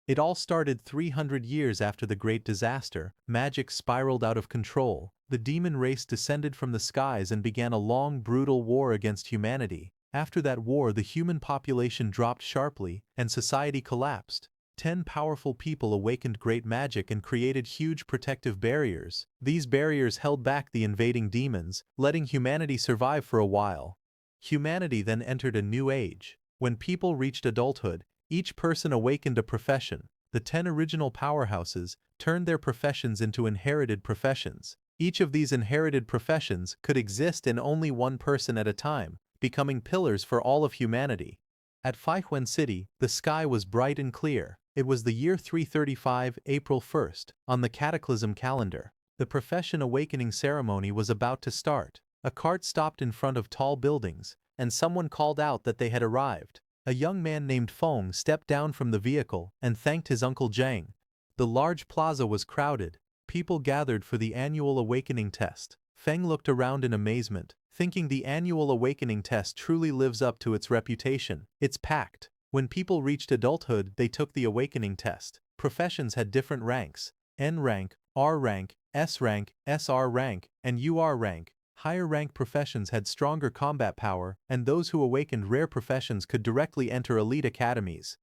It all started 300 years after the Great Disaster. Magic spiraled out of control. The demon race descended from the skies and began a long, brutal war against humanity. After that war, the human population dropped sharply, and society collapsed. 10 powerful people awakened great magic and created huge protective barriers. These barriers held back the invading demons, letting humanity survive for a while. Humanity then entered a new age. When people reached adulthood, each person awakened a profession. The 10 original powerhouses turned their professions into inherited professions. Each of these inherited professions could exist in only one person at a time, becoming pillars for all of humanity. At Faihuan City, the sky was bright and clear. It was the year 335, April 1st, on the Cataclysm calendar. The profession awakening ceremony was about to start. A cart stopped in front of tall buildings, and someone called out that they had arrived. A young man named Feng stepped down from the vehicle and thanked his uncle Zhang. The large plaza was crowded. People gathered for the annual awakening test. Feng looked around in amazement, thinking the annual awakening test truly lives up to its reputation. It's packed. When people reached adulthood, they took the awakening test. Professions had different ranks: N rank, R rank, SR rank, and UR rank. Higher rank professions had stronger combat power, and those who awakened rare professions could directly enter elite academies.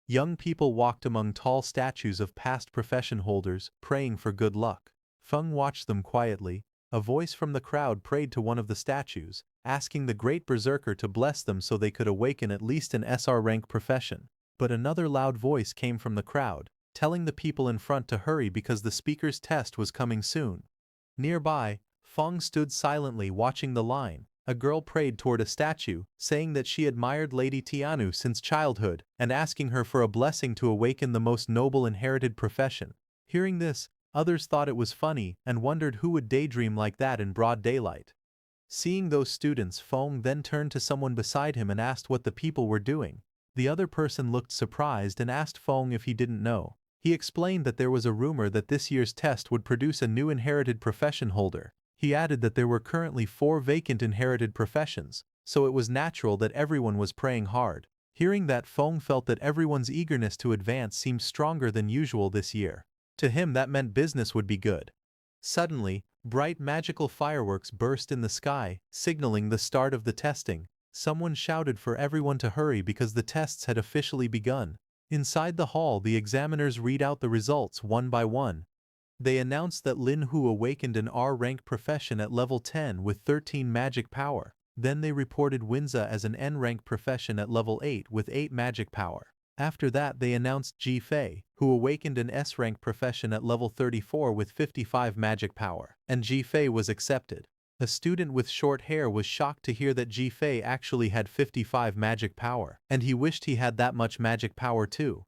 Young people walked among tall statues of past profession holders, praying for good luck. Feng watched them quietly. A voice from the crowd prayed to one of the statues, asking the great berserker to bless them so they could awaken at least an SR rank profession. But another loud voice came from the crowd, telling the people in front to hurry because the speaker's test was coming soon. Nearby, Feng stood silently watching the line. A girl prayed toward a statue, saying that she admired Lady Tianu since childhood and asking her for a blessing to awaken the most noble inherited profession. Hearing this, others thought it was funny and wondered who would daydream like that in broad daylight. Seeing those students, Feng then turned to someone beside him and asked what the people were doing. The other person looked surprised and asked Feng if he didn't know. He explained that there was a rumor that this year's test would produce a new inherited profession holder. He added that there were currently 4 vacant inherited professions, so it was natural that everyone was praying hard. Hearing that, Feng felt that everyone's eagerness to advance seemed stronger than usual this year. To him, that meant business would be good. Suddenly, bright magical fireworks burst in the sky, signaling the start of the testing. Someone shouted for everyone to hurry because the tests had officially begun. Inside the hall, the examiners read out the results one by one. They announced that Lin Hu awakened an R-rank profession at level 10 with 13 magic power. Then they reported Winza as an N-rank profession at level 8 with 8 magic power. After that, they announced Ji Fei, who awakened an S-rank profession at level 34 with 55 magic power, and Ji Fei was accepted. A student with short hair was shocked to hear that Ji Fei actually had 55 magic power, and he wished he had that much magic power too.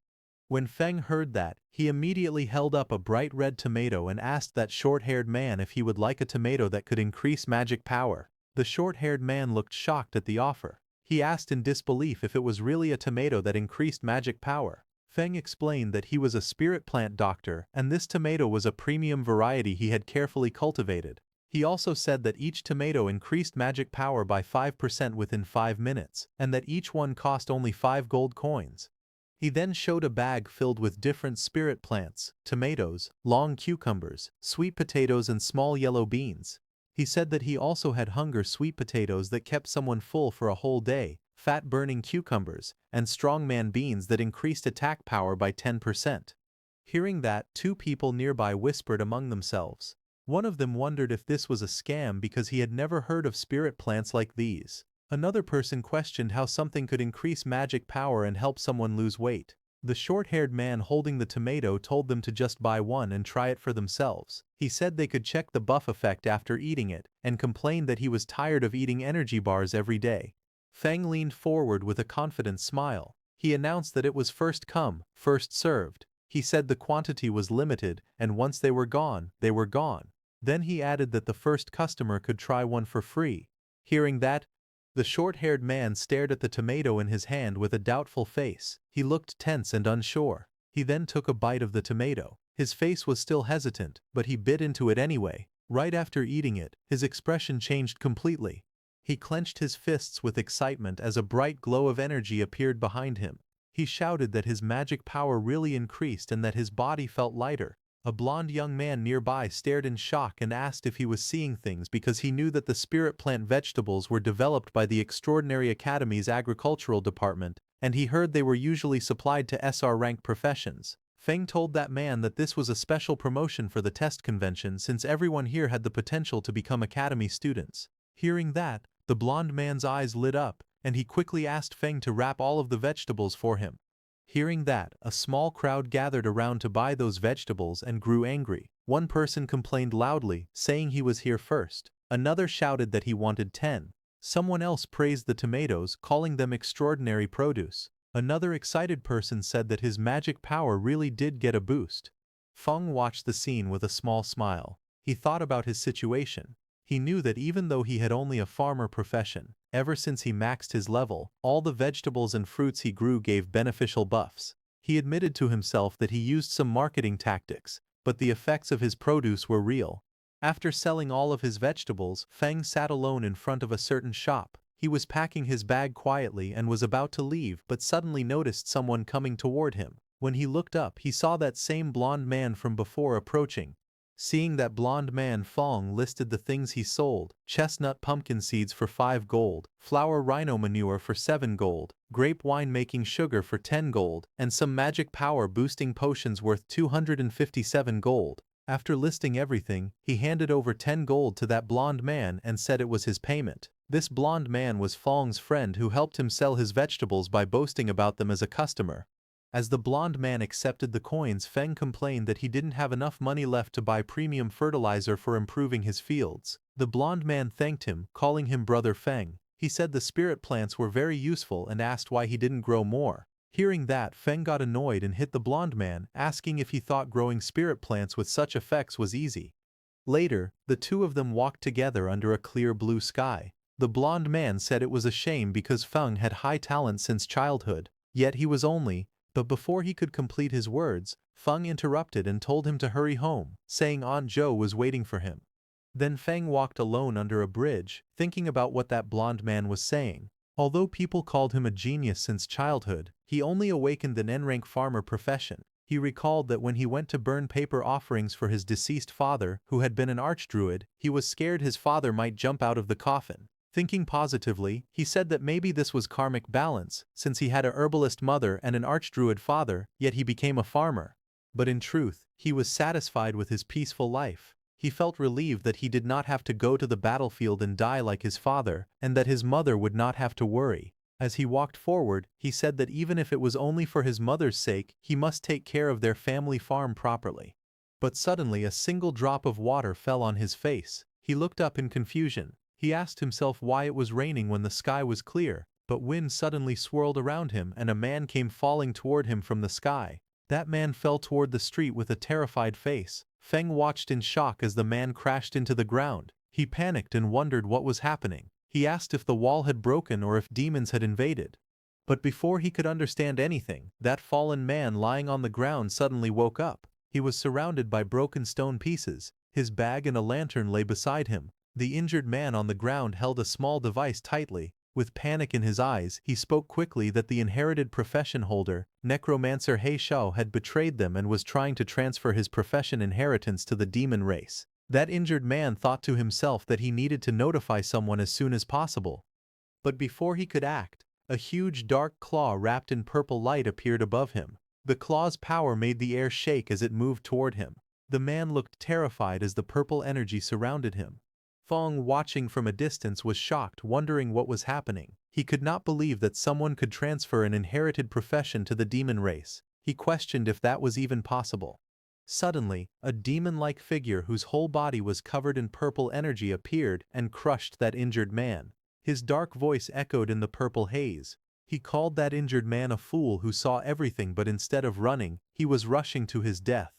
When Feng heard that, he immediately held up a bright red tomato and asked that short-haired man if he would like a tomato that could increase magic power. The short-haired man looked shocked at the offer. He asked in disbelief if it was really a tomato that increased magic power. Feng explained that he was a spirit plant doctor and this tomato was a premium variety he had carefully cultivated. He also said that each tomato increased magic power by 5% within 5 minutes, and that each one cost only 5 gold coins. He then showed a bag filled with different spirit plants, tomatoes, long cucumbers, sweet potatoes and small yellow beans. He said that he also had hunger sweet potatoes that kept someone full for a whole day, fat-burning cucumbers, and strongman beans that increased attack power by 10%. Hearing that, 2 people nearby whispered among themselves. One of them wondered if this was a scam because he had never heard of spirit plants like these. Another person questioned how something could increase magic power and help someone lose weight. The short-haired man holding the tomato told them to just buy one and try it for themselves. He said they could check the buff effect after eating it, and complained that he was tired of eating energy bars every day. Feng leaned forward with a confident smile. He announced that it was first come, first served. He said the quantity was limited, and once they were gone, they were gone. Then he added that the first customer could try one for free. Hearing that, the short-haired man stared at the tomato in his hand with a doubtful face. He looked tense and unsure. He then took a bite of the tomato. His face was still hesitant, but he bit into it anyway. Right after eating it, his expression changed completely. He clenched his fists with excitement as a bright glow of energy appeared behind him. He shouted that his magic power really increased and that his body felt lighter. A blond young man nearby stared in shock and asked if he was seeing things because he knew that the spirit plant vegetables were developed by the Extraordinary Academy's agricultural department, and he heard they were usually supplied to SR rank professions. Feng told that man that this was a special promotion for the test convention since everyone here had the potential to become academy students. Hearing that, the blond man's eyes lit up, and he quickly asked Feng to wrap all of the vegetables for him. Hearing that, a small crowd gathered around to buy those vegetables and grew angry. One person complained loudly, saying he was here first. Another shouted that he wanted 10. Someone else praised the tomatoes, calling them extraordinary produce. Another excited person said that his magic power really did get a boost. Feng watched the scene with a small smile. He thought about his situation. He knew that even though he had only a farmer profession, ever since he maxed his level, all the vegetables and fruits he grew gave beneficial buffs. He admitted to himself that he used some marketing tactics, but the effects of his produce were real. After selling all of his vegetables, Feng sat alone in front of a certain shop. He was packing his bag quietly and was about to leave but suddenly noticed someone coming toward him. When he looked up, he saw that same blond man from before approaching. Seeing that blond man, Feng listed the things he sold: chestnut pumpkin seeds for 5 gold, flour rhino manure for 7 gold, grape winemaking sugar for 10 gold, and some magic power boosting potions worth 257 gold. After listing everything, he handed over 10 gold to that blond man and said it was his payment. This blond man was Feng's friend who helped him sell his vegetables by boasting about them as a customer. As the blond man accepted the coins, Feng complained that he didn't have enough money left to buy premium fertilizer for improving his fields. The blond man thanked him, calling him Brother Feng. He said the spirit plants were very useful and asked why he didn't grow more. Hearing that, Feng got annoyed and hit the blond man, asking if he thought growing spirit plants with such effects was easy. Later, the two of them walked together under a clear blue sky. The blond man said it was a shame because Feng had high talent since childhood, yet he was only. But before he could complete his words, Feng interrupted and told him to hurry home, saying Aunt Zhou was waiting for him. Then Feng walked alone under a bridge, thinking about what that blond man was saying. Although people called him a genius since childhood, he only awakened an N-rank farmer profession. He recalled that when he went to burn paper offerings for his deceased father, who had been an archdruid, he was scared his father might jump out of the coffin. Thinking positively, he said that maybe this was karmic balance, since he had a herbalist mother and an archdruid father, yet he became a farmer. But in truth, he was satisfied with his peaceful life. He felt relieved that he did not have to go to the battlefield and die like his father, and that his mother would not have to worry. As he walked forward, he said that even if it was only for his mother's sake, he must take care of their family farm properly. But suddenly a single drop of water fell on his face. He looked up in confusion. He asked himself why it was raining when the sky was clear, but wind suddenly swirled around him and a man came falling toward him from the sky. That man fell toward the street with a terrified face. Feng watched in shock as the man crashed into the ground. He panicked and wondered what was happening. He asked if the wall had broken or if demons had invaded. But before he could understand anything, that fallen man lying on the ground suddenly woke up. He was surrounded by broken stone pieces. His bag and a lantern lay beside him. The injured man on the ground held a small device tightly. With panic in his eyes, he spoke quickly that the inherited profession holder, Necromancer He Shao, had betrayed them and was trying to transfer his profession inheritance to the demon race. That injured man thought to himself that he needed to notify someone as soon as possible. But before he could act, a huge dark claw wrapped in purple light appeared above him. The claw's power made the air shake as it moved toward him. The man looked terrified as the purple energy surrounded him. Feng, watching from a distance, was shocked, wondering what was happening. He could not believe that someone could transfer an inherited profession to the demon race. He questioned if that was even possible. Suddenly, a demon-like figure whose whole body was covered in purple energy appeared and crushed that injured man. His dark voice echoed in the purple haze. He called that injured man a fool who saw everything, but instead of running, he was rushing to his death.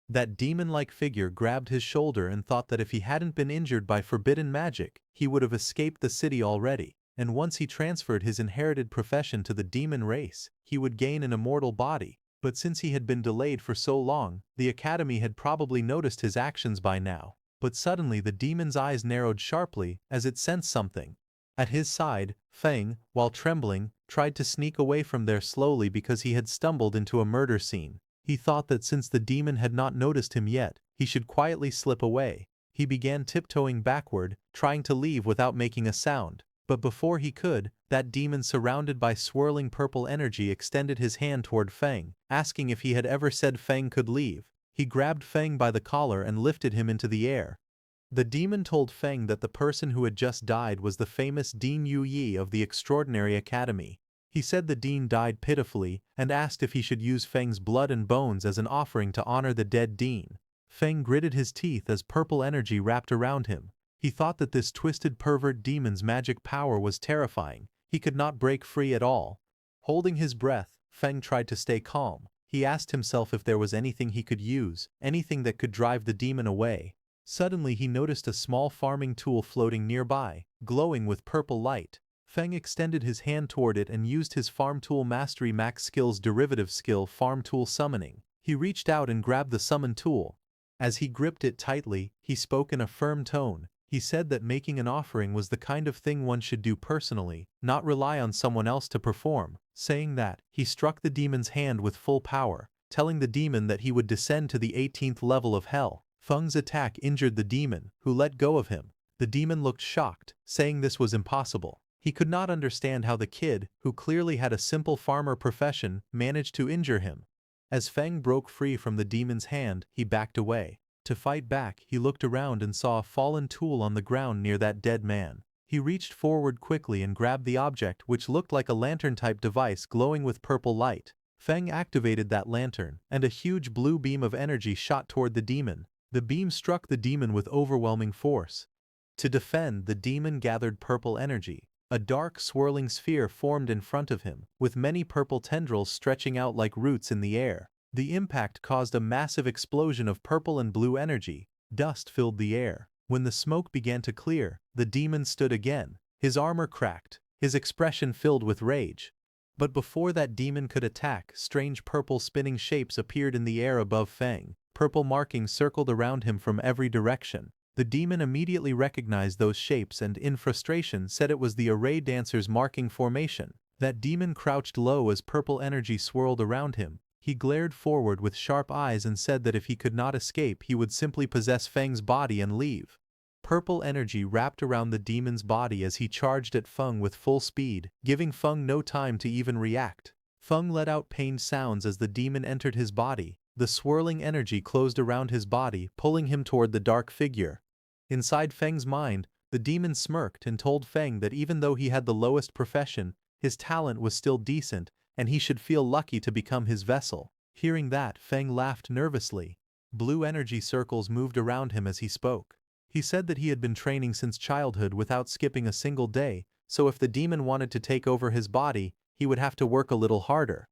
That demon-like figure grabbed his shoulder and thought that if he hadn't been injured by forbidden magic, he would have escaped the city already. And once he transferred his inherited profession to the demon race, he would gain an immortal body. But since he had been delayed for so long, the academy had probably noticed his actions by now. But suddenly the demon's eyes narrowed sharply as it sensed something. At his side, Feng, while trembling, tried to sneak away from there slowly because he had stumbled into a murder scene. He thought that since the demon had not noticed him yet, he should quietly slip away. He began tiptoeing backward, trying to leave without making a sound. But before he could, that demon surrounded by swirling purple energy extended his hand toward Feng, asking if he had ever said Feng could leave. He grabbed Feng by the collar and lifted him into the air. The demon told Feng that the person who had just died was the famous Dean Yu Yi of the Extraordinary Academy. He said the dean died pitifully and asked if he should use Feng's blood and bones as an offering to honor the dead dean. Feng gritted his teeth as purple energy wrapped around him. He thought that this twisted pervert demon's magic power was terrifying. He could not break free at all. Holding his breath, Feng tried to stay calm. He asked himself if there was anything he could use, anything that could drive the demon away. Suddenly he noticed a small farming tool floating nearby, glowing with purple light. Feng extended his hand toward it and used his Farm Tool Mastery Max Skill's derivative skill Farm Tool Summoning. He reached out and grabbed the summon tool. As he gripped it tightly, he spoke in a firm tone. He said that making an offering was the kind of thing one should do personally, not rely on someone else to perform. Saying that, he struck the demon's hand with full power, telling the demon that he would descend to the 18th level of hell. Feng's attack injured the demon, who let go of him. The demon looked shocked, saying this was impossible. He could not understand how the kid, who clearly had a simple farmer profession, managed to injure him. As Feng broke free from the demon's hand, he backed away. To fight back, he looked around and saw a fallen tool on the ground near that dead man. He reached forward quickly and grabbed the object, which looked like a lantern-type device glowing with purple light. Feng activated that lantern, and a huge blue beam of energy shot toward the demon. The beam struck the demon with overwhelming force. To defend, the demon gathered purple energy. A dark, swirling sphere formed in front of him, with many purple tendrils stretching out like roots in the air. The impact caused a massive explosion of purple and blue energy. Dust filled the air. When the smoke began to clear, the demon stood again. His armor cracked, his expression filled with rage. But before that demon could attack, strange purple spinning shapes appeared in the air above Feng. Purple markings circled around him from every direction. The demon immediately recognized those shapes and, in frustration, said it was the array dancer's marking formation. That demon crouched low as purple energy swirled around him. He glared forward with sharp eyes and said that if he could not escape, he would simply possess Feng's body and leave. Purple energy wrapped around the demon's body as he charged at Feng with full speed, giving Feng no time to even react. Feng let out pained sounds as the demon entered his body. The swirling energy closed around his body, pulling him toward the dark figure. Inside Feng's mind, the demon smirked and told Feng that even though he had the lowest profession, his talent was still decent, and he should feel lucky to become his vessel. Hearing that, Feng laughed nervously. Blue energy circles moved around him as he spoke. He said that he had been training since childhood without skipping a single day, so if the demon wanted to take over his body, he would have to work a little harder.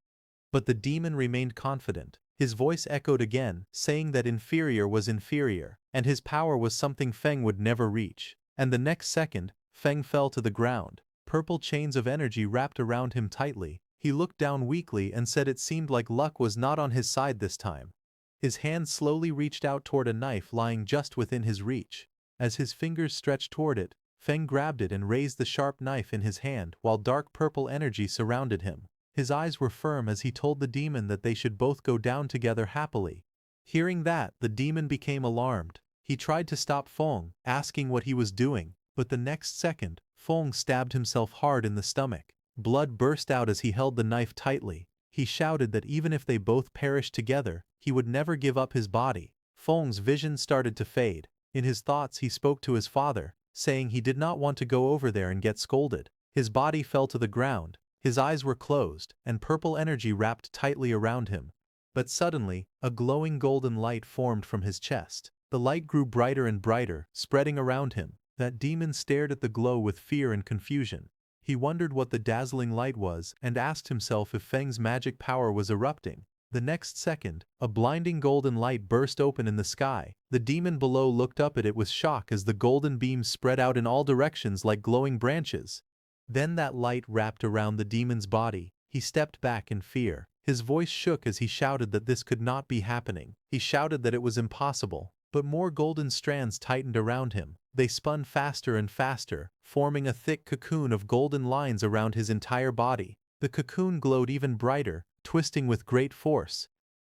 But the demon remained confident. His voice echoed again, saying that inferior was inferior, and his power was something Feng would never reach. And the next second, Feng fell to the ground. Purple chains of energy wrapped around him tightly. He looked down weakly and said it seemed like luck was not on his side this time. His hand slowly reached out toward a knife lying just within his reach. As his fingers stretched toward it, Feng grabbed it and raised the sharp knife in his hand while dark purple energy surrounded him. His eyes were firm as he told the demon that they should both go down together happily. Hearing that, the demon became alarmed. He tried to stop Feng, asking what he was doing, but the next second, Feng stabbed himself hard in the stomach. Blood burst out as he held the knife tightly. He shouted that even if they both perished together, he would never give up his body. Feng's vision started to fade. In his thoughts he spoke to his father, saying he did not want to go over there and get scolded. His body fell to the ground. His eyes were closed, and purple energy wrapped tightly around him. But suddenly, a glowing golden light formed from his chest. The light grew brighter and brighter, spreading around him. That demon stared at the glow with fear and confusion. He wondered what the dazzling light was and asked himself if Feng's magic power was erupting. The next second, a blinding golden light burst open in the sky. The demon below looked up at it with shock as the golden beams spread out in all directions like glowing branches. Then that light wrapped around the demon's body. He stepped back in fear. His voice shook as he shouted that this could not be happening. He shouted that it was impossible. But more golden strands tightened around him. They spun faster and faster, forming a thick cocoon of golden lines around his entire body. The cocoon glowed even brighter, twisting with great force.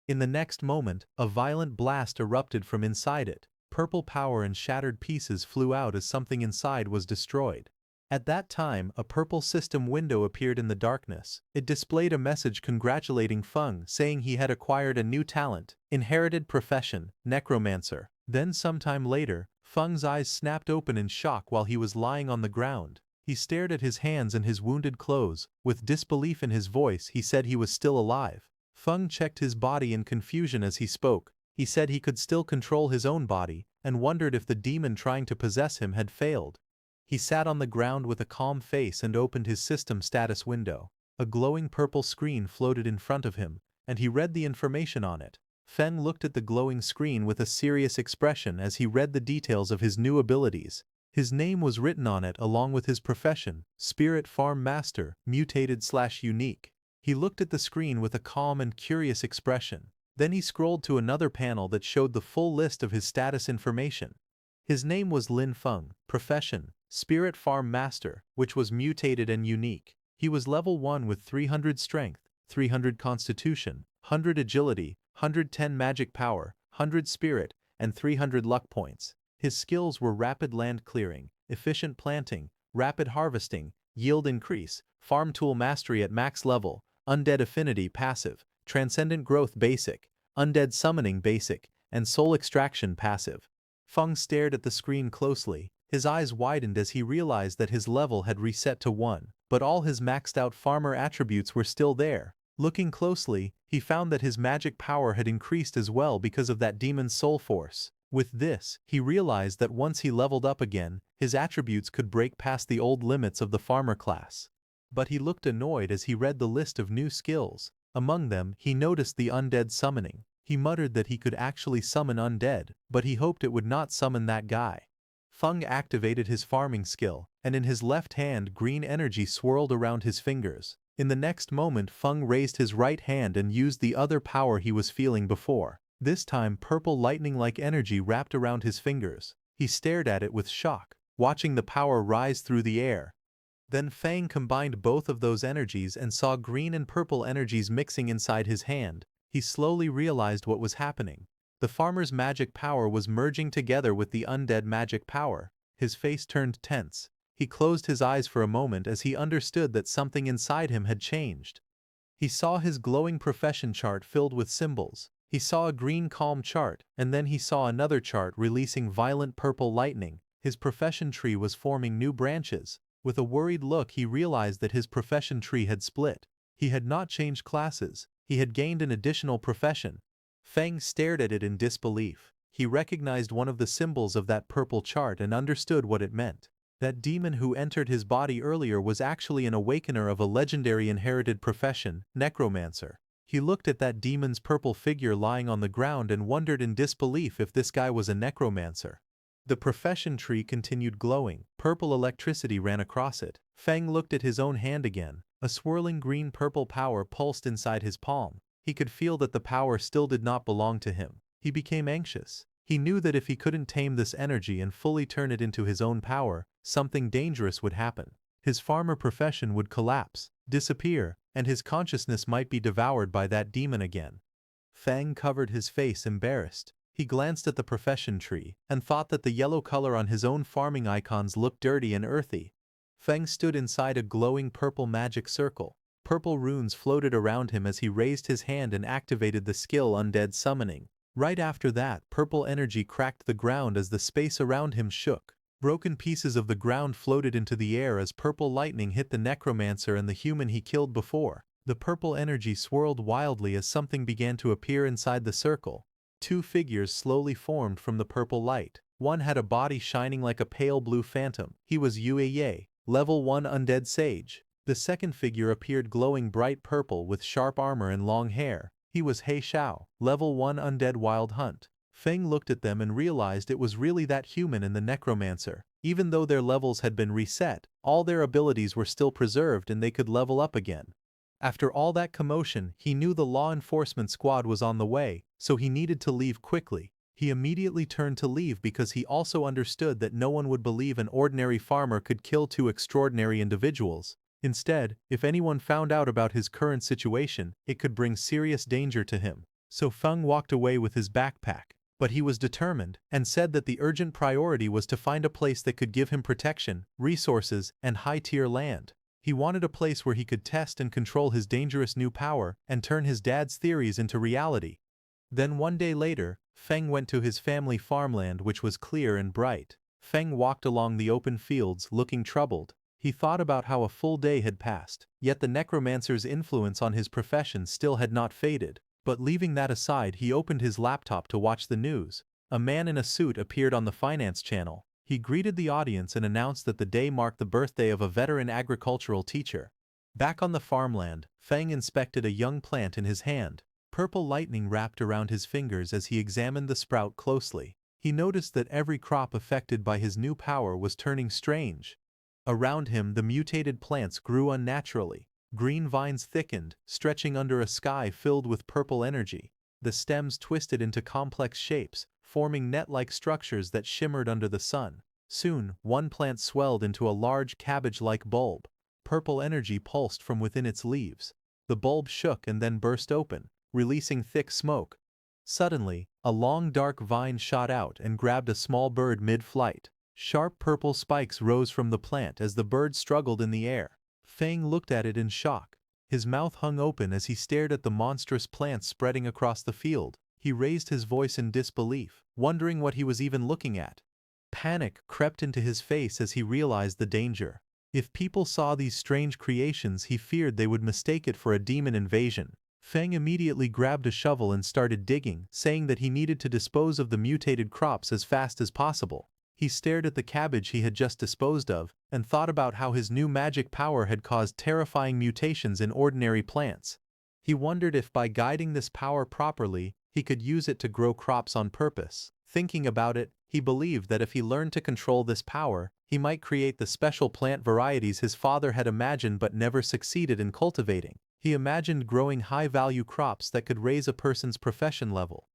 In the next moment, a violent blast erupted from inside it. Purple power and shattered pieces flew out as something inside was destroyed. At that time, a purple system window appeared in the darkness. It displayed a message congratulating Feng, saying he had acquired a new talent, inherited profession, Necromancer. Then sometime later, Feng's eyes snapped open in shock while he was lying on the ground. He stared at his hands and his wounded clothes. With disbelief in his voice, he said he was still alive. Feng checked his body in confusion as he spoke. He said he could still control his own body, and wondered if the demon trying to possess him had failed. He sat on the ground with a calm face and opened his system status window. A glowing purple screen floated in front of him, and he read the information on it. Feng looked at the glowing screen with a serious expression as he read the details of his new abilities. His name was written on it along with his profession, Spirit Farm Master, Mutated/Unique. He looked at the screen with a calm and curious expression. Then he scrolled to another panel that showed the full list of his status information. His name was Lin Feng, profession, Spirit Farm Master, which was mutated and unique. He was level 1 with 300 strength, 300 constitution, 100 agility, 110 magic power, 100 spirit, and 300 luck points. His skills were rapid land clearing, efficient planting, rapid harvesting, yield increase, farm tool mastery at max level, undead affinity passive, transcendent growth basic, undead summoning basic, and soul extraction passive. Feng stared at the screen closely. His eyes widened as he realized that his level had reset to 1, but all his maxed-out farmer attributes were still there. Looking closely, he found that his magic power had increased as well because of that demon's soul force. With this, he realized that once he leveled up again, his attributes could break past the old limits of the farmer class. But he looked annoyed as he read the list of new skills. Among them, he noticed the undead summoning. He muttered that he could actually summon undead, but he hoped it would not summon that guy. Feng activated his farming skill, and in his left hand green energy swirled around his fingers. In the next moment Feng raised his right hand and used the other power he was feeling before. This time purple lightning-like energy wrapped around his fingers. He stared at it with shock, watching the power rise through the air. Then Feng combined both of those energies and saw green and purple energies mixing inside his hand. He slowly realized what was happening. The farmer's magic power was merging together with the undead magic power. His face turned tense. He closed his eyes for a moment as he understood that something inside him had changed. He saw his glowing profession chart filled with symbols. He saw a green calm chart, and then he saw another chart releasing violent purple lightning. His profession tree was forming new branches. With a worried look he realized that his profession tree had split. He had not changed classes. He had gained an additional profession. Feng stared at it in disbelief. He recognized one of the symbols of that purple chart and understood what it meant. That demon who entered his body earlier was actually an awakener of a legendary inherited profession, Necromancer. He looked at that demon's purple figure lying on the ground and wondered in disbelief if this guy was a necromancer. The profession tree continued glowing. Purple electricity ran across it. Feng looked at his own hand again. A swirling green-purple power pulsed inside his palm. He could feel that the power still did not belong to him. He became anxious. He knew that if he couldn't tame this energy and fully turn it into his own power, something dangerous would happen. His farmer profession would collapse, disappear, and his consciousness might be devoured by that demon again. Feng covered his face embarrassed. He glanced at the profession tree and thought that the yellow color on his own farming icons looked dirty and earthy. Feng stood inside a glowing purple magic circle. Purple runes floated around him as he raised his hand and activated the skill Undead Summoning. Right after that, purple energy cracked the ground as the space around him shook. Broken pieces of the ground floated into the air as purple lightning hit the necromancer and the human he killed before. The purple energy swirled wildly as something began to appear inside the circle. Two figures slowly formed from the purple light. One had a body shining like a pale blue phantom. He was Yue, level 1 undead sage. The second figure appeared glowing bright purple with sharp armor and long hair. He was He Xiao, level 1 undead wild hunt. Feng looked at them and realized it was really that human and the necromancer. Even though their levels had been reset, all their abilities were still preserved and they could level up again. After all that commotion, he knew the law enforcement squad was on the way, so he needed to leave quickly. He immediately turned to leave because he also understood that no one would believe an ordinary farmer could kill two extraordinary individuals. Instead, if anyone found out about his current situation, it could bring serious danger to him. So Feng walked away with his backpack. But he was determined, and said that the urgent priority was to find a place that could give him protection, resources, and high-tier land. He wanted a place where he could test and control his dangerous new power and turn his dad's theories into reality. Then one day later, Feng went to his family farmland, which was clear and bright. Feng walked along the open fields, looking troubled. He thought about how a full day had passed, yet the necromancer's influence on his profession still had not faded. But leaving that aside, he opened his laptop to watch the news. A man in a suit appeared on the finance channel. He greeted the audience and announced that the day marked the birthday of a veteran agricultural teacher. Back on the farmland, Feng inspected a young plant in his hand. Purple lightning wrapped around his fingers as he examined the sprout closely. He noticed that every crop affected by his new power was turning strange. Around him, the mutated plants grew unnaturally. Green vines thickened, stretching under a sky filled with purple energy. The stems twisted into complex shapes, forming net-like structures that shimmered under the sun. Soon, one plant swelled into a large cabbage-like bulb. Purple energy pulsed from within its leaves. The bulb shook and then burst open, releasing thick smoke. Suddenly, a long dark vine shot out and grabbed a small bird mid-flight. Sharp purple spikes rose from the plant as the bird struggled in the air. Feng looked at it in shock. His mouth hung open as he stared at the monstrous plants spreading across the field. He raised his voice in disbelief, wondering what he was even looking at. Panic crept into his face as he realized the danger. If people saw these strange creations, he feared they would mistake it for a demon invasion. Feng immediately grabbed a shovel and started digging, saying that he needed to dispose of the mutated crops as fast as possible. He stared at the cabbage he had just disposed of, and thought about how his new magic power had caused terrifying mutations in ordinary plants. He wondered if by guiding this power properly, he could use it to grow crops on purpose. Thinking about it, he believed that if he learned to control this power, he might create the special plant varieties his father had imagined but never succeeded in cultivating. He imagined growing high-value crops that could raise a person's profession level.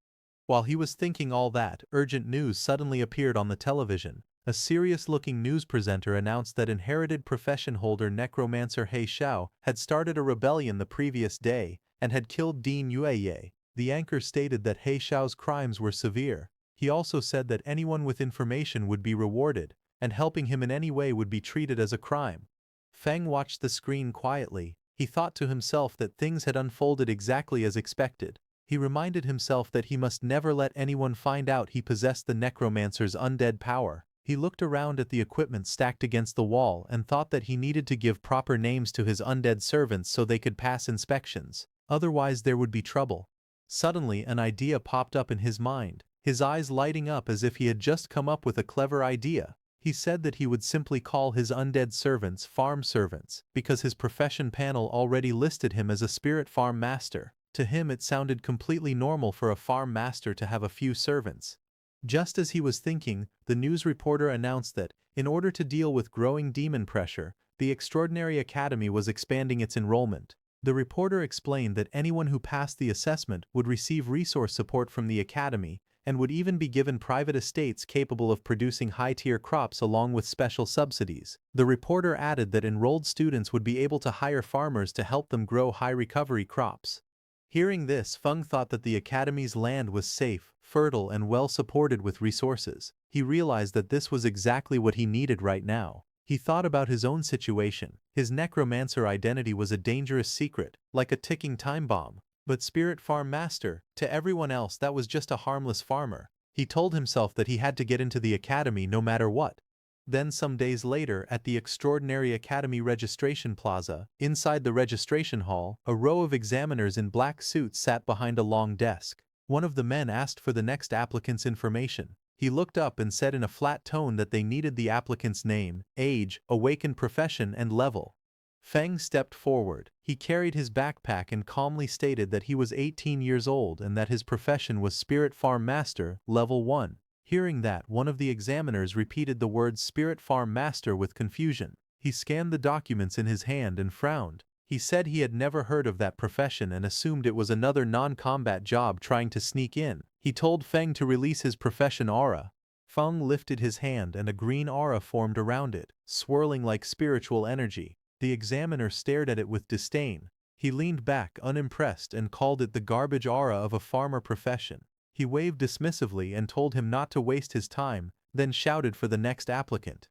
While he was thinking all that, urgent news suddenly appeared on the television. A serious-looking news presenter announced that inherited profession holder Necromancer He Xiao had started a rebellion the previous day and had killed Dean Yueye. The anchor stated that He Xiao's crimes were severe. He also said that anyone with information would be rewarded, and helping him in any way would be treated as a crime. Feng watched the screen quietly. He thought to himself that things had unfolded exactly as expected. He reminded himself that he must never let anyone find out he possessed the necromancer's undead power. He looked around at the equipment stacked against the wall and thought that he needed to give proper names to his undead servants so they could pass inspections. Otherwise there would be trouble. Suddenly an idea popped up in his mind, his eyes lighting up as if he had just come up with a clever idea. He said that he would simply call his undead servants farm servants, because his profession panel already listed him as a spirit farm master. To him it sounded completely normal for a farm master to have a few servants. Just as he was thinking, the news reporter announced that, in order to deal with growing demon pressure, the Extraordinary Academy was expanding its enrollment. The reporter explained that anyone who passed the assessment would receive resource support from the Academy, and would even be given private estates capable of producing high-tier crops along with special subsidies. The reporter added that enrolled students would be able to hire farmers to help them grow high-recovery crops. Hearing this, Feng thought that the Academy's land was safe, fertile, and well supported with resources. He realized that this was exactly what he needed right now. He thought about his own situation. His necromancer identity was a dangerous secret, like a ticking time bomb. But Spirit Farm Master, to everyone else that was just a harmless farmer. He told himself that he had to get into the academy no matter what. Then some days later, at the Extraordinary Academy Registration Plaza, inside the registration hall, a row of examiners in black suits sat behind a long desk. One of the men asked for the next applicant's information. He looked up and said in a flat tone that they needed the applicant's name, age, awakened profession, and level. Feng stepped forward. He carried his backpack and calmly stated that he was 18 years old and that his profession was Spirit Farm Master, Level 1. Hearing that, one of the examiners repeated the words Spirit Farm Master with confusion. He scanned the documents in his hand and frowned. He said he had never heard of that profession and assumed it was another non-combat job trying to sneak in. He told Feng to release his profession aura. Feng lifted his hand and a green aura formed around it, swirling like spiritual energy. The examiner stared at it with disdain. He leaned back unimpressed and called it the garbage aura of a farmer profession. He waved dismissively and told him not to waste his time, then shouted for the next applicant.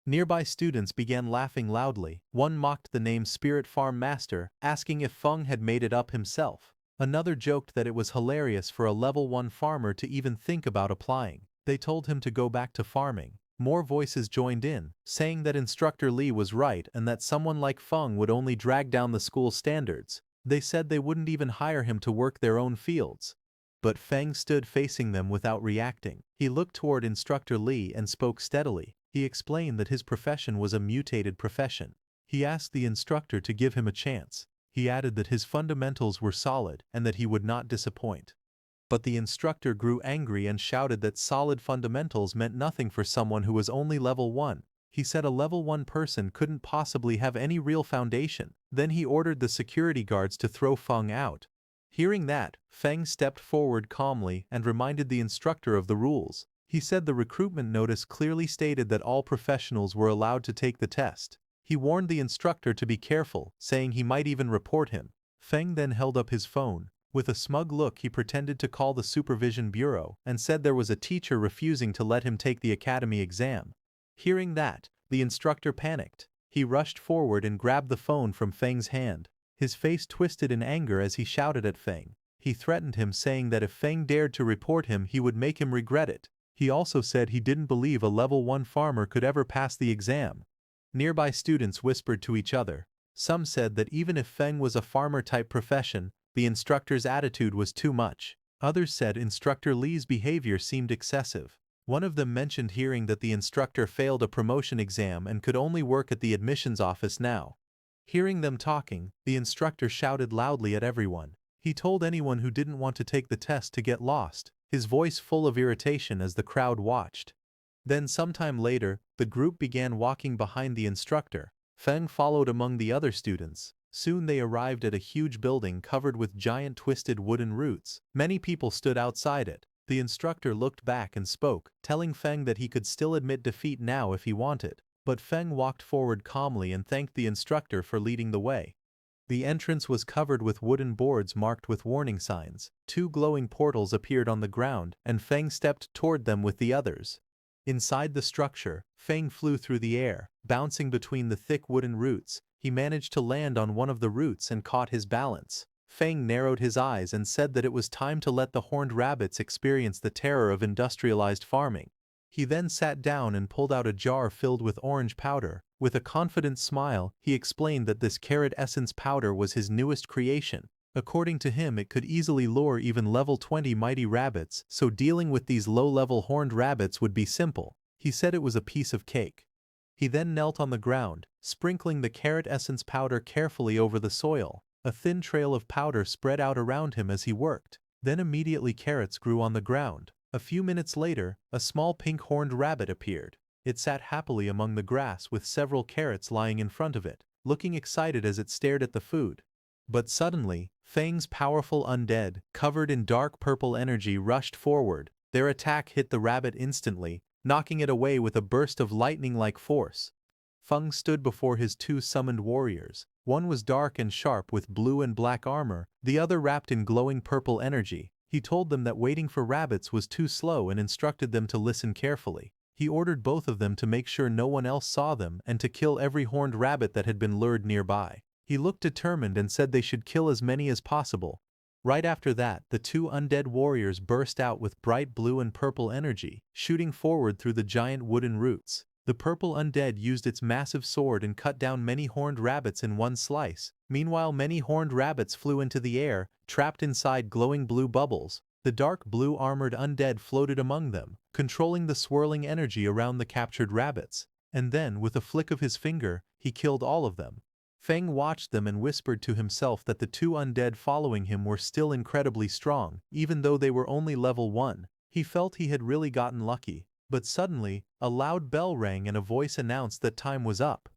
Nearby students began laughing loudly. One mocked the name Spirit Farm Master, asking if Feng had made it up himself. Another joked that it was hilarious for a level 1 farmer to even think about applying. They told him to go back to farming. More voices joined in, saying that Instructor Lee was right and that someone like Feng would only drag down the school's standards. They said they wouldn't even hire him to work their own fields. But Feng stood facing them without reacting. He looked toward Instructor Lee and spoke steadily. He explained that his profession was a mutated profession. He asked the instructor to give him a chance. He added that his fundamentals were solid and that he would not disappoint. But the instructor grew angry and shouted that solid fundamentals meant nothing for someone who was only level 1. He said a level 1 person couldn't possibly have any real foundation. Then he ordered the security guards to throw Feng out. Hearing that, Feng stepped forward calmly and reminded the instructor of the rules. He said the recruitment notice clearly stated that all professionals were allowed to take the test. He warned the instructor to be careful, saying he might even report him. Feng then held up his phone. With a smug look he pretended to call the supervision bureau and said there was a teacher refusing to let him take the academy exam. Hearing that, the instructor panicked. He rushed forward and grabbed the phone from Feng's hand. His face twisted in anger as he shouted at Feng. He threatened him, saying that if Feng dared to report him he would make him regret it. He also said he didn't believe a level 1 farmer could ever pass the exam. Nearby students whispered to each other. Some said that even if Feng was a farmer-type profession, the instructor's attitude was too much. Others said Instructor Lee's behavior seemed excessive. One of them mentioned hearing that the instructor failed a promotion exam and could only work at the admissions office now. Hearing them talking, the instructor shouted loudly at everyone. He told anyone who didn't want to take the test to get lost, his voice full of irritation as the crowd watched. Then sometime later, the group began walking behind the instructor. Feng followed among the other students. Soon they arrived at a huge building covered with giant twisted wooden roots. Many people stood outside it. The instructor looked back and spoke, telling Feng that he could still admit defeat now if he wanted. But Feng walked forward calmly and thanked the instructor for leading the way. The entrance was covered with wooden boards marked with warning signs. 2 glowing portals appeared on the ground, and Feng stepped toward them with the others. Inside the structure, Feng flew through the air, bouncing between the thick wooden roots. He managed to land on one of the roots and caught his balance. Feng narrowed his eyes and said that it was time to let the horned rabbits experience the terror of industrialized farming. He then sat down and pulled out a jar filled with orange powder. With a confident smile, he explained that this carrot essence powder was his newest creation. According to him, it could easily lure even level 20 mighty rabbits, so dealing with these low-level horned rabbits would be simple. He said it was a piece of cake. He then knelt on the ground, sprinkling the carrot essence powder carefully over the soil. A thin trail of powder spread out around him as he worked. Then immediately carrots grew on the ground. A few minutes later, a small pink-horned rabbit appeared. It sat happily among the grass with several carrots lying in front of it, looking excited as it stared at the food. But suddenly, Feng's powerful undead, covered in dark purple energy, rushed forward. Their attack hit the rabbit instantly, knocking it away with a burst of lightning-like force. Feng stood before his 2 summoned warriors. One was dark and sharp with blue and black armor, the other wrapped in glowing purple energy. He told them that waiting for rabbits was too slow and instructed them to listen carefully. He ordered both of them to make sure no one else saw them and to kill every horned rabbit that had been lured nearby. He looked determined and said they should kill as many as possible. Right after that, the 2 undead warriors burst out with bright blue and purple energy, shooting forward through the giant wooden roots. The purple undead used its massive sword and cut down many horned rabbits in one slice. Meanwhile, many horned rabbits flew into the air, trapped inside glowing blue bubbles. The dark blue armored undead floated among them, controlling the swirling energy around the captured rabbits. And then, with a flick of his finger, he killed all of them. Feng watched them and whispered to himself that the 2 undead following him were still incredibly strong, even though they were only level 1. He felt he had really gotten lucky. But suddenly, a loud bell rang and a voice announced that time was up.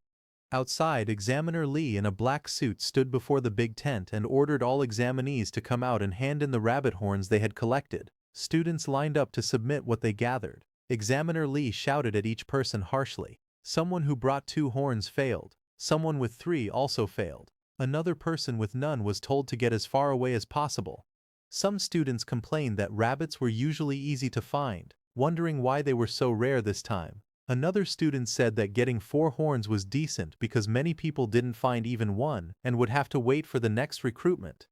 Outside, Examiner Lee in a black suit stood before the big tent and ordered all examinees to come out and hand in the rabbit horns they had collected. Students lined up to submit what they gathered. Examiner Li shouted at each person harshly. Someone who brought 2 horns failed. Someone with 3 also failed. Another person with none was told to get as far away as possible. Some students complained that rabbits were usually easy to find, wondering why they were so rare this time. Another student said that getting 4 horns was decent because many people didn't find even one and would have to wait for the next recruitment.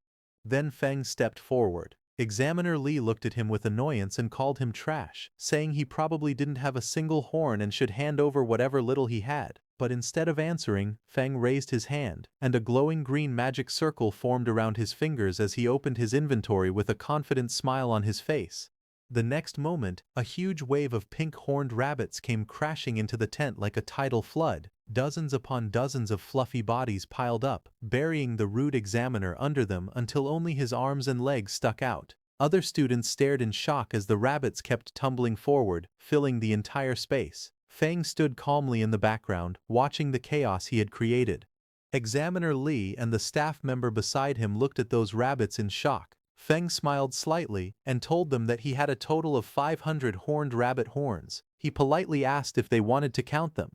Then Feng stepped forward. Examiner Li looked at him with annoyance and called him trash, saying he probably didn't have a single horn and should hand over whatever little he had. But instead of answering, Feng raised his hand, and a glowing green magic circle formed around his fingers as he opened his inventory with a confident smile on his face. The next moment, a huge wave of pink-horned rabbits came crashing into the tent like a tidal flood. Dozens upon dozens of fluffy bodies piled up, burying the rude examiner under them until only his arms and legs stuck out. Other students stared in shock as the rabbits kept tumbling forward, filling the entire space. Feng stood calmly in the background, watching the chaos he had created. Examiner Li and the staff member beside him looked at those rabbits in shock. Feng smiled slightly and told them that he had a total of 500 horned rabbit horns. He politely asked if they wanted to count them.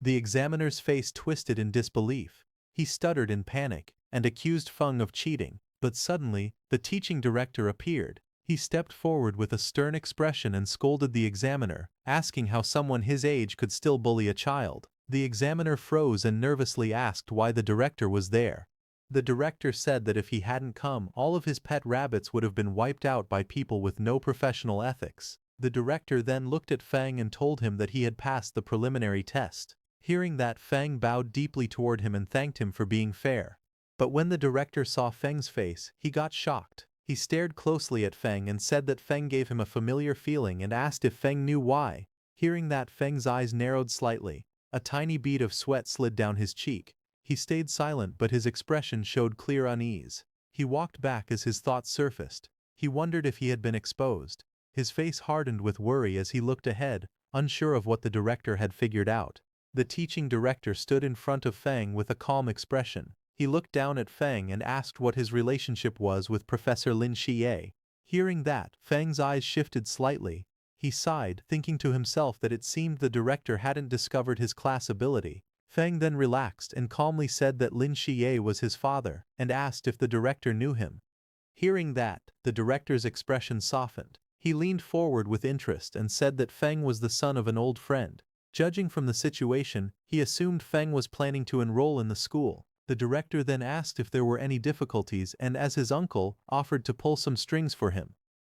The examiner's face twisted in disbelief. He stuttered in panic and accused Feng of cheating. But suddenly, the teaching director appeared. He stepped forward with a stern expression and scolded the examiner, asking how someone his age could still bully a child. The examiner froze and nervously asked why the director was there. The director said that if he hadn't come, all of his pet rabbits would have been wiped out by people with no professional ethics. The director then looked at Feng and told him that he had passed the preliminary test. Hearing that, Feng bowed deeply toward him and thanked him for being fair. But when the director saw Feng's face, he got shocked. He stared closely at Feng and said that Feng gave him a familiar feeling and asked if Feng knew why. Hearing that, Feng's eyes narrowed slightly. A tiny bead of sweat slid down his cheek. He stayed silent, but his expression showed clear unease. He walked back as his thoughts surfaced. He wondered if he had been exposed. His face hardened with worry as he looked ahead, unsure of what the director had figured out. The teaching director stood in front of Feng with a calm expression. He looked down at Feng and asked what his relationship was with Professor Lin Xie. Hearing that, Feng's eyes shifted slightly. He sighed, thinking to himself that it seemed the director hadn't discovered his class ability. Feng then relaxed and calmly said that Lin Xie was his father, and asked if the director knew him. Hearing that, the director's expression softened. He leaned forward with interest and said that Feng was the son of an old friend. Judging from the situation, he assumed Feng was planning to enroll in the school. The director then asked if there were any difficulties and, as his uncle, offered to pull some strings for him.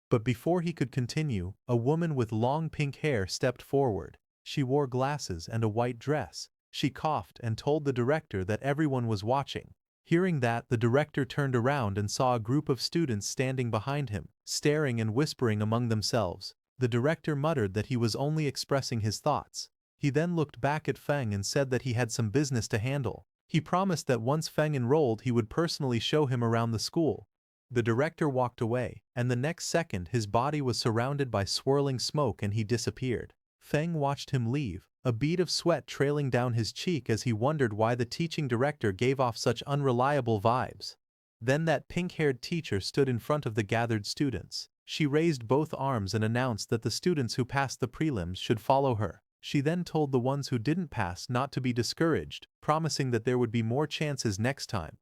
But before he could continue, a woman with long pink hair stepped forward. She wore glasses and a white dress. She coughed and told the director that everyone was watching. Hearing that, the director turned around and saw a group of students standing behind him, staring and whispering among themselves. The director muttered that he was only expressing his thoughts. He then looked back at Feng and said that he had some business to handle. He promised that once Feng enrolled, he would personally show him around the school. The director walked away, and the next second his body was surrounded by swirling smoke and he disappeared. Feng watched him leave, a bead of sweat trailing down his cheek as he wondered why the teaching director gave off such unreliable vibes. Then that pink-haired teacher stood in front of the gathered students. She raised both arms and announced that the students who passed the prelims should follow her. She then told the ones who didn't pass not to be discouraged, promising that there would be more chances next time.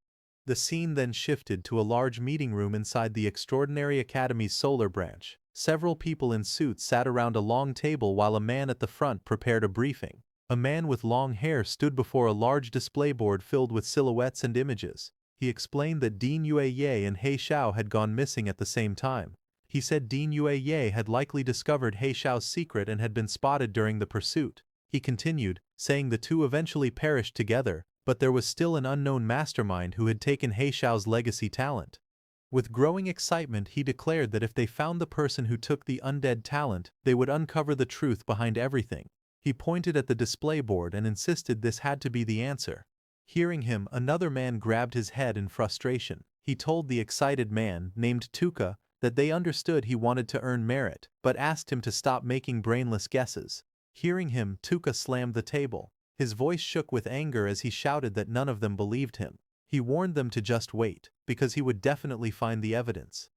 The scene then shifted to a large meeting room inside the Extraordinary Academy's solar branch. Several people in suits sat around a long table while a man at the front prepared a briefing. A man with long hair stood before a large display board filled with silhouettes and images. He explained that Dean Yue and He Xiao had gone missing at the same time. He said Dean Yue had likely discovered He Xiao's secret and had been spotted during the pursuit. He continued, saying the two eventually perished together, but there was still an unknown mastermind who had taken He Xiao's legacy talent. With growing excitement, he declared that if they found the person who took the undead talent, they would uncover the truth behind everything. He pointed at the display board and insisted this had to be the answer. Hearing him, another man grabbed his head in frustration. He told the excited man, named Tuka, that they understood he wanted to earn merit, but asked him to stop making brainless guesses. Hearing him, Tuka slammed the table. His voice shook with anger as he shouted that none of them believed him. He warned them to just wait, because he would definitely find the evidence.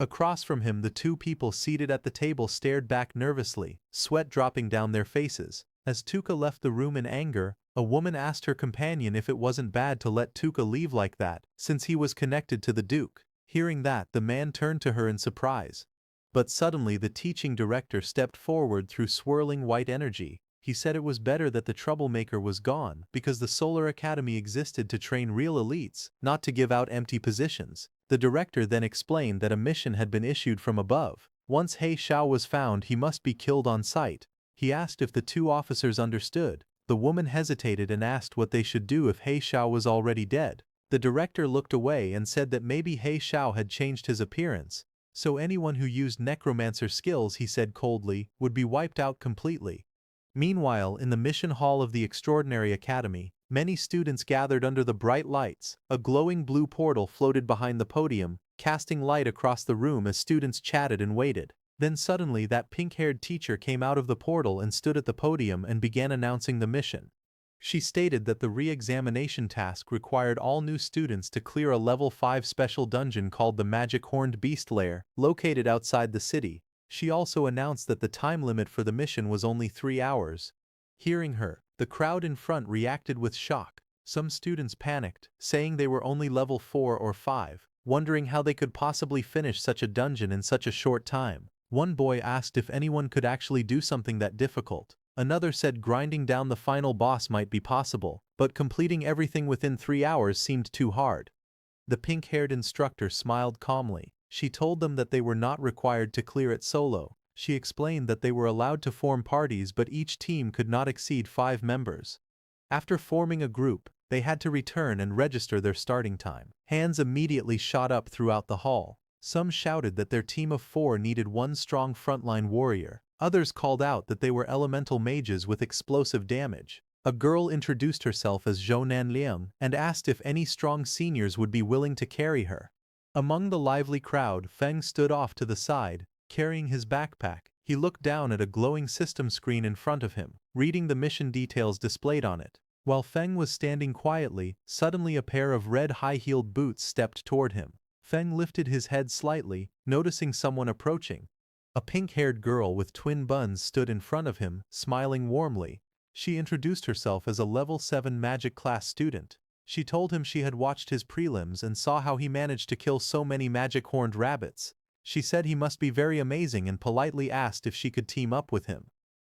Across from him, the two people seated at the table stared back nervously, sweat dropping down their faces. As Tuka left the room in anger, a woman asked her companion if it wasn't bad to let Tuka leave like that, since he was connected to the Duke. Hearing that, the man turned to her in surprise. But suddenly the teaching director stepped forward through swirling white energy. He said it was better that the troublemaker was gone because the Solar Academy existed to train real elites, not to give out empty positions. The director then explained that a mission had been issued from above. Once He Xiao was found, he must be killed on sight. He asked if the two officers understood. The woman hesitated and asked what they should do if He Xiao was already dead. The director looked away and said that maybe He Xiao had changed his appearance. So anyone who used necromancer skills, he said coldly, would be wiped out completely. Meanwhile, in the mission hall of the Extraordinary Academy, many students gathered under the bright lights. A glowing blue portal floated behind the podium, casting light across the room as students chatted and waited. Then suddenly that pink-haired teacher came out of the portal and stood at the podium and began announcing the mission. She stated that the re-examination task required all new students to clear a level 5 special dungeon called the Magic Horned Beast Lair, located outside the city. She also announced that the time limit for the mission was only 3 hours. Hearing her, the crowd in front reacted with shock. Some students panicked, saying they were only level 4 or 5, wondering how they could possibly finish such a dungeon in such a short time. One boy asked if anyone could actually do something that difficult. Another said grinding down the final boss might be possible, but completing everything within 3 hours seemed too hard. The pink-haired instructor smiled calmly. She told them that they were not required to clear it solo. She explained that they were allowed to form parties, but each team could not exceed 5 members. After forming a group, they had to return and register their starting time. Hands immediately shot up throughout the hall. Some shouted that their team of 4 needed one strong frontline warrior. Others called out that they were elemental mages with explosive damage. A girl introduced herself as Zhou Nanliang and asked if any strong seniors would be willing to carry her. Among the lively crowd, Feng stood off to the side, carrying his backpack. He looked down at a glowing system screen in front of him, reading the mission details displayed on it. While Feng was standing quietly, suddenly a pair of red high-heeled boots stepped toward him. Feng lifted his head slightly, noticing someone approaching. A pink-haired girl with twin buns stood in front of him, smiling warmly. She introduced herself as a level 7 magic class student. She told him she had watched his prelims and saw how he managed to kill so many magic-horned rabbits. She said he must be very amazing and politely asked if she could team up with him.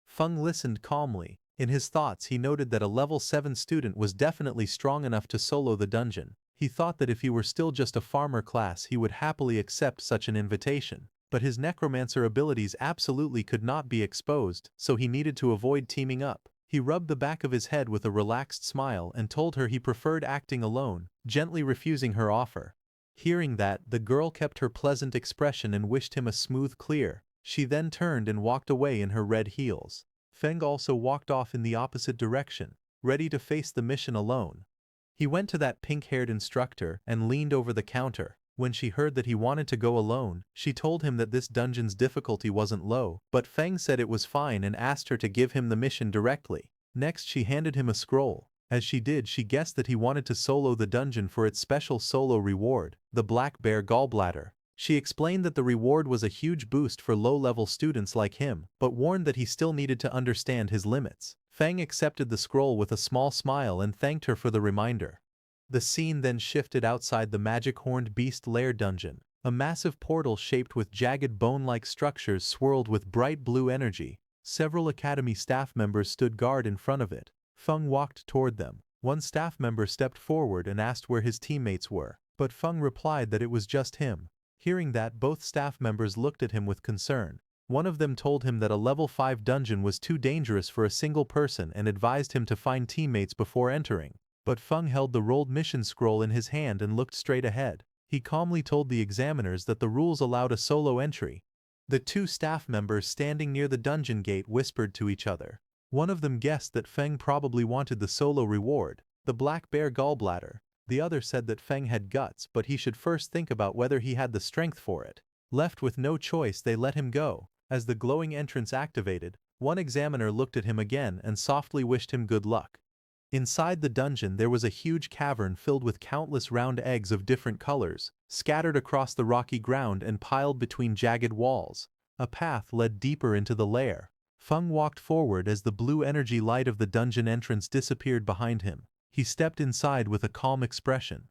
Feng listened calmly. In his thoughts, he noted that a level 7 student was definitely strong enough to solo the dungeon. He thought that if he were still just a farmer class, he would happily accept such an invitation. But his necromancer abilities absolutely could not be exposed, so he needed to avoid teaming up. He rubbed the back of his head with a relaxed smile and told her he preferred acting alone, gently refusing her offer. Hearing that, the girl kept her pleasant expression and wished him a smooth clear. She then turned and walked away in her red heels. Feng also walked off in the opposite direction, ready to face the mission alone. He went to that pink-haired instructor and leaned over the counter. When she heard that he wanted to go alone, she told him that this dungeon's difficulty wasn't low, but Feng said it was fine and asked her to give him the mission directly. Next, she handed him a scroll. As she did, she guessed that he wanted to solo the dungeon for its special solo reward, the Black Bear Gallbladder. She explained that the reward was a huge boost for low-level students like him, but warned that he still needed to understand his limits. Feng accepted the scroll with a small smile and thanked her for the reminder. The scene then shifted outside the Magic Horned Beast Lair dungeon. A massive portal shaped with jagged bone-like structures swirled with bright blue energy. Several academy staff members stood guard in front of it. Feng walked toward them. One staff member stepped forward and asked where his teammates were, but Feng replied that it was just him. Hearing that, both staff members looked at him with concern. One of them told him that a level 5 dungeon was too dangerous for a single person and advised him to find teammates before entering. But Feng held the rolled mission scroll in his hand and looked straight ahead. He calmly told the examiners that the rules allowed a solo entry. The 2 staff members standing near the dungeon gate whispered to each other. One of them guessed that Feng probably wanted the solo reward, the Black Bear Gallbladder. The other said that Feng had guts, but he should first think about whether he had the strength for it. Left with no choice, they let him go. As the glowing entrance activated, one examiner looked at him again and softly wished him good luck. Inside the dungeon there was a huge cavern filled with countless round eggs of different colors. scattered across the rocky ground and piled between jagged walls. A path led deeper into the lair. Feng walked forward as the blue energy light of the dungeon entrance disappeared behind him. He stepped inside with a calm expression.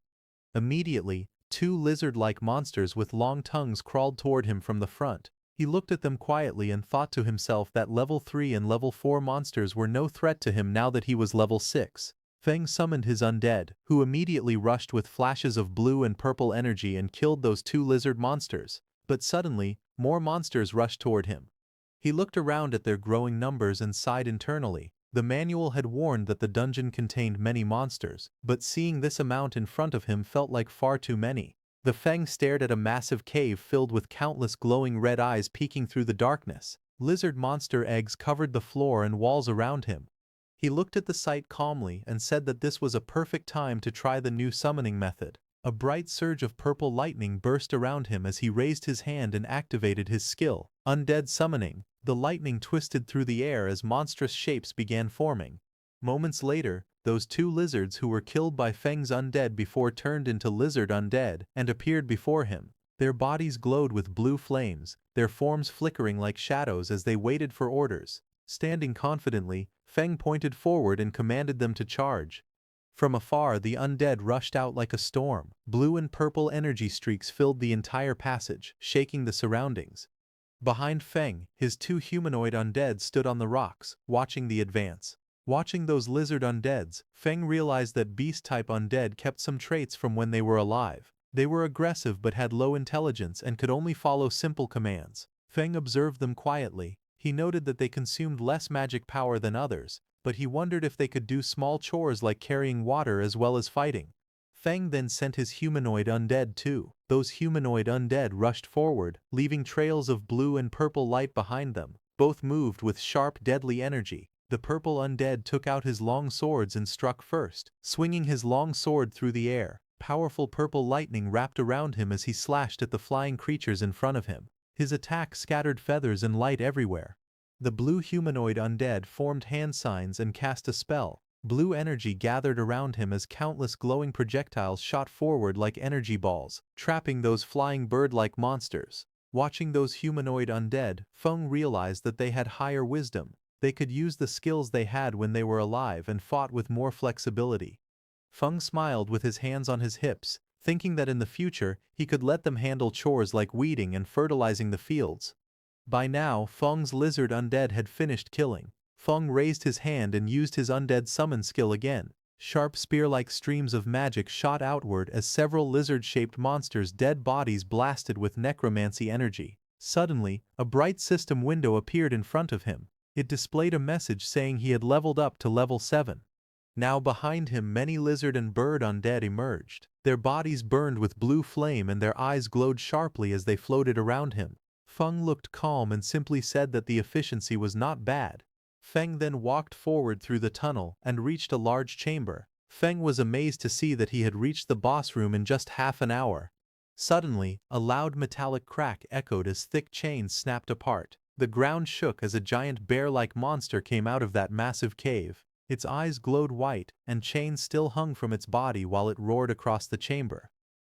Immediately, two lizard-like monsters with long tongues crawled toward him from the front. He looked at them quietly and thought to himself that level 3 and level 4 monsters were no threat to him now that he was level 6. Feng summoned his undead, who immediately rushed with flashes of blue and purple energy and killed those two lizard monsters. But suddenly, more monsters rushed toward him. He looked around at their growing numbers and sighed internally. The manual had warned that the dungeon contained many monsters, but seeing this amount in front of him felt like far too many. The Feng stared at a massive cave filled with countless glowing red eyes peeking through the darkness. Lizard monster eggs covered the floor and walls around him. He looked at the sight calmly and said that this was a perfect time to try the new summoning method. A bright surge of purple lightning burst around him as he raised his hand and activated his skill, Undead Summoning. The lightning twisted through the air as monstrous shapes began forming. Moments later, those two lizards who were killed by Feng's undead before turned into lizard undead and appeared before him. Their bodies glowed with blue flames, their forms flickering like shadows as they waited for orders. Standing confidently, Feng pointed forward and commanded them to charge. From afar, the undead rushed out like a storm. Blue and purple energy streaks filled the entire passage, shaking the surroundings. Behind Feng, his two humanoid undead stood on the rocks, watching the advance. Watching those lizard undeads, Feng realized that beast-type undead kept some traits from when they were alive. They were aggressive but had low intelligence and could only follow simple commands. Feng observed them quietly. He noted that they consumed less magic power than others, but he wondered if they could do small chores like carrying water as well as fighting. Feng then sent his humanoid undead too. Those humanoid undead rushed forward, leaving trails of blue and purple light behind them. Both moved with sharp, deadly energy. The purple undead took out his long swords and struck first, swinging his long sword through the air. Powerful purple lightning wrapped around him as he slashed at the flying creatures in front of him. His attack scattered feathers and light everywhere. The blue humanoid undead formed hand signs and cast a spell. Blue energy gathered around him as countless glowing projectiles shot forward like energy balls, trapping those flying bird-like monsters. Watching those humanoid undead, Feng realized that they had higher wisdom. They could use the skills they had when they were alive and fought with more flexibility. Feng smiled with his hands on his hips, thinking that in the future he could let them handle chores like weeding and fertilizing the fields. By now, Feng's lizard undead had finished killing. Feng raised his hand and used his undead summon skill again. Sharp spear-like streams of magic shot outward as several lizard-shaped monsters' dead bodies blasted with necromancy energy. Suddenly, a bright system window appeared in front of him. It displayed a message saying he had leveled up to level 7. Now behind him many lizard and bird undead emerged. Their bodies burned with blue flame and their eyes glowed sharply as they floated around him. Feng looked calm and simply said that the efficiency was not bad. Feng then walked forward through the tunnel and reached a large chamber. Feng was amazed to see that he had reached the boss room in just half an hour. Suddenly, a loud metallic crack echoed as thick chains snapped apart. The ground shook as a giant bear-like monster came out of that massive cave. Its eyes glowed white, and chains still hung from its body while it roared across the chamber.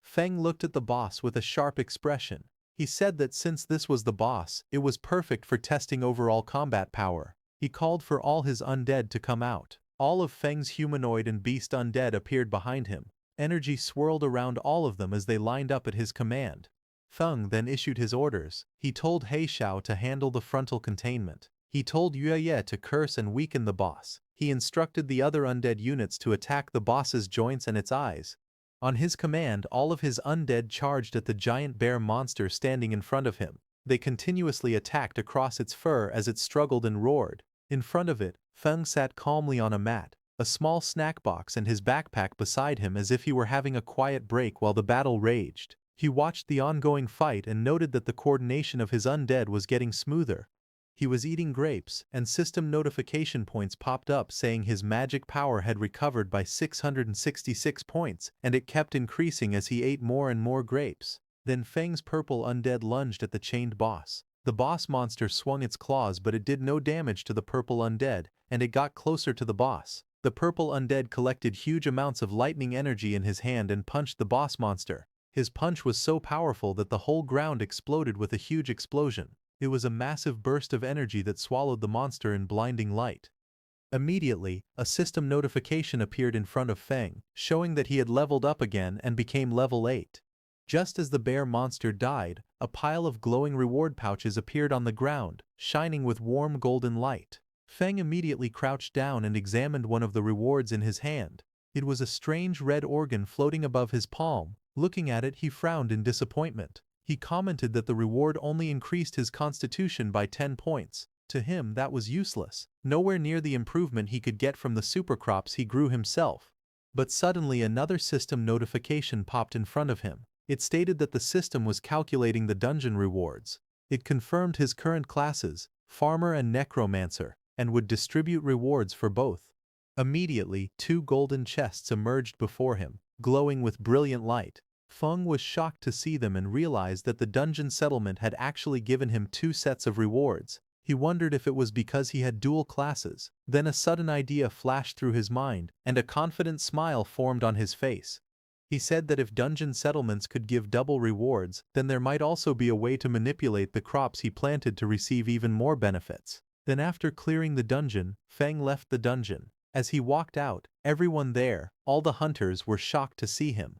Feng looked at the boss with a sharp expression. He said that since this was the boss, it was perfect for testing overall combat power. He called for all his undead to come out. All of Feng's humanoid and beast undead appeared behind him. Energy swirled around all of them as they lined up at his command. Feng then issued his orders. He told Heishao to handle the frontal containment. He told Yueye to curse and weaken the boss. He instructed the other undead units to attack the boss's joints and its eyes. On his command, all of his undead charged at the giant bear monster standing in front of him. They continuously attacked across its fur as it struggled and roared. In front of it, Feng sat calmly on a mat, a small snack box and his backpack beside him as if he were having a quiet break while the battle raged. He watched the ongoing fight and noted that the coordination of his undead was getting smoother. He was eating grapes, and system notification points popped up saying his magic power had recovered by 666 points, and it kept increasing as he ate more and more grapes. Then Feng's purple undead lunged at the chained boss. The boss monster swung its claws, but it did no damage to the purple undead, and it got closer to the boss. The purple undead collected huge amounts of lightning energy in his hand and punched the boss monster. His punch was so powerful that the whole ground exploded with a huge explosion. It was a massive burst of energy that swallowed the monster in blinding light. Immediately, a system notification appeared in front of Feng, showing that he had leveled up again and became level 8. Just as the bear monster died, a pile of glowing reward pouches appeared on the ground, shining with warm golden light. Feng immediately crouched down and examined one of the rewards in his hand. It was a strange red organ floating above his palm. Looking at it, he frowned in disappointment. He commented that the reward only increased his constitution by 10 points. To him, that was useless, nowhere near the improvement he could get from the supercrops he grew himself. But suddenly another system notification popped in front of him. It stated that the system was calculating the dungeon rewards. It confirmed his current classes, Farmer and Necromancer, and would distribute rewards for both. Immediately, 2 golden chests emerged before him, glowing with brilliant light. Feng was shocked to see them and realized that the dungeon settlement had actually given him 2 sets of rewards. He wondered if it was because he had dual classes. Then a sudden idea flashed through his mind, and a confident smile formed on his face. He said that if dungeon settlements could give double rewards, then there might also be a way to manipulate the crops he planted to receive even more benefits. Then after clearing the dungeon, Feng left the dungeon. As he walked out, everyone there, all the hunters, were shocked to see him.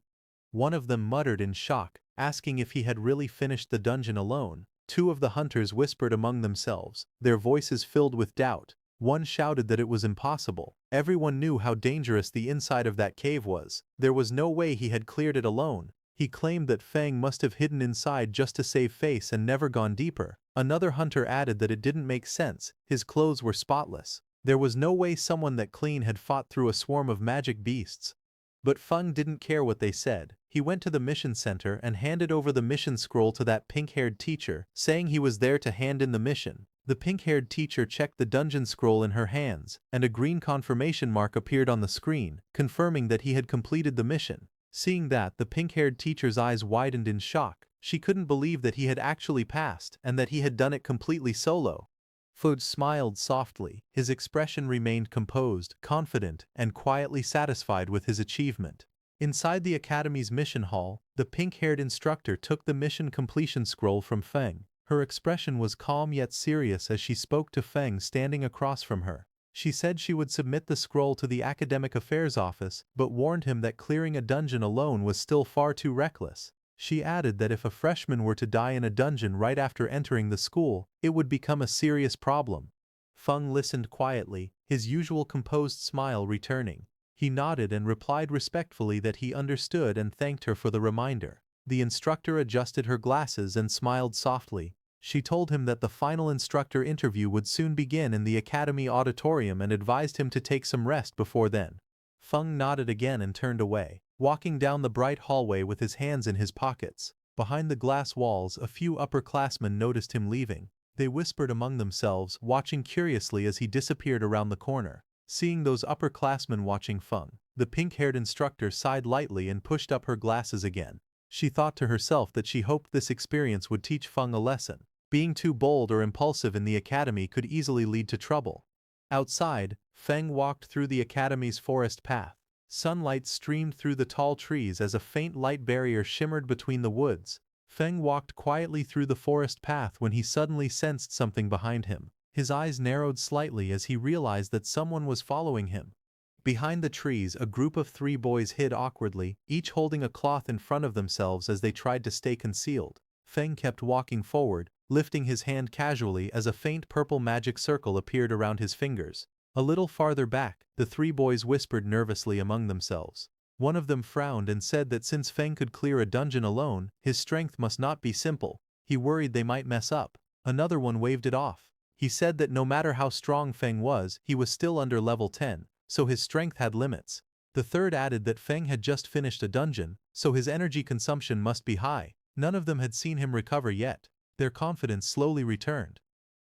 One of them muttered in shock, asking if he had really finished the dungeon alone. 2 of the hunters whispered among themselves, their voices filled with doubt. One shouted that it was impossible. Everyone knew how dangerous the inside of that cave was. There was no way he had cleared it alone. He claimed that Feng must have hidden inside just to save face and never gone deeper. Another hunter added that it didn't make sense. His clothes were spotless. There was no way someone that clean had fought through a swarm of magic beasts. But Feng didn't care what they said. He went to the mission center and handed over the mission scroll to that pink-haired teacher, saying he was there to hand in the mission. The pink-haired teacher checked the dungeon scroll in her hands, and a green confirmation mark appeared on the screen, confirming that he had completed the mission. Seeing that, the pink-haired teacher's eyes widened in shock. She couldn't believe that he had actually passed, and that he had done it completely solo. Food smiled softly. His expression remained composed, confident, and quietly satisfied with his achievement. Inside the academy's mission hall, the pink-haired instructor took the mission completion scroll from Feng. Her expression was calm yet serious as she spoke to Feng standing across from her. She said she would submit the scroll to the academic affairs office, but warned him that clearing a dungeon alone was still far too reckless. She added that if a freshman were to die in a dungeon right after entering the school, it would become a serious problem. Feng listened quietly, his usual composed smile returning. He nodded and replied respectfully that he understood and thanked her for the reminder. The instructor adjusted her glasses and smiled softly. She told him that the final instructor interview would soon begin in the academy auditorium and advised him to take some rest before then. Feng nodded again and turned away, walking down the bright hallway with his hands in his pockets. Behind the glass walls, a few upperclassmen noticed him leaving. They whispered among themselves, watching curiously as he disappeared around the corner. Seeing those upperclassmen watching Feng, the pink-haired instructor sighed lightly and pushed up her glasses again. She thought to herself that she hoped this experience would teach Feng a lesson. Being too bold or impulsive in the academy could easily lead to trouble. Outside, Feng walked through the academy's forest path. Sunlight streamed through the tall trees as a faint light barrier shimmered between the woods. Feng walked quietly through the forest path when he suddenly sensed something behind him. His eyes narrowed slightly as he realized that someone was following him. Behind the trees, a group of 3 boys hid awkwardly, each holding a cloth in front of themselves as they tried to stay concealed. Feng kept walking forward, lifting his hand casually as a faint purple magic circle appeared around his fingers. A little farther back, the 3 boys whispered nervously among themselves. One of them frowned and said that since Feng could clear a dungeon alone, his strength must not be simple. He worried they might mess up. Another one waved it off. He said that no matter how strong Feng was, he was still under level 10, so his strength had limits. The third added that Feng had just finished a dungeon, so his energy consumption must be high. None of them had seen him recover yet. Their confidence slowly returned.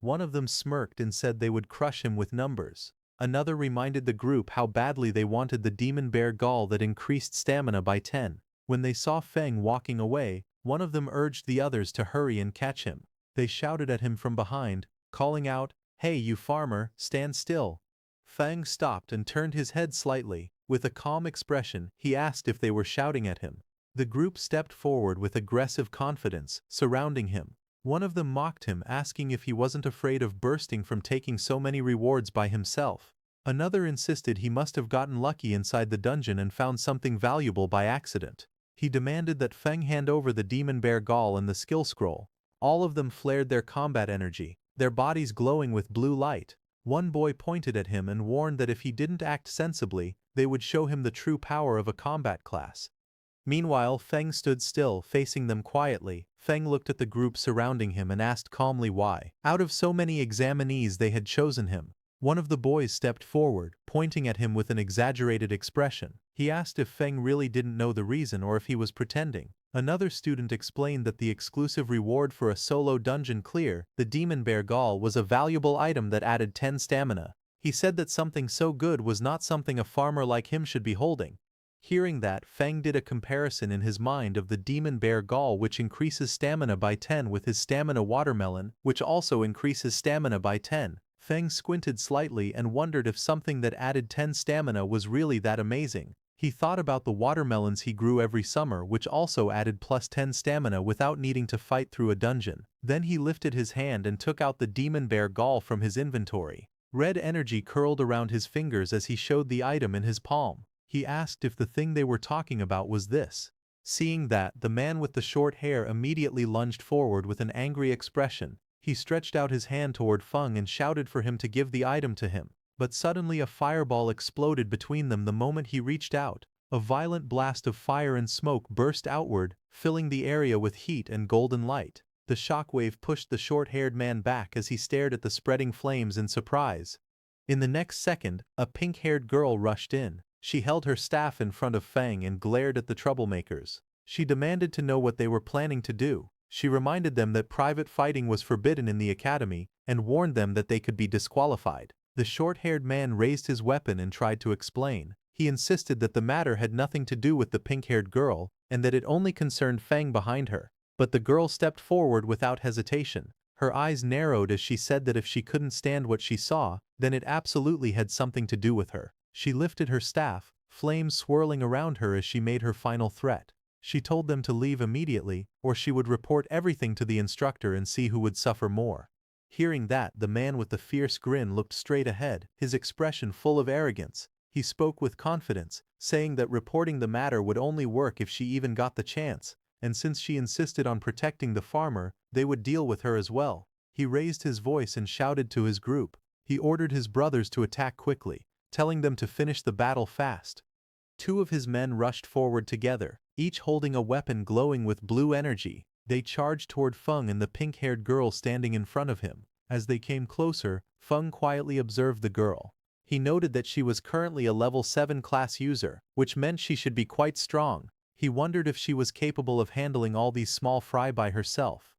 One of them smirked and said they would crush him with numbers. Another reminded the group how badly they wanted the demon bear gall that increased stamina by 10. When they saw Feng walking away, one of them urged the others to hurry and catch him. They shouted at him from behind, calling out, "Hey you farmer, stand still." Feng stopped and turned his head slightly. With a calm expression, he asked if they were shouting at him. The group stepped forward with aggressive confidence, surrounding him. One of them mocked him, asking if he wasn't afraid of bursting from taking so many rewards by himself. Another insisted he must have gotten lucky inside the dungeon and found something valuable by accident. He demanded that Feng hand over the demon bear gall and the skill scroll. All of them flared their combat energy, their bodies glowing with blue light. One boy pointed at him and warned that if he didn't act sensibly, they would show him the true power of a combat class. Meanwhile, Feng stood still, facing them quietly. Feng looked at the group surrounding him and asked calmly why, out of so many examinees, they had chosen him. One of the boys stepped forward, pointing at him with an exaggerated expression. He asked if Feng really didn't know the reason or if he was pretending. Another student explained that the exclusive reward for a solo dungeon clear, the demon bear gall, was a valuable item that added 10 stamina. He said that something so good was not something a farmer like him should be holding. Hearing that, Feng did a comparison in his mind of the demon bear gall, which increases stamina by 10, with his stamina watermelon, which also increases stamina by 10. Feng squinted slightly and wondered if something that added 10 stamina was really that amazing. He thought about the watermelons he grew every summer, which also added plus 10 stamina without needing to fight through a dungeon. Then he lifted his hand and took out the demon bear gall from his inventory. Red energy curled around his fingers as he showed the item in his palm. He asked if the thing they were talking about was this. Seeing that, the man with the short hair immediately lunged forward with an angry expression. He stretched out his hand toward Feng and shouted for him to give the item to him. But suddenly a fireball exploded between them the moment he reached out. A violent blast of fire and smoke burst outward, filling the area with heat and golden light. The shockwave pushed the short-haired man back as he stared at the spreading flames in surprise. In the next second, a pink-haired girl rushed in. She held her staff in front of Feng and glared at the troublemakers. She demanded to know what they were planning to do. She reminded them that private fighting was forbidden in the academy and warned them that they could be disqualified. The short-haired man raised his weapon and tried to explain. He insisted that the matter had nothing to do with the pink-haired girl and that it only concerned Feng behind her. But the girl stepped forward without hesitation. Her eyes narrowed as she said that if she couldn't stand what she saw, then it absolutely had something to do with her. She lifted her staff, flames swirling around her as she made her final threat. She told them to leave immediately, or she would report everything to the instructor and see who would suffer more. Hearing that, the man with the fierce grin looked straight ahead, his expression full of arrogance. He spoke with confidence, saying that reporting the matter would only work if she even got the chance, and since she insisted on protecting the farmer, they would deal with her as well. He raised his voice and shouted to his group. He ordered his brothers to attack quickly, telling them to finish the battle fast. Two of his men rushed forward together, each holding a weapon glowing with blue energy. They charged toward Feng and the pink-haired girl standing in front of him. As they came closer, Feng quietly observed the girl. He noted that she was currently a level 7 class user, which meant she should be quite strong. He wondered if she was capable of handling all these small fry by herself.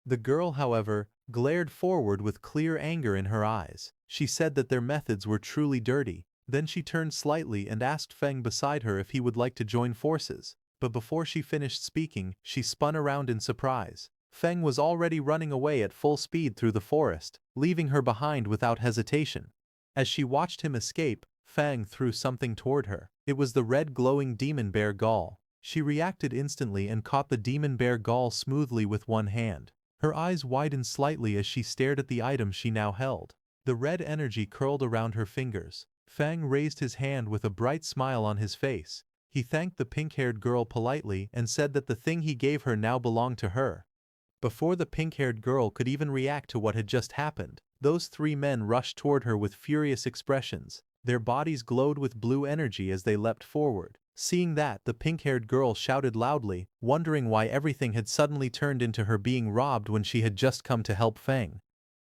The girl, however, glared forward with clear anger in her eyes. She said that their methods were truly dirty. Then she turned slightly and asked Feng beside her if he would like to join forces. But before she finished speaking, she spun around in surprise. Feng was already running away at full speed through the forest, leaving her behind without hesitation. As she watched him escape, Feng threw something toward her. It was the red glowing demon bear gall. She reacted instantly and caught the demon bear gall smoothly with one hand. Her eyes widened slightly as she stared at the item she now held. The red energy curled around her fingers. Feng raised his hand with a bright smile on his face. He thanked the pink-haired girl politely and said that the thing he gave her now belonged to her. Before the pink-haired girl could even react to what had just happened, those three men rushed toward her with furious expressions. Their bodies glowed with blue energy as they leapt forward. Seeing that, the pink-haired girl shouted loudly, wondering why everything had suddenly turned into her being robbed when she had just come to help Feng.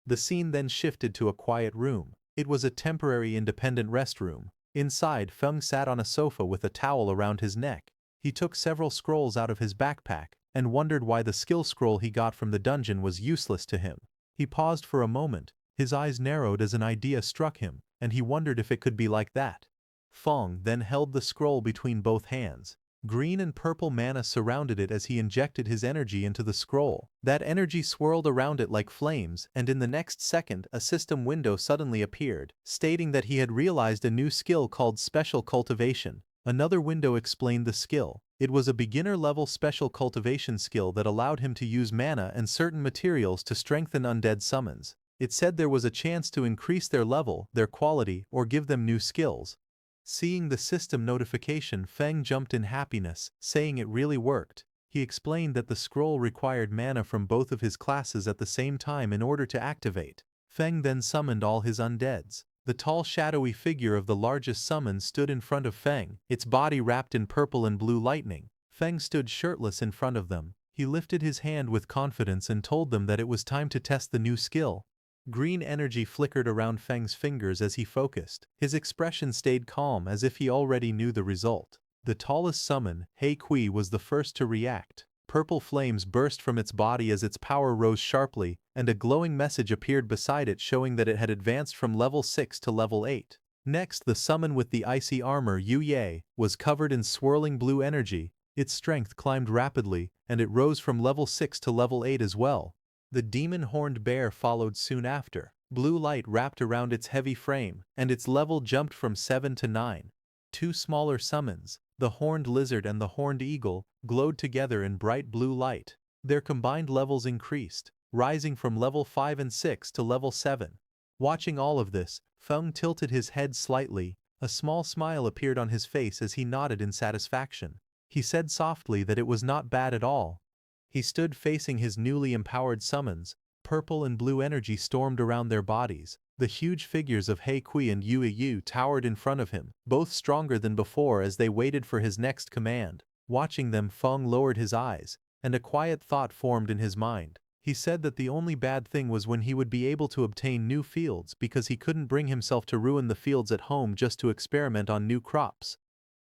The scene then shifted to a quiet room. It was a temporary independent restroom. Inside, Feng sat on a sofa with a towel around his neck. He took several scrolls out of his backpack and wondered why the skill scroll he got from the dungeon was useless to him. He paused for a moment. His eyes narrowed as an idea struck him, and he wondered if it could be like that. Feng then held the scroll between both hands. Green and purple mana surrounded it as he injected his energy into the scroll. That energy swirled around it like flames, and in the next second a system window suddenly appeared, stating that he had realized a new skill called Special Cultivation. Another window explained the skill. It was a beginner-level special cultivation skill that allowed him to use mana and certain materials to strengthen undead summons. It said there was a chance to increase their level, their quality, or give them new skills. Seeing the system notification, Feng jumped in happiness, saying it really worked. He explained that the scroll required mana from both of his classes at the same time in order to activate. Feng then summoned all his undeads. The tall shadowy figure of the largest summon stood in front of Feng, its body wrapped in purple and blue lightning. Feng stood shirtless in front of them. He lifted his hand with confidence and told them that it was time to test the new skill. Green energy flickered around Feng's fingers as he focused. His expression stayed calm as if he already knew the result. The tallest summon, Hei Kui, was the first to react. Purple flames burst from its body as its power rose sharply, and a glowing message appeared beside it showing that it had advanced from level 6 to level 8. Next, the summon with the icy armor, Yu Ye, was covered in swirling blue energy. Its strength climbed rapidly, and it rose from level 6 to level 8 as well. The demon-horned bear followed soon after. Blue light wrapped around its heavy frame, and its level jumped from 7 to 9. Two smaller summons, the horned lizard and the horned eagle, glowed together in bright blue light. Their combined levels increased, rising from level 5 and 6 to level 7. Watching all of this, Feng tilted his head slightly. A small smile appeared on his face as he nodded in satisfaction. He said softly that it was not bad at all. He stood facing his newly empowered summons. Purple and blue energy stormed around their bodies. The huge figures of Hei Kui and Yue Yu towered in front of him, both stronger than before as they waited for his next command. Watching them, Feng lowered his eyes, and a quiet thought formed in his mind. He said that the only bad thing was when he would be able to obtain new fields because he couldn't bring himself to ruin the fields at home just to experiment on new crops.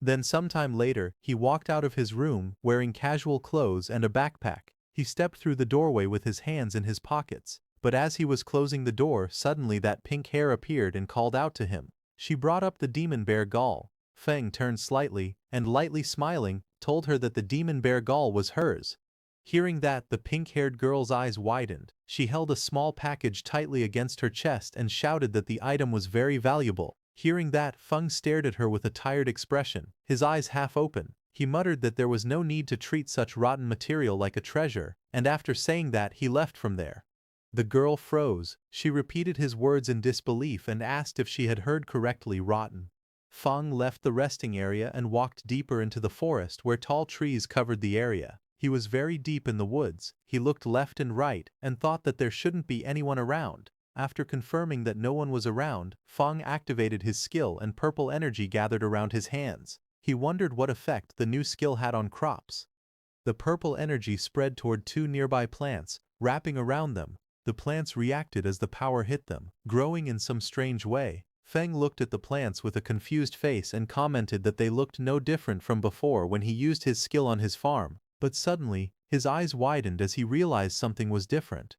Then sometime later, he walked out of his room, wearing casual clothes and a backpack. He stepped through the doorway with his hands in his pockets. But as he was closing the door, suddenly that pink hair appeared and called out to him. She brought up the demon bear Gaul. Feng turned slightly, and lightly smiling, told her that the demon bear Gaul was hers. Hearing that, the pink-haired girl's eyes widened. She held a small package tightly against her chest and shouted that the item was very valuable. Hearing that, Feng stared at her with a tired expression, his eyes half open. He muttered that there was no need to treat such rotten material like a treasure, and after saying that, he left from there. The girl froze. She repeated his words in disbelief and asked if she had heard correctly, rotten. Feng left the resting area and walked deeper into the forest where tall trees covered the area. He was very deep in the woods. He looked left and right and thought that there shouldn't be anyone around. After confirming that no one was around, Feng activated his skill and purple energy gathered around his hands. He wondered what effect the new skill had on crops. The purple energy spread toward two nearby plants, wrapping around them. The plants reacted as the power hit them, growing in some strange way. Feng looked at the plants with a confused face and commented that they looked no different from before when he used his skill on his farm. But suddenly, his eyes widened as he realized something was different.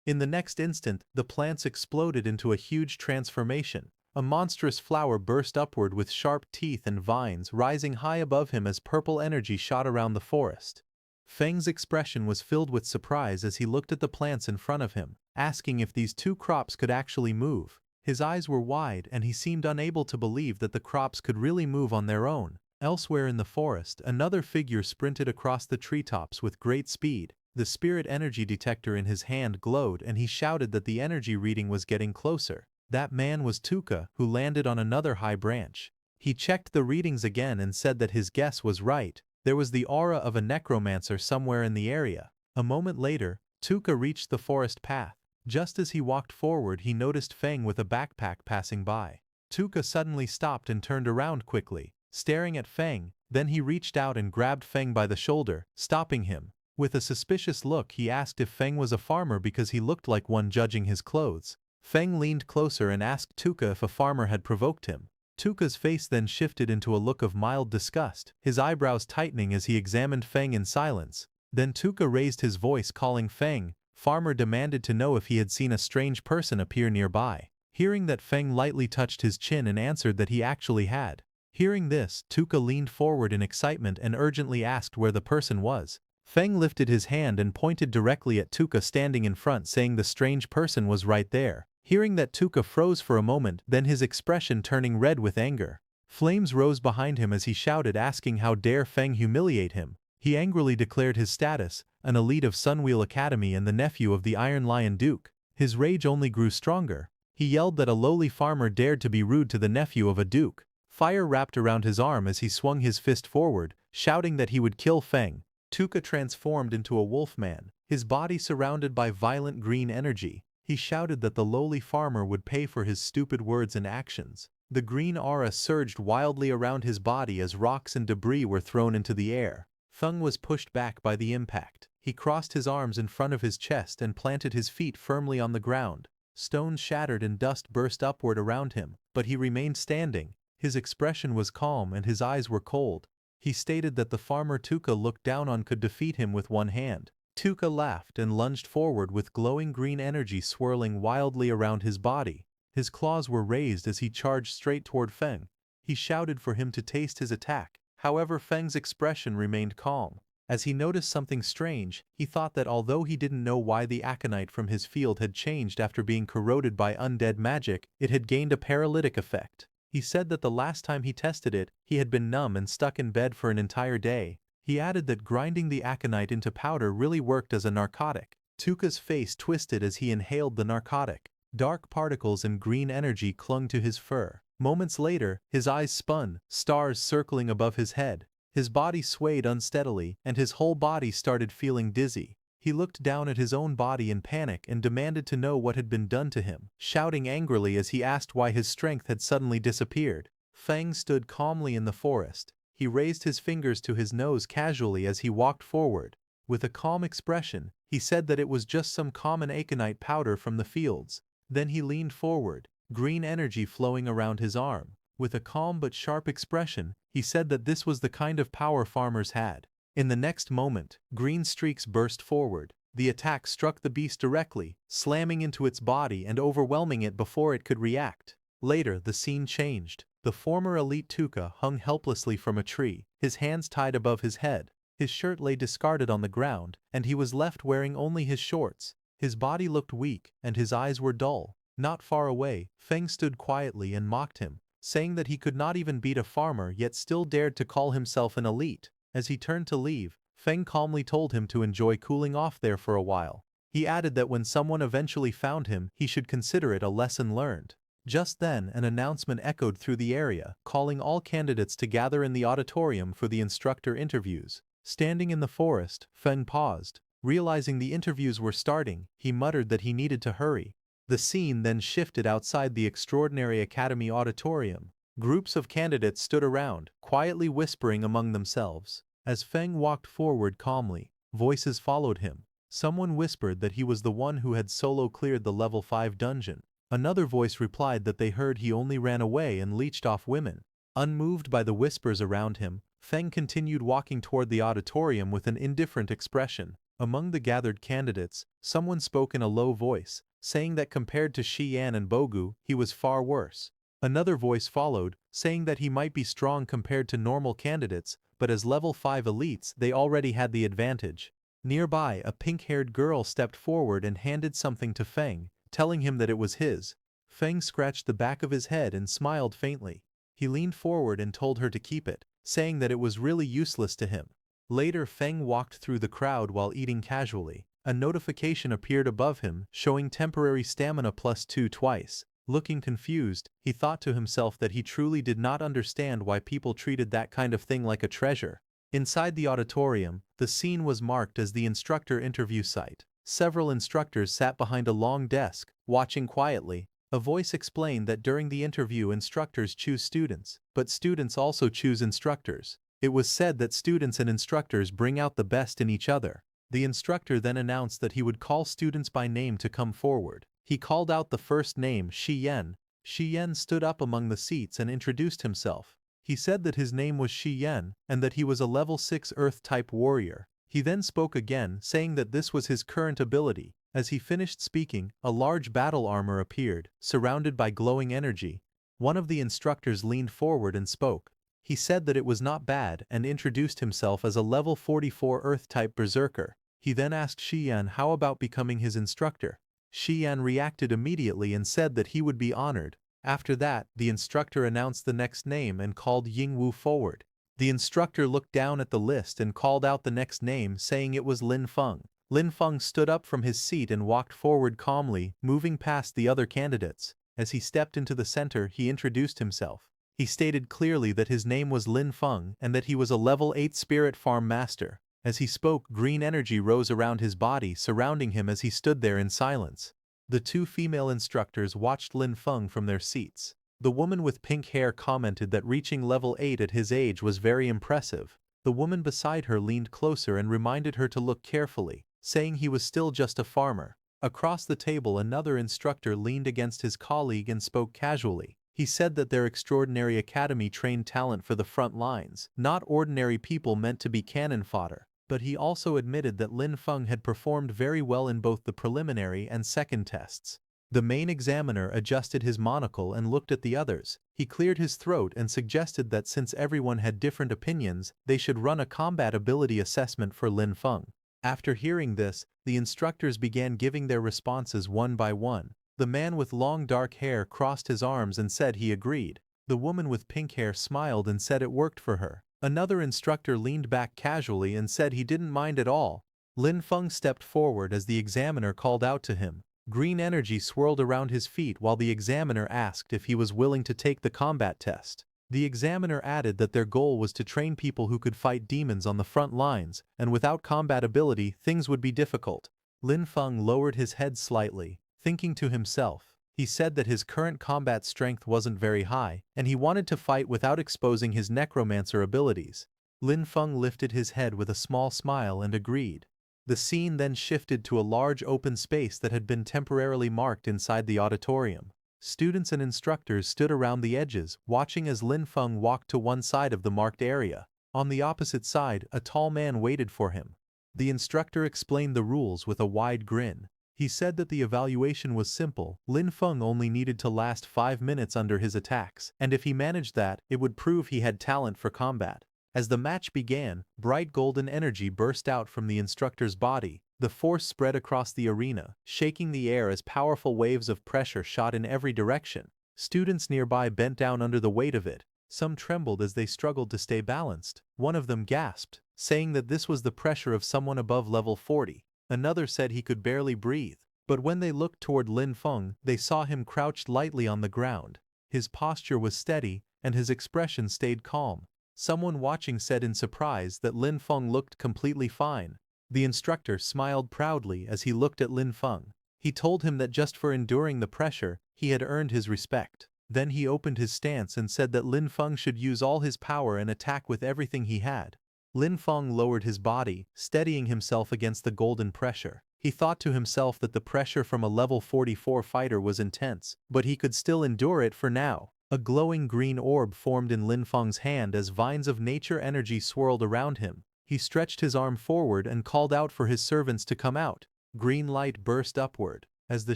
In the next instant, the plants exploded into a huge transformation. A monstrous flower burst upward with sharp teeth and vines rising high above him as purple energy shot around the forest. Feng's expression was filled with surprise as he looked at the plants in front of him, asking if these two crops could actually move. His eyes were wide and he seemed unable to believe that the crops could really move on their own. Elsewhere in the forest, another figure sprinted across the treetops with great speed. The spirit energy detector in his hand glowed and he shouted that the energy reading was getting closer. That man was Tuka, who landed on another high branch. He checked the readings again and said that his guess was right. There was the aura of a necromancer somewhere in the area. A moment later, Tuka reached the forest path. Just as he walked forward, he noticed Feng with a backpack passing by. Tuka suddenly stopped and turned around quickly, staring at Feng. Then he reached out and grabbed Feng by the shoulder, stopping him. With a suspicious look, he asked if Feng was a farmer because he looked like one judging his clothes. Feng leaned closer and asked Tuka if a farmer had provoked him. Tuka's face then shifted into a look of mild disgust, his eyebrows tightening as he examined Feng in silence. Then Tuka raised his voice calling Feng. Farmer demanded to know if he had seen a strange person appear nearby. Hearing that, Feng lightly touched his chin and answered that he actually had. Hearing this, Tuka leaned forward in excitement and urgently asked where the person was. Feng lifted his hand and pointed directly at Tuka standing in front, saying the strange person was right there. Hearing that, Tuka froze for a moment, then his expression turning red with anger. Flames rose behind him as he shouted, asking how dare Feng humiliate him. He angrily declared his status, an elite of Sunwheel Academy and the nephew of the Iron Lion Duke. His rage only grew stronger. He yelled that a lowly farmer dared to be rude to the nephew of a duke. Fire wrapped around his arm as he swung his fist forward, shouting that he would kill Feng. Tuka transformed into a wolfman, his body surrounded by violent green energy. He shouted that the lowly farmer would pay for his stupid words and actions. The green aura surged wildly around his body as rocks and debris were thrown into the air. Feng was pushed back by the impact. He crossed his arms in front of his chest and planted his feet firmly on the ground. Stones shattered and dust burst upward around him, but he remained standing. His expression was calm and his eyes were cold. He stated that the farmer Tuka looked down on could defeat him with one hand. Tuka laughed and lunged forward with glowing green energy swirling wildly around his body. His claws were raised as he charged straight toward Feng. He shouted for him to taste his attack. However, Feng's expression remained calm. As he noticed something strange, he thought that although he didn't know why the aconite from his field had changed after being corroded by undead magic, it had gained a paralytic effect. He said that the last time he tested it, he had been numb and stuck in bed for an entire day. He added that grinding the aconite into powder really worked as a narcotic. Tuka's face twisted as he inhaled the narcotic. Dark particles and green energy clung to his fur. Moments later, his eyes spun, stars circling above his head. His body swayed unsteadily, and his whole body started feeling dizzy. He looked down at his own body in panic and demanded to know what had been done to him, shouting angrily as he asked why his strength had suddenly disappeared. Feng stood calmly in the forest. He raised his fingers to his nose casually as he walked forward. With a calm expression, he said that it was just some common aconite powder from the fields. Then he leaned forward, green energy flowing around his arm. With a calm but sharp expression, he said that this was the kind of power farmers had. In the next moment, green streaks burst forward. The attack struck the beast directly, slamming into its body and overwhelming it before it could react. Later, the scene changed. The former elite Tuka hung helplessly from a tree, his hands tied above his head. His shirt lay discarded on the ground, and he was left wearing only his shorts. His body looked weak, and his eyes were dull. Not far away, Feng stood quietly and mocked him, saying that he could not even beat a farmer yet still dared to call himself an elite. As he turned to leave, Feng calmly told him to enjoy cooling off there for a while. He added that when someone eventually found him, he should consider it a lesson learned. Just then, an announcement echoed through the area, calling all candidates to gather in the auditorium for the instructor interviews. Standing in the forest, Feng paused. Realizing the interviews were starting, he muttered that he needed to hurry. The scene then shifted outside the Extraordinary Academy auditorium. Groups of candidates stood around, quietly whispering among themselves. As Feng walked forward calmly, voices followed him. Someone whispered that he was the one who had solo cleared the level 5 dungeon. Another voice replied that they heard he only ran away and leeched off women. Unmoved by the whispers around him, Feng continued walking toward the auditorium with an indifferent expression. Among the gathered candidates, someone spoke in a low voice, saying that compared to Xian and Bogu, he was far worse. Another voice followed, saying that he might be strong compared to normal candidates, but as level 5 elites they already had the advantage. Nearby, a pink-haired girl stepped forward and handed something to Feng, telling him that it was his. Feng scratched the back of his head and smiled faintly. He leaned forward and told her to keep it, saying that it was really useless to him. Later, Feng walked through the crowd while eating casually. A notification appeared above him, showing temporary stamina +2 twice. Looking confused, he thought to himself that he truly did not understand why people treated that kind of thing like a treasure. Inside the auditorium, the scene was marked as the instructor interview site. Several instructors sat behind a long desk, watching quietly. A voice explained that during the interview instructors choose students, but students also choose instructors. It was said that students and instructors bring out the best in each other. The instructor then announced that he would call students by name to come forward. He called out the first name, Xian. Xian stood up among the seats and introduced himself. He said that his name was Xian and that he was a level 6 Earth-type warrior. He then spoke again, saying that this was his current ability. As he finished speaking, a large battle armor appeared, surrounded by glowing energy. One of the instructors leaned forward and spoke. He said that it was not bad and introduced himself as a level 44 Earth-type berserker. He then asked Xian how about becoming his instructor. Xian reacted immediately and said that he would be honored. After that, the instructor announced the next name and called Yingwu forward. The instructor looked down at the list and called out the next name, saying it was Lin Feng. Lin Feng stood up from his seat and walked forward calmly, moving past the other candidates. As he stepped into the center, he introduced himself. He stated clearly that his name was Lin Feng and that he was a level 8 spirit farm master. As he spoke, green energy rose around his body, surrounding him as he stood there in silence. The two female instructors watched Lin Feng from their seats. The woman with pink hair commented that reaching level 8 at his age was very impressive. The woman beside her leaned closer and reminded her to look carefully, saying he was still just a farmer. Across the table, another instructor leaned against his colleague and spoke casually. He said that their extraordinary academy trained talent for the front lines, not ordinary people meant to be cannon fodder. But he also admitted that Lin Feng had performed very well in both the preliminary and second tests. The main examiner adjusted his monocle and looked at the others. He cleared his throat and suggested that since everyone had different opinions, they should run a combat ability assessment for Lin Feng. After hearing this, the instructors began giving their responses one by one. The man with long dark hair crossed his arms and said he agreed. The woman with pink hair smiled and said it worked for her. Another instructor leaned back casually and said he didn't mind at all. Lin Feng stepped forward as the examiner called out to him. Green energy swirled around his feet while the examiner asked if he was willing to take the combat test. The examiner added that their goal was to train people who could fight demons on the front lines, and without combat ability, things would be difficult. Lin Feng lowered his head slightly, thinking to himself. He said that his current combat strength wasn't very high, and he wanted to fight without exposing his necromancer abilities. Lin Feng lifted his head with a small smile and agreed. The scene then shifted to a large open space that had been temporarily marked inside the auditorium. Students and instructors stood around the edges, watching as Lin Feng walked to one side of the marked area. On the opposite side, a tall man waited for him. The instructor explained the rules with a wide grin. He said that the evaluation was simple. Lin Feng only needed to last 5 minutes under his attacks, and if he managed that, it would prove he had talent for combat. As the match began, bright golden energy burst out from the instructor's body. The force spread across the arena, shaking the air as powerful waves of pressure shot in every direction. Students nearby bent down under the weight of it. Some trembled as they struggled to stay balanced. One of them gasped, saying that this was the pressure of someone above level 40. Another said he could barely breathe. But when they looked toward Lin Feng, they saw him crouched lightly on the ground. His posture was steady, and his expression stayed calm. Someone watching said in surprise that Lin Feng looked completely fine. The instructor smiled proudly as he looked at Lin Feng. He told him that just for enduring the pressure, he had earned his respect. Then he opened his stance and said that Lin Feng should use all his power and attack with everything he had. Lin Feng lowered his body, steadying himself against the golden pressure. He thought to himself that the pressure from a level 44 fighter was intense, but he could still endure it for now. A glowing green orb formed in Lin Feng's hand as vines of nature energy swirled around him. He stretched his arm forward and called out for his servants to come out. Green light burst upward. As the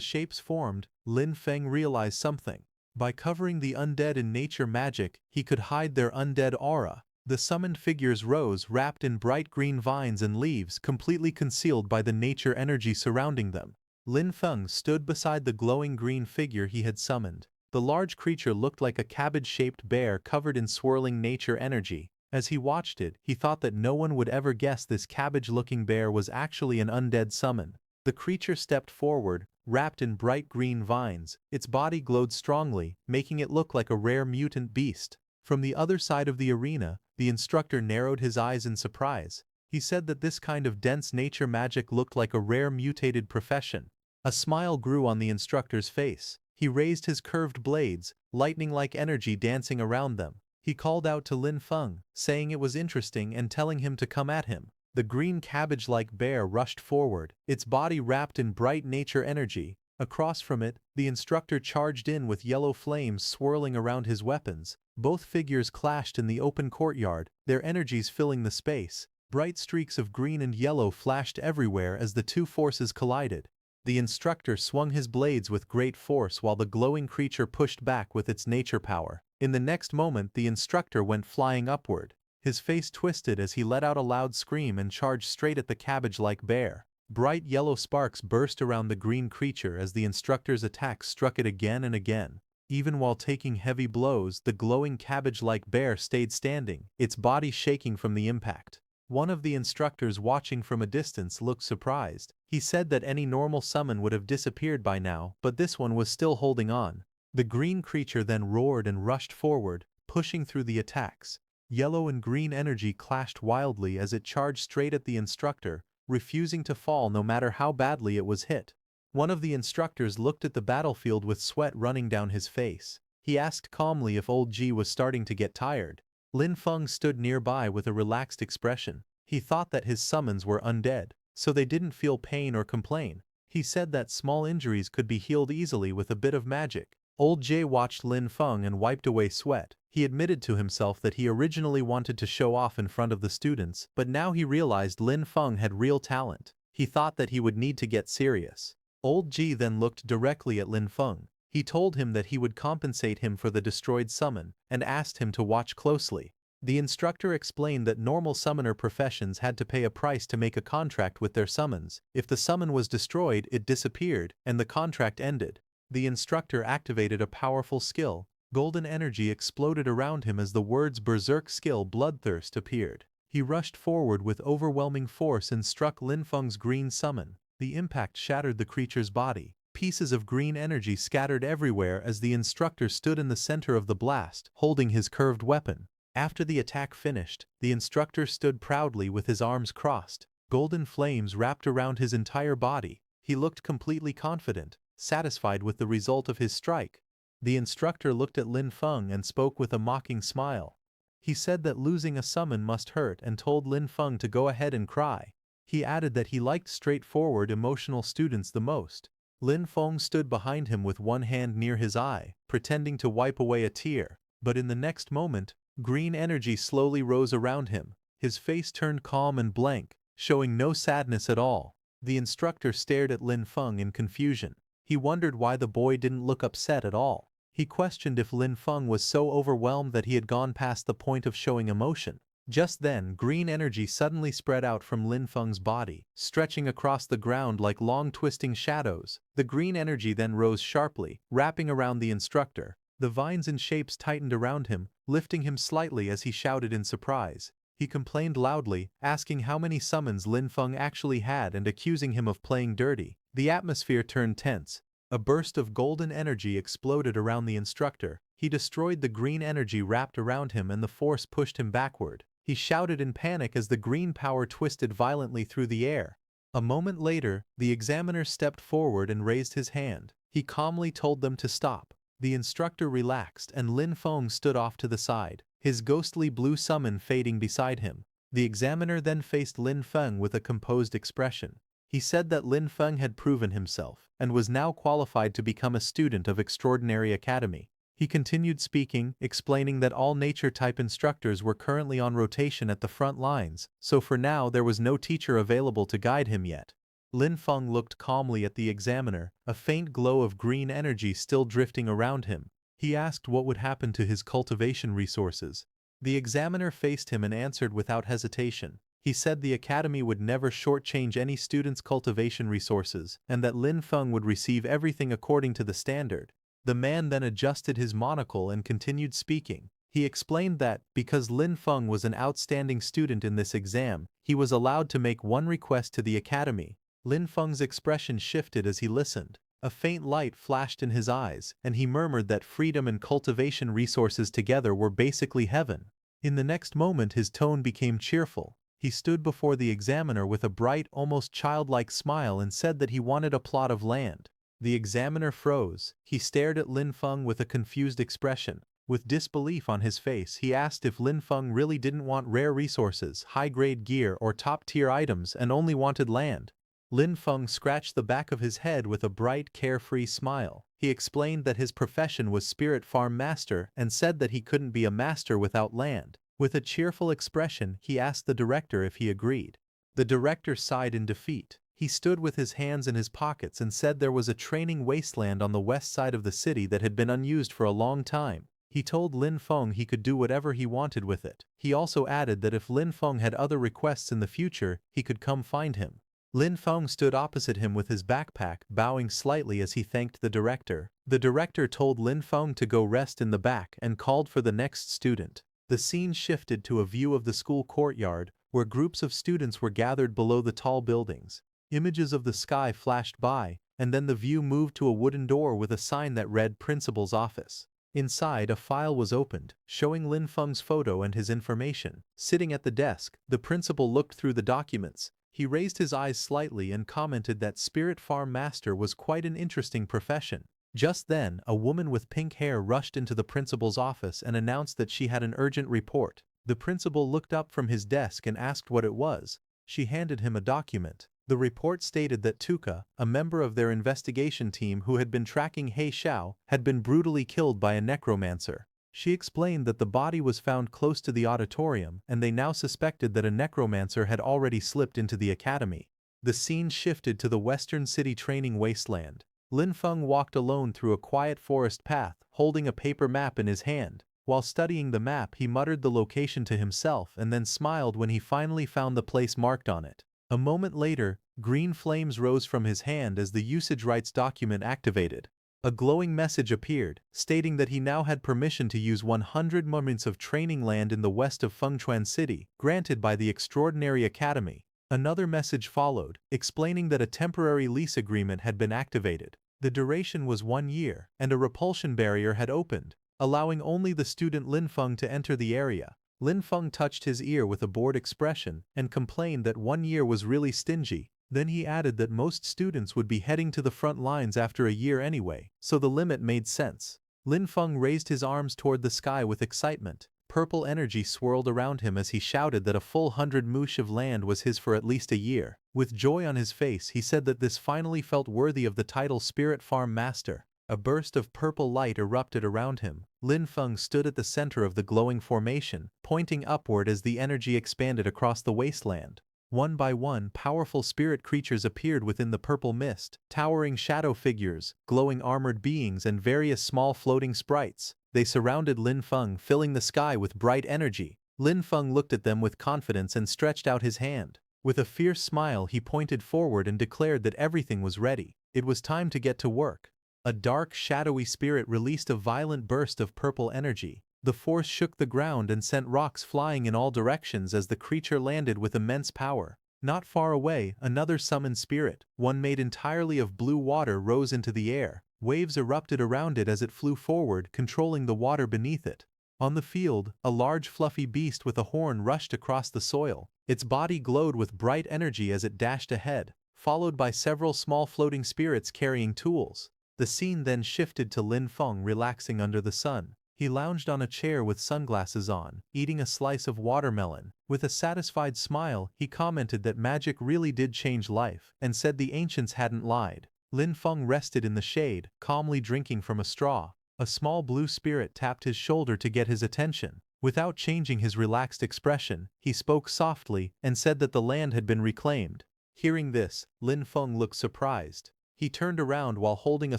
shapes formed, Lin Feng realized something. By covering the undead in nature magic, he could hide their undead aura. The summoned figures rose, wrapped in bright green vines and leaves, completely concealed by the nature energy surrounding them. Lin Feng stood beside the glowing green figure he had summoned. The large creature looked like a cabbage-shaped bear covered in swirling nature energy. As he watched it, he thought that no one would ever guess this cabbage-looking bear was actually an undead summon. The creature stepped forward, wrapped in bright green vines. Its body glowed strongly, making it look like a rare mutant beast. From the other side of the arena, the instructor narrowed his eyes in surprise. He said that this kind of dense nature magic looked like a rare mutated profession. A smile grew on the instructor's face. He raised his curved blades, lightning-like energy dancing around them. He called out to Lin Feng, saying it was interesting and telling him to come at him. The green cabbage-like bear rushed forward, its body wrapped in bright nature energy. Across from it, the instructor charged in with yellow flames swirling around his weapons. Both figures clashed in the open courtyard, their energies filling the space. Bright streaks of green and yellow flashed everywhere as the two forces collided. The instructor swung his blades with great force while the glowing creature pushed back with its nature power. In the next moment, the instructor went flying upward. His face twisted as he let out a loud scream and charged straight at the cabbage-like bear. Bright yellow sparks burst around the green creature as the instructor's attack struck it again and again. Even while taking heavy blows, the glowing cabbage-like bear stayed standing, its body shaking from the impact. One of the instructors watching from a distance looked surprised. He said that any normal summon would have disappeared by now, but this one was still holding on. The green creature then roared and rushed forward, pushing through the attacks. Yellow and green energy clashed wildly as it charged straight at the instructor, refusing to fall no matter how badly it was hit. One of the instructors looked at the battlefield with sweat running down his face. He asked calmly if old G was starting to get tired. Lin Feng stood nearby with a relaxed expression. He thought that his summons were undead, so they didn't feel pain or complain. He said that small injuries could be healed easily with a bit of magic. Old J watched Lin Feng and wiped away sweat. He admitted to himself that he originally wanted to show off in front of the students, but now he realized Lin Feng had real talent. He thought that he would need to get serious. Old G then looked directly at Lin Feng. He told him that he would compensate him for the destroyed summon, and asked him to watch closely. The instructor explained that normal summoner professions had to pay a price to make a contract with their summons. If the summon was destroyed, it disappeared, and the contract ended. The instructor activated a powerful skill. Golden energy exploded around him as the words Berserk skill Bloodthirst appeared. He rushed forward with overwhelming force and struck Lin Feng's green summon. The impact shattered the creature's body. Pieces of green energy scattered everywhere as the instructor stood in the center of the blast, holding his curved weapon. After the attack finished, the instructor stood proudly with his arms crossed. Golden flames wrapped around his entire body. He looked completely confident, satisfied with the result of his strike. The instructor looked at Lin Feng and spoke with a mocking smile. He said that losing a summon must hurt and told Lin Feng to go ahead and cry. He added that he liked straightforward, emotional students the most. Lin Feng stood behind him with one hand near his eye, pretending to wipe away a tear. But in the next moment, green energy slowly rose around him. His face turned calm and blank, showing no sadness at all. The instructor stared at Lin Feng in confusion. He wondered why the boy didn't look upset at all. He questioned if Lin Feng was so overwhelmed that he had gone past the point of showing emotion. Just then, green energy suddenly spread out from Lin Feng's body, stretching across the ground like long twisting shadows. The green energy then rose sharply, wrapping around the instructor. The vines and shapes tightened around him, lifting him slightly as he shouted in surprise. He complained loudly, asking how many summons Lin Feng actually had and accusing him of playing dirty. The atmosphere turned tense. A burst of golden energy exploded around the instructor. He destroyed the green energy wrapped around him and the force pushed him backward. He shouted in panic as the green power twisted violently through the air. A moment later, the examiner stepped forward and raised his hand. He calmly told them to stop. The instructor relaxed and Lin Feng stood off to the side, his ghostly blue summon fading beside him. The examiner then faced Lin Feng with a composed expression. He said that Lin Feng had proven himself and was now qualified to become a student of Extraordinary Academy. He continued speaking, explaining that all nature-type instructors were currently on rotation at the front lines, so for now there was no teacher available to guide him yet. Lin Feng looked calmly at the examiner, a faint glow of green energy still drifting around him. He asked what would happen to his cultivation resources. The examiner faced him and answered without hesitation. He said the academy would never shortchange any student's cultivation resources, and that Lin Feng would receive everything according to the standard. The man then adjusted his monocle and continued speaking. He explained that, because Lin Feng was an outstanding student in this exam, he was allowed to make one request to the academy. Lin Feng's expression shifted as he listened. A faint light flashed in his eyes, and he murmured that freedom and cultivation resources together were basically heaven. In the next moment his tone became cheerful. He stood before the examiner with a bright, almost childlike smile and said that he wanted a plot of land. The examiner froze. He stared at Lin Feng with a confused expression. With disbelief on his face, he asked if Lin Feng really didn't want rare resources, high-grade gear, or top-tier items and only wanted land. Lin Feng scratched the back of his head with a bright, carefree smile. He explained that his profession was spirit farm master and said that he couldn't be a master without land. With a cheerful expression, he asked the director if he agreed. The director sighed in defeat. He stood with his hands in his pockets and said there was a training wasteland on the west side of the city that had been unused for a long time. He told Lin Feng he could do whatever he wanted with it. He also added that if Lin Feng had other requests in the future, he could come find him. Lin Feng stood opposite him with his backpack, bowing slightly as he thanked the director. The director told Lin Feng to go rest in the back and called for the next student. The scene shifted to a view of the school courtyard, where groups of students were gathered below the tall buildings. Images of the sky flashed by, and then the view moved to a wooden door with a sign that read Principal's Office. Inside, a file was opened, showing Lin Feng's photo and his information. Sitting at the desk, the principal looked through the documents. He raised his eyes slightly and commented that Spirit Farm Master was quite an interesting profession. Just then, a woman with pink hair rushed into the principal's office and announced that she had an urgent report. The principal looked up from his desk and asked what it was. She handed him a document. The report stated that Tuka, a member of their investigation team who had been tracking He Xiao, had been brutally killed by a necromancer. She explained that the body was found close to the auditorium and they now suspected that a necromancer had already slipped into the academy. The scene shifted to the Western City training wasteland. Lin Feng walked alone through a quiet forest path, holding a paper map in his hand. While studying the map, he muttered the location to himself and then smiled when he finally found the place marked on it. A moment later, green flames rose from his hand as the usage rights document activated. A glowing message appeared, stating that he now had permission to use 100 moments of training land in the west of Fengchuan City, granted by the Extraordinary Academy. Another message followed, explaining that a temporary lease agreement had been activated. The duration was 1 year, and a repulsion barrier had opened, allowing only the student Lin Feng to enter the area. Lin Feng touched his ear with a bored expression and complained that 1 year was really stingy. Then he added that most students would be heading to the front lines after a year anyway, so the limit made sense. Lin Feng raised his arms toward the sky with excitement. Purple energy swirled around him as he shouted that a full 100 moosh of land was his for at least a year. With joy on his face, he said that this finally felt worthy of the title Spirit Farm Master. A burst of purple light erupted around him. Lin Feng stood at the center of the glowing formation, pointing upward as the energy expanded across the wasteland. One by one, powerful spirit creatures appeared within the purple mist, towering shadow figures, glowing armored beings and various small floating sprites. They surrounded Lin Feng, filling the sky with bright energy. Lin Feng looked at them with confidence and stretched out his hand. With a fierce smile, he pointed forward and declared that everything was ready. It was time to get to work. A dark, shadowy spirit released a violent burst of purple energy. The force shook the ground and sent rocks flying in all directions as the creature landed with immense power. Not far away, another summoned spirit, one made entirely of blue water, rose into the air. Waves erupted around it as it flew forward, controlling the water beneath it. On the field, a large fluffy beast with a horn rushed across the soil. Its body glowed with bright energy as it dashed ahead, followed by several small floating spirits carrying tools. The scene then shifted to Lin Feng relaxing under the sun. He lounged on a chair with sunglasses on, eating a slice of watermelon. With a satisfied smile, he commented that magic really did change life, and said the ancients hadn't lied. Lin Feng rested in the shade, calmly drinking from a straw. A small blue spirit tapped his shoulder to get his attention. Without changing his relaxed expression, he spoke softly and said that the land had been reclaimed. Hearing this, Lin Feng looked surprised. He turned around while holding a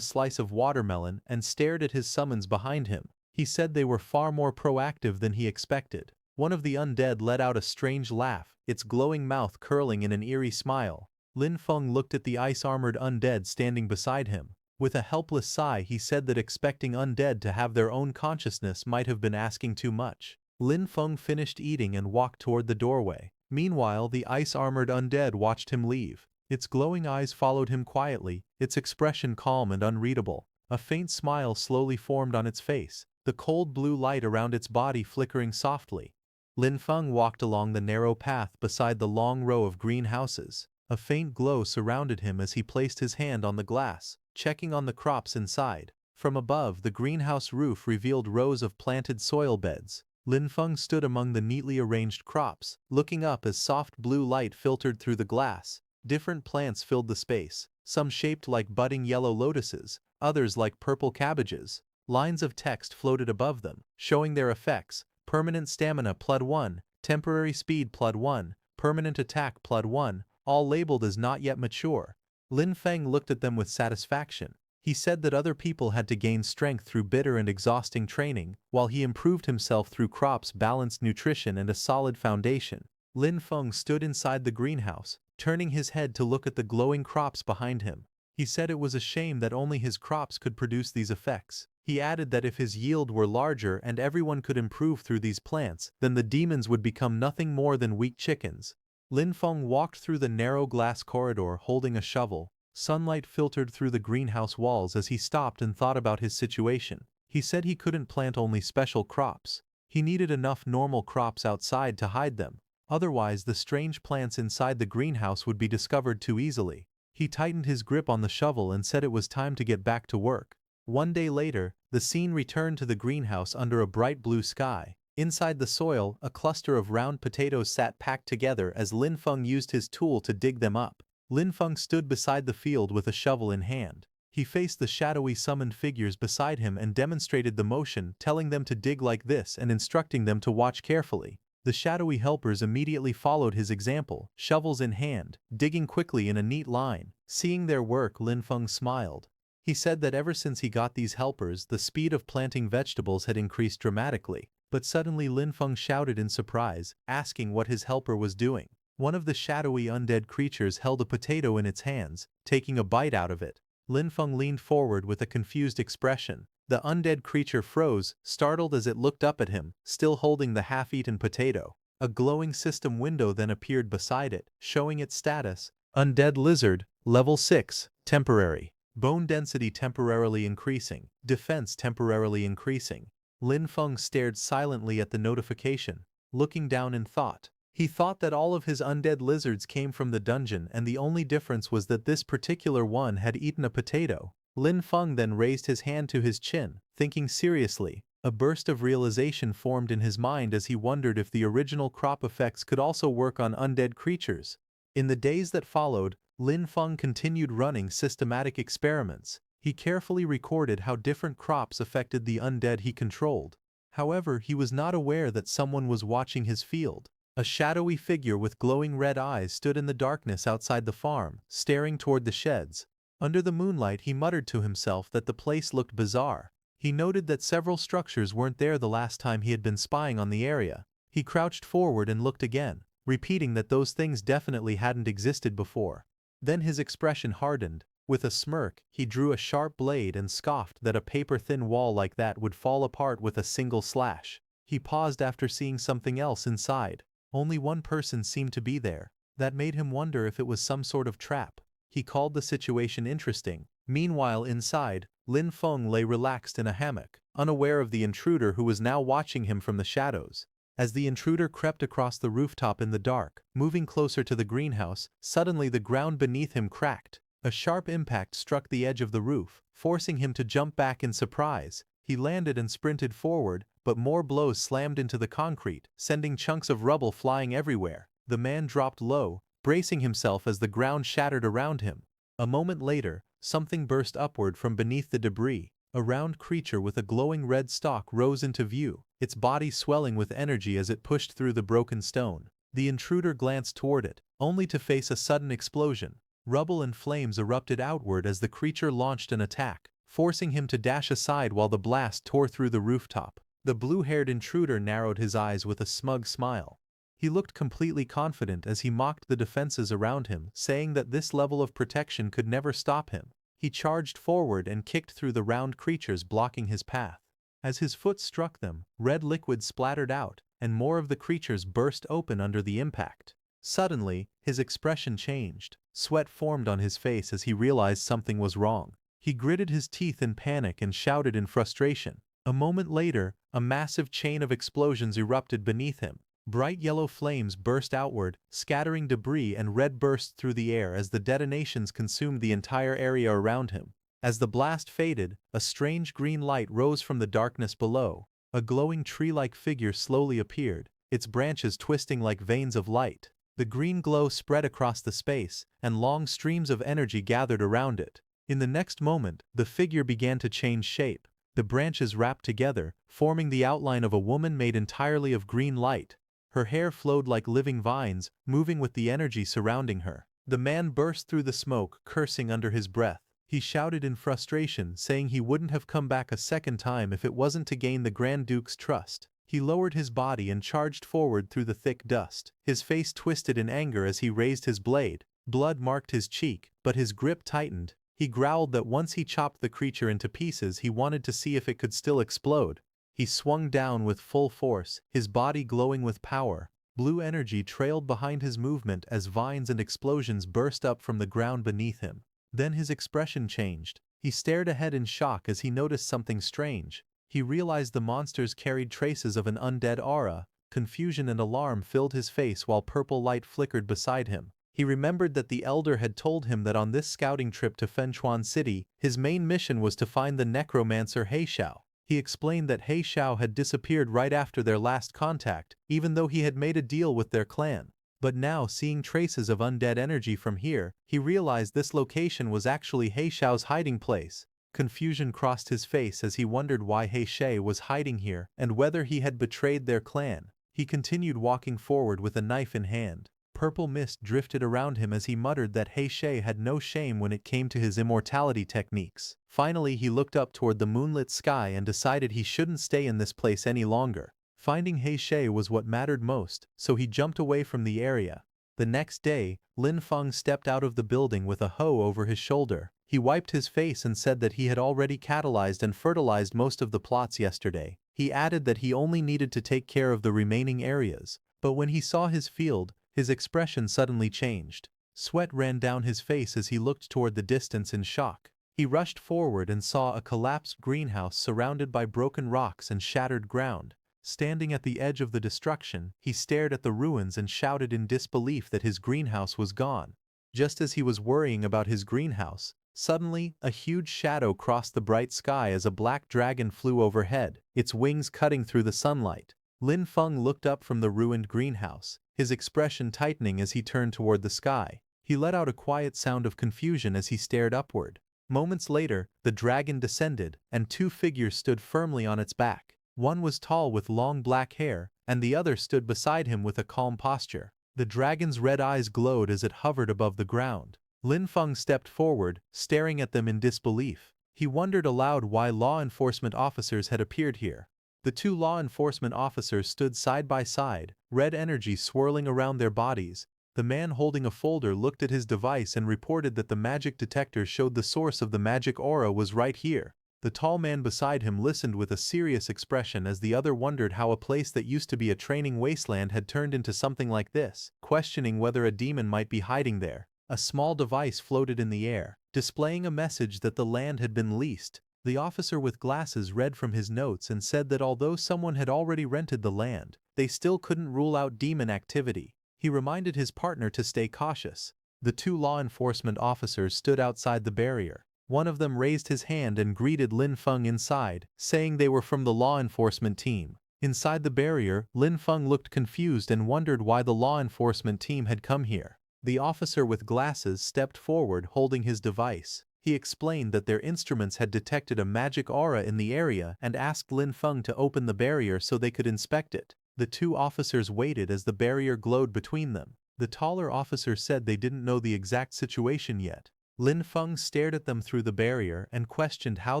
slice of watermelon and stared at his summons behind him. He said they were far more proactive than he expected. One of the undead let out a strange laugh, its glowing mouth curling in an eerie smile. Lin Feng looked at the ice-armored undead standing beside him. With a helpless sigh, he said that expecting undead to have their own consciousness might have been asking too much. Lin Feng finished eating and walked toward the doorway. Meanwhile, the ice-armored undead watched him leave. Its glowing eyes followed him quietly, its expression calm and unreadable. A faint smile slowly formed on its face, the cold blue light around its body flickering softly. Lin Feng walked along the narrow path beside the long row of greenhouses. A faint glow surrounded him as he placed his hand on the glass, checking on the crops inside. From above, the greenhouse roof revealed rows of planted soil beds. Lin Feng stood among the neatly arranged crops, looking up as soft blue light filtered through the glass. Different plants filled the space, some shaped like budding yellow lotuses, others like purple cabbages. Lines of text floated above them, showing their effects: permanent stamina +1, temporary speed +1, permanent attack +1, all labeled as not yet mature. Lin Feng looked at them with satisfaction. He said that other people had to gain strength through bitter and exhausting training, while he improved himself through crops, balanced nutrition, and a solid foundation. Lin Feng stood inside the greenhouse, turning his head to look at the glowing crops behind him. He said it was a shame that only his crops could produce these effects. He added that if his yield were larger and everyone could improve through these plants, then the demons would become nothing more than weak chickens. Lin Feng walked through the narrow glass corridor holding a shovel. Sunlight filtered through the greenhouse walls as he stopped and thought about his situation. He said he couldn't plant only special crops. He needed enough normal crops outside to hide them. Otherwise, the strange plants inside the greenhouse would be discovered too easily. He tightened his grip on the shovel and said it was time to get back to work. One day later, the scene returned to the greenhouse under a bright blue sky. Inside the soil, a cluster of round potatoes sat packed together as Lin Feng used his tool to dig them up. Lin Feng stood beside the field with a shovel in hand. He faced the shadowy summoned figures beside him and demonstrated the motion, telling them to dig like this and instructing them to watch carefully. The shadowy helpers immediately followed his example, shovels in hand, digging quickly in a neat line. Seeing their work, Lin Feng smiled. He said that ever since he got these helpers, the speed of planting vegetables had increased dramatically. But suddenly Lin Feng shouted in surprise, asking what his helper was doing. One of the shadowy undead creatures held a potato in its hands, taking a bite out of it. Lin Feng leaned forward with a confused expression. The undead creature froze, startled as it looked up at him, still holding the half-eaten potato. A glowing system window then appeared beside it, showing its status. Undead lizard, level 6, temporary. Bone density temporarily increasing. Defense temporarily increasing. Lin Feng stared silently at the notification, looking down in thought. He thought that all of his undead lizards came from the dungeon and the only difference was that this particular one had eaten a potato. Lin Feng then raised his hand to his chin, thinking seriously. A burst of realization formed in his mind as he wondered if the original crop effects could also work on undead creatures. In the days that followed, Lin Feng continued running systematic experiments. He carefully recorded how different crops affected the undead he controlled. However, he was not aware that someone was watching his field. A shadowy figure with glowing red eyes stood in the darkness outside the farm, staring toward the sheds. Under the moonlight, he muttered to himself that the place looked bizarre. He noted that several structures weren't there the last time he had been spying on the area. He crouched forward and looked again, repeating that those things definitely hadn't existed before. Then his expression hardened. With a smirk, he drew a sharp blade and scoffed that a paper-thin wall like that would fall apart with a single slash. He paused after seeing something else inside. Only one person seemed to be there. That made him wonder if it was some sort of trap. He called the situation interesting. Meanwhile, inside, Lin Feng lay relaxed in a hammock, unaware of the intruder who was now watching him from the shadows. As the intruder crept across the rooftop in the dark, moving closer to the greenhouse, suddenly the ground beneath him cracked. A sharp impact struck the edge of the roof, forcing him to jump back in surprise. He landed and sprinted forward, but more blows slammed into the concrete, sending chunks of rubble flying everywhere. The man dropped low, bracing himself as the ground shattered around him. A moment later, something burst upward from beneath the debris. A round creature with a glowing red stalk rose into view, its body swelling with energy as it pushed through the broken stone. The intruder glanced toward it, only to face a sudden explosion. Rubble and flames erupted outward as the creature launched an attack, forcing him to dash aside while the blast tore through the rooftop. The blue-haired intruder narrowed his eyes with a smug smile. He looked completely confident as he mocked the defenses around him, saying that this level of protection could never stop him. He charged forward and kicked through the round creatures blocking his path. As his foot struck them, red liquid splattered out, and more of the creatures burst open under the impact. Suddenly, his expression changed. Sweat formed on his face as he realized something was wrong. He gritted his teeth in panic and shouted in frustration. A moment later, a massive chain of explosions erupted beneath him. Bright yellow flames burst outward, scattering debris, and red burst through the air as the detonations consumed the entire area around him. As the blast faded, a strange green light rose from the darkness below. A glowing tree-like figure slowly appeared, its branches twisting like veins of light. The green glow spread across the space, and long streams of energy gathered around it. In the next moment, the figure began to change shape. The branches wrapped together, forming the outline of a woman made entirely of green light. Her hair flowed like living vines, moving with the energy surrounding her. The man burst through the smoke, cursing under his breath. He shouted in frustration, saying he wouldn't have come back a second time if it wasn't to gain the Grand Duke's trust. He lowered his body and charged forward through the thick dust. His face twisted in anger as he raised his blade. Blood marked his cheek, but his grip tightened. He growled that once he chopped the creature into pieces, he wanted to see if it could still explode. He swung down with full force, his body glowing with power. Blue energy trailed behind his movement as vines and explosions burst up from the ground beneath him. Then his expression changed. He stared ahead in shock as he noticed something strange. He realized the monsters carried traces of an undead aura. Confusion and alarm filled his face while purple light flickered beside him. He remembered that the Elder had told him that on this scouting trip to Fenchuan City, his main mission was to find the Necromancer Heishao. He explained that Heishao had disappeared right after their last contact, even though he had made a deal with their clan. But now, seeing traces of undead energy from here, he realized this location was actually Heishao's hiding place. Confusion crossed his face as he wondered why Heisha was hiding here and whether he had betrayed their clan. He continued walking forward with a knife in hand. Purple mist drifted around him as he muttered that Heisha had no shame when it came to his immortality techniques. Finally, he looked up toward the moonlit sky and decided he shouldn't stay in this place any longer. Finding Heisha was what mattered most, so he jumped away from the area. The next day, Lin Feng stepped out of the building with a hoe over his shoulder. He wiped his face and said that he had already catalyzed and fertilized most of the plots yesterday. He added that he only needed to take care of the remaining areas. But when he saw his field, his expression suddenly changed. Sweat ran down his face as he looked toward the distance in shock. He rushed forward and saw a collapsed greenhouse surrounded by broken rocks and shattered ground. Standing at the edge of the destruction, he stared at the ruins and shouted in disbelief that his greenhouse was gone. Just as he was worrying about his greenhouse, suddenly, a huge shadow crossed the bright sky as a black dragon flew overhead, its wings cutting through the sunlight. Lin Feng looked up from the ruined greenhouse, his expression tightening as he turned toward the sky. He let out a quiet sound of confusion as he stared upward. Moments later, the dragon descended, and two figures stood firmly on its back. One was tall with long black hair, and the other stood beside him with a calm posture. The dragon's red eyes glowed as it hovered above the ground. Lin Feng stepped forward, staring at them in disbelief. He wondered aloud why law enforcement officers had appeared here. The two law enforcement officers stood side by side, red energy swirling around their bodies. The man holding a folder looked at his device and reported that the magic detector showed the source of the magic aura was right here. The tall man beside him listened with a serious expression as the other wondered how a place that used to be a training wasteland had turned into something like this, questioning whether a demon might be hiding there. A small device floated in the air, displaying a message that the land had been leased. The officer with glasses read from his notes and said that although someone had already rented the land, they still couldn't rule out demon activity. He reminded his partner to stay cautious. The two law enforcement officers stood outside the barrier. One of them raised his hand and greeted Lin Feng inside, saying they were from the law enforcement team. Inside the barrier, Lin Feng looked confused and wondered why the law enforcement team had come here. The officer with glasses stepped forward holding his device. He explained that their instruments had detected a magic aura in the area and asked Lin Feng to open the barrier so they could inspect it. The two officers waited as the barrier glowed between them. The taller officer said they didn't know the exact situation yet. Lin Feng stared at them through the barrier and questioned how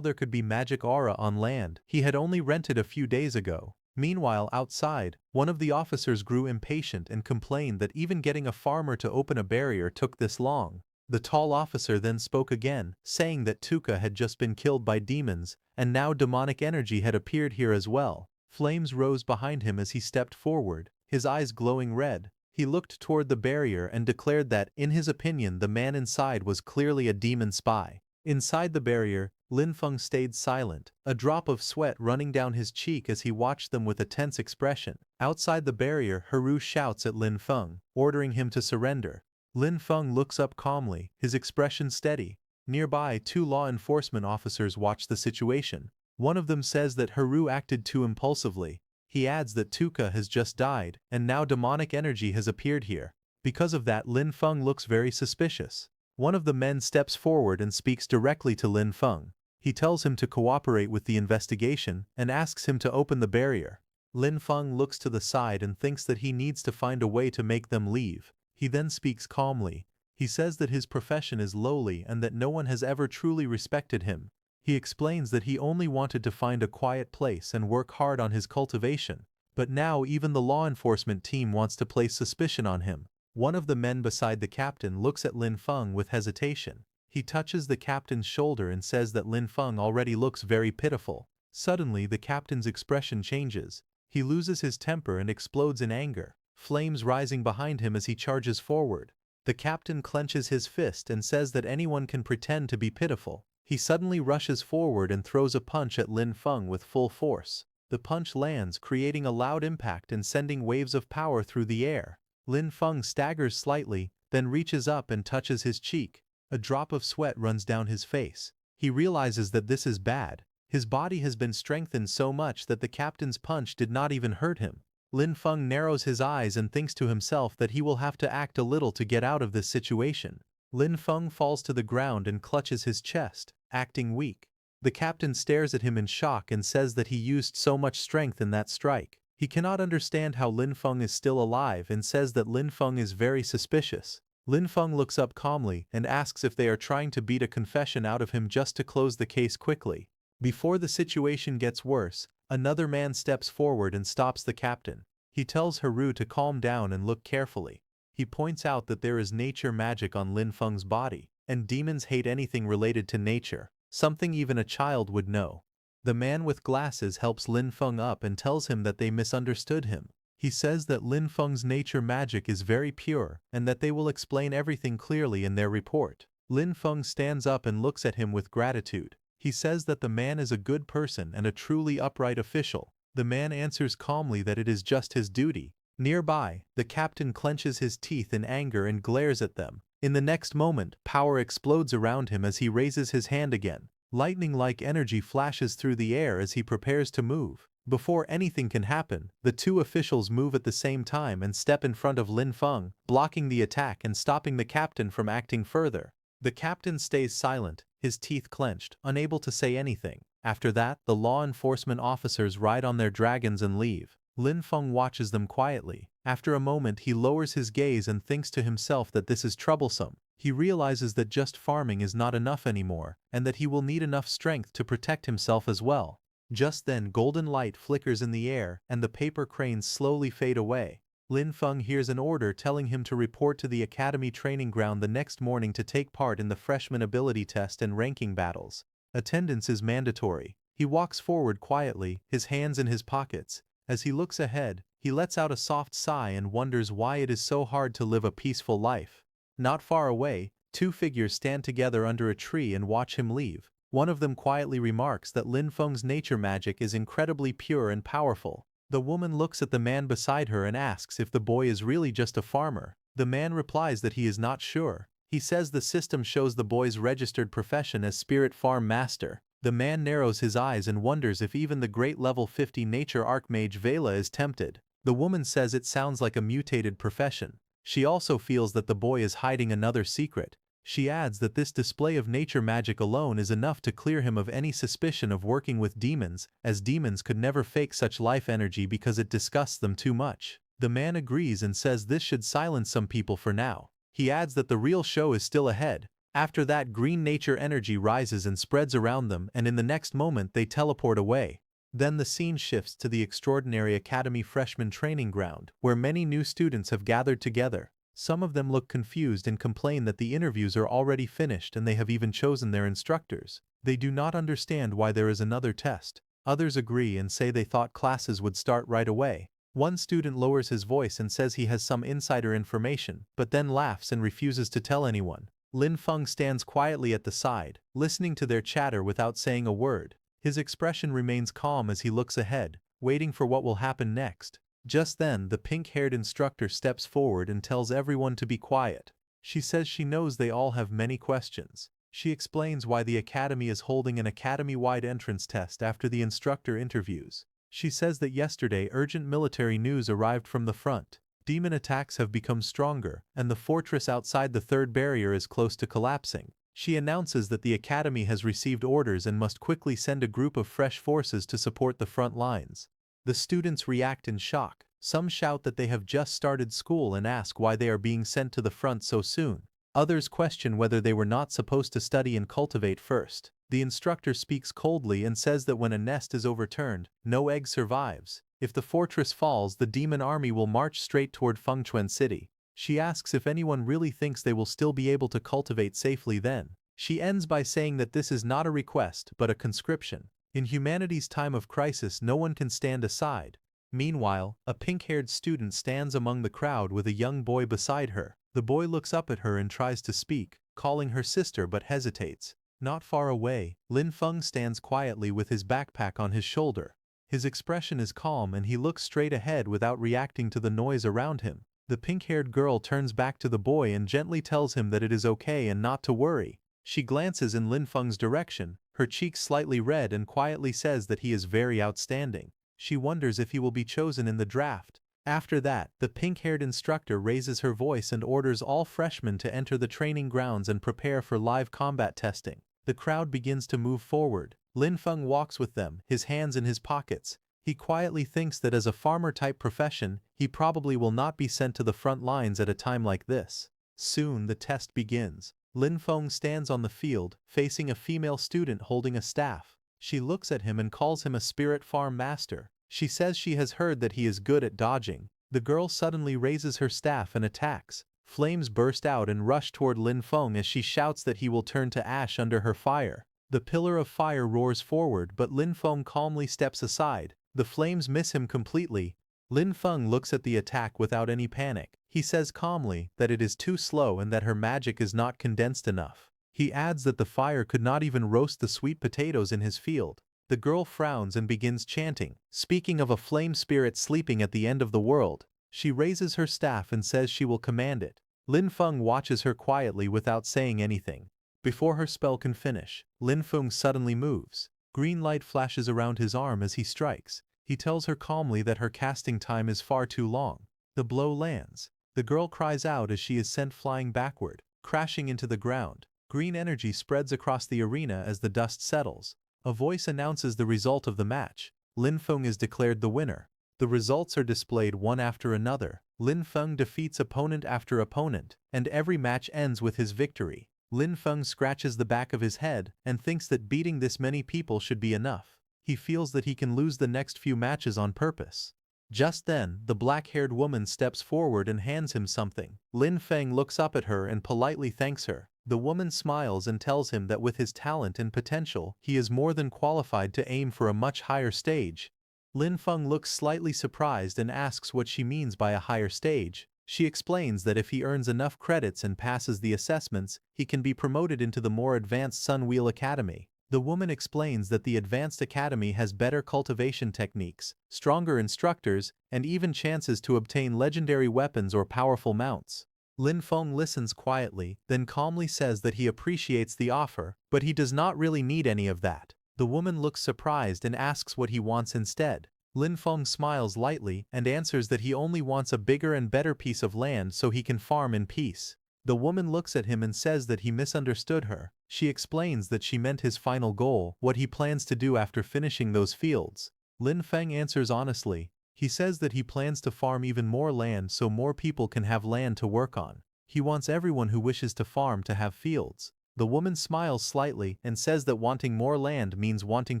there could be magic aura on land he had only rented a few days ago. Meanwhile, outside, one of the officers grew impatient and complained that even getting a farmer to open a barrier took this long. The tall officer then spoke again, saying that Tuka had just been killed by demons, and now demonic energy had appeared here as well. Flames rose behind him as he stepped forward, his eyes glowing red. He looked toward the barrier and declared that, in his opinion, the man inside was clearly a demon spy. Inside the barrier, Lin Feng stayed silent, a drop of sweat running down his cheek as he watched them with a tense expression. Outside the barrier, Haru shouts at Lin Feng, ordering him to surrender. Lin Feng looks up calmly, his expression steady. Nearby, two law enforcement officers watch the situation. One of them says that Haru acted too impulsively. He adds that Tuka has just died, and now demonic energy has appeared here. Because of that, Lin Feng looks very suspicious. One of the men steps forward and speaks directly to Lin Feng. He tells him to cooperate with the investigation and asks him to open the barrier. Lin Feng looks to the side and thinks that he needs to find a way to make them leave. He then speaks calmly. He says that his profession is lowly and that no one has ever truly respected him. He explains that he only wanted to find a quiet place and work hard on his cultivation. But now even the law enforcement team wants to place suspicion on him. One of the men beside the captain looks at Lin Feng with hesitation. He touches the captain's shoulder and says that Lin Feng already looks very pitiful. Suddenly the captain's expression changes. He loses his temper and explodes in anger, flames rising behind him as he charges forward. The captain clenches his fist and says that anyone can pretend to be pitiful. He suddenly rushes forward and throws a punch at Lin Feng with full force. The punch lands, creating a loud impact and sending waves of power through the air. Lin Feng staggers slightly, then reaches up and touches his cheek. A drop of sweat runs down his face. He realizes that this is bad. His body has been strengthened so much that the captain's punch did not even hurt him. Lin Feng narrows his eyes and thinks to himself that he will have to act a little to get out of this situation. Lin Feng falls to the ground and clutches his chest, acting weak. The captain stares at him in shock and says that he used so much strength in that strike. He cannot understand how Lin Feng is still alive and says that Lin Feng is very suspicious. Lin Feng looks up calmly and asks if they are trying to beat a confession out of him just to close the case quickly. Before the situation gets worse, another man steps forward and stops the captain. He tells Haru to calm down and look carefully. He points out that there is nature magic on Lin Feng's body, and demons hate anything related to nature, something even a child would know. The man with glasses helps Lin Feng up and tells him that they misunderstood him. He says that Lin Feng's nature magic is very pure and that they will explain everything clearly in their report. Lin Feng stands up and looks at him with gratitude. He says that the man is a good person and a truly upright official. The man answers calmly that it is just his duty. Nearby, the captain clenches his teeth in anger and glares at them. In the next moment, power explodes around him as he raises his hand again. Lightning-like energy flashes through the air as he prepares to move. Before anything can happen, the two officials move at the same time and step in front of Lin Feng, blocking the attack and stopping the captain from acting further. The captain stays silent, his teeth clenched, unable to say anything. After that, the law enforcement officers ride on their dragons and leave. Lin Feng watches them quietly. After a moment he lowers his gaze and thinks to himself that this is troublesome. He realizes that just farming is not enough anymore, and that he will need enough strength to protect himself as well. Just then golden light flickers in the air and the paper cranes slowly fade away. Lin Feng hears an order telling him to report to the academy training ground the next morning to take part in the freshman ability test and ranking battles. Attendance is mandatory. He walks forward quietly, his hands in his pockets. As he looks ahead, he lets out a soft sigh and wonders why it is so hard to live a peaceful life. Not far away, two figures stand together under a tree and watch him leave. One of them quietly remarks that Lin Feng's nature magic is incredibly pure and powerful. The woman looks at the man beside her and asks if the boy is really just a farmer. The man replies that he is not sure. He says the system shows the boy's registered profession as Spirit Farm Master. The man narrows his eyes and wonders if even the great level 50 nature archmage Vela is tempted. The woman says it sounds like a mutated profession. She also feels that the boy is hiding another secret. She adds that this display of nature magic alone is enough to clear him of any suspicion of working with demons, as demons could never fake such life energy because it disgusts them too much. The man agrees and says this should silence some people for now. He adds that the real show is still ahead. After that, green nature energy rises and spreads around them, and in the next moment they teleport away. Then the scene shifts to the extraordinary academy freshman training ground, where many new students have gathered together. Some of them look confused and complain that the interviews are already finished and they have even chosen their instructors. They do not understand why there is another test. Others agree and say they thought classes would start right away. One student lowers his voice and says he has some insider information, but then laughs and refuses to tell anyone. Lin Feng stands quietly at the side, listening to their chatter without saying a word. His expression remains calm as he looks ahead, waiting for what will happen next. Just then, the pink-haired instructor steps forward and tells everyone to be quiet. She says she knows they all have many questions. She explains why the academy is holding an academy-wide entrance test after the instructor interviews. She says that yesterday urgent military news arrived from the front. Demon attacks have become stronger, and the fortress outside the third barrier is close to collapsing. She announces that the academy has received orders and must quickly send a group of fresh forces to support the front lines. The students react in shock. Some shout that they have just started school and ask why they are being sent to the front so soon. Others question whether they were not supposed to study and cultivate first. The instructor speaks coldly and says that when a nest is overturned, no egg survives. If the fortress falls, the demon army will march straight toward Fengchuan City. She asks if anyone really thinks they will still be able to cultivate safely then. She ends by saying that this is not a request but a conscription. In humanity's time of crisis, no one can stand aside. Meanwhile, a pink-haired student stands among the crowd with a young boy beside her. The boy looks up at her and tries to speak, calling her sister but hesitates. Not far away, Lin Feng stands quietly with his backpack on his shoulder. His expression is calm and he looks straight ahead without reacting to the noise around him. The pink-haired girl turns back to the boy and gently tells him that it is okay and not to worry. She glances in Lin Feng's direction, her cheeks slightly red, and quietly says that he is very outstanding. She wonders if he will be chosen in the draft. After that, the pink-haired instructor raises her voice and orders all freshmen to enter the training grounds and prepare for live combat testing. The crowd begins to move forward. Lin Feng walks with them, his hands in his pockets. He quietly thinks that as a farmer-type profession, he probably will not be sent to the front lines at a time like this. Soon the test begins. Lin Feng stands on the field, facing a female student holding a staff. She looks at him and calls him a spirit farm master. She says she has heard that he is good at dodging. The girl suddenly raises her staff and attacks. Flames burst out and rush toward Lin Feng as she shouts that he will turn to ash under her fire. The pillar of fire roars forward, but Lin Feng calmly steps aside. The flames miss him completely. Lin Feng looks at the attack without any panic. He says calmly that it is too slow and that her magic is not condensed enough. He adds that the fire could not even roast the sweet potatoes in his field. The girl frowns and begins chanting, speaking of a flame spirit sleeping at the end of the world. She raises her staff and says she will command it. Lin Feng watches her quietly without saying anything. Before her spell can finish, Lin Feng suddenly moves. Green light flashes around his arm as he strikes. He tells her calmly that her casting time is far too long. The blow lands. The girl cries out as she is sent flying backward, crashing into the ground. Green energy spreads across the arena as the dust settles. A voice announces the result of the match. Lin Feng is declared the winner. The results are displayed one after another. Lin Feng defeats opponent after opponent, and every match ends with his victory. Lin Feng scratches the back of his head and thinks that beating this many people should be enough. He feels that he can lose the next few matches on purpose. Just then, the black-haired woman steps forward and hands him something. Lin Feng looks up at her and politely thanks her. The woman smiles and tells him that with his talent and potential, he is more than qualified to aim for a much higher stage. Lin Feng looks slightly surprised and asks what she means by a higher stage. She explains that if he earns enough credits and passes the assessments, he can be promoted into the more advanced Sun Wheel Academy. The woman explains that the Advanced Academy has better cultivation techniques, stronger instructors, and even chances to obtain legendary weapons or powerful mounts. Lin Feng listens quietly, then calmly says that he appreciates the offer, but he does not really need any of that. The woman looks surprised and asks what he wants instead. Lin Feng smiles lightly and answers that he only wants a bigger and better piece of land so he can farm in peace. The woman looks at him and says that he misunderstood her. She explains that she meant his final goal, what he plans to do after finishing those fields. Lin Feng answers honestly. He says that he plans to farm even more land so more people can have land to work on. He wants everyone who wishes to farm to have fields. The woman smiles slightly and says that wanting more land means wanting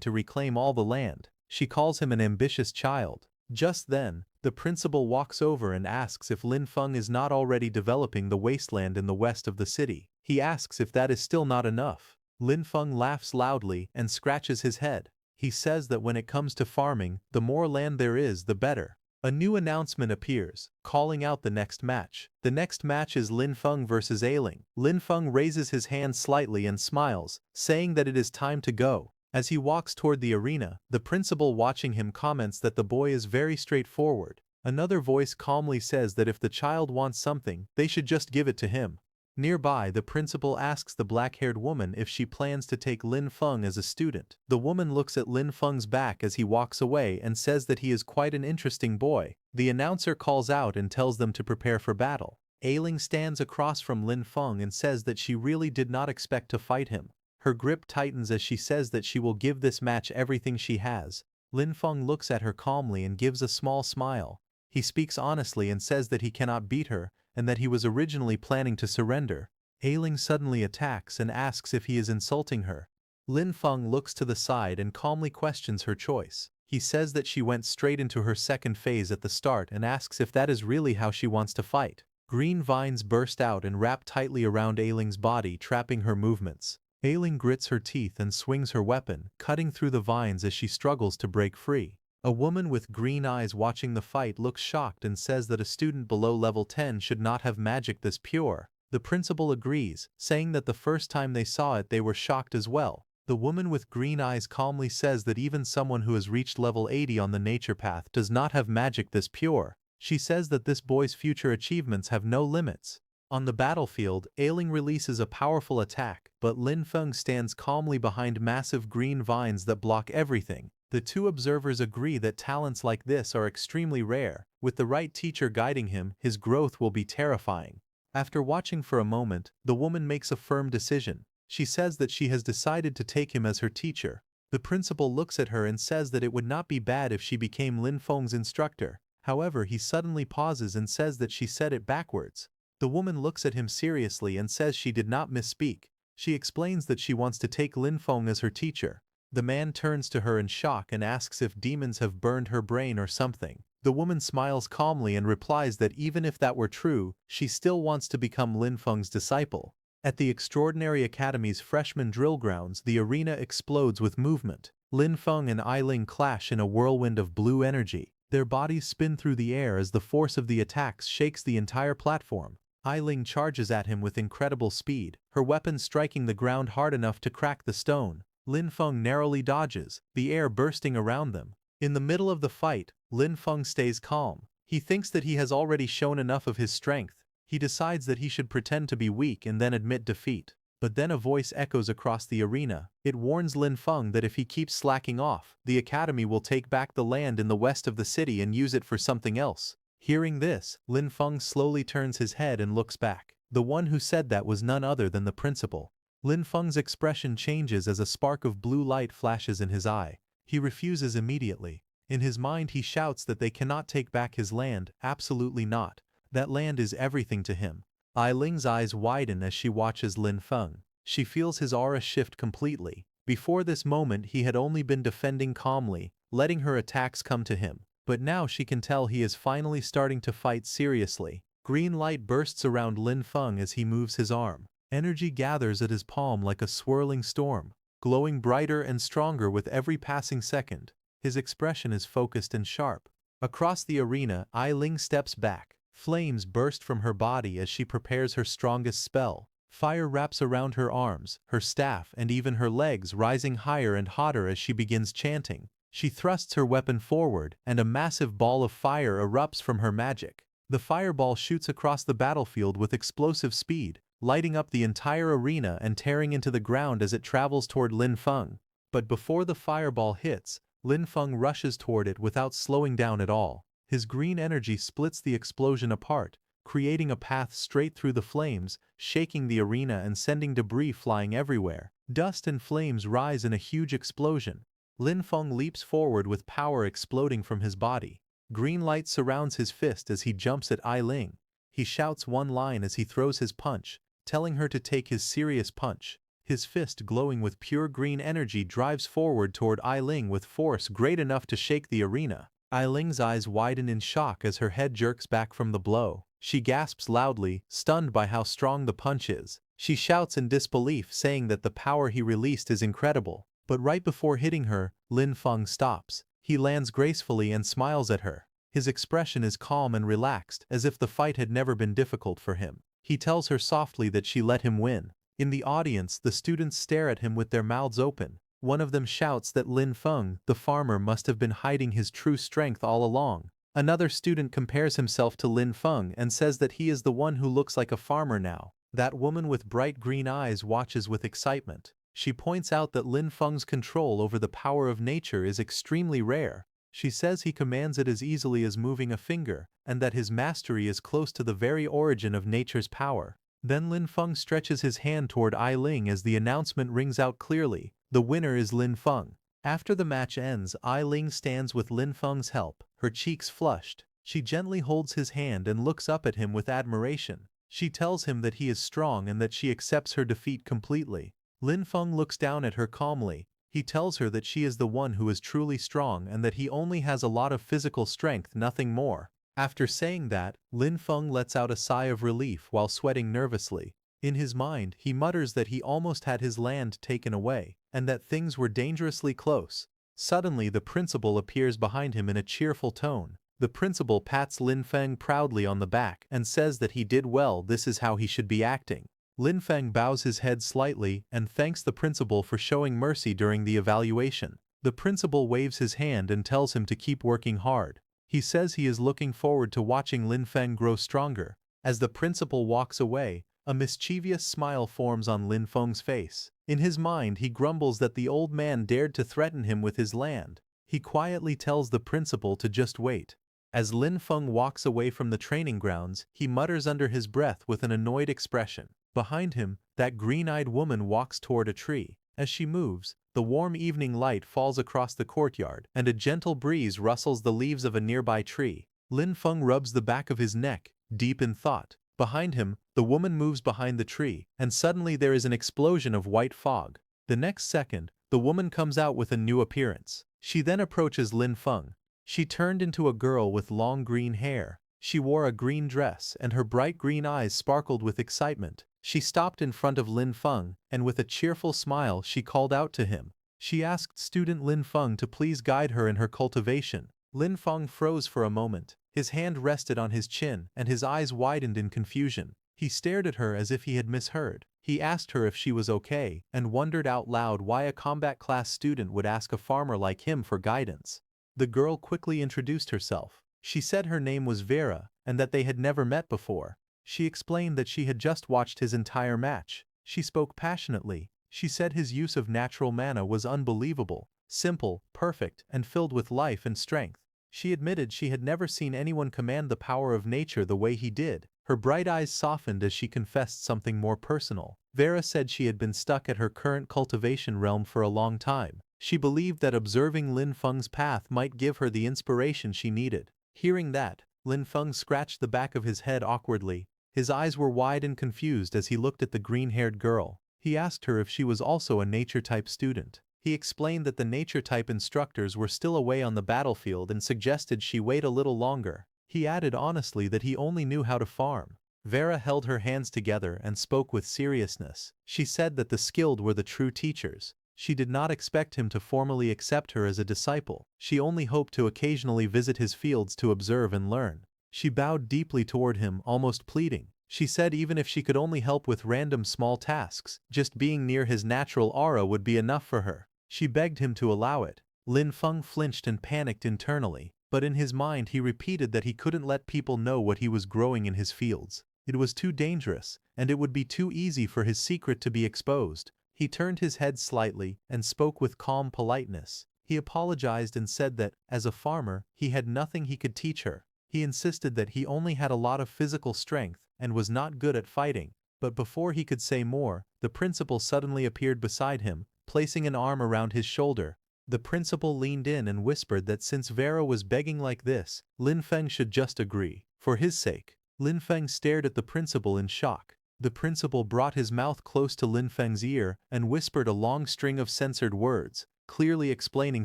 to reclaim all the land. She calls him an ambitious child. Just then, the principal walks over and asks if Lin Feng is not already developing the wasteland in the west of the city. He asks if that is still not enough. Lin Feng laughs loudly and scratches his head. He says that when it comes to farming, the more land there is, the better. A new announcement appears, calling out the next match. The next match is Lin Feng versus Ailing. Lin Feng raises his hand slightly and smiles, saying that it is time to go. As he walks toward the arena, the principal watching him comments that the boy is very straightforward. Another voice calmly says that if the child wants something, they should just give it to him. Nearby, the principal asks the black-haired woman if she plans to take Lin Feng as a student. The woman looks at Lin Feng's back as he walks away and says that he is quite an interesting boy. The announcer calls out and tells them to prepare for battle. Ailing stands across from Lin Feng and says that she really did not expect to fight him. Her grip tightens as she says that she will give this match everything she has. Lin Feng looks at her calmly and gives a small smile. He speaks honestly and says that he cannot beat her, and that he was originally planning to surrender. Ailing suddenly attacks and asks if he is insulting her. Lin Feng looks to the side and calmly questions her choice. He says that she went straight into her second phase at the start and asks if that is really how she wants to fight. Green vines burst out and wrap tightly around Ailing's body, trapping her movements. Ailing grits her teeth and swings her weapon, cutting through the vines as she struggles to break free. A woman with green eyes watching the fight looks shocked and says that a student below level 10 should not have magic this pure. The principal agrees, saying that the first time they saw it they were shocked as well. The woman with green eyes calmly says that even someone who has reached level 80 on the nature path does not have magic this pure. She says that this boy's future achievements have no limits. On the battlefield, Ailing releases a powerful attack, but Lin Feng stands calmly behind massive green vines that block everything. The two observers agree that talents like this are extremely rare. With the right teacher guiding him, his growth will be terrifying. After watching for a moment, the woman makes a firm decision. She says that she has decided to take him as her teacher. The principal looks at her and says that it would not be bad if she became Lin Feng's instructor. However, he suddenly pauses and says that she said it backwards. The woman looks at him seriously and says she did not misspeak. She explains that she wants to take Lin Feng as her teacher. The man turns to her in shock and asks if demons have burned her brain or something. The woman smiles calmly and replies that even if that were true, she still wants to become Lin Feng's disciple. At the Extraordinary Academy's freshman drill grounds, the arena explodes with movement. Lin Feng and Ailing clash in a whirlwind of blue energy. Their bodies spin through the air as the force of the attacks shakes the entire platform. Ailing charges at him with incredible speed, her weapon striking the ground hard enough to crack the stone. Lin Feng narrowly dodges, the air bursting around them. In the middle of the fight, Lin Feng stays calm. He thinks that he has already shown enough of his strength. He decides that he should pretend to be weak and then admit defeat. But then a voice echoes across the arena. It warns Lin Feng that if he keeps slacking off, the academy will take back the land in the west of the city and use it for something else. Hearing this, Lin Feng slowly turns his head and looks back. The one who said that was none other than the principal. Lin Feng's expression changes as a spark of blue light flashes in his eye. He refuses immediately. In his mind he shouts that they cannot take back his land, absolutely not. That land is everything to him. Ailing's eyes widen as she watches Lin Feng. She feels his aura shift completely. Before this moment he had only been defending calmly, letting her attacks come to him. But now she can tell he is finally starting to fight seriously. Green light bursts around Lin Feng as he moves his arm. Energy gathers at his palm like a swirling storm, glowing brighter and stronger with every passing second. His expression is focused and sharp. Across the arena, Ailing steps back. Flames burst from her body as she prepares her strongest spell. Fire wraps around her arms, her staff, and even her legs, rising higher and hotter as she begins chanting. She thrusts her weapon forward, and a massive ball of fire erupts from her magic. The fireball shoots across the battlefield with explosive speed, lighting up the entire arena and tearing into the ground as it travels toward Lin Feng. But before the fireball hits, Lin Feng rushes toward it without slowing down at all. His green energy splits the explosion apart, creating a path straight through the flames, shaking the arena and sending debris flying everywhere. Dust and flames rise in a huge explosion. Lin Feng leaps forward with power exploding from his body. Green light surrounds his fist as he jumps at Ailing. He shouts one line as he throws his punch, telling her to take his serious punch. His fist, glowing with pure green energy, drives forward toward Ailing with force great enough to shake the arena. Ailing's eyes widen in shock as her head jerks back from the blow. She gasps loudly, stunned by how strong the punch is. She shouts in disbelief, saying that the power he released is incredible. But right before hitting her, Lin Feng stops. He lands gracefully and smiles at her. His expression is calm and relaxed, as if the fight had never been difficult for him. He tells her softly that she let him win. In the audience, the students stare at him with their mouths open. One of them shouts that Lin Feng, the farmer, must have been hiding his true strength all along. Another student compares himself to Lin Feng and says that he is the one who looks like a farmer now. That woman with bright green eyes watches with excitement. She points out that Lin Feng's control over the power of nature is extremely rare. She says he commands it as easily as moving a finger, and that his mastery is close to the very origin of nature's power. Then Lin Feng stretches his hand toward Ailing as the announcement rings out clearly. The winner is Lin Feng. After the match ends, Ailing stands with Lin Feng's help, her cheeks flushed. She gently holds his hand and looks up at him with admiration. She tells him that he is strong and that she accepts her defeat completely. Lin Feng looks down at her calmly. He tells her that she is the one who is truly strong and that he only has a lot of physical strength, nothing more. After saying that, Lin Feng lets out a sigh of relief while sweating nervously. In his mind, he mutters that he almost had his land taken away, and that things were dangerously close. Suddenly the principal appears behind him in a cheerful tone. The principal pats Lin Feng proudly on the back and says that he did well, this is how he should be acting. Lin Feng bows his head slightly and thanks the principal for showing mercy during the evaluation. The principal waves his hand and tells him to keep working hard. He says he is looking forward to watching Lin Feng grow stronger. As the principal walks away, a mischievous smile forms on Lin Feng's face. In his mind, he grumbles that the old man dared to threaten him with his land. He quietly tells the principal to just wait. As Lin Feng walks away from the training grounds, he mutters under his breath with an annoyed expression. Behind him, that green-eyed woman walks toward a tree. As she moves, the warm evening light falls across the courtyard, and a gentle breeze rustles the leaves of a nearby tree. Lin Feng rubs the back of his neck, deep in thought. Behind him, the woman moves behind the tree, and suddenly there is an explosion of white fog. The next second, the woman comes out with a new appearance. She then approaches Lin Feng. She turned into a girl with long green hair. She wore a green dress, and her bright green eyes sparkled with excitement. She stopped in front of Lin Feng, and with a cheerful smile she called out to him. She asked student Lin Feng to please guide her in her cultivation. Lin Feng froze for a moment. His hand rested on his chin, and his eyes widened in confusion. He stared at her as if he had misheard. He asked her if she was okay, and wondered out loud why a combat class student would ask a farmer like him for guidance. The girl quickly introduced herself. She said her name was Vera, and that they had never met before. She explained that she had just watched his entire match. She spoke passionately. She said his use of natural mana was unbelievable, simple, perfect, and filled with life and strength. She admitted she had never seen anyone command the power of nature the way he did. Her bright eyes softened as she confessed something more personal. Vera said she had been stuck at her current cultivation realm for a long time. She believed that observing Lin Feng's path might give her the inspiration she needed. Hearing that, Lin Feng scratched the back of his head awkwardly. His eyes were wide and confused as he looked at the green-haired girl. He asked her if she was also a nature-type student. He explained that the nature-type instructors were still away on the battlefield and suggested she wait a little longer. He added honestly that he only knew how to farm. Vera held her hands together and spoke with seriousness. She said that the skilled were the true teachers. She did not expect him to formally accept her as a disciple. She only hoped to occasionally visit his fields to observe and learn. She bowed deeply toward him, almost pleading. She said even if she could only help with random small tasks, just being near his natural aura would be enough for her. She begged him to allow it. Lin Feng flinched and panicked internally, but in his mind he repeated that he couldn't let people know what he was growing in his fields. It was too dangerous, and it would be too easy for his secret to be exposed. He turned his head slightly and spoke with calm politeness. He apologized and said that, as a farmer, he had nothing he could teach her. He insisted that he only had a lot of physical strength and was not good at fighting. But before he could say more, the principal suddenly appeared beside him, placing an arm around his shoulder. The principal leaned in and whispered that since Vera was begging like this, Lin Feng should just agree. For his sake. Lin Feng stared at the principal in shock. The principal brought his mouth close to Lin Feng's ear and whispered a long string of censored words, clearly explaining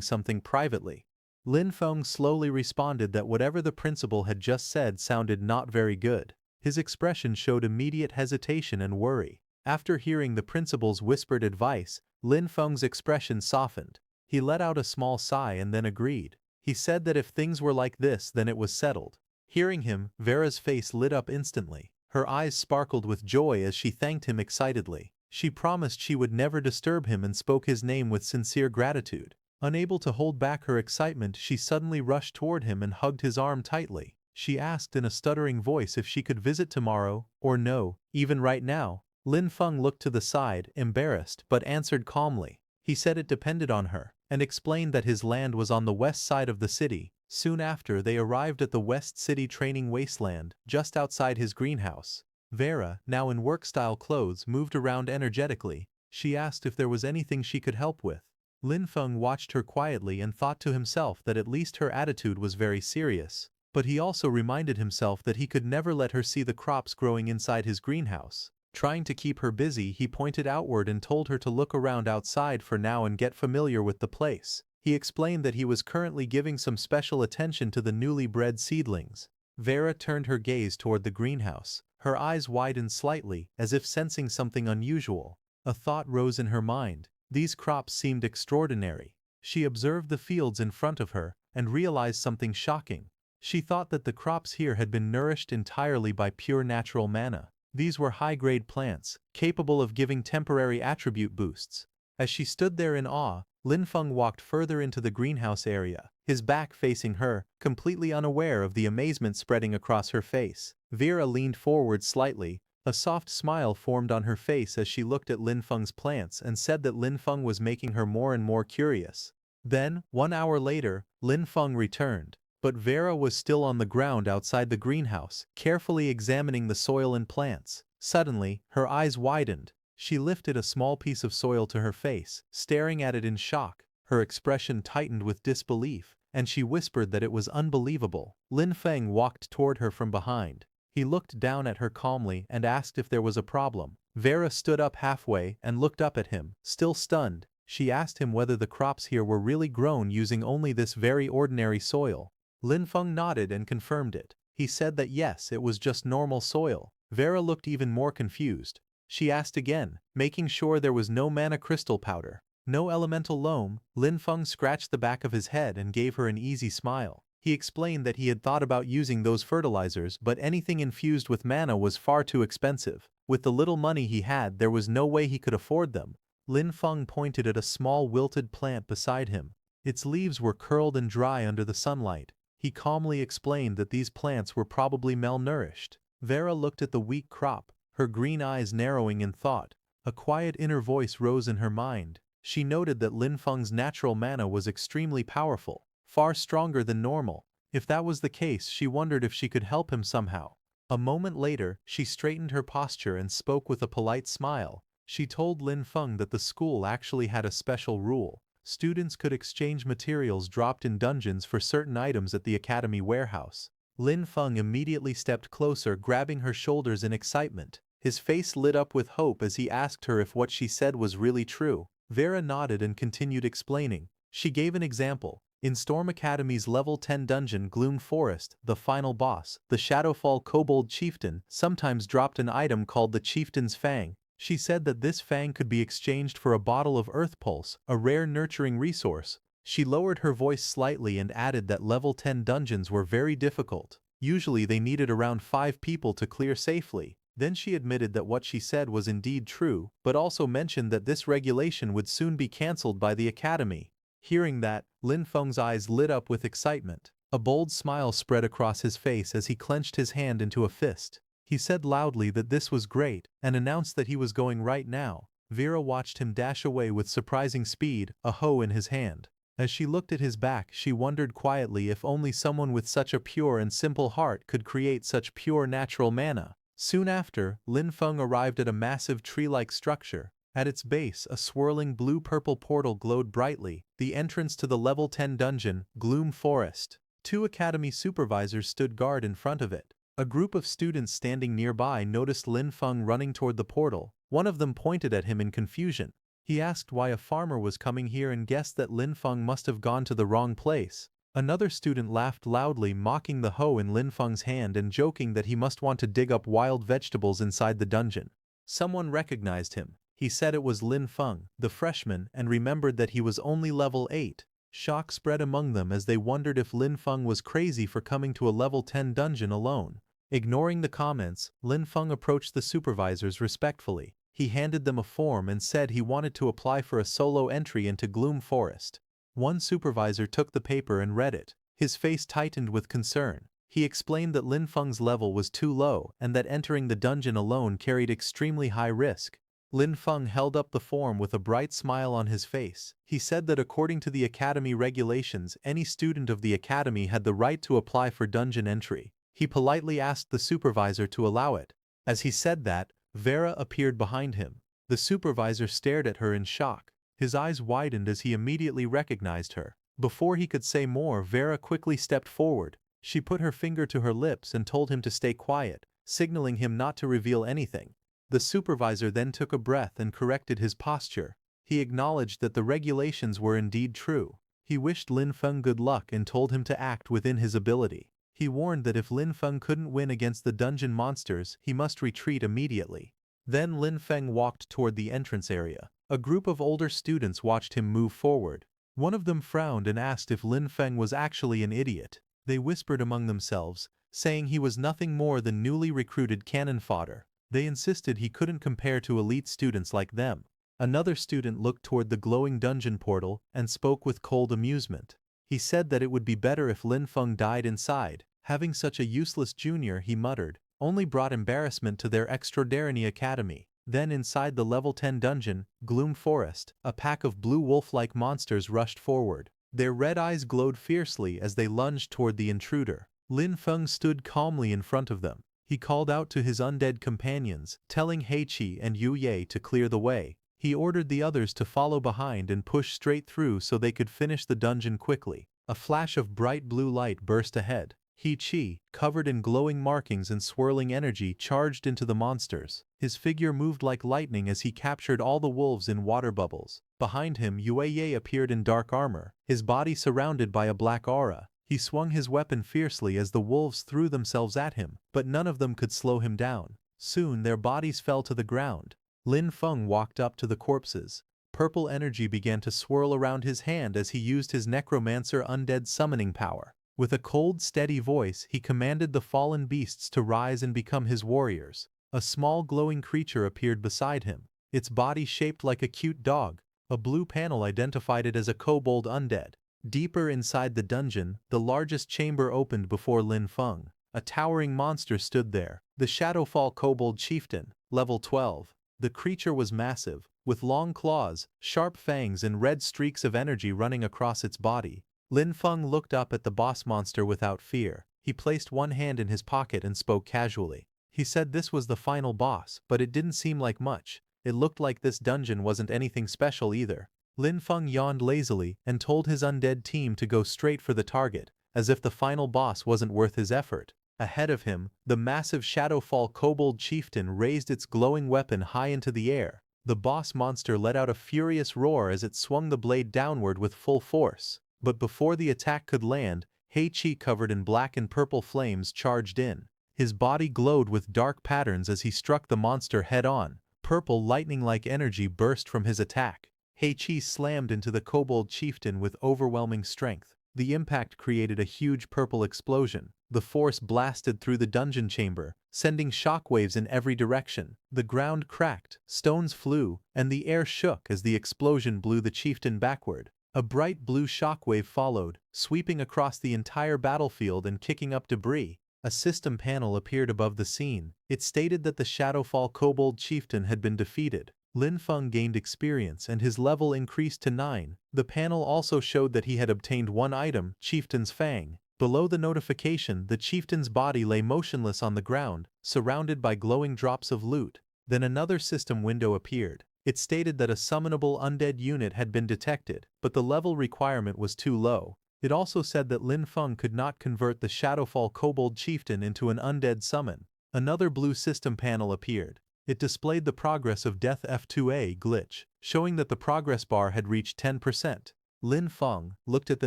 something privately. Lin Feng slowly responded that whatever the principal had just said sounded not very good. His expression showed immediate hesitation and worry. After hearing the principal's whispered advice, Lin Feng's expression softened. He let out a small sigh and then agreed. He said that if things were like this, then it was settled. Hearing him, Vera's face lit up instantly. Her eyes sparkled with joy as she thanked him excitedly. She promised she would never disturb him and spoke his name with sincere gratitude. Unable to hold back her excitement, she suddenly rushed toward him and hugged his arm tightly. She asked in a stuttering voice if she could visit tomorrow, or no, even right now. Lin Feng looked to the side, embarrassed, but answered calmly. He said it depended on her, and explained that his land was on the west side of the city. Soon after, they arrived at the West City training wasteland, just outside his greenhouse. Vera, now in work-style clothes, moved around energetically. She asked if there was anything she could help with. Lin Feng watched her quietly and thought to himself that at least her attitude was very serious. But he also reminded himself that he could never let her see the crops growing inside his greenhouse. Trying to keep her busy, he pointed outward and told her to look around outside for now and get familiar with the place. He explained that he was currently giving some special attention to the newly bred seedlings. Vera turned her gaze toward the greenhouse. Her eyes widened slightly, as if sensing something unusual. A thought rose in her mind. These crops seemed extraordinary. She observed the fields in front of her and realized something shocking. She thought that the crops here had been nourished entirely by pure natural mana. These were high-grade plants, capable of giving temporary attribute boosts. As she stood there in awe, Lin Feng walked further into the greenhouse area, his back facing her, completely unaware of the amazement spreading across her face. Vera leaned forward slightly. A soft smile formed on her face as she looked at Lin Feng's plants and said that Lin Feng was making her more and more curious. Then, 1 hour later, Lin Feng returned. But Vera was still on the ground outside the greenhouse, carefully examining the soil and plants. Suddenly, her eyes widened. She lifted a small piece of soil to her face, staring at it in shock. Her expression tightened with disbelief, and she whispered that it was unbelievable. Lin Feng walked toward her from behind. He looked down at her calmly and asked if there was a problem. Vera stood up halfway and looked up at him, still stunned. She asked him whether the crops here were really grown using only this very ordinary soil. Lin Feng nodded and confirmed it. He said that yes, it was just normal soil. Vera looked even more confused. She asked again, making sure there was no mana crystal powder, no elemental loam. Lin Feng scratched the back of his head and gave her an easy smile. He explained that he had thought about using those fertilizers, but anything infused with mana was far too expensive. With the little money he had, there was no way he could afford them. Lin Feng pointed at a small wilted plant beside him. Its leaves were curled and dry under the sunlight. He calmly explained that these plants were probably malnourished. Vera looked at the weak crop, her green eyes narrowing in thought. A quiet inner voice rose in her mind. She noted that Lin Feng's natural mana was extremely powerful, far stronger than normal. If that was the case, she wondered if she could help him somehow. A moment later, she straightened her posture and spoke with a polite smile. She told Lin Feng that the school actually had a special rule. Students could exchange materials dropped in dungeons for certain items at the academy warehouse. Lin Feng immediately stepped closer, grabbing her shoulders in excitement. His face lit up with hope as he asked her if what she said was really true. Vera nodded and continued explaining. She gave an example. In Storm Academy's level 10 dungeon Gloom Forest, the final boss, the Shadowfall Kobold Chieftain, sometimes dropped an item called the Chieftain's Fang. She said that this fang could be exchanged for a bottle of Earth Pulse, a rare nurturing resource. She lowered her voice slightly and added that level 10 dungeons were very difficult. Usually they needed around 5 people to clear safely. Then she admitted that what she said was indeed true, but also mentioned that this regulation would soon be cancelled by the academy. Hearing that, Lin Feng's eyes lit up with excitement. A bold smile spread across his face as he clenched his hand into a fist. He said loudly that this was great, and announced that he was going right now. Vera watched him dash away with surprising speed, a hoe in his hand. As she looked at his back, she wondered quietly if only someone with such a pure and simple heart could create such pure natural mana. Soon after, Lin Feng arrived at a massive tree-like structure. At its base, a swirling blue-purple portal glowed brightly, the entrance to the level 10 dungeon, Gloom Forest. 2 academy supervisors stood guard in front of it. A group of students standing nearby noticed Lin Feng running toward the portal. One of them pointed at him in confusion. He asked why a farmer was coming here and guessed that Lin Feng must have gone to the wrong place. Another student laughed loudly, mocking the hoe in Lin Feng's hand and joking that he must want to dig up wild vegetables inside the dungeon. Someone recognized him. He said it was Lin Feng, the freshman, and remembered that he was only level 8. Shock spread among them as they wondered if Lin Feng was crazy for coming to a level 10 dungeon alone. Ignoring the comments, Lin Feng approached the supervisors respectfully. He handed them a form and said he wanted to apply for a solo entry into Gloom Forest. One supervisor took the paper and read it. His face tightened with concern. He explained that Lin Feng's level was too low and that entering the dungeon alone carried extremely high risk. Lin Feng held up the form with a bright smile on his face. He said that according to the academy regulations, any student of the academy had the right to apply for dungeon entry. He politely asked the supervisor to allow it. As he said that, Vera appeared behind him. The supervisor stared at her in shock. His eyes widened as he immediately recognized her. Before he could say more, Vera quickly stepped forward. She put her finger to her lips and told him to stay quiet, signaling him not to reveal anything. The supervisor then took a breath and corrected his posture. He acknowledged that the regulations were indeed true. He wished Lin Feng good luck and told him to act within his ability. He warned that if Lin Feng couldn't win against the dungeon monsters, he must retreat immediately. Then Lin Feng walked toward the entrance area. A group of older students watched him move forward. One of them frowned and asked if Lin Feng was actually an idiot. They whispered among themselves, saying he was nothing more than newly recruited cannon fodder. They insisted he couldn't compare to elite students like them. Another student looked toward the glowing dungeon portal and spoke with cold amusement. He said that it would be better if Lin Feng died inside. Having such a useless junior, he muttered, only brought embarrassment to their extraordinary academy. Then inside the level 10 dungeon, Gloom Forest, a pack of blue wolf-like monsters rushed forward. Their red eyes glowed fiercely as they lunged toward the intruder. Lin Feng stood calmly in front of them. He called out to his undead companions, telling Heiqi and Yu Ye to clear the way. He ordered the others to follow behind and push straight through so they could finish the dungeon quickly. A flash of bright blue light burst ahead. Heiqi, covered in glowing markings and swirling energy, charged into the monsters. His figure moved like lightning as he captured all the wolves in water bubbles. Behind him, Yue Ye appeared in dark armor, his body surrounded by a black aura. He swung his weapon fiercely as the wolves threw themselves at him, but none of them could slow him down. Soon their bodies fell to the ground. Lin Feng walked up to the corpses. Purple energy began to swirl around his hand as he used his Necromancer undead summoning power. With a cold, steady voice, he commanded the fallen beasts to rise and become his warriors. A small glowing creature appeared beside him, its body shaped like a cute dog. A blue panel identified it as a kobold undead. Deeper inside the dungeon, the largest chamber opened before Lin Feng. A towering monster stood there, the Shadowfall Kobold Chieftain, level 12. The creature was massive, with long claws, sharp fangs and red streaks of energy running across its body. Lin Feng looked up at the boss monster without fear. He placed one hand in his pocket and spoke casually. He said this was the final boss, but it didn't seem like much. It looked like this dungeon wasn't anything special either. Lin Feng yawned lazily and told his undead team to go straight for the target, as if the final boss wasn't worth his effort. Ahead of him, the massive Shadowfall Kobold Chieftain raised its glowing weapon high into the air. The boss monster let out a furious roar as it swung the blade downward with full force. But before the attack could land, Heiqi, covered in black and purple flames, charged in. His body glowed with dark patterns as he struck the monster head-on. Purple lightning-like energy burst from his attack. Heiqi slammed into the Kobold Chieftain with overwhelming strength. The impact created a huge purple explosion. The force blasted through the dungeon chamber, sending shockwaves in every direction. The ground cracked, stones flew, and the air shook as the explosion blew the chieftain backward. A bright blue shockwave followed, sweeping across the entire battlefield and kicking up debris. A system panel appeared above the scene. It stated that the Shadowfall Kobold Chieftain had been defeated. Lin Feng gained experience and his level increased to 9. The panel also showed that he had obtained one item, Chieftain's Fang. Below the notification, the chieftain's body lay motionless on the ground, surrounded by glowing drops of loot. Then another system window appeared. It stated that a summonable undead unit had been detected, but the level requirement was too low. It also said that Lin Feng could not convert the Shadowfall Kobold Chieftain into an undead summon. Another blue system panel appeared. It displayed the progress of Death F2A glitch, showing that the progress bar had reached 10%. Lin Feng looked at the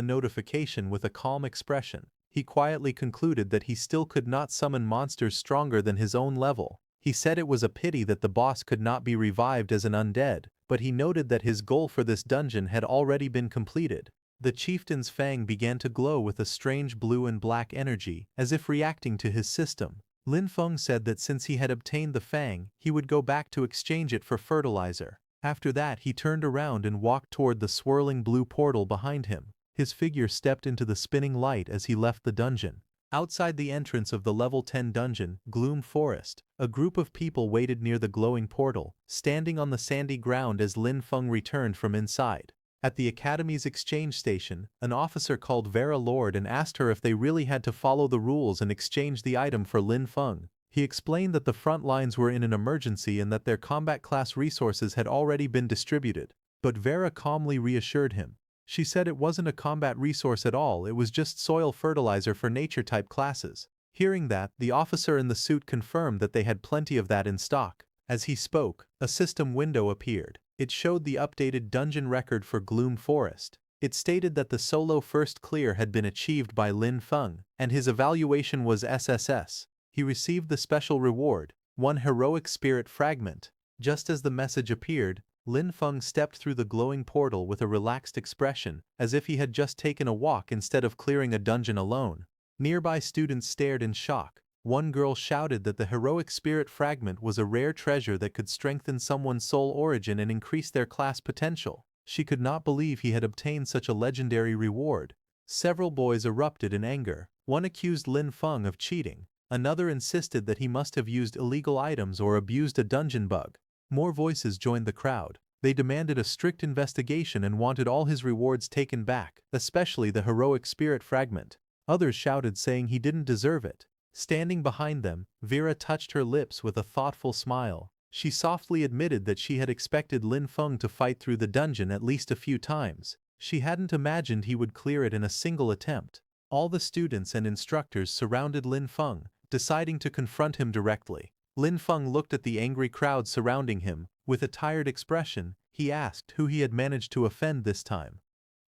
notification with a calm expression. He quietly concluded that he still could not summon monsters stronger than his own level. He said it was a pity that the boss could not be revived as an undead, but he noted that his goal for this dungeon had already been completed. The chieftain's fang began to glow with a strange blue and black energy, as if reacting to his system. Lin Feng said that since he had obtained the fang, he would go back to exchange it for fertilizer. After that, he turned around and walked toward the swirling blue portal behind him. His figure stepped into the spinning light as he left the dungeon. Outside the entrance of the level 10 dungeon, Gloom Forest, a group of people waited near the glowing portal, standing on the sandy ground as Lin Feng returned from inside. At the Academy's exchange station, an officer called Vera Lord and asked her if they really had to follow the rules and exchange the item for Lin Feng. He explained that the front lines were in an emergency and that their combat class resources had already been distributed. But Vera calmly reassured him. She said it wasn't a combat resource at all, it was just soil fertilizer for nature-type classes. Hearing that, the officer in the suit confirmed that they had plenty of that in stock. As he spoke, a system window appeared. It showed the updated dungeon record for Gloom Forest. It stated that the solo first clear had been achieved by Lin Feng, and his evaluation was SSS. He received the special reward, one heroic spirit fragment. Just as the message appeared, Lin Feng stepped through the glowing portal with a relaxed expression, as if he had just taken a walk instead of clearing a dungeon alone. Nearby students stared in shock. One girl shouted that the heroic spirit fragment was a rare treasure that could strengthen someone's soul origin and increase their class potential. She could not believe he had obtained such a legendary reward. Several boys erupted in anger. One accused Lin Feng of cheating. Another insisted that he must have used illegal items or abused a dungeon bug. More voices joined the crowd. They demanded a strict investigation and wanted all his rewards taken back, especially the heroic spirit fragment. Others shouted saying he didn't deserve it. Standing behind them, Vera touched her lips with a thoughtful smile. She softly admitted that she had expected Lin Feng to fight through the dungeon at least a few times. She hadn't imagined he would clear it in a single attempt. All the students and instructors surrounded Lin Feng, deciding to confront him directly. Lin Feng looked at the angry crowd surrounding him. With a tired expression, he asked who he had managed to offend this time.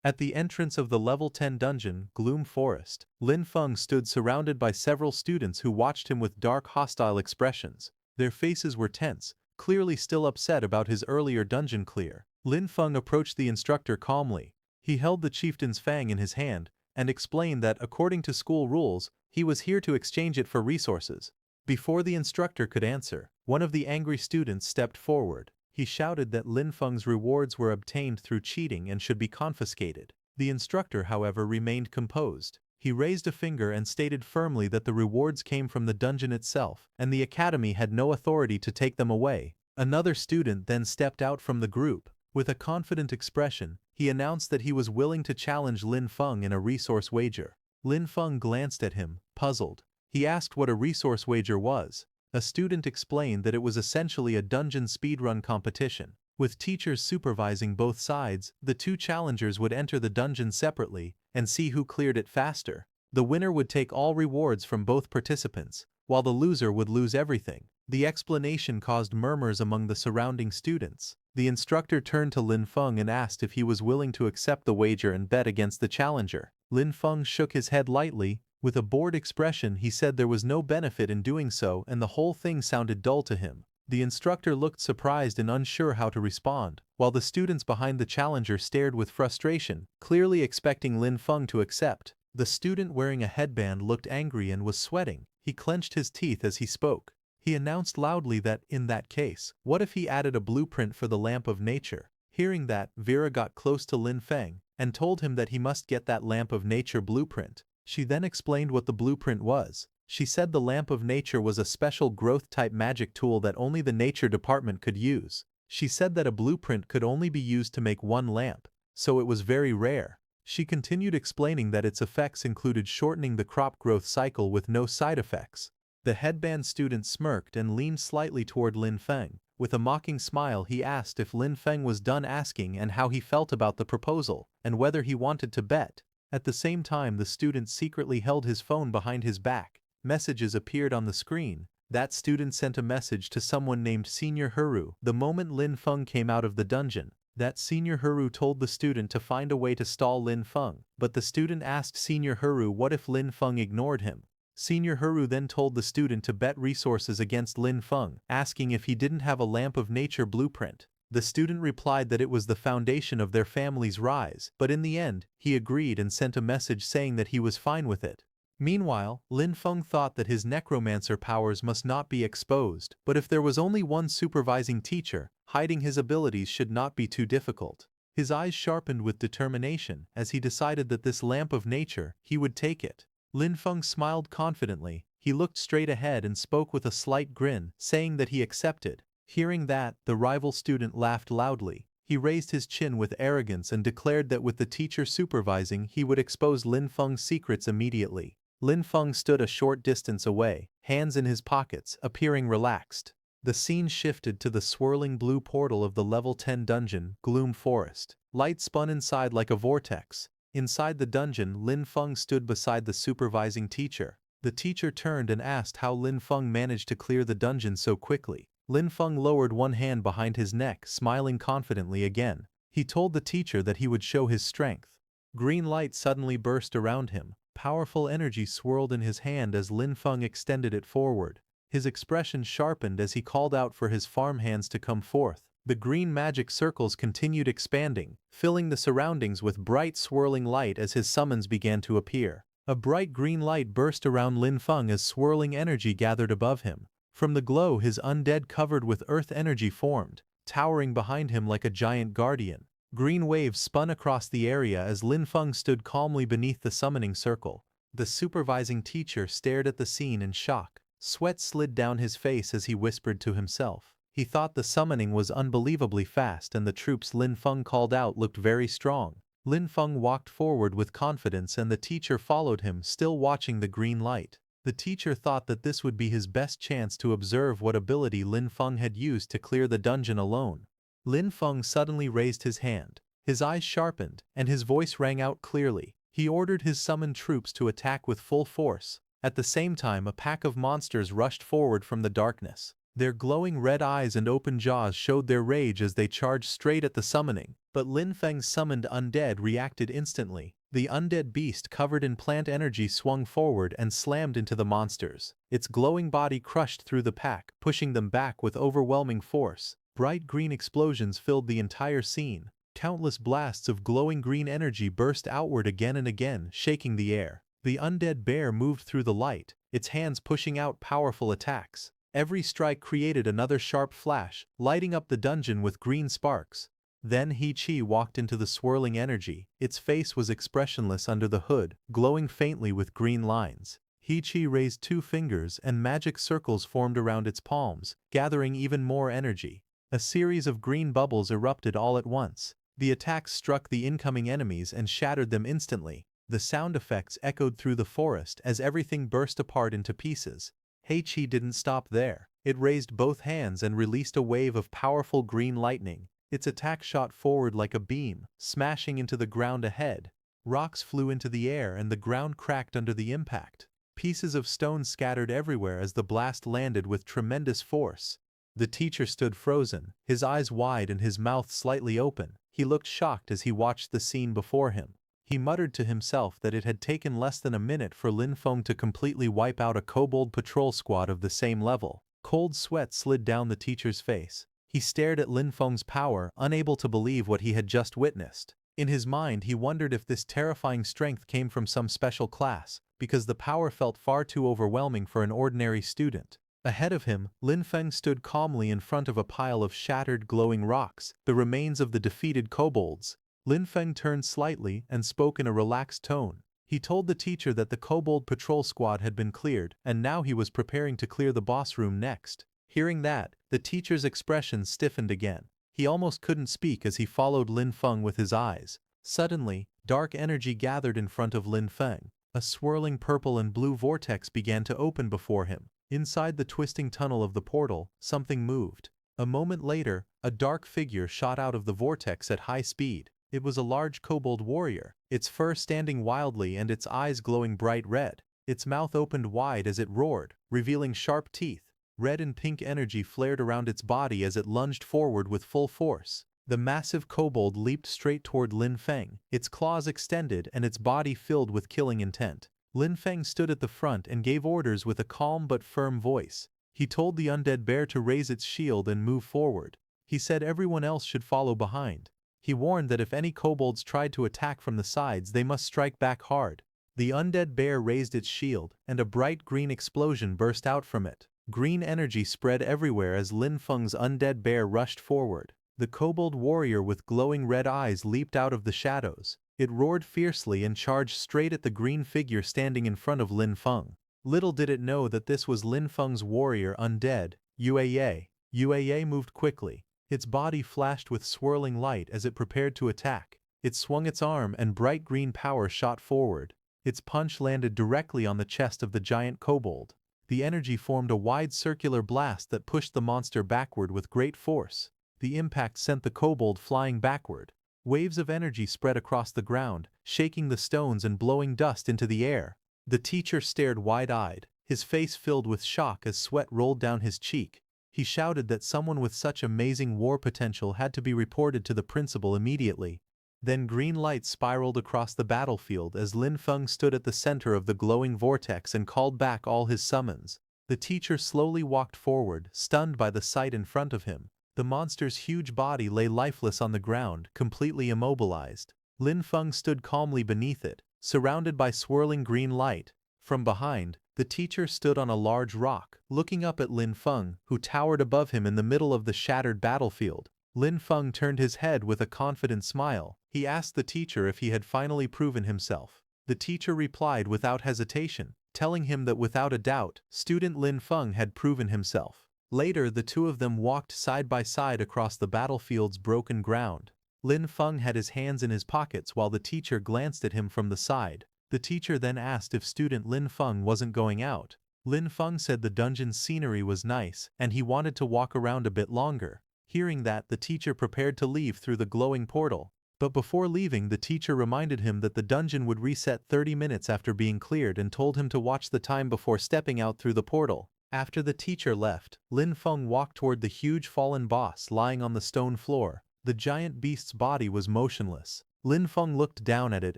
At the entrance of the level 10 dungeon, Gloom Forest, Lin Feng stood surrounded by several students who watched him with dark, hostile expressions. Their faces were tense, clearly still upset about his earlier dungeon clear. Lin Feng approached the instructor calmly. He held the chieftain's fang in his hand and explained that according to school rules, he was here to exchange it for resources. Before the instructor could answer, one of the angry students stepped forward. He shouted that Lin Feng's rewards were obtained through cheating and should be confiscated. The instructor, however, remained composed. He raised a finger and stated firmly that the rewards came from the dungeon itself, and the academy had no authority to take them away. Another student then stepped out from the group. With a confident expression, he announced that he was willing to challenge Lin Feng in a resource wager. Lin Feng glanced at him, puzzled. He asked what a resource wager was. A student explained that it was essentially a dungeon speedrun competition. With teachers supervising both sides, the two challengers would enter the dungeon separately and see who cleared it faster. The winner would take all rewards from both participants, while the loser would lose everything. The explanation caused murmurs among the surrounding students. The instructor turned to Lin Feng and asked if he was willing to accept the wager and bet against the challenger. Lin Feng shook his head lightly. With a bored expression, he said there was no benefit in doing so and the whole thing sounded dull to him. The instructor looked surprised and unsure how to respond, while the students behind the challenger stared with frustration, clearly expecting Lin Feng to accept. The student wearing a headband looked angry and was sweating. He clenched his teeth as he spoke. He announced loudly that, in that case, what if he added a blueprint for the lamp of nature? Hearing that, Vera got close to Lin Feng and told him that he must get that lamp of nature blueprint. She then explained what the blueprint was. She said the lamp of nature was a special growth-type magic tool that only the nature department could use. She said that a blueprint could only be used to make one lamp, so it was very rare. She continued explaining that its effects included shortening the crop growth cycle with no side effects. The headband student smirked and leaned slightly toward Lin Feng. With a mocking smile, he asked if Lin Feng was done asking and how he felt about the proposal, and whether he wanted to bet. At the same time, the student secretly held his phone behind his back. Messages appeared on the screen. That student sent a message to someone named Senior Huru the moment Lin Feng came out of the dungeon. That Senior Huru told the student to find a way to stall Lin Feng, but the student asked Senior Huru what if Lin Feng ignored him. Senior Huru then told the student to bet resources against Lin Feng, asking if he didn't have a lamp of nature blueprint. The student replied that it was the foundation of their family's rise, but in the end, he agreed and sent a message saying that he was fine with it. Meanwhile, Lin Feng thought that his necromancer powers must not be exposed, but if there was only one supervising teacher, hiding his abilities should not be too difficult. His eyes sharpened with determination as he decided that this lamp of nature, he would take it. Lin Feng smiled confidently. He looked straight ahead and spoke with a slight grin, saying that he accepted. Hearing that, the rival student laughed loudly. He raised his chin with arrogance and declared that with the teacher supervising, he would expose Lin Feng's secrets immediately. Lin Feng stood a short distance away, hands in his pockets, appearing relaxed. The scene shifted to the swirling blue portal of the level 10 dungeon, Gloom Forest. Light spun inside like a vortex. Inside the dungeon, Lin Feng stood beside the supervising teacher. The teacher turned and asked how Lin Feng managed to clear the dungeon so quickly. Lin Feng lowered one hand behind his neck, smiling confidently again. He told the teacher that he would show his strength. Green light suddenly burst around him. Powerful energy swirled in his hand as Lin Feng extended it forward. His expression sharpened as he called out for his farmhands to come forth. The green magic circles continued expanding, filling the surroundings with bright swirling light as his summons began to appear. A bright green light burst around Lin Feng as swirling energy gathered above him. From the glow, his undead covered with earth energy formed, towering behind him like a giant guardian. Green waves spun across the area as Lin Feng stood calmly beneath the summoning circle. The supervising teacher stared at the scene in shock. Sweat slid down his face as he whispered to himself. He thought the summoning was unbelievably fast and the troops Lin Feng called out looked very strong. Lin Feng walked forward with confidence and the teacher followed him, still watching the green light. The teacher thought that this would be his best chance to observe what ability Lin Feng had used to clear the dungeon alone. Lin Feng suddenly raised his hand. His eyes sharpened, and his voice rang out clearly. He ordered his summoned troops to attack with full force. At the same time, a pack of monsters rushed forward from the darkness. Their glowing red eyes and open jaws showed their rage as they charged straight at the summoning. But Lin Feng's summoned undead reacted instantly. The undead beast covered in plant energy swung forward and slammed into the monsters. Its glowing body crushed through the pack, pushing them back with overwhelming force. Bright green explosions filled the entire scene. Countless blasts of glowing green energy burst outward again and again, shaking the air. The undead bear moved through the light, its hands pushing out powerful attacks. Every strike created another sharp flash, lighting up the dungeon with green sparks. Then He-Chi walked into the swirling energy. Its face was expressionless under the hood, glowing faintly with green lines. He-Chi raised 2 fingers and magic circles formed around its palms, gathering even more energy. A series of green bubbles erupted all at once. The attacks struck the incoming enemies and shattered them instantly. The sound effects echoed through the forest as everything burst apart into pieces. He-Chi didn't stop there. It raised both hands and released a wave of powerful green lightning. Its attack shot forward like a beam, smashing into the ground ahead. Rocks flew into the air and the ground cracked under the impact. Pieces of stone scattered everywhere as the blast landed with tremendous force. The teacher stood frozen, his eyes wide and his mouth slightly open. He looked shocked as he watched the scene before him. He muttered to himself that it had taken less than a minute for Lin Feng to completely wipe out a kobold patrol squad of the same level. Cold sweat slid down the teacher's face. He stared at Lin Feng's power, unable to believe what he had just witnessed. In his mind, he wondered if this terrifying strength came from some special class, because the power felt far too overwhelming for an ordinary student. Ahead of him, Lin Feng stood calmly in front of a pile of shattered glowing rocks, the remains of the defeated kobolds. Lin Feng turned slightly and spoke in a relaxed tone. He told the teacher that the kobold patrol squad had been cleared, and now he was preparing to clear the boss room next. Hearing that, the teacher's expression stiffened again. He almost couldn't speak as he followed Lin Feng with his eyes. Suddenly, dark energy gathered in front of Lin Feng. A swirling purple and blue vortex began to open before him. Inside the twisting tunnel of the portal, something moved. A moment later, a dark figure shot out of the vortex at high speed. It was a large kobold warrior, its fur standing wildly and its eyes glowing bright red. Its mouth opened wide as it roared, revealing sharp teeth. Red and pink energy flared around its body as it lunged forward with full force. The massive kobold leaped straight toward Lin Feng, its claws extended and its body filled with killing intent. Lin Feng stood at the front and gave orders with a calm but firm voice. He told the undead bear to raise its shield and move forward. He said everyone else should follow behind. He warned that if any kobolds tried to attack from the sides, they must strike back hard. The undead bear raised its shield, and a bright green explosion burst out from it. Green energy spread everywhere as Lin Feng's undead bear rushed forward. The kobold warrior with glowing red eyes leaped out of the shadows. It roared fiercely and charged straight at the green figure standing in front of Lin Feng. Little did it know that this was Lin Feng's warrior undead, Yueye. Yueye moved quickly. Its body flashed with swirling light as it prepared to attack. It swung its arm and bright green power shot forward. Its punch landed directly on the chest of the giant kobold. The energy formed a wide circular blast that pushed the monster backward with great force. The impact sent the kobold flying backward. Waves of energy spread across the ground, shaking the stones and blowing dust into the air. The teacher stared wide-eyed, his face filled with shock as sweat rolled down his cheek. He shouted that someone with such amazing war potential had to be reported to the principal immediately. Then green light spiraled across the battlefield as Lin Feng stood at the center of the glowing vortex and called back all his summons. The teacher slowly walked forward, stunned by the sight in front of him. The monster's huge body lay lifeless on the ground, completely immobilized. Lin Feng stood calmly beneath it, surrounded by swirling green light. From behind, the teacher stood on a large rock, looking up at Lin Feng, who towered above him in the middle of the shattered battlefield. Lin Feng turned his head with a confident smile. He asked the teacher if he had finally proven himself. The teacher replied without hesitation, telling him that without a doubt, student Lin Feng had proven himself. Later, the two of them walked side by side across the battlefield's broken ground. Lin Feng had his hands in his pockets while the teacher glanced at him from the side. The teacher then asked if student Lin Feng wasn't going out. Lin Feng said the dungeon's scenery was nice and he wanted to walk around a bit longer. Hearing that, the teacher prepared to leave through the glowing portal. But before leaving, the teacher reminded him that the dungeon would reset 30 minutes after being cleared and told him to watch the time before stepping out through the portal. After the teacher left, Lin Feng walked toward the huge fallen boss lying on the stone floor. The giant beast's body was motionless. Lin Feng looked down at it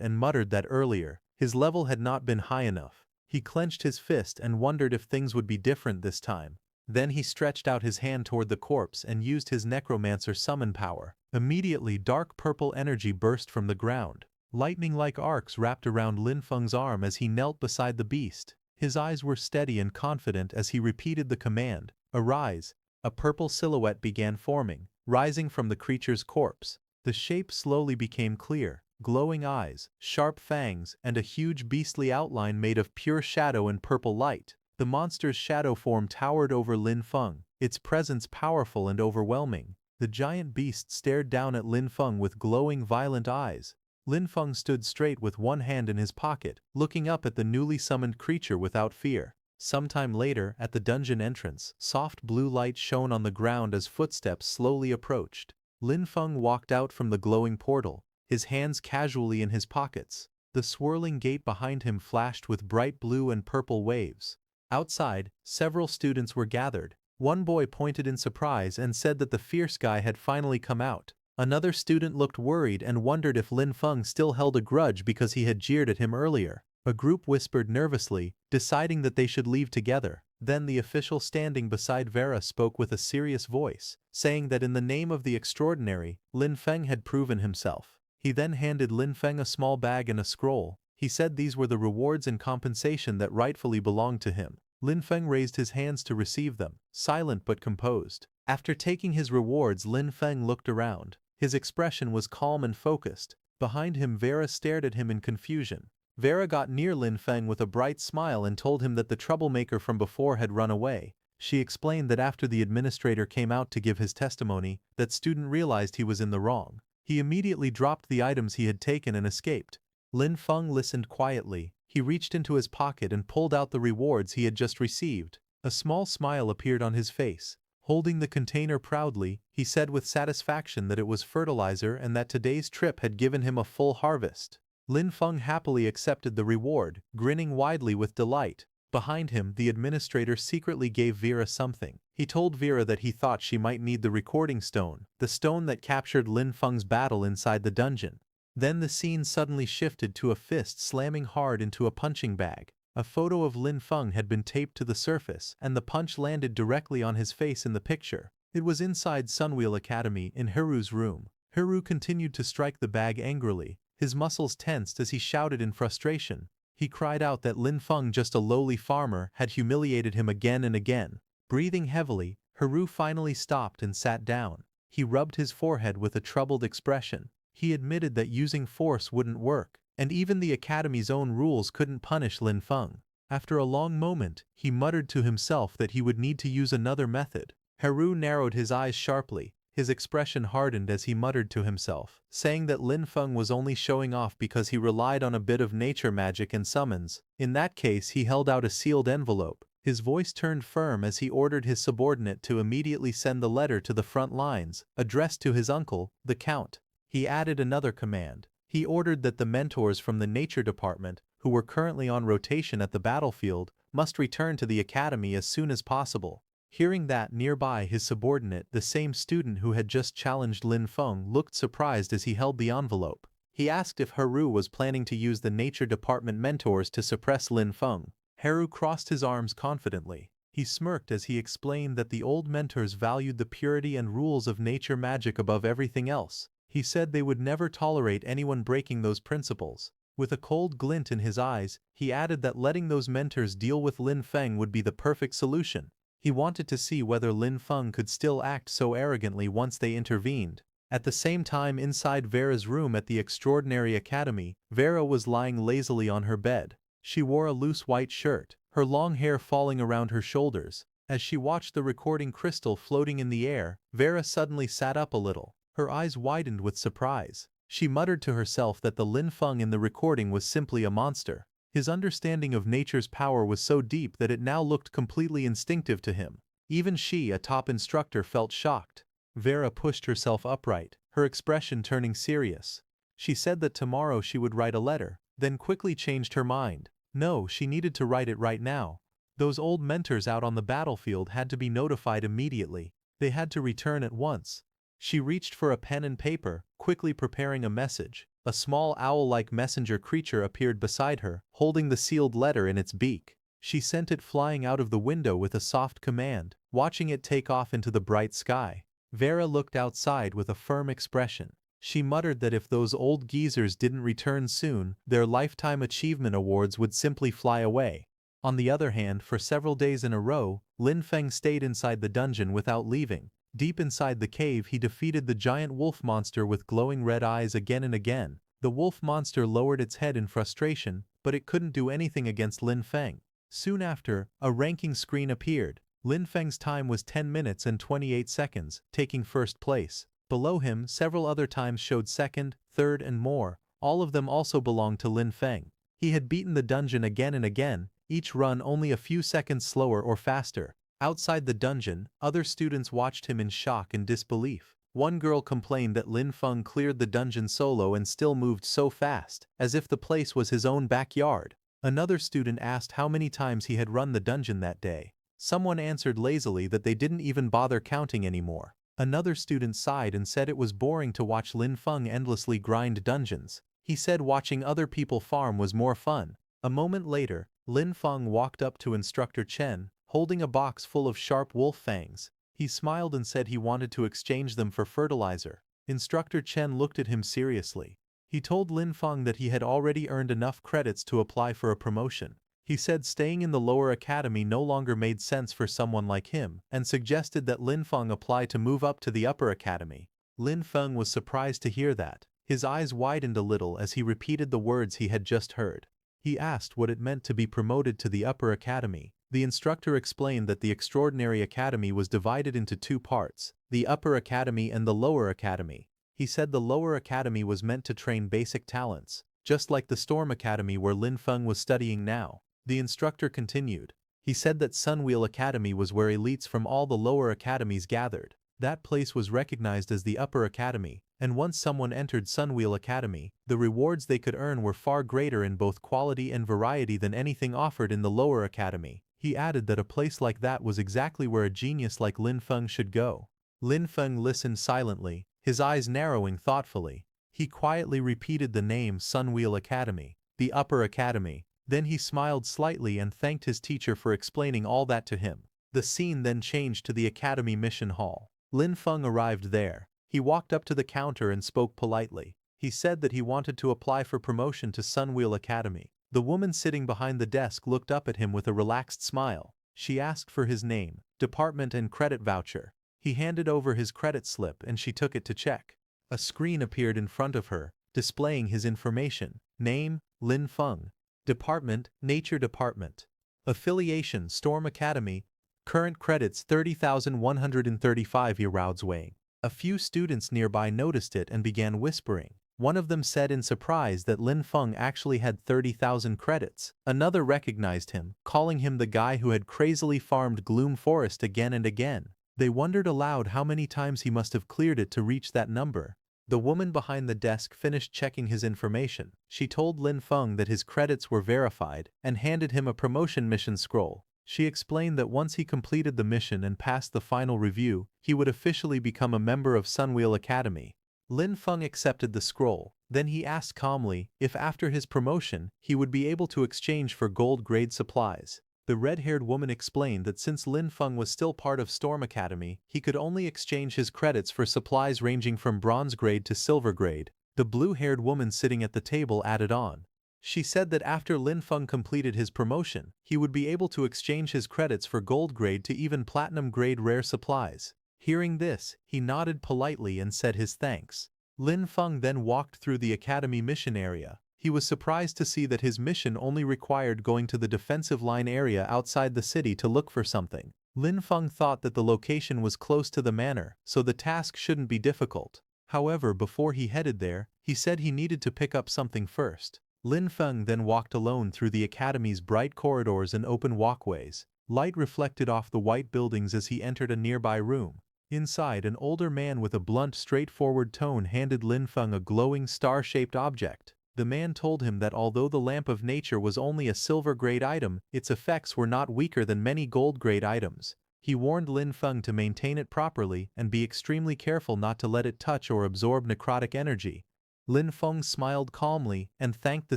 and muttered that earlier, his level had not been high enough. He clenched his fist and wondered if things would be different this time. Then he stretched out his hand toward the corpse and used his Necromancer summon power. Immediately, dark purple energy burst from the ground. Lightning-like arcs wrapped around Lin Feng's arm as he knelt beside the beast. His eyes were steady and confident as he repeated the command, "Arise." A purple silhouette began forming, rising from the creature's corpse. The shape slowly became clear. Glowing eyes, sharp fangs, and a huge beastly outline made of pure shadow and purple light. The monster's shadow form towered over Lin Feng, its presence powerful and overwhelming. The giant beast stared down at Lin Feng with glowing, violent eyes. Lin Feng stood straight with one hand in his pocket, looking up at the newly summoned creature without fear. Sometime later, at the dungeon entrance, soft blue light shone on the ground as footsteps slowly approached. Lin Feng walked out from the glowing portal, his hands casually in his pockets. The swirling gate behind him flashed with bright blue and purple waves. Outside, several students were gathered. One boy pointed in surprise and said that the fierce guy had finally come out. Another student looked worried and wondered if Lin Feng still held a grudge because he had jeered at him earlier. A group whispered nervously, deciding that they should leave together. Then the official standing beside Vera spoke with a serious voice, saying that in the name of the extraordinary, Lin Feng had proven himself. He then handed Lin Feng a small bag and a scroll. He said these were the rewards and compensation that rightfully belonged to him. Lin Feng raised his hands to receive them, silent but composed. After taking his rewards, Lin Feng looked around. His expression was calm and focused. Behind him, Vera stared at him in confusion. Vera got near Lin Feng with a bright smile and told him that the troublemaker from before had run away. She explained that after the administrator came out to give his testimony, that student realized he was in the wrong. He immediately dropped the items he had taken and escaped. Lin Feng listened quietly. He reached into his pocket and pulled out the rewards he had just received. A small smile appeared on his face. Holding the container proudly, he said with satisfaction that it was fertilizer and that today's trip had given him a full harvest. Lin Feng happily accepted the reward, grinning widely with delight. Behind him, the administrator secretly gave Vera something. He told Vera that he thought she might need the recording stone, the stone that captured Lin Feng's battle inside the dungeon. Then the scene suddenly shifted to a fist slamming hard into a punching bag. A photo of Lin Feng had been taped to the surface, and the punch landed directly on his face in the picture. It was inside Sunwheel Academy in Hiru's room. Hiru continued to strike the bag angrily. His muscles tensed as he shouted in frustration. He cried out that Lin Feng, just a lowly farmer, had humiliated him again and again. Breathing heavily, Hiru finally stopped and sat down. He rubbed his forehead with a troubled expression. He admitted that using force wouldn't work, and even the academy's own rules couldn't punish Lin Feng. After a long moment, he muttered to himself that he would need to use another method. Hiru narrowed his eyes sharply. His expression hardened as he muttered to himself, saying that Lin Feng was only showing off because he relied on a bit of nature magic and summons. In that case, he held out a sealed envelope. His voice turned firm as he ordered his subordinate to immediately send the letter to the front lines, addressed to his uncle, the Count. He added another command. He ordered that the mentors from the nature department, who were currently on rotation at the battlefield, must return to the academy as soon as possible. Hearing that, nearby his subordinate, the same student who had just challenged Lin Feng, looked surprised as he held the envelope. He asked if Haru was planning to use the nature department mentors to suppress Lin Feng. Haru crossed his arms confidently. He smirked as he explained that the old mentors valued the purity and rules of nature magic above everything else. He said they would never tolerate anyone breaking those principles. With a cold glint in his eyes, he added that letting those mentors deal with Lin Feng would be the perfect solution. He wanted to see whether Lin Feng could still act so arrogantly once they intervened. At the same time, inside Vera's room at the Extraordinary Academy, Vera was lying lazily on her bed. She wore a loose white shirt, her long hair falling around her shoulders. As she watched the recording crystal floating in the air, Vera suddenly sat up a little. Her eyes widened with surprise. She muttered to herself that the Lin Feng in the recording was simply a monster. His understanding of nature's power was so deep that it now looked completely instinctive to him. Even she, a top instructor, felt shocked. Vera pushed herself upright, her expression turning serious. She said that tomorrow she would write a letter, then quickly changed her mind. No, she needed to write it right now. Those old mentors out on the battlefield had to be notified immediately. They had to return at once. She reached for a pen and paper, quickly preparing a message. A small owl-like messenger creature appeared beside her, holding the sealed letter in its beak. She sent it flying out of the window with a soft command, watching it take off into the bright sky. Vera looked outside with a firm expression. She muttered that if those old geezers didn't return soon, their lifetime achievement awards would simply fly away. On the other hand, for several days in a row, Lin Feng stayed inside the dungeon without leaving. Deep inside the cave, he defeated the giant wolf monster with glowing red eyes again and again. The wolf monster lowered its head in frustration, but it couldn't do anything against Lin Feng. Soon after, a ranking screen appeared. Lin Feng's time was 10 minutes and 28 seconds, taking first place. Below him, several other times showed second, third, and more. All of them also belonged to Lin Feng. He had beaten the dungeon again and again, each run only a few seconds slower or faster. Outside the dungeon, other students watched him in shock and disbelief. One girl complained that Lin Feng cleared the dungeon solo and still moved so fast, as if the place was his own backyard. Another student asked how many times he had run the dungeon that day. Someone answered lazily that they didn't even bother counting anymore. Another student sighed and said it was boring to watch Lin Feng endlessly grind dungeons. He said watching other people farm was more fun. A moment later, Lin Feng walked up to Instructor Chen, holding a box full of sharp wolf fangs. He smiled and said he wanted to exchange them for fertilizer. Instructor Chen looked at him seriously. He told Lin Feng that he had already earned enough credits to apply for a promotion. He said staying in the lower academy no longer made sense for someone like him, and suggested that Lin Feng apply to move up to the upper academy. Lin Feng was surprised to hear that. His eyes widened a little as he repeated the words he had just heard. He asked what it meant to be promoted to the upper academy. The instructor explained that the Extraordinary Academy was divided into two parts, the upper academy and the lower academy. He said the lower academy was meant to train basic talents, just like the Storm Academy where Lin Feng was studying now. The instructor continued. He said that Sunwheel Academy was where elites from all the lower academies gathered. That place was recognized as the upper academy, and once someone entered Sunwheel Academy, the rewards they could earn were far greater in both quality and variety than anything offered in the lower academy. He added that a place like that was exactly where a genius like Lin Feng should go. Lin Feng listened silently, his eyes narrowing thoughtfully. He quietly repeated the name Sunwheel Academy, the upper academy. Then he smiled slightly and thanked his teacher for explaining all that to him. The scene then changed to the academy mission hall. Lin Feng arrived there. He walked up to the counter and spoke politely. He said that he wanted to apply for promotion to Sunwheel Academy. The woman sitting behind the desk looked up at him with a relaxed smile. She asked for his name, department and credit voucher. He handed over his credit slip and she took it to check. A screen appeared in front of her, displaying his information. Name, Lin Feng. Department, Nature Department. Affiliation, Storm Academy. Current credits 30,135 euros weighing. A few students nearby noticed it and began whispering. One of them said in surprise that Lin Feng actually had 30,000 credits. Another recognized him, calling him the guy who had crazily farmed Gloom Forest again and again. They wondered aloud how many times he must have cleared it to reach that number. The woman behind the desk finished checking his information. She told Lin Feng that his credits were verified and handed him a promotion mission scroll. She explained that once he completed the mission and passed the final review, he would officially become a member of Sunwheel Academy. Lin Feng accepted the scroll. Then he asked calmly if after his promotion, he would be able to exchange for gold-grade supplies. The red-haired woman explained that since Lin Feng was still part of Storm Academy, he could only exchange his credits for supplies ranging from bronze grade to silver grade. The blue-haired woman sitting at the table added on. She said that after Lin Feng completed his promotion, he would be able to exchange his credits for gold grade to even platinum grade rare supplies. Hearing this, he nodded politely and said his thanks. Lin Feng then walked through the academy mission area. He was surprised to see that his mission only required going to the defensive line area outside the city to look for something. Lin Feng thought that the location was close to the manor, so the task shouldn't be difficult. However, before he headed there, he said he needed to pick up something first. Lin Feng then walked alone through the academy's bright corridors and open walkways. Light reflected off the white buildings as he entered a nearby room. Inside, an older man with a blunt, straightforward tone handed Lin Feng a glowing star-shaped object. The man told him that although the Lamp of Nature was only a silver-grade item, its effects were not weaker than many gold-grade items. He warned Lin Feng to maintain it properly and be extremely careful not to let it touch or absorb necrotic energy. Lin Feng smiled calmly and thanked the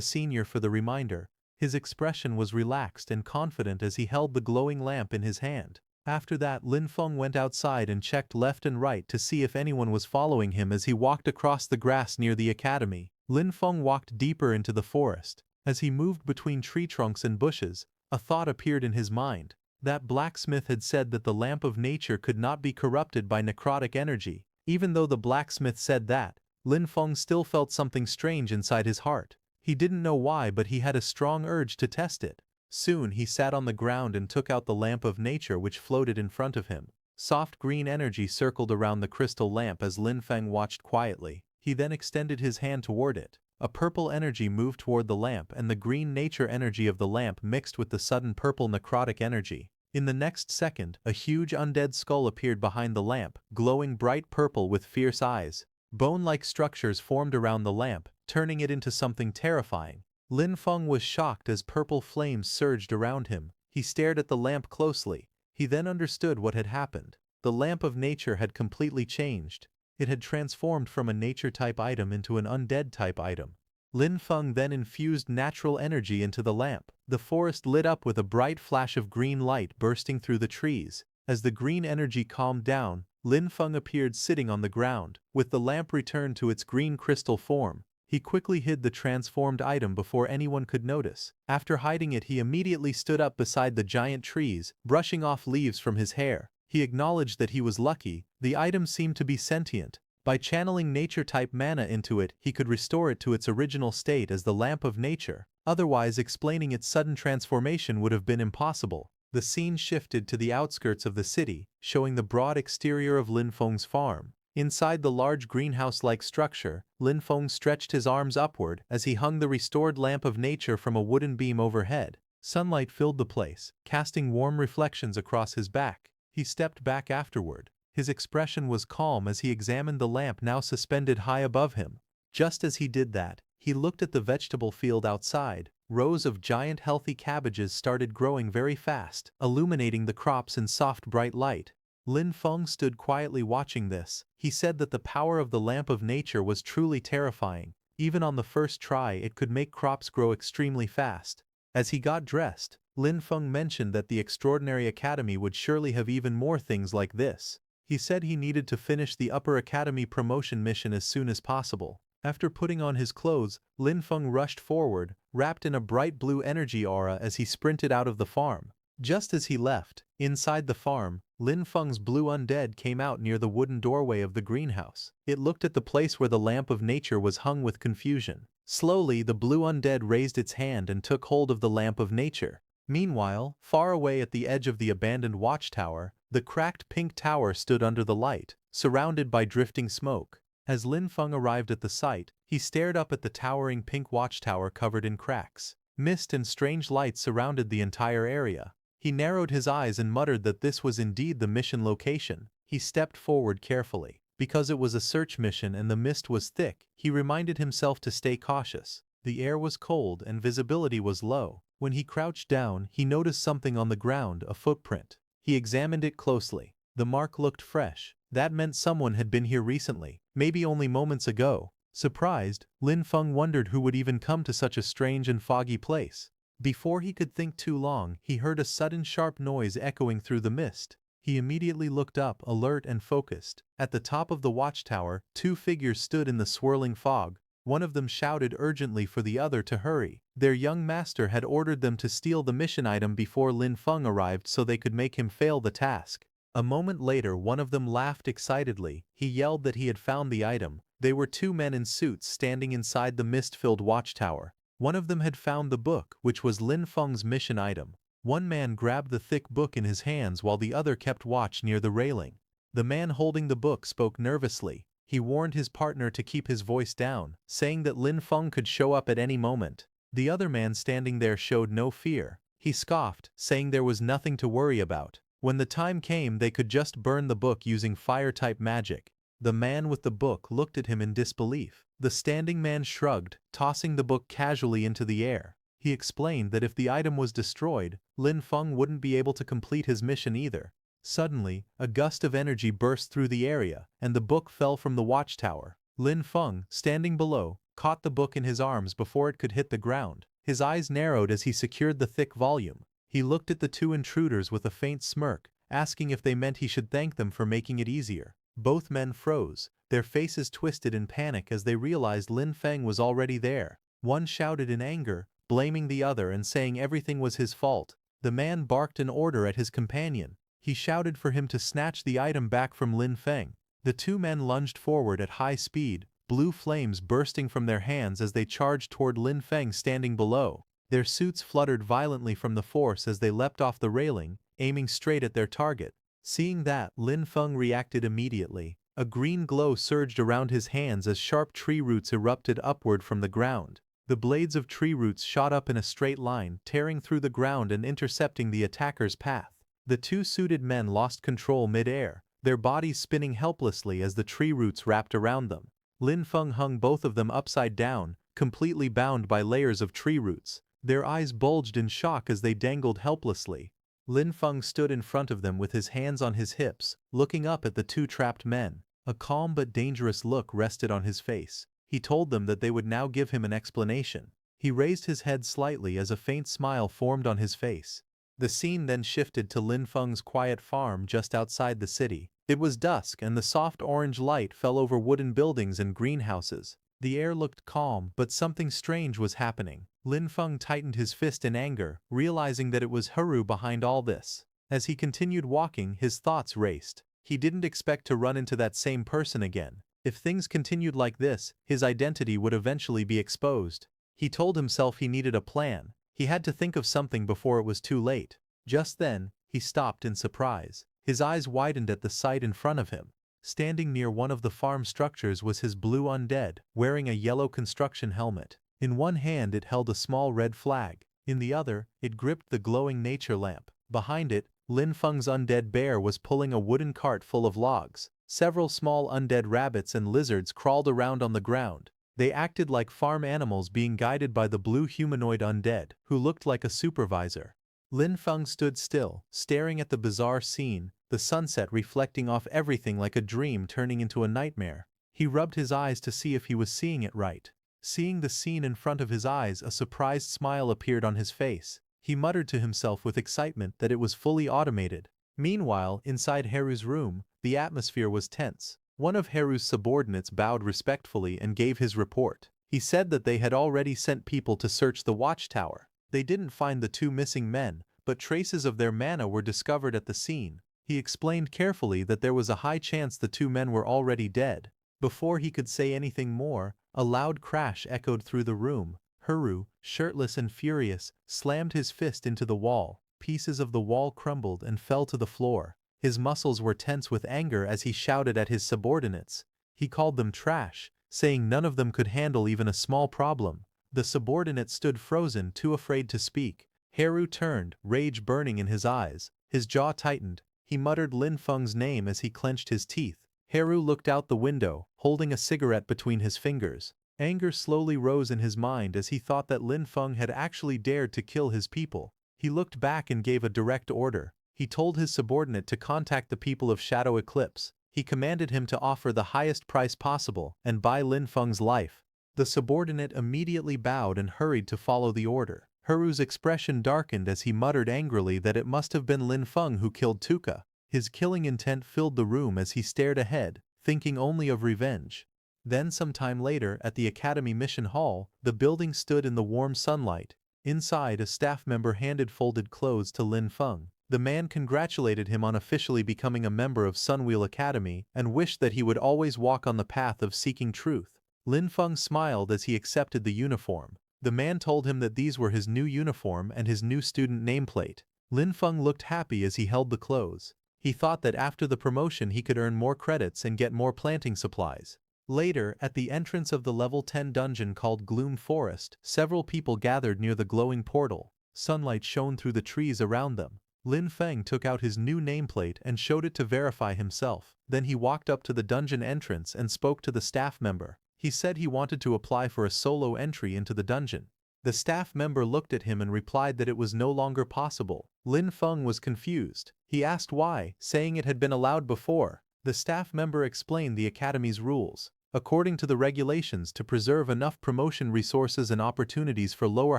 senior for the reminder. His expression was relaxed and confident as he held the glowing lamp in his hand. After that, Lin Feng went outside and checked left and right to see if anyone was following him as he walked across the grass near the academy. Lin Feng walked deeper into the forest. As he moved between tree trunks and bushes, a thought appeared in his mind. That blacksmith had said that the Lamp of Nature could not be corrupted by necrotic energy. Even though the blacksmith said that, Lin Feng still felt something strange inside his heart. He didn't know why, but he had a strong urge to test it. Soon he sat on the ground and took out the Lamp of Nature which floated in front of him. Soft green energy circled around the crystal lamp as Lin Feng watched quietly. He then extended his hand toward it. A purple energy moved toward the lamp and the green nature energy of the lamp mixed with the sudden purple necrotic energy. In the next second, a huge undead skull appeared behind the lamp, glowing bright purple with fierce eyes. Bone-like structures formed around the lamp, turning it into something terrifying. Lin Feng was shocked as purple flames surged around him. He stared at the lamp closely. He then understood what had happened. The Lamp of Nature had completely changed. It had transformed from a nature-type item into an undead-type item. Lin Feng then infused natural energy into the lamp. The forest lit up with a bright flash of green light bursting through the trees. As the green energy calmed down, Lin Feng appeared sitting on the ground. With the lamp returned to its green crystal form, he quickly hid the transformed item before anyone could notice. After hiding it, he immediately stood up beside the giant trees, brushing off leaves from his hair. He acknowledged that he was lucky. The item seemed to be sentient. By channeling nature-type mana into it, he could restore it to its original state as the Lamp of Nature. Otherwise, explaining its sudden transformation would have been impossible. The scene shifted to the outskirts of the city, showing the broad exterior of Lin Feng's farm. Inside the large greenhouse-like structure, Lin Feng stretched his arms upward as he hung the restored Lamp of Nature from a wooden beam overhead. Sunlight filled the place, casting warm reflections across his back. He stepped back afterward. His expression was calm as he examined the lamp now suspended high above him. Just as he did that, he looked at the vegetable field outside. Rows of giant healthy cabbages started growing very fast, illuminating the crops in soft bright light. Lin Feng stood quietly watching this. He said that the power of the Lamp of Nature was truly terrifying. Even on the first try, it could make crops grow extremely fast. As he got dressed, Lin Feng mentioned that the Extraordinary Academy would surely have even more things like this. He said he needed to finish the Upper Academy promotion mission as soon as possible. After putting on his clothes, Lin Feng rushed forward, wrapped in a bright blue energy aura as he sprinted out of the farm. Just as he left, inside the farm, Lin Feng's blue undead came out near the wooden doorway of the greenhouse. It looked at the place where the Lamp of Nature was hung with confusion. Slowly, the blue undead raised its hand and took hold of the Lamp of Nature. Meanwhile, far away at the edge of the abandoned watchtower, the cracked pink tower stood under the light, surrounded by drifting smoke. As Lin Feng arrived at the site, he stared up at the towering pink watchtower covered in cracks. Mist and strange lights surrounded the entire area. He narrowed his eyes and muttered that this was indeed the mission location. He stepped forward carefully. Because it was a search mission and the mist was thick, he reminded himself to stay cautious. The air was cold and visibility was low. When he crouched down, he noticed something on the ground, a footprint. He examined it closely. The mark looked fresh. That meant someone had been here recently, maybe only moments ago. Surprised, Lin Feng wondered who would even come to such a strange and foggy place. Before he could think too long, he heard a sudden sharp noise echoing through the mist. He immediately looked up, alert and focused. At the top of the watchtower, two figures stood in the swirling fog. One of them shouted urgently for the other to hurry. Their young master had ordered them to steal the mission item before Lin Feng arrived so they could make him fail the task. A moment later, one of them laughed excitedly. He yelled that he had found the item. They were two men in suits standing inside the mist-filled watchtower. One of them had found the book, which was Lin Feng's mission item. One man grabbed the thick book in his hands while the other kept watch near the railing. The man holding the book spoke nervously. He warned his partner to keep his voice down, saying that Lin Feng could show up at any moment. The other man standing there showed no fear. He scoffed, saying there was nothing to worry about. When the time came, they could just burn the book using fire-type magic. The man with the book looked at him in disbelief. The standing man shrugged, tossing the book casually into the air. He explained that if the item was destroyed, Lin Feng wouldn't be able to complete his mission either. Suddenly, a gust of energy burst through the area, and the book fell from the watchtower. Lin Feng, standing below, caught the book in his arms before it could hit the ground. His eyes narrowed as he secured the thick volume. He looked at the two intruders with a faint smirk, asking if they meant he should thank them for making it easier. Both men froze, their faces twisted in panic as they realized Lin Feng was already there. One shouted in anger, blaming the other and saying everything was his fault. The man barked an order at his companion. He shouted for him to snatch the item back from Lin Feng. The two men lunged forward at high speed, blue flames bursting from their hands as they charged toward Lin Feng standing below. Their suits fluttered violently from the force as they leapt off the railing, aiming straight at their target. Seeing that, Lin Feng reacted immediately. A green glow surged around his hands as sharp tree roots erupted upward from the ground. The blades of tree roots shot up in a straight line, tearing through the ground and intercepting the attacker's path. The two suited men lost control mid-air, their bodies spinning helplessly as the tree roots wrapped around them. Lin Feng hung both of them upside down, completely bound by layers of tree roots. Their eyes bulged in shock as they dangled helplessly. Lin Feng stood in front of them with his hands on his hips, looking up at the two trapped men. A calm but dangerous look rested on his face. He told them that they would now give him an explanation. He raised his head slightly as a faint smile formed on his face. The scene then shifted to Lin Feng's quiet farm just outside the city. It was dusk and the soft orange light fell over wooden buildings and greenhouses. The air looked calm, but something strange was happening. Lin Feng tightened his fist in anger, realizing that it was Haru behind all this. As he continued walking, his thoughts raced. He didn't expect to run into that same person again. If things continued like this, his identity would eventually be exposed. He told himself he needed a plan. He had to think of something before it was too late. Just then, he stopped in surprise. His eyes widened at the sight in front of him. Standing near one of the farm structures was his blue undead, wearing a yellow construction helmet. In one hand it held a small red flag. In the other, it gripped the glowing nature lamp. Behind it, Lin Feng's undead bear was pulling a wooden cart full of logs. Several small undead rabbits and lizards crawled around on the ground. They acted like farm animals being guided by the blue humanoid undead, who looked like a supervisor. Lin Feng stood still, staring at the bizarre scene, the sunset reflecting off everything like a dream turning into a nightmare. He rubbed his eyes to see if he was seeing it right. Seeing the scene in front of his eyes, a surprised smile appeared on his face. He muttered to himself with excitement that it was fully automated. Meanwhile, inside Haru's room, the atmosphere was tense. One of Haru's subordinates bowed respectfully and gave his report. He said that they had already sent people to search the watchtower. They didn't find the two missing men, but traces of their mana were discovered at the scene. He explained carefully that there was a high chance the two men were already dead. Before he could say anything more, a loud crash echoed through the room. Haru, shirtless and furious, slammed his fist into the wall. Pieces of the wall crumbled and fell to the floor. His muscles were tense with anger as he shouted at his subordinates. He called them trash, saying none of them could handle even a small problem. The subordinate stood frozen, too afraid to speak. Haru turned, rage burning in his eyes. His jaw tightened. He muttered Lin Feng's name as he clenched his teeth. Haru looked out the window, holding a cigarette between his fingers. Anger slowly rose in his mind as he thought that Lin Feng had actually dared to kill his people. He looked back and gave a direct order. He told his subordinate to contact the people of Shadow Eclipse. He commanded him to offer the highest price possible and buy Lin Feng's life. The subordinate immediately bowed and hurried to follow the order. Haru's expression darkened as he muttered angrily that it must have been Lin Feng who killed Tuka. His killing intent filled the room as he stared ahead, thinking only of revenge. Then some time later, at the Academy Mission Hall, the building stood in the warm sunlight. Inside, a staff member handed folded clothes to Lin Feng. The man congratulated him on officially becoming a member of Sunwheel Academy and wished that he would always walk on the path of seeking truth. Lin Feng smiled as he accepted the uniform. The man told him that these were his new uniform and his new student nameplate. Lin Feng looked happy as he held the clothes. He thought that after the promotion he could earn more credits and get more planting supplies. Later, at the entrance of the level 10 dungeon called Gloom Forest, several people gathered near the glowing portal. Sunlight shone through the trees around them. Lin Feng took out his new nameplate and showed it to verify himself. Then he walked up to the dungeon entrance and spoke to the staff member. He said he wanted to apply for a solo entry into the dungeon. The staff member looked at him and replied that it was no longer possible. Lin Feng was confused. He asked why, saying it had been allowed before. The staff member explained the academy's rules. According to the regulations, to preserve enough promotion resources and opportunities for lower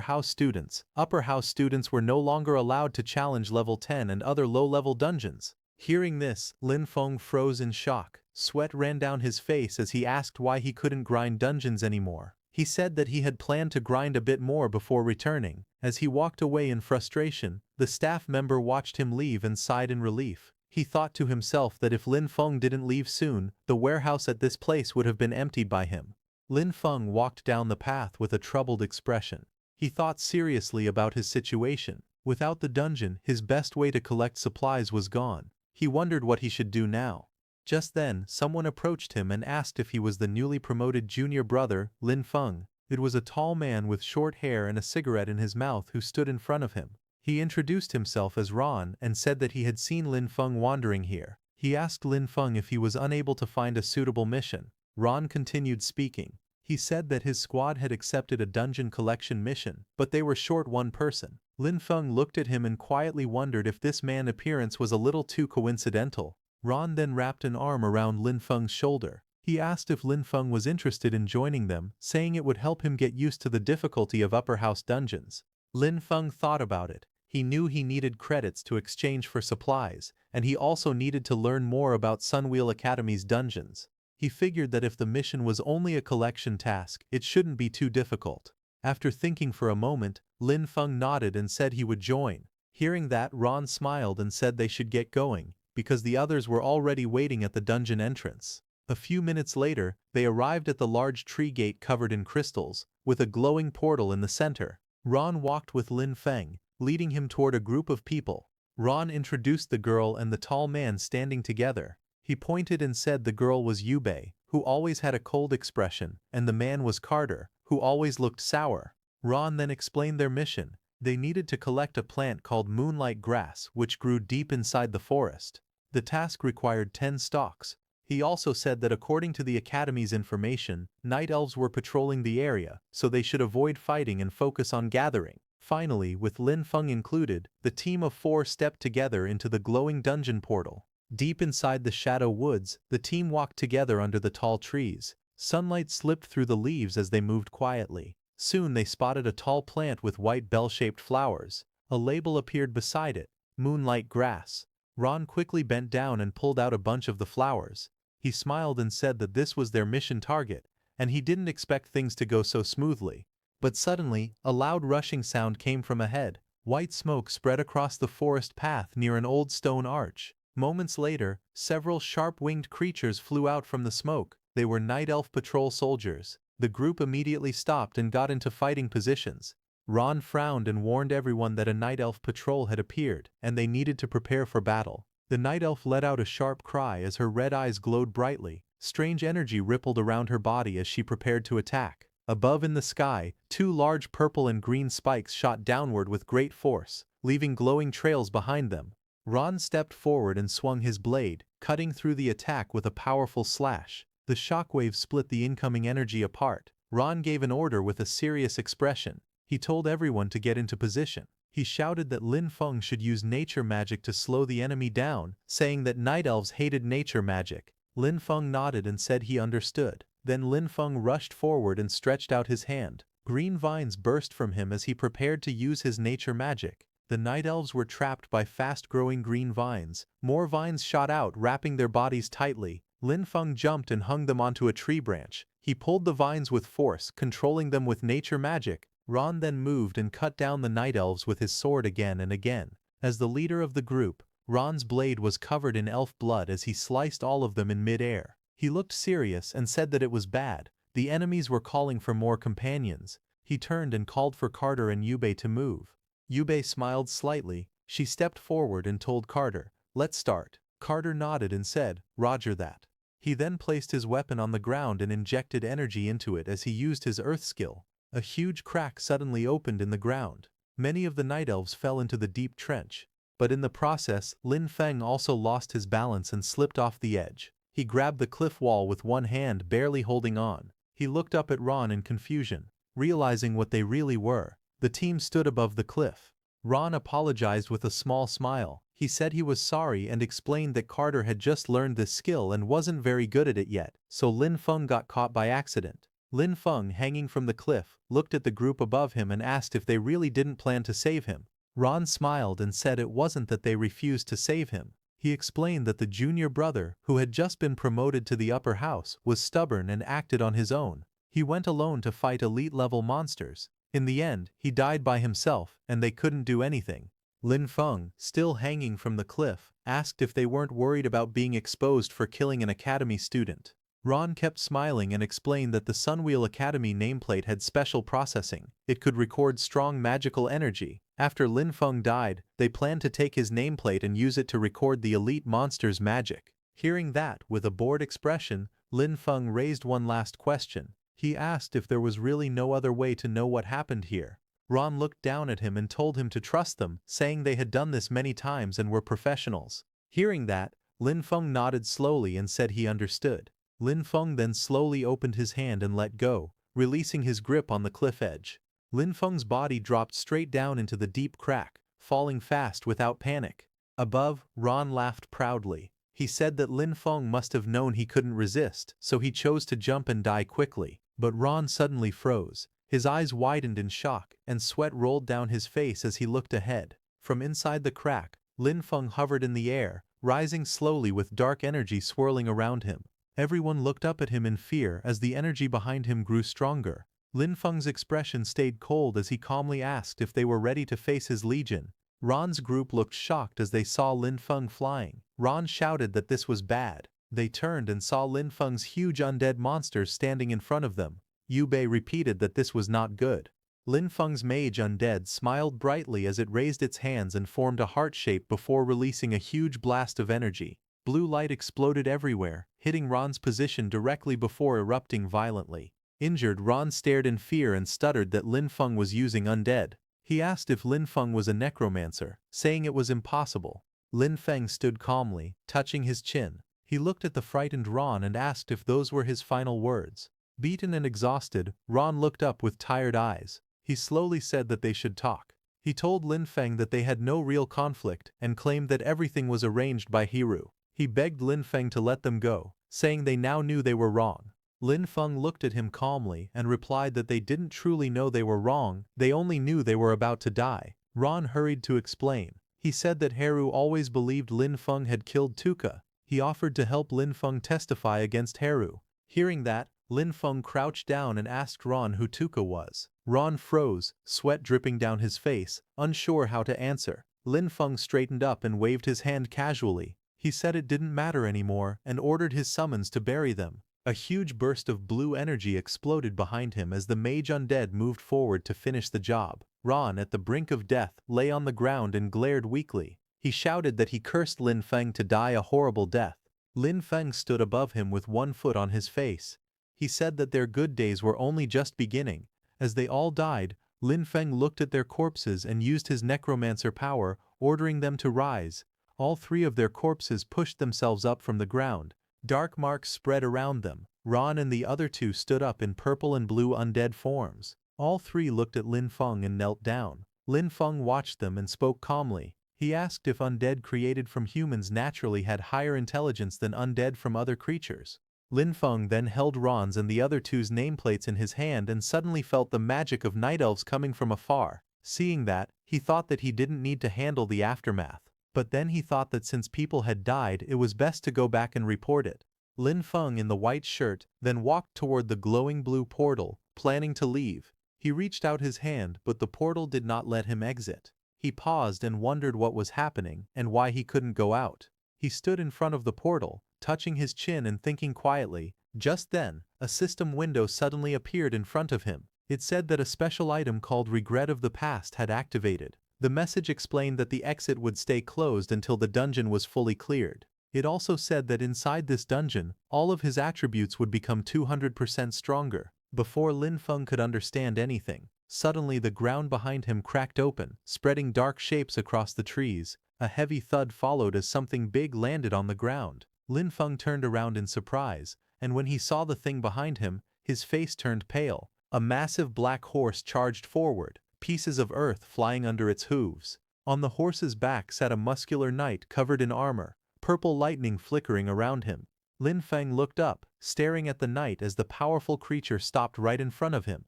house students, upper house students were no longer allowed to challenge level 10 and other low-level dungeons. Hearing this, Lin Feng froze in shock. Sweat ran down his face as he asked why he couldn't grind dungeons anymore. He said that he had planned to grind a bit more before returning. As he walked away in frustration, the staff member watched him leave and sighed in relief. He thought to himself that if Lin Feng didn't leave soon, the warehouse at this place would have been emptied by him. Lin Feng walked down the path with a troubled expression. He thought seriously about his situation. Without the dungeon, his best way to collect supplies was gone. He wondered what he should do now. Just then, someone approached him and asked if he was the newly promoted junior brother, Lin Feng. It was a tall man with short hair and a cigarette in his mouth who stood in front of him. He introduced himself as Ron and said that he had seen Lin Feng wandering here. He asked Lin Feng if he was unable to find a suitable mission. Ron continued speaking. He said that his squad had accepted a dungeon collection mission, but they were short one person. Lin Feng looked at him and quietly wondered if this man's appearance was a little too coincidental. Ron then wrapped an arm around Lin Feng's shoulder. He asked if Lin Feng was interested in joining them, saying it would help him get used to the difficulty of upper house dungeons. Lin Feng thought about it. He knew he needed credits to exchange for supplies, and he also needed to learn more about Sunwheel Academy's dungeons. He figured that if the mission was only a collection task, it shouldn't be too difficult. After thinking for a moment, Lin Feng nodded and said he would join. Hearing that, Ron smiled and said they should get going, because the others were already waiting at the dungeon entrance. A few minutes later, they arrived at the large tree gate covered in crystals, with a glowing portal in the center. Ron walked with Lin Feng, leading him toward a group of people. Ron introduced the girl and the tall man standing together. He pointed and said the girl was Yubei, who always had a cold expression, and the man was Carter, who always looked sour. Ron then explained their mission. They needed to collect a plant called moonlight grass, which grew deep inside the forest. The task required 10 stalks. He also said that according to the Academy's information, night elves were patrolling the area, so they should avoid fighting and focus on gathering. Finally, with Lin Feng included, the team of 4 stepped together into the glowing dungeon portal. Deep inside the shadow woods, the team walked together under the tall trees. Sunlight slipped through the leaves as they moved quietly. Soon they spotted a tall plant with white bell-shaped flowers. A label appeared beside it, Moonlight Grass. Ron quickly bent down and pulled out a bunch of the flowers. He smiled and said that this was their mission target, and he didn't expect things to go so smoothly. But suddenly, a loud rushing sound came from ahead. White smoke spread across the forest path near an old stone arch. Moments later, several sharp-winged creatures flew out from the smoke. They were night elf patrol soldiers. The group immediately stopped and got into fighting positions. Ron frowned and warned everyone that a night elf patrol had appeared, and they needed to prepare for battle. The night elf let out a sharp cry as her red eyes glowed brightly. Strange energy rippled around her body as she prepared to attack. Above in the sky, 2 large purple and green spikes shot downward with great force, leaving glowing trails behind them. Ron stepped forward and swung his blade, cutting through the attack with a powerful slash. The shockwave split the incoming energy apart. Ron gave an order with a serious expression. He told everyone to get into position. He shouted that Lin Feng should use nature magic to slow the enemy down, saying that night elves hated nature magic. Lin Feng nodded and said he understood. Then Lin Feng rushed forward and stretched out his hand. Green vines burst from him as he prepared to use his nature magic. The night elves were trapped by fast-growing green vines. More vines shot out, wrapping their bodies tightly. Lin Feng jumped and hung them onto a tree branch. He pulled the vines with force, controlling them with nature magic. Ron then moved and cut down the night elves with his sword again and again. As the leader of the group, Ron's blade was covered in elf blood as he sliced all of them in mid-air. He looked serious and said that it was bad. The enemies were calling for more companions. He turned and called for Carter and Yubei to move. Yubei smiled slightly. She stepped forward and told Carter, "Let's start." Carter nodded and said, "Roger that." He then placed his weapon on the ground and injected energy into it as he used his earth skill. A huge crack suddenly opened in the ground. Many of the night elves fell into the deep trench. But in the process, Lin Feng also lost his balance and slipped off the edge. He grabbed the cliff wall with one hand, barely holding on. He looked up at Ron in confusion, realizing what they really were. The team stood above the cliff. Ron apologized with a small smile. He said he was sorry and explained that Carter had just learned this skill and wasn't very good at it yet, so Lin Feng got caught by accident. Lin Feng, hanging from the cliff, looked at the group above him and asked if they really didn't plan to save him. Ron smiled and said it wasn't that they refused to save him. He explained that the junior brother, who had just been promoted to the upper house, was stubborn and acted on his own. He went alone to fight elite-level monsters. In the end, he died by himself, and they couldn't do anything. Lin Feng, still hanging from the cliff, asked if they weren't worried about being exposed for killing an academy student. Ron kept smiling and explained that the Sunwheel Academy nameplate had special processing. It could record strong magical energy. After Lin Feng died, they planned to take his nameplate and use it to record the elite monster's magic. Hearing that, with a bored expression, Lin Feng raised one last question. He asked if there was really no other way to know what happened here. Ron looked down at him and told him to trust them, saying they had done this many times and were professionals. Hearing that, Lin Feng nodded slowly and said he understood. Lin Feng then slowly opened his hand and let go, releasing his grip on the cliff edge. Lin Feng's body dropped straight down into the deep crack, falling fast without panic. Above, Ron laughed proudly. He said that Lin Feng must have known he couldn't resist, so he chose to jump and die quickly. But Ron suddenly froze. His eyes widened in shock, and sweat rolled down his face as he looked ahead. From inside the crack, Lin Feng hovered in the air, rising slowly with dark energy swirling around him. Everyone looked up at him in fear as the energy behind him grew stronger. Lin Feng's expression stayed cold as he calmly asked if they were ready to face his legion. Ron's group looked shocked as they saw Lin Feng flying. Ron shouted that this was bad. They turned and saw Lin Feng's huge undead monsters standing in front of them. Yubei repeated that this was not good. Lin Feng's mage undead smiled brightly as it raised its hands and formed a heart shape before releasing a huge blast of energy. Blue light exploded everywhere, hitting Ron's position directly before erupting violently. Injured, Ron stared in fear and stuttered that Lin Feng was using undead. He asked if Lin Feng was a necromancer, saying it was impossible. Lin Feng stood calmly, touching his chin. He looked at the frightened Ron and asked if those were his final words. Beaten and exhausted, Ron looked up with tired eyes. He slowly said that they should talk. He told Lin Feng that they had no real conflict and claimed that everything was arranged by Hiru. He begged Lin Feng to let them go, saying they now knew they were wrong. Lin Feng looked at him calmly and replied that they didn't truly know they were wrong, they only knew they were about to die. Ron hurried to explain. He said that Haru always believed Lin Feng had killed Tuka. He offered to help Lin Feng testify against Haru. Hearing that, Lin Feng crouched down and asked Ron who Tuka was. Ron froze, sweat dripping down his face, unsure how to answer. Lin Feng straightened up and waved his hand casually. He said it didn't matter anymore and ordered his summons to bury them. A huge burst of blue energy exploded behind him as the mage undead moved forward to finish the job. Ron, at the brink of death, lay on the ground and glared weakly. He shouted that he cursed Lin Feng to die a horrible death. Lin Feng stood above him with one foot on his face. He said that their good days were only just beginning. As they all died, Lin Feng looked at their corpses and used his necromancer power, ordering them to rise. All three of their corpses pushed themselves up from the ground. Dark marks spread around them. Ron and the other two stood up in purple and blue undead forms. All three looked at Lin Feng and knelt down. Lin Feng watched them and spoke calmly. He asked if undead created from humans naturally had higher intelligence than undead from other creatures. Lin Feng then held Ron's and the other two's nameplates in his hand and suddenly felt the magic of night elves coming from afar. Seeing that, he thought that he didn't need to handle the aftermath. But then he thought that since people had died, it was best to go back and report it. Lin Feng in the white shirt then walked toward the glowing blue portal, planning to leave. He reached out his hand, but the portal did not let him exit. He paused and wondered what was happening and why he couldn't go out. He stood in front of the portal, touching his chin and thinking quietly. Just then, a system window suddenly appeared in front of him. It said that a special item called Regret of the Past had activated. The message explained that the exit would stay closed until the dungeon was fully cleared. It also said that inside this dungeon, all of his attributes would become 200% stronger. Before Lin Feng could understand anything, suddenly the ground behind him cracked open, spreading dark shapes across the trees. A heavy thud followed as something big landed on the ground. Lin Feng turned around in surprise, and when he saw the thing behind him, his face turned pale. A massive black horse charged forward, pieces of earth flying under its hooves. On the horse's back sat a muscular knight covered in armor, purple lightning flickering around him. Lin Feng looked up, staring at the knight as the powerful creature stopped right in front of him.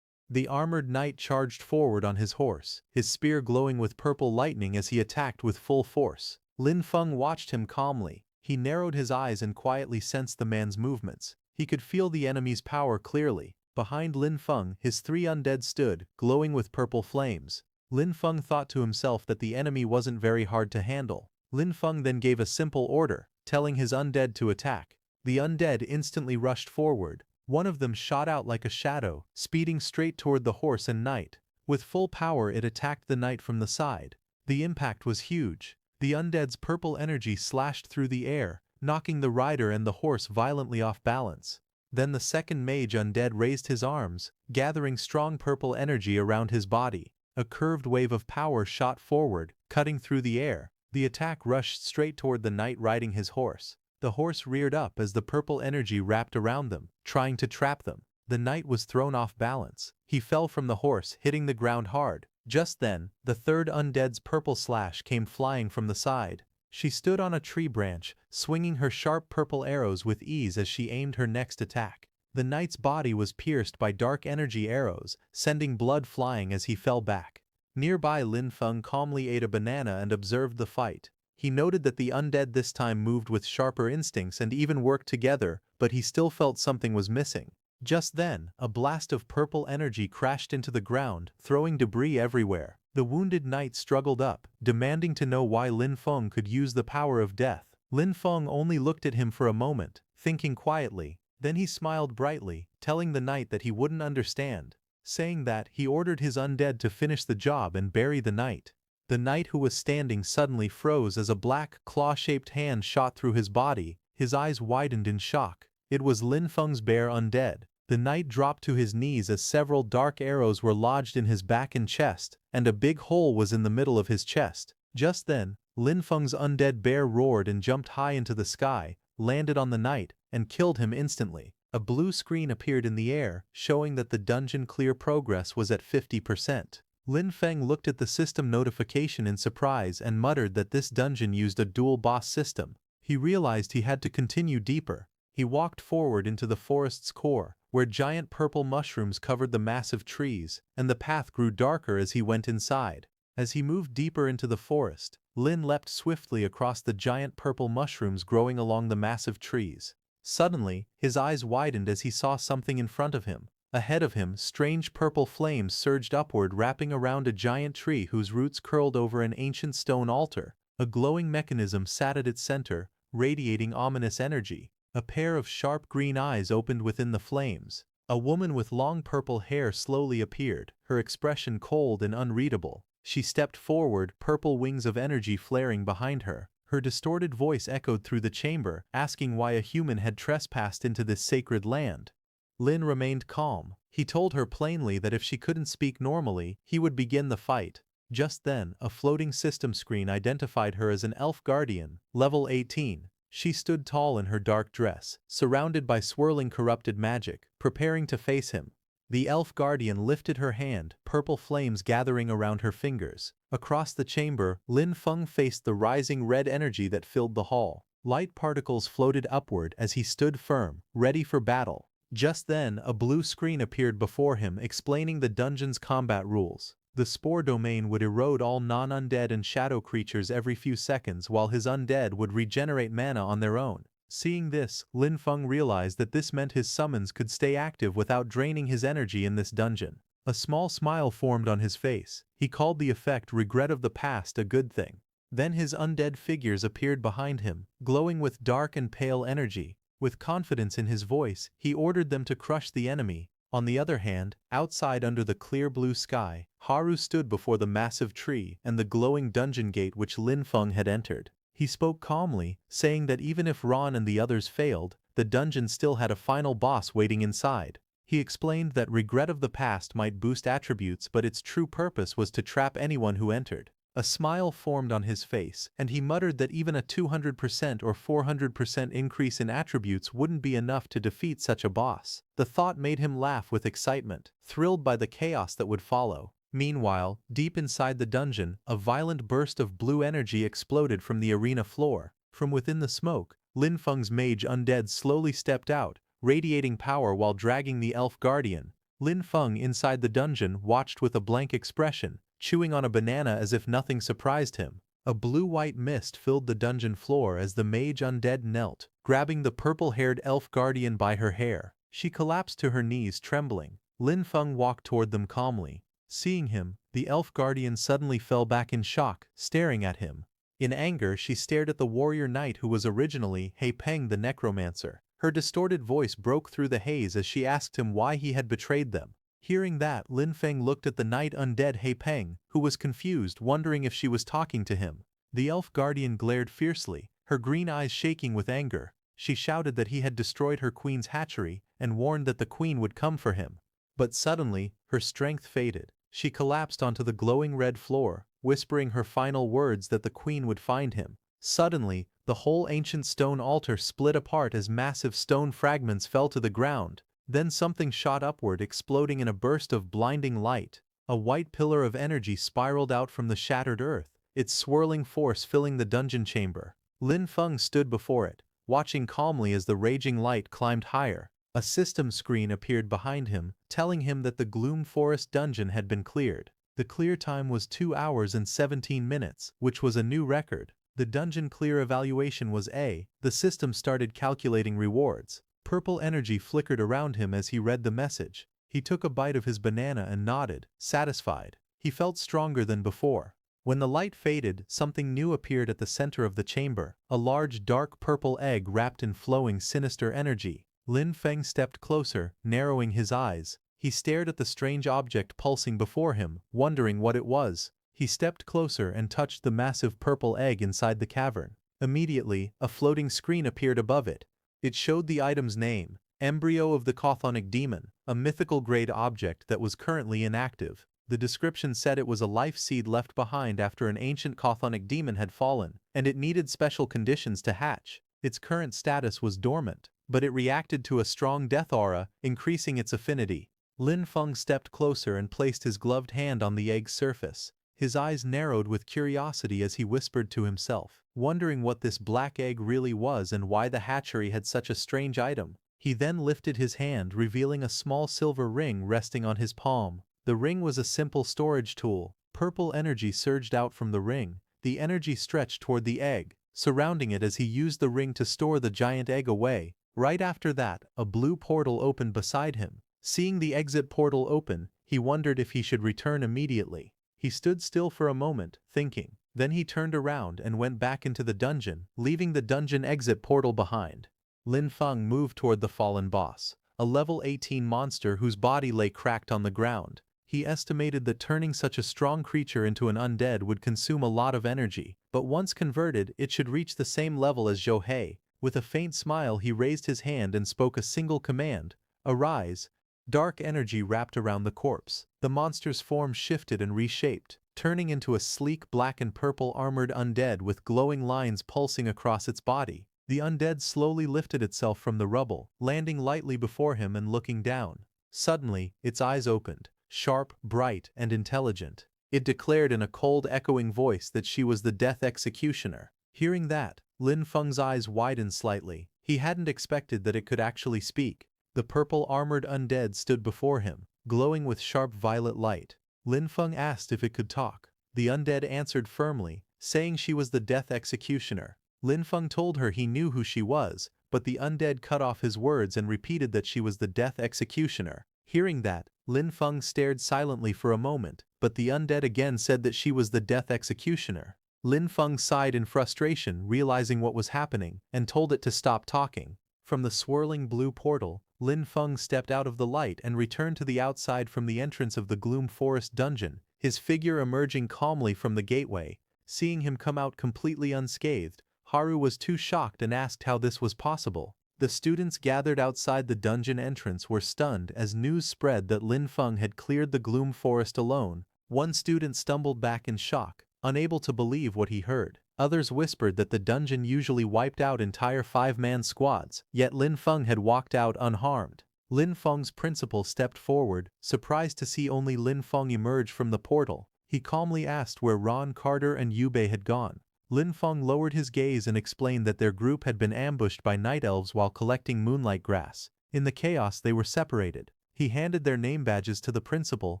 The armored knight charged forward on his horse, his spear glowing with purple lightning as he attacked with full force. Lin Feng watched him calmly. He narrowed his eyes and quietly sensed the man's movements. He could feel the enemy's power clearly. Behind Lin Feng, his three undead stood, glowing with purple flames. Lin Feng thought to himself that the enemy wasn't very hard to handle. Lin Feng then gave a simple order, telling his undead to attack. The undead instantly rushed forward. One of them shot out like a shadow, speeding straight toward the horse and knight. With full power it attacked the knight from the side. The impact was huge. The undead's purple energy slashed through the air, knocking the rider and the horse violently off balance. Then the second mage undead raised his arms, gathering strong purple energy around his body. A curved wave of power shot forward, cutting through the air. The attack rushed straight toward the knight riding his horse. The horse reared up as the purple energy wrapped around them, trying to trap them. The knight was thrown off balance. He fell from the horse, hitting the ground hard. Just then, the third undead's purple slash came flying from the side. She stood on a tree branch, swinging her sharp purple arrows with ease as she aimed her next attack. The knight's body was pierced by dark energy arrows, sending blood flying as he fell back. Nearby, Lin Feng calmly ate a banana and observed the fight. He noted that the undead this time moved with sharper instincts and even worked together, but he still felt something was missing. Just then, a blast of purple energy crashed into the ground, throwing debris everywhere. The wounded knight struggled up, demanding to know why Lin Feng could use the power of death. Lin Feng only looked at him for a moment, thinking quietly. Then he smiled brightly, telling the knight that he wouldn't understand. Saying that, he ordered his undead to finish the job and bury the knight. The knight who was standing suddenly froze as a black, claw-shaped hand shot through his body. His eyes widened in shock. It was Lin Feng's bear undead. The knight dropped to his knees as several dark arrows were lodged in his back and chest, and a big hole was in the middle of his chest. Just then, Lin Feng's undead bear roared and jumped high into the sky, landed on the knight, and killed him instantly. A blue screen appeared in the air, showing that the dungeon clear progress was at 50%. Lin Feng looked at the system notification in surprise and muttered that this dungeon used a dual boss system. He realized he had to continue deeper. He walked forward into the forest's core, where giant purple mushrooms covered the massive trees, and the path grew darker as he went inside. As he moved deeper into the forest, Lin leapt swiftly across the giant purple mushrooms growing along the massive trees. Suddenly, his eyes widened as he saw something in front of him. Ahead of him, strange purple flames surged upward, wrapping around a giant tree whose roots curled over an ancient stone altar. A glowing mechanism sat at its center, radiating ominous energy. A pair of sharp green eyes opened within the flames. A woman with long purple hair slowly appeared, her expression cold and unreadable. She stepped forward, purple wings of energy flaring behind her. Her distorted voice echoed through the chamber, asking why a human had trespassed into this sacred land. Lin remained calm. He told her plainly that if she couldn't speak normally, he would begin the fight. Just then, a floating system screen identified her as an elf guardian, level 18. She stood tall in her dark dress, surrounded by swirling corrupted magic, preparing to face him. The elf guardian lifted her hand, purple flames gathering around her fingers. Across the chamber, Lin Feng faced the rising red energy that filled the hall. Light particles floated upward as he stood firm, ready for battle. Just then, a blue screen appeared before him explaining the dungeon's combat rules. The spore domain would erode all non-undead and shadow creatures every few seconds, while his undead would regenerate mana on their own. Seeing this, Lin Feng realized that this meant his summons could stay active without draining his energy in this dungeon. A small smile formed on his face. He called the effect regret of the past a good thing. Then his undead figures appeared behind him, glowing with dark and pale energy. With confidence in his voice, he ordered them to crush the enemy. On the other hand, outside under the clear blue sky, Haru stood before the massive tree and the glowing dungeon gate which Lin Feng had entered. He spoke calmly, saying that even if Ron and the others failed, the dungeon still had a final boss waiting inside. He explained that regret of the past might boost attributes, but its true purpose was to trap anyone who entered. A smile formed on his face, and he muttered that even a 200% or 400% increase in attributes wouldn't be enough to defeat such a boss. The thought made him laugh with excitement, thrilled by the chaos that would follow. Meanwhile, deep inside the dungeon, a violent burst of blue energy exploded from the arena floor. From within the smoke, Lin Feng's mage undead slowly stepped out, radiating power while dragging the elf guardian. Lin Feng inside the dungeon watched with a blank expression, chewing on a banana as if nothing surprised him. A blue-white mist filled the dungeon floor as the mage undead knelt, grabbing the purple-haired elf guardian by her hair. She collapsed to her knees, trembling. Lin Feng walked toward them calmly. Seeing him, the elf guardian suddenly fell back in shock, staring at him. In anger, she stared at the warrior knight who was originally He Peng the Necromancer. Her distorted voice broke through the haze as she asked him why he had betrayed them. Hearing that, Lin Feng looked at the knight undead He Peng, who was confused, wondering if she was talking to him. The elf guardian glared fiercely, her green eyes shaking with anger. She shouted that he had destroyed her queen's hatchery and warned that the queen would come for him. But suddenly, her strength faded. She collapsed onto the glowing red floor, whispering her final words that the queen would find him. Suddenly, the whole ancient stone altar split apart as massive stone fragments fell to the ground. Then something shot upward, exploding in a burst of blinding light. A white pillar of energy spiraled out from the shattered earth, its swirling force filling the dungeon chamber. Lin Feng stood before it, watching calmly as the raging light climbed higher. A system screen appeared behind him, telling him that the Gloom Forest dungeon had been cleared. The clear time was 2 hours and 17 minutes, which was a new record. The dungeon clear evaluation was A. The system started calculating rewards. Purple energy flickered around him as he read the message. He took a bite of his banana and nodded, satisfied. He felt stronger than before. When the light faded, something new appeared at the center of the chamber, a large dark purple egg wrapped in flowing sinister energy. Lin Feng stepped closer, narrowing his eyes. He stared at the strange object pulsing before him, wondering what it was. He stepped closer and touched the massive purple egg inside the cavern. Immediately, a floating screen appeared above it. It showed the item's name, Embryo of the Chthonic Demon, a mythical-grade object that was currently inactive. The description said it was a life seed left behind after an ancient chthonic demon had fallen, and it needed special conditions to hatch. Its current status was dormant, but it reacted to a strong death aura, increasing its affinity. Lin Feng stepped closer and placed his gloved hand on the egg's surface. His eyes narrowed with curiosity as he whispered to himself, wondering what this black egg really was and why the hatchery had such a strange item. He then lifted his hand, revealing a small silver ring resting on his palm. The ring was a simple storage tool. Purple energy surged out from the ring. The energy stretched toward the egg, surrounding it as he used the ring to store the giant egg away. Right after that, a blue portal opened beside him. Seeing the exit portal open, he wondered if he should return immediately. He stood still for a moment, thinking. Then he turned around and went back into the dungeon, leaving the dungeon exit portal behind. Lin Feng moved toward the fallen boss, a level 18 monster whose body lay cracked on the ground. He estimated that turning such a strong creature into an undead would consume a lot of energy, but once converted, it should reach the same level as Zhou. With a faint smile, he raised his hand and spoke a single command, "Arise." Dark energy wrapped around the corpse. The monster's form shifted and reshaped, turning into a sleek black and purple armored undead with glowing lines pulsing across its body. The undead slowly lifted itself from the rubble, landing lightly before him and looking down. Suddenly, its eyes opened, sharp, bright, and intelligent. It declared in a cold, echoing voice that she was the Death Executioner. Hearing that, Lin Feng's eyes widened slightly. He hadn't expected that it could actually speak. The purple-armored undead stood before him, glowing with sharp violet light. Lin Feng asked if it could talk. The undead answered firmly, saying she was the Death Executioner. Lin Feng told her he knew who she was, but the undead cut off his words and repeated that she was the Death Executioner. Hearing that, Lin Feng stared silently for a moment, but the undead again said that she was the Death Executioner. Lin Feng sighed in frustration, realizing what was happening, and told it to stop talking. From the swirling blue portal, Lin Feng stepped out of the light and returned to the outside from the entrance of the Gloom Forest dungeon, his figure emerging calmly from the gateway. Seeing him come out completely unscathed, Haru was too shocked and asked how this was possible. The students gathered outside the dungeon entrance were stunned as news spread that Lin Feng had cleared the Gloom Forest alone. One student stumbled back in shock, unable to believe what he heard. Others whispered that the dungeon usually wiped out entire 5-man squads, yet Lin Feng had walked out unharmed. Lin Feng's principal stepped forward, surprised to see only Lin Feng emerge from the portal. He calmly asked where Ron Carter and Yubei had gone. Lin Feng lowered his gaze and explained that their group had been ambushed by night elves while collecting moonlight grass. In the chaos they were separated. He handed their name badges to the principal,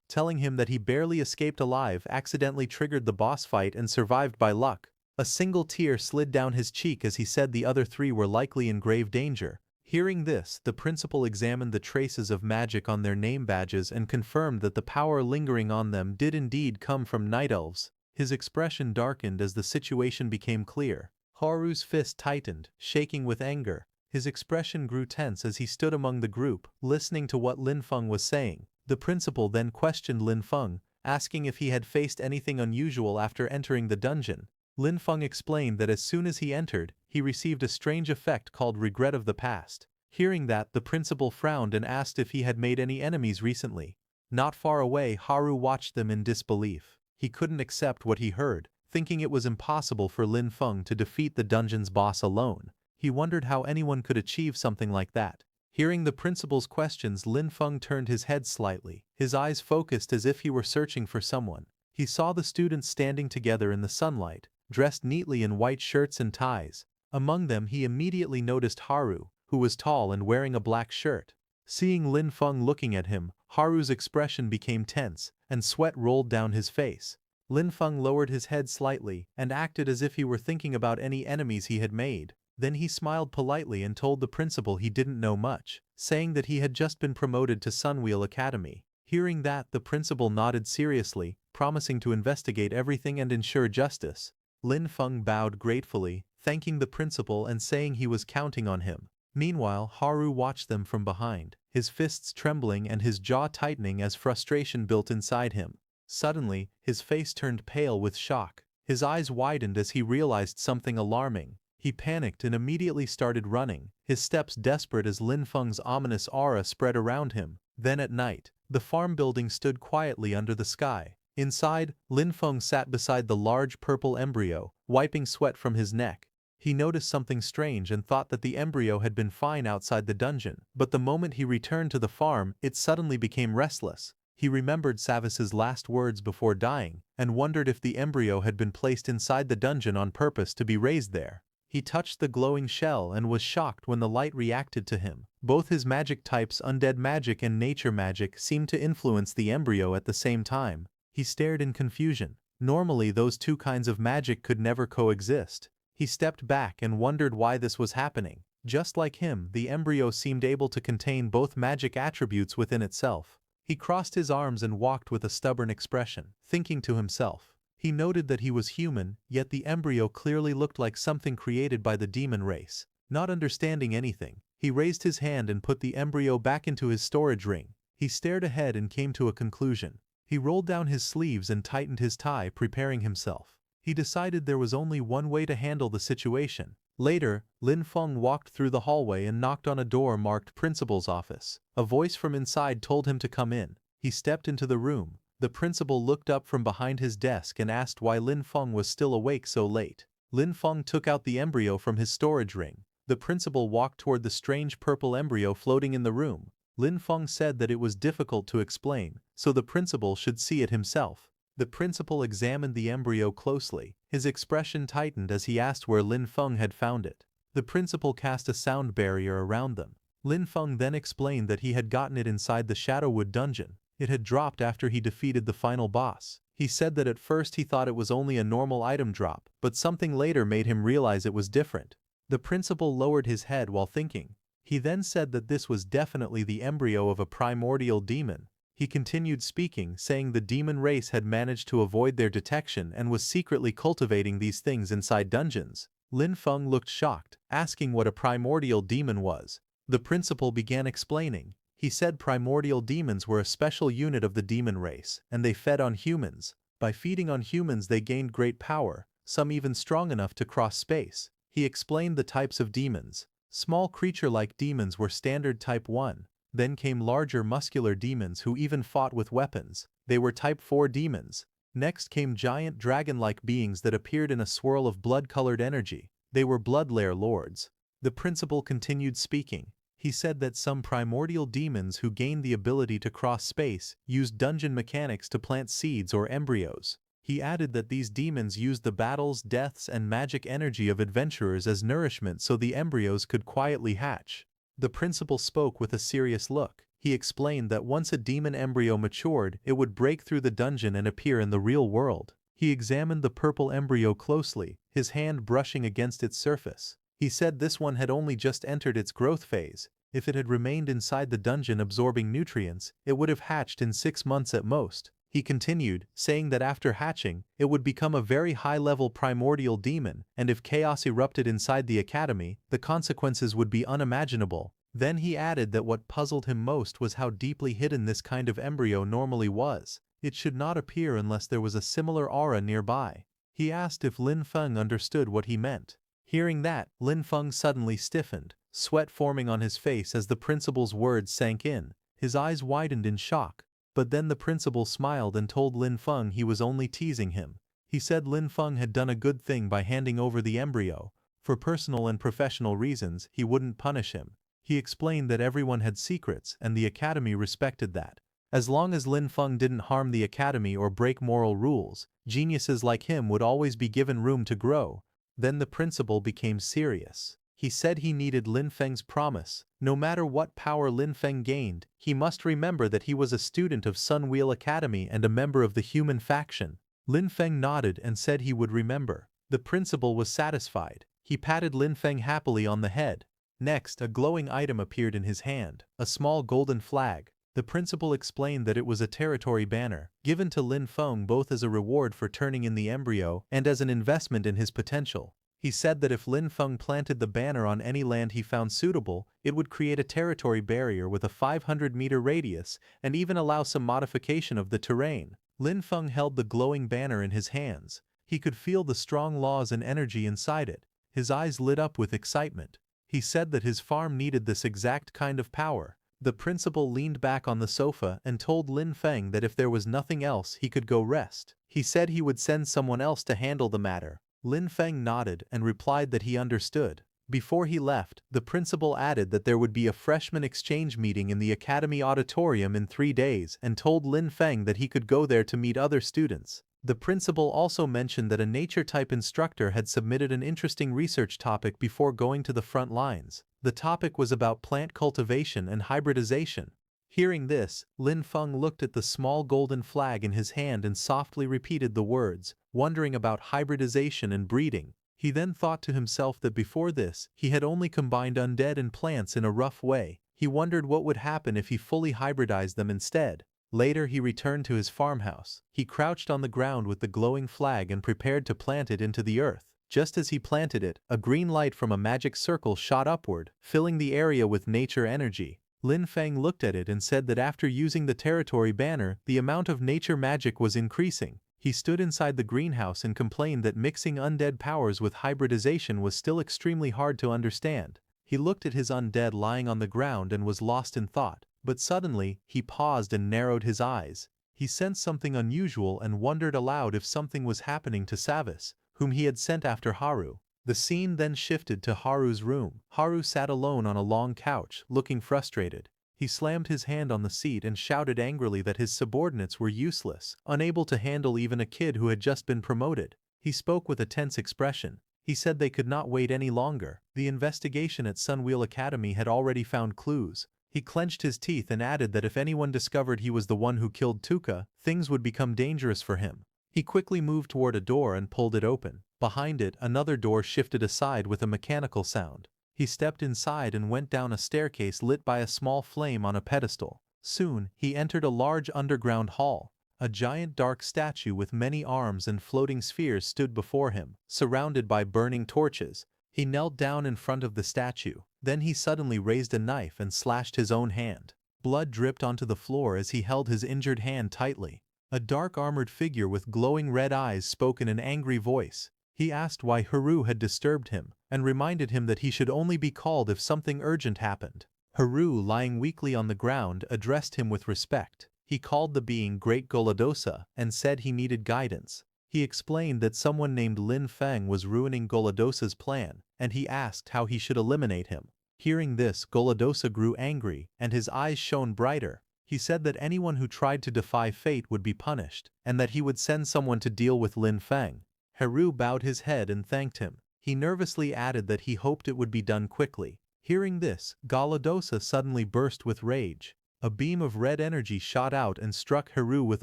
telling him that he barely escaped alive, accidentally triggered the boss fight and survived by luck. A single tear slid down his cheek as he said the other 3 were likely in grave danger. Hearing this, the principal examined the traces of magic on their name badges and confirmed that the power lingering on them did indeed come from night elves. His expression darkened as the situation became clear. Haru's fist tightened, shaking with anger. His expression grew tense as he stood among the group, listening to what Lin Feng was saying. The principal then questioned Lin Feng, asking if he had faced anything unusual after entering the dungeon. Lin Feng explained that as soon as he entered, he received a strange effect called regret of the past. Hearing that, the principal frowned and asked if he had made any enemies recently. Not far away, Haru watched them in disbelief. He couldn't accept what he heard, thinking it was impossible for Lin Feng to defeat the dungeon's boss alone. He wondered how anyone could achieve something like that. Hearing the principal's questions, Lin Feng turned his head slightly, his eyes focused as if he were searching for someone. He saw the students standing together in the sunlight, dressed neatly in white shirts and ties. Among them he immediately noticed Haru, who was tall and wearing a black shirt. Seeing Lin Feng looking at him, Haru's expression became tense, and sweat rolled down his face. Lin Feng lowered his head slightly and acted as if he were thinking about any enemies he had made. Then he smiled politely and told the principal he didn't know much, saying that he had just been promoted to Sunwheel Academy. Hearing that, the principal nodded seriously, promising to investigate everything and ensure justice. Lin Feng bowed gratefully, thanking the principal and saying he was counting on him. Meanwhile, Haru watched them from behind, his fists trembling and his jaw tightening as frustration built inside him. Suddenly, his face turned pale with shock. His eyes widened as he realized something alarming. He panicked and immediately started running, his steps desperate as Lin Feng's ominous aura spread around him. Then at night, the farm building stood quietly under the sky. Inside, Lin Feng sat beside the large purple embryo, wiping sweat from his neck. He noticed something strange and thought that the embryo had been fine outside the dungeon, but the moment he returned to the farm, it suddenly became restless. He remembered Savis's last words before dying, and wondered if the embryo had been placed inside the dungeon on purpose to be raised there. He touched the glowing shell and was shocked when the light reacted to him. Both his magic types, undead magic and nature magic, seemed to influence the embryo at the same time. He stared in confusion. Normally, those two kinds of magic could never coexist. He stepped back and wondered why this was happening. Just like him, the embryo seemed able to contain both magic attributes within itself. He crossed his arms and walked with a stubborn expression, thinking to himself. He noted that he was human, yet the embryo clearly looked like something created by the demon race. Not understanding anything, he raised his hand and put the embryo back into his storage ring. He stared ahead and came to a conclusion. He rolled down his sleeves and tightened his tie, preparing himself. He decided there was only one way to handle the situation. Later, Lin Feng walked through the hallway and knocked on a door marked Principal's Office. A voice from inside told him to come in. He stepped into the room. The principal looked up from behind his desk and asked why Lin Feng was still awake so late. Lin Feng took out the embryo from his storage ring. The principal walked toward the strange purple embryo floating in the room. Lin Feng said that it was difficult to explain, so the principal should see it himself. The principal examined the embryo closely. His expression tightened as he asked where Lin Feng had found it. The principal cast a sound barrier around them. Lin Feng then explained that he had gotten it inside the Shadowwood dungeon. It had dropped after he defeated the final boss. He said that at first he thought it was only a normal item drop, but something later made him realize it was different. The principal lowered his head while thinking. He then said that this was definitely the embryo of a primordial demon. He continued speaking, saying the demon race had managed to avoid their detection and was secretly cultivating these things inside dungeons. Lin Feng looked shocked, asking what a primordial demon was. The principal began explaining. He said primordial demons were a special unit of the demon race, and they fed on humans. By feeding on humans they gained great power, some even strong enough to cross space. He explained the types of demons. Small creature-like demons were standard type 1. Then came larger muscular demons who even fought with weapons. They were type 4 demons. Next came giant dragon-like beings that appeared in a swirl of blood-colored energy. They were blood-lair lords. The principal continued speaking. He said that some primordial demons who gained the ability to cross space used dungeon mechanics to plant seeds or embryos. He added that these demons used the battles, deaths, and magic energy of adventurers as nourishment so the embryos could quietly hatch. The principal spoke with a serious look. He explained that once a demon embryo matured, it would break through the dungeon and appear in the real world. He examined the purple embryo closely, his hand brushing against its surface. He said this one had only just entered its growth phase. If it had remained inside the dungeon absorbing nutrients, it would have hatched in 6 months at most. He continued, saying that after hatching, it would become a very high-level primordial demon, and if chaos erupted inside the academy, the consequences would be unimaginable. Then he added that what puzzled him most was how deeply hidden this kind of embryo normally was. It should not appear unless there was a similar aura nearby. He asked if Lin Feng understood what he meant. Hearing that, Lin Feng suddenly stiffened, sweat forming on his face as the principal's words sank in. His eyes widened in shock. But then the principal smiled and told Lin Feng he was only teasing him. He said Lin Feng had done a good thing by handing over the embryo. For personal and professional reasons, he wouldn't punish him. He explained that everyone had secrets and the academy respected that. As long as Lin Feng didn't harm the academy or break moral rules, geniuses like him would always be given room to grow. Then the principal became serious. He said he needed Lin Feng's promise. No matter what power Lin Feng gained, he must remember that he was a student of Sunwheel Academy and a member of the human faction. Lin Feng nodded and said he would remember. The principal was satisfied. He patted Lin Feng happily on the head. Next, a glowing item appeared in his hand, a small golden flag. The principal explained that it was a territory banner, given to Lin Feng both as a reward for turning in the embryo and as an investment in his potential. He said that if Lin Feng planted the banner on any land he found suitable, it would create a territory barrier with a 500-meter radius and even allow some modification of the terrain. Lin Feng held the glowing banner in his hands. He could feel the strong laws and energy inside it. His eyes lit up with excitement. He said that his farm needed this exact kind of power. The principal leaned back on the sofa and told Lin Feng that if there was nothing else he could go rest. He said he would send someone else to handle the matter. Lin Feng nodded and replied that he understood. Before he left, the principal added that there would be a freshman exchange meeting in the academy auditorium in 3 days and told Lin Feng that he could go there to meet other students. The principal also mentioned that a nature-type instructor had submitted an interesting research topic before going to the front lines. The topic was about plant cultivation and hybridization. Hearing this, Lin Feng looked at the small golden flag in his hand and softly repeated the words, wondering about hybridization and breeding. He then thought to himself that before this, he had only combined undead and plants in a rough way. He wondered what would happen if he fully hybridized them instead. Later he returned to his farmhouse. He crouched on the ground with the glowing flag and prepared to plant it into the earth. Just as he planted it, a green light from a magic circle shot upward, filling the area with nature energy. Lin Feng looked at it and said that after using the territory banner, the amount of nature magic was increasing. He stood inside the greenhouse and complained that mixing undead powers with hybridization was still extremely hard to understand. He looked at his undead lying on the ground and was lost in thought. But suddenly, he paused and narrowed his eyes. He sensed something unusual and wondered aloud if something was happening to Savis, whom he had sent after Haru. The scene then shifted to Haru's room. Haru sat alone on a long couch, looking frustrated. He slammed his hand on the seat and shouted angrily that his subordinates were useless, unable to handle even a kid who had just been promoted. He spoke with a tense expression. He said they could not wait any longer. The investigation at Sunwheel Academy had already found clues. He clenched his teeth and added that if anyone discovered he was the one who killed Tuka, things would become dangerous for him. He quickly moved toward a door and pulled it open. Behind it, another door shifted aside with a mechanical sound. He stepped inside and went down a staircase lit by a small flame on a pedestal. Soon, he entered a large underground hall. A giant dark statue with many arms and floating spheres stood before him, surrounded by burning torches. He knelt down in front of the statue. Then he suddenly raised a knife and slashed his own hand. Blood dripped onto the floor as he held his injured hand tightly. A dark armored figure with glowing red eyes spoke in an angry voice. He asked why Haru had disturbed him, and reminded him that he should only be called if something urgent happened. Haru, lying weakly on the ground, addressed him with respect. He called the being Great Goladosa and said he needed guidance. He explained that someone named Lin Feng was ruining Goladosa's plan, and he asked how he should eliminate him. Hearing this, Goladosa grew angry, and his eyes shone brighter. He said that anyone who tried to defy fate would be punished, and that he would send someone to deal with Lin Feng. Haru bowed his head and thanked him. He nervously added that he hoped it would be done quickly. Hearing this, Goladosa suddenly burst with rage. A beam of red energy shot out and struck Haru with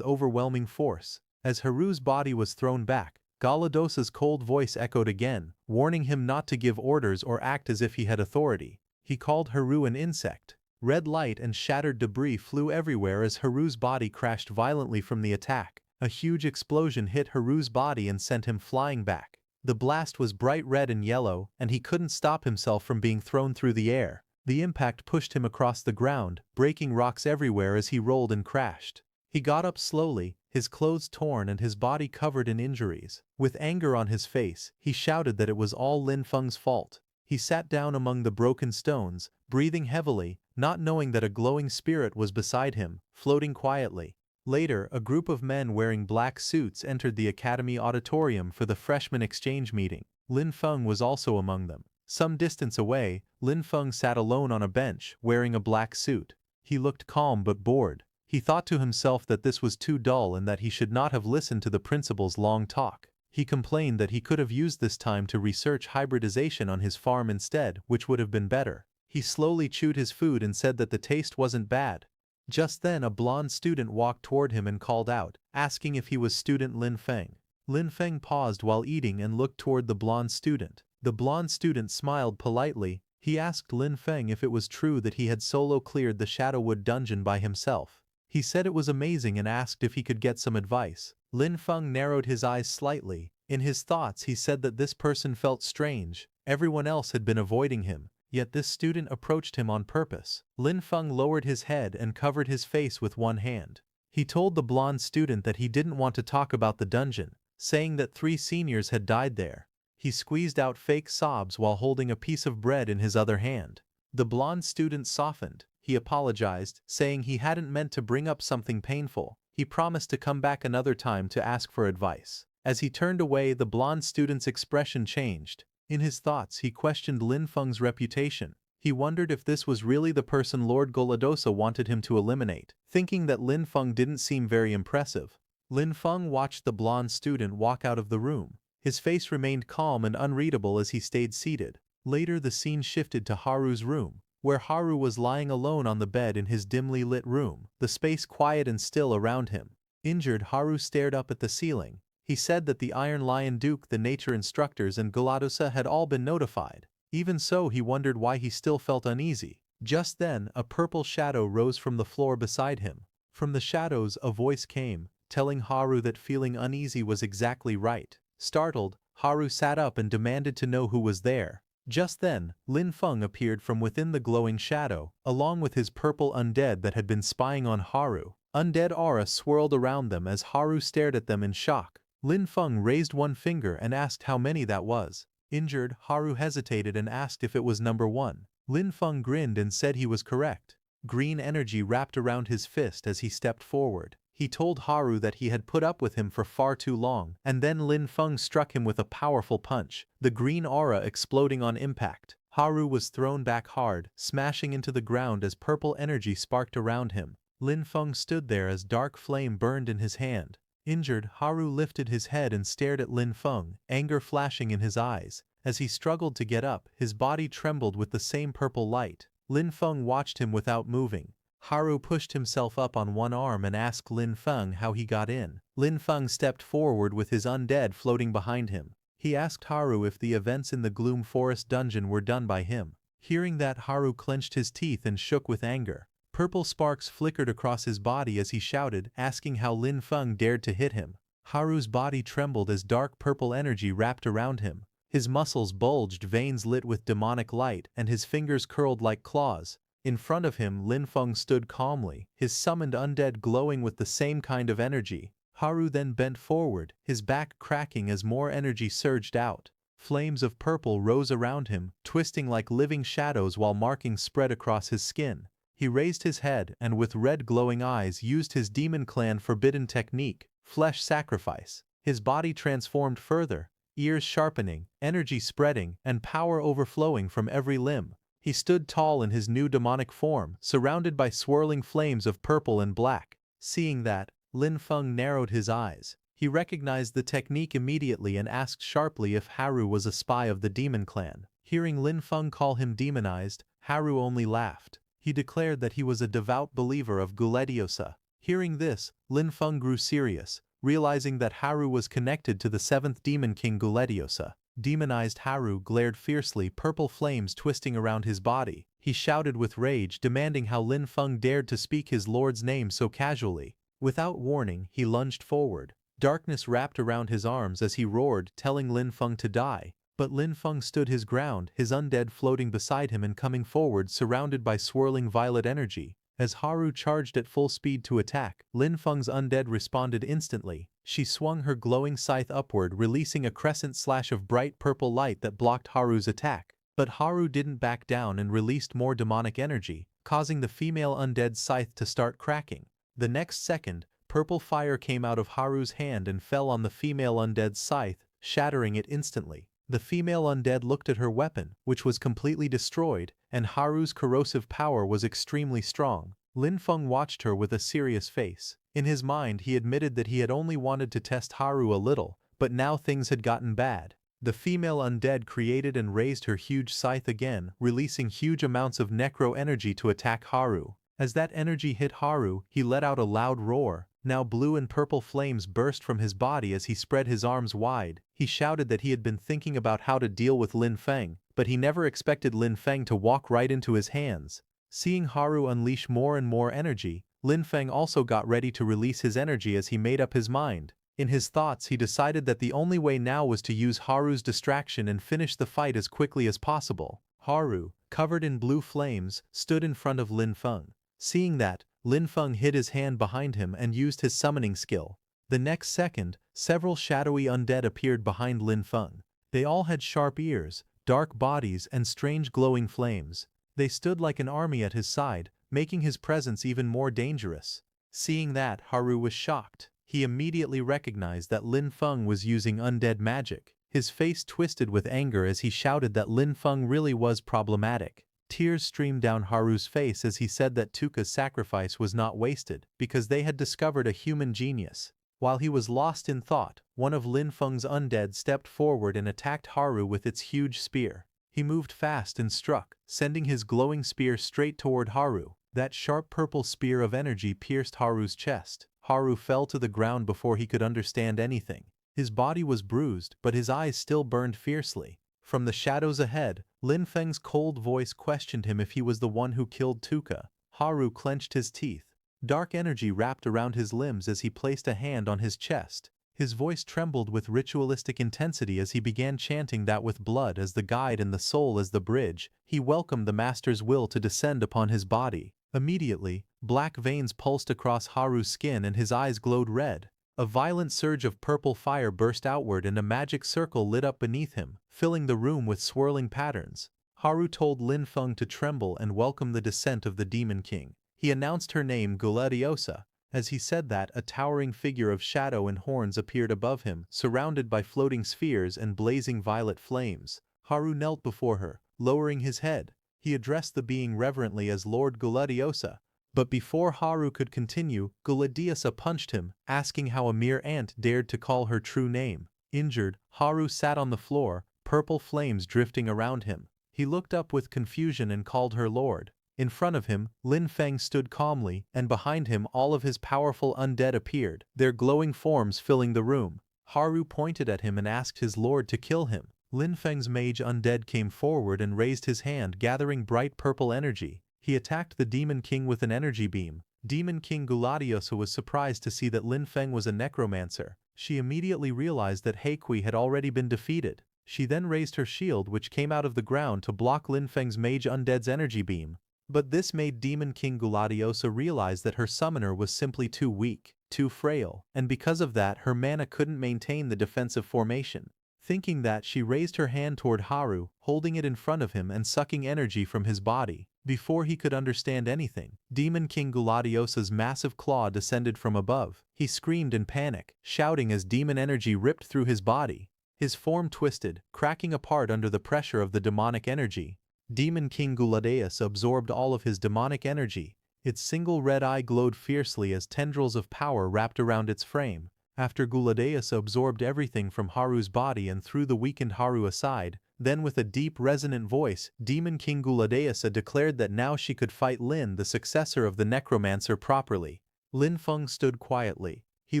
overwhelming force. As Haru's body was thrown back, Goladosa's cold voice echoed again, warning him not to give orders or act as if he had authority. He called Haru an insect. Red light and shattered debris flew everywhere as Haru's body crashed violently from the attack. A huge explosion hit Haru's body and sent him flying back. The blast was bright red and yellow, and he couldn't stop himself from being thrown through the air. The impact pushed him across the ground, breaking rocks everywhere as he rolled and crashed. He got up slowly, his clothes torn and his body covered in injuries. With anger on his face, he shouted that it was all Lin Feng's fault. He sat down among the broken stones, breathing heavily, not knowing that a glowing spirit was beside him, floating quietly. Later, a group of men wearing black suits entered the academy auditorium for the freshman exchange meeting. Lin Feng was also among them. Some distance away, Lin Feng sat alone on a bench, wearing a black suit. He looked calm but bored. He thought to himself that this was too dull and that he should not have listened to the principal's long talk. He complained that he could have used this time to research hybridization on his farm instead, which would have been better. He slowly chewed his food and said that the taste wasn't bad. Just then a blonde student walked toward him and called out, asking if he was student Lin Feng. Lin Feng paused while eating and looked toward the blonde student. The blonde student smiled politely. He asked Lin Feng if it was true that he had solo cleared the Shadowwood dungeon by himself. He said it was amazing and asked if he could get some advice. Lin Feng narrowed his eyes slightly. In his thoughts he said that this person felt strange. Everyone else had been avoiding him. Yet this student approached him on purpose. Lin Feng lowered his head and covered his face with one hand. He told the blonde student that he didn't want to talk about the dungeon, saying that 3 seniors had died there. He squeezed out fake sobs while holding a piece of bread in his other hand. The blonde student softened. He apologized, saying he hadn't meant to bring up something painful. He promised to come back another time to ask for advice. As he turned away, the blonde student's expression changed. In his thoughts, he questioned Lin Feng's reputation. He wondered if this was really the person Lord Goladosa wanted him to eliminate, thinking that Lin Feng didn't seem very impressive. Lin Feng watched the blonde student walk out of the room. His face remained calm and unreadable as he stayed seated. Later the scene shifted to Haru's room, where Haru was lying alone on the bed in his dimly lit room, the space quiet and still around him. Injured, Haru stared up at the ceiling. He said that the Iron Lion Duke, the nature instructors, and Goladosa had all been notified. Even so, he wondered why he still felt uneasy. Just then, a purple shadow rose from the floor beside him. From the shadows, a voice came, telling Haru that feeling uneasy was exactly right. Startled, Haru sat up and demanded to know who was there. Just then, Lin Feng appeared from within the glowing shadow, along with his purple undead that had been spying on Haru. Undead aura swirled around them as Haru stared at them in shock. Lin Feng raised one finger and asked how many that was. Injured, Haru hesitated and asked if it was number 1. Lin Feng grinned and said he was correct. Green energy wrapped around his fist as he stepped forward. He told Haru that he had put up with him for far too long, and then Lin Feng struck him with a powerful punch, the green aura exploding on impact. Haru was thrown back hard, smashing into the ground as purple energy sparked around him. Lin Feng stood there as dark flame burned in his hand. Injured, Haru lifted his head and stared at Lin Feng, anger flashing in his eyes. As he struggled to get up, his body trembled with the same purple light. Lin Feng watched him without moving. Haru pushed himself up on one arm and asked Lin Feng how he got in. Lin Feng stepped forward with his undead floating behind him. He asked Haru if the events in the Gloom Forest dungeon were done by him. Hearing that, Haru clenched his teeth and shook with anger. Purple sparks flickered across his body as he shouted, asking how Lin Feng dared to hit him. Haru's body trembled as dark purple energy wrapped around him. His muscles bulged, veins lit with demonic light, and his fingers curled like claws. In front of him, Lin Feng stood calmly, his summoned undead glowing with the same kind of energy. Haru then bent forward, his back cracking as more energy surged out. Flames of purple rose around him, twisting like living shadows while markings spread across his skin. He raised his head and with red glowing eyes used his Demon Clan forbidden technique, flesh sacrifice. His body transformed further, ears sharpening, energy spreading, and power overflowing from every limb. He stood tall in his new demonic form, surrounded by swirling flames of purple and black. Seeing that, Lin Feng narrowed his eyes. He recognized the technique immediately and asked sharply if Haru was a spy of the Demon Clan. Hearing Lin Feng call him demonized, Haru only laughed. He declared that he was a devout believer of Gullediosa. Hearing this, Lin Feng grew serious, realizing that Haru was connected to the 7th Demon King Gullediosa. Demonized Haru glared fiercely, purple flames twisting around his body. He shouted with rage, demanding how Lin Feng dared to speak his lord's name so casually. Without warning, he lunged forward. Darkness wrapped around his arms as he roared, telling Lin Feng to die. But Lin Feng stood his ground, his undead floating beside him and coming forward, surrounded by swirling violet energy. As Haru charged at full speed to attack, Lin Feng's undead responded instantly. She swung her glowing scythe upward, releasing a crescent slash of bright purple light that blocked Haru's attack. But Haru didn't back down and released more demonic energy, causing the female undead scythe to start cracking. The next second, purple fire came out of Haru's hand and fell on the female undead's scythe, shattering it instantly. The female undead looked at her weapon, which was completely destroyed, and Haru's corrosive power was extremely strong. Lin Feng watched her with a serious face. In his mind, he admitted that he had only wanted to test Haru a little, but now things had gotten bad. The female undead created and raised her huge scythe again, releasing huge amounts of necro energy to attack Haru. As that energy hit Haru, he let out a loud roar. Now blue and purple flames burst from his body as he spread his arms wide. He shouted that he had been thinking about how to deal with Lin Feng, but he never expected Lin Feng to walk right into his hands. Seeing Haru unleash more and more energy, Lin Feng also got ready to release his energy as he made up his mind. In his thoughts, he decided that the only way now was to use Haru's distraction and finish the fight as quickly as possible. Haru, covered in blue flames, stood in front of Lin Feng. Seeing that, Lin Feng hid his hand behind him and used his summoning skill. The next second, several shadowy undead appeared behind Lin Feng. They all had sharp ears, dark bodies, and strange glowing flames. They stood like an army at his side, making his presence even more dangerous. Seeing that, Haru was shocked. He immediately recognized that Lin Feng was using undead magic. His face twisted with anger as he shouted that Lin Feng really was problematic. Tears streamed down Haru's face as he said that Tuka's sacrifice was not wasted, because they had discovered a human genius. While he was lost in thought, one of Lin Feng's undead stepped forward and attacked Haru with its huge spear. He moved fast and struck, sending his glowing spear straight toward Haru. That sharp purple spear of energy pierced Haru's chest. Haru fell to the ground before he could understand anything. His body was bruised, but his eyes still burned fiercely. From the shadows ahead, Lin Feng's cold voice questioned him if he was the one who killed Tuka. Haru clenched his teeth. Dark energy wrapped around his limbs as he placed a hand on his chest. His voice trembled with ritualistic intensity as he began chanting that with blood as the guide and the soul as the bridge, he welcomed the master's will to descend upon his body. Immediately, black veins pulsed across Haru's skin and his eyes glowed red. A violent surge of purple fire burst outward and a magic circle lit up beneath him, filling the room with swirling patterns. Haru told Lin Feng to tremble and welcome the descent of the Demon King. He announced her name Gullediosa, As he said that, a towering figure of shadow and horns appeared above him, surrounded by floating spheres and blazing violet flames. Haru knelt before her, lowering his head. He addressed the being reverently as Lord Gulladiosa. But before Haru could continue, Gulladiosa punched him, asking how a mere ant dared to call her true name. Injured, Haru sat on the floor, purple flames drifting around him. He looked up with confusion and called her lord. In front of him, Lin Feng stood calmly, and behind him all of his powerful undead appeared, their glowing forms filling the room. Haru pointed at him and asked his lord to kill him. Lin Feng's mage undead came forward and raised his hand, gathering bright purple energy. He attacked the Demon King with an energy beam. Demon King Gulladiosa was surprised to see that Lin Feng was a necromancer. She immediately realized that Heikui had already been defeated. She then raised her shield, which came out of the ground to block Lin Feng's mage undead's energy beam. But this made Demon King Gulladiosa realize that her summoner was simply too weak, too frail, and because of that her mana couldn't maintain the defensive formation. Thinking that, she raised her hand toward Haru, holding it in front of him and sucking energy from his body. Before he could understand anything, Demon King Gulladiosa's massive claw descended from above. He screamed in panic, shouting as demon energy ripped through his body. His form twisted, cracking apart under the pressure of the demonic energy. Demon King Gulladiosa absorbed all of his demonic energy. Its single red eye glowed fiercely as tendrils of power wrapped around its frame. After Gulladiosa absorbed everything from Haru's body and threw the weakened Haru aside, then with a deep resonant voice, Demon King Gulladiosa declared that now she could fight Lin, the successor of the Necromancer, properly. Lin Feng stood quietly. He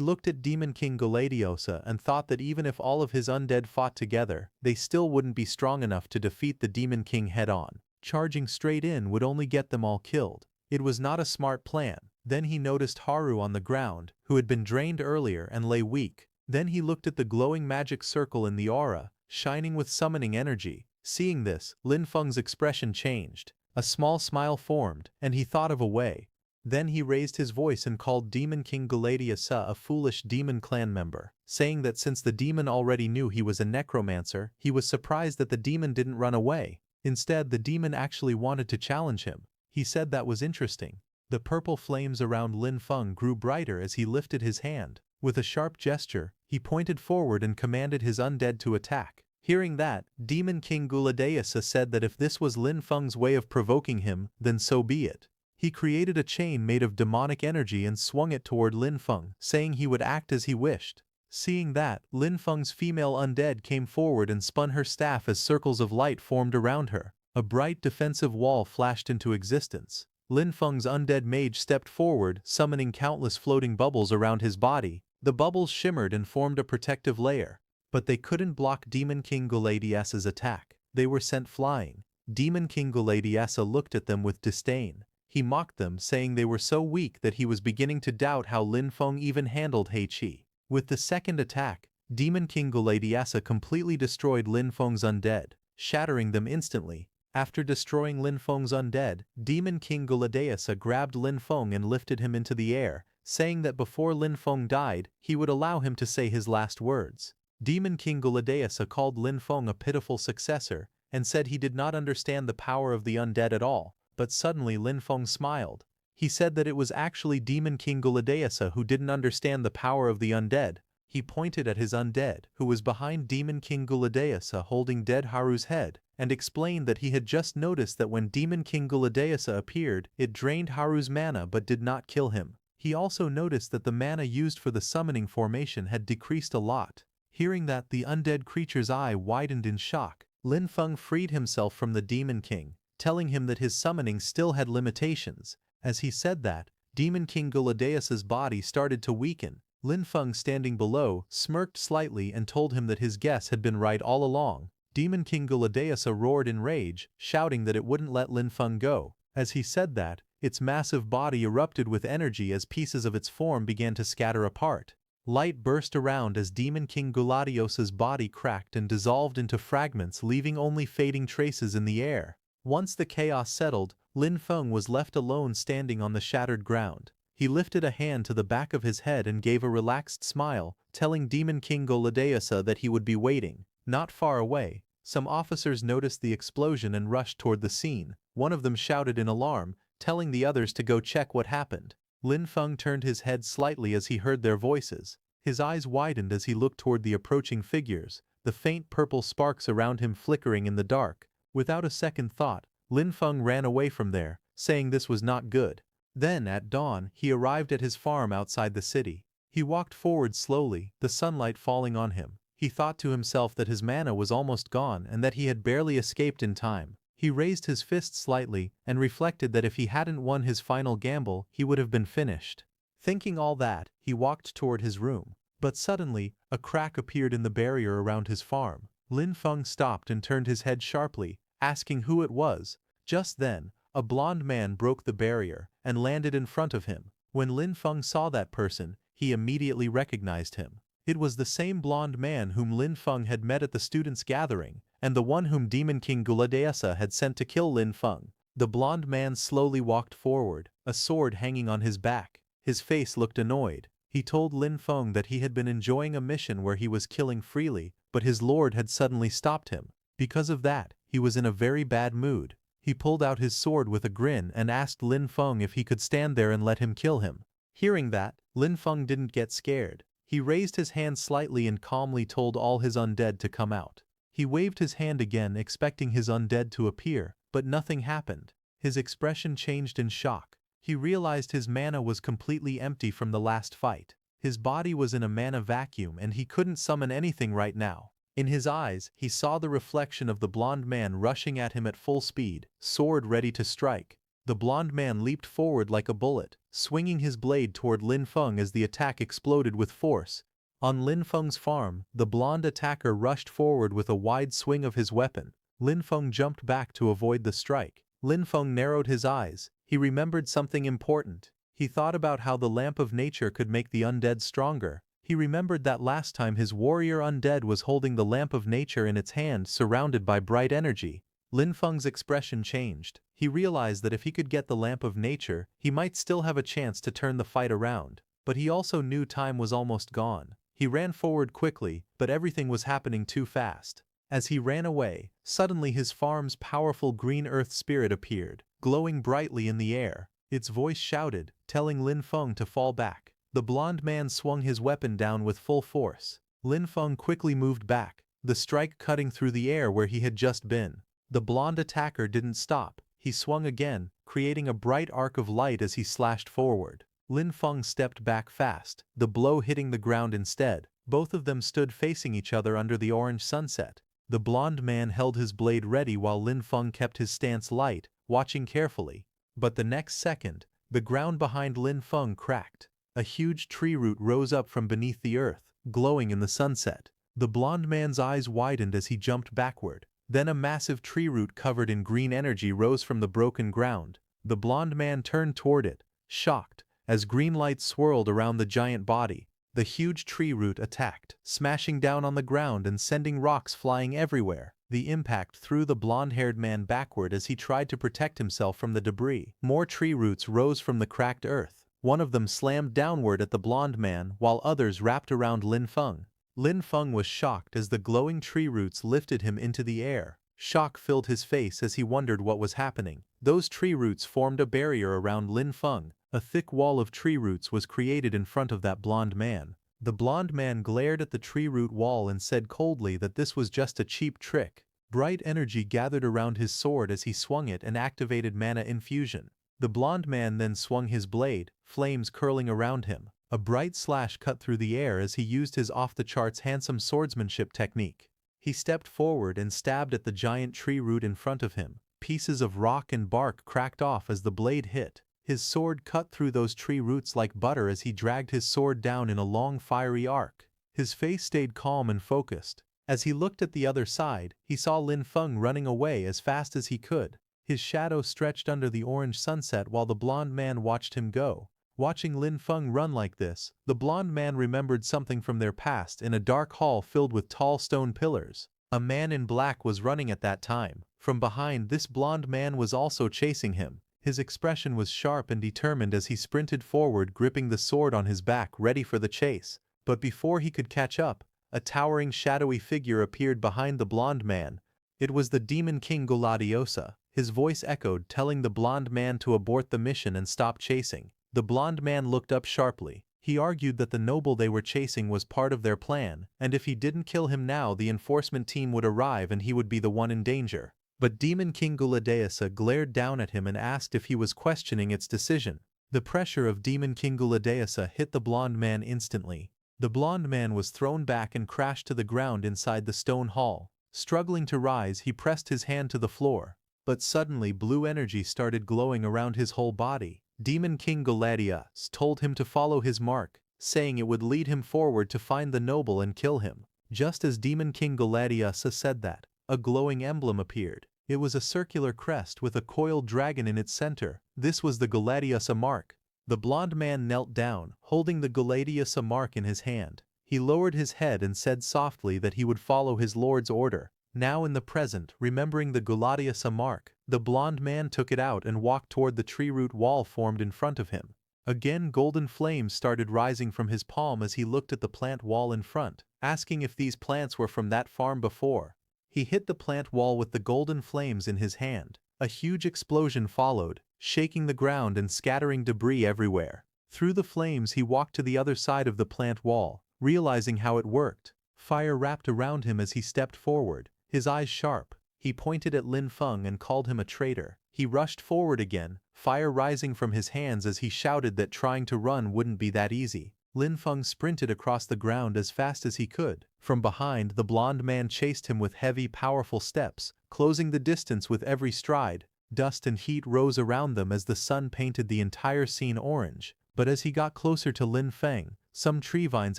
looked at Demon King Gulladiosa and thought that even if all of his undead fought together, they still wouldn't be strong enough to defeat the Demon King head-on. Charging straight in would only get them all killed. It was not a smart plan. Then he noticed Haru on the ground, who had been drained earlier and lay weak. Then he looked at the glowing magic circle in the aura, shining with summoning energy. Seeing this, Lin Feng's expression changed. A small smile formed, and he thought of a way. Then he raised his voice and called Demon King Gulladiosa a foolish demon clan member, saying that since the demon already knew he was a necromancer, he was surprised that the demon didn't run away. Instead, the demon actually wanted to challenge him. He said that was interesting. The purple flames around Lin Feng grew brighter as he lifted his hand. With a sharp gesture, he pointed forward and commanded his undead to attack. Hearing that, Demon King Gulladiosa said that if this was Lin Feng's way of provoking him, then so be it. He created a chain made of demonic energy and swung it toward Lin Feng, saying he would act as he wished. Seeing that, Lin Feng's female undead came forward and spun her staff as circles of light formed around her. A bright defensive wall flashed into existence. Lin Feng's undead mage stepped forward, summoning countless floating bubbles around his body. The bubbles shimmered and formed a protective layer. But they couldn't block Demon King Gulladiosa's attack. They were sent flying. Demon King Gulladiosa looked at them with disdain. He mocked them, saying they were so weak that he was beginning to doubt how Lin Feng even handled Heiqi. With the second attack, Demon King Gulladiosa completely destroyed Lin Feng's undead, shattering them instantly. After destroying Lin Feng's undead, Demon King Gulladiosa grabbed Lin Feng and lifted him into the air, saying that before Lin Feng died, he would allow him to say his last words. Demon King Gulladiosa called Lin Feng a pitiful successor, and said he did not understand the power of the undead at all. But suddenly Lin Feng smiled. He said that it was actually Demon King Gulladiosa who didn't understand the power of the undead. He pointed at his undead, who was behind Demon King Gulladiosa holding dead Haru's head, and explained that he had just noticed that when Demon King Gulladiosa appeared, it drained Haru's mana but did not kill him. He also noticed that the mana used for the summoning formation had decreased a lot. Hearing that, the undead creature's eye widened in shock. Lin Feng freed himself from the Demon King, telling him that his summoning still had limitations. As he said that, Demon King Gulladiosa's body started to weaken. Lin Feng, standing below, smirked slightly and told him that his guess had been right all along. Demon King Gulladiosa roared in rage, shouting that it wouldn't let Lin Feng go. As he said that, its massive body erupted with energy as pieces of its form began to scatter apart. Light burst around as Demon King Gulladiosa's body cracked and dissolved into fragments, leaving only fading traces in the air. Once the chaos settled, Lin Feng was left alone standing on the shattered ground. He lifted a hand to the back of his head and gave a relaxed smile, telling Demon King Gulladiosa that he would be waiting. Not far away, some officers noticed the explosion and rushed toward the scene. One of them shouted in alarm, telling the others to go check what happened. Lin Feng turned his head slightly as he heard their voices. His eyes widened as he looked toward the approaching figures, the faint purple sparks around him flickering in the dark. Without a second thought, Lin Feng ran away from there, saying this was not good. Then, at dawn, he arrived at his farm outside the city. He walked forward slowly, the sunlight falling on him. He thought to himself that his mana was almost gone and that he had barely escaped in time. He raised his fist slightly and reflected that if he hadn't won his final gamble, he would have been finished. Thinking all that, he walked toward his room. But suddenly, a crack appeared in the barrier around his farm. Lin Feng stopped and turned his head sharply, asking who it was. Just then, a blond man broke the barrier and landed in front of him. When Lin Feng saw that person, he immediately recognized him. It was the same blond man whom Lin Feng had met at the students' gathering, and the one whom Demon King Guladeasa had sent to kill Lin Feng. The blond man slowly walked forward, a sword hanging on his back. His face looked annoyed. He told Lin Feng that he had been enjoying a mission where he was killing freely, but his lord had suddenly stopped him. Because of that, he was in a very bad mood. He pulled out his sword with a grin and asked Lin Feng if he could stand there and let him kill him. Hearing that, Lin Feng didn't get scared. He raised his hand slightly and calmly told all his undead to come out. He waved his hand again, expecting his undead to appear, but nothing happened. His expression changed in shock. He realized his mana was completely empty from the last fight. His body was in a mana vacuum and he couldn't summon anything right now. In his eyes, he saw the reflection of the blond man rushing at him at full speed, sword ready to strike. The blond man leaped forward like a bullet, swinging his blade toward Lin Feng as the attack exploded with force. On Lin Feng's farm, the blond attacker rushed forward with a wide swing of his weapon. Lin Feng jumped back to avoid the strike. Lin Feng narrowed his eyes. He remembered something important. He thought about how the lamp of nature could make the undead stronger. He remembered that last time his warrior undead was holding the lamp of nature in its hand, surrounded by bright energy. Lin Feng's expression changed. He realized that if he could get the lamp of nature, he might still have a chance to turn the fight around. But he also knew time was almost gone. He ran forward quickly, but everything was happening too fast. As he ran away, suddenly his farm's powerful green earth spirit appeared, glowing brightly in the air. Its voice shouted, telling Lin Feng to fall back. The blond man swung his weapon down with full force. Lin Feng quickly moved back, the strike cutting through the air where he had just been. The blond attacker didn't stop. He swung again, creating a bright arc of light as he slashed forward. Lin Feng stepped back fast, the blow hitting the ground instead. Both of them stood facing each other under the orange sunset. The blond man held his blade ready while Lin Feng kept his stance light, watching carefully. But the next second, the ground behind Lin Feng cracked. A huge tree root rose up from beneath the earth, glowing in the sunset. The blond man's eyes widened as he jumped backward. Then a massive tree root covered in green energy rose from the broken ground. The blond man turned toward it, shocked, as green light swirled around the giant body. The huge tree root attacked, smashing down on the ground and sending rocks flying everywhere. The impact threw the blond-haired man backward as he tried to protect himself from the debris. More tree roots rose from the cracked earth. One of them slammed downward at the blond man, while others wrapped around Lin Feng. Lin Feng was shocked as the glowing tree roots lifted him into the air. Shock filled his face as he wondered what was happening. Those tree roots formed a barrier around Lin Feng. A thick wall of tree roots was created in front of that blond man. The blond man glared at the tree root wall and said coldly that this was just a cheap trick. Bright energy gathered around his sword as he swung it and activated mana infusion. The blond man then swung his blade, flames curling around him. A bright slash cut through the air as he used his off-the-charts handsome swordsmanship technique. He stepped forward and stabbed at the giant tree root in front of him. Pieces of rock and bark cracked off as the blade hit. His sword cut through those tree roots like butter as he dragged his sword down in a long fiery arc. His face stayed calm and focused. As he looked at the other side, he saw Lin Feng running away as fast as he could. His shadow stretched under the orange sunset while the blond man watched him go. Watching Lin Feng run like this, the blond man remembered something from their past in a dark hall filled with tall stone pillars. A man in black was running at that time. From behind, this blond man was also chasing him. His expression was sharp and determined as he sprinted forward, gripping the sword on his back, ready for the chase. But before he could catch up, a towering shadowy figure appeared behind the blond man. It was the Demon King Guladeasa. His voice echoed, telling the blond man to abort the mission and stop chasing. The blonde man looked up sharply. He argued that the noble they were chasing was part of their plan, and if he didn't kill him now the enforcement team would arrive and he would be the one in danger. But Demon King Guladeasa glared down at him and asked if he was questioning its decision. The pressure of Demon King Guladeasa hit the blonde man instantly. The blonde man was thrown back and crashed to the ground inside the stone hall. Struggling to rise, he pressed his hand to the floor. But suddenly blue energy started glowing around his whole body. Demon King Guladeasa told him to follow his mark, saying it would lead him forward to find the noble and kill him. Just as Demon King Guladeasa said that, a glowing emblem appeared. It was a circular crest with a coiled dragon in its center. This was the Guladeasa mark. The blonde man knelt down, holding the Guladeasa mark in his hand. He lowered his head and said softly that he would follow his lord's order. Now in the present, remembering the Guladeasa mark, the blonde man took it out and walked toward the tree root wall formed in front of him. Again golden flames started rising from his palm as he looked at the plant wall in front, asking if these plants were from that farm before. He hit the plant wall with the golden flames in his hand. A huge explosion followed, shaking the ground and scattering debris everywhere. Through the flames he walked to the other side of the plant wall, realizing how it worked. Fire wrapped around him as he stepped forward, his eyes sharp. He pointed at Lin Feng and called him a traitor. He rushed forward again, fire rising from his hands as he shouted that trying to run wouldn't be that easy. Lin Feng sprinted across the ground as fast as he could. From behind, the blonde man chased him with heavy, powerful steps, closing the distance with every stride. Dust and heat rose around them as the sun painted the entire scene orange. But as he got closer to Lin Feng, some tree vines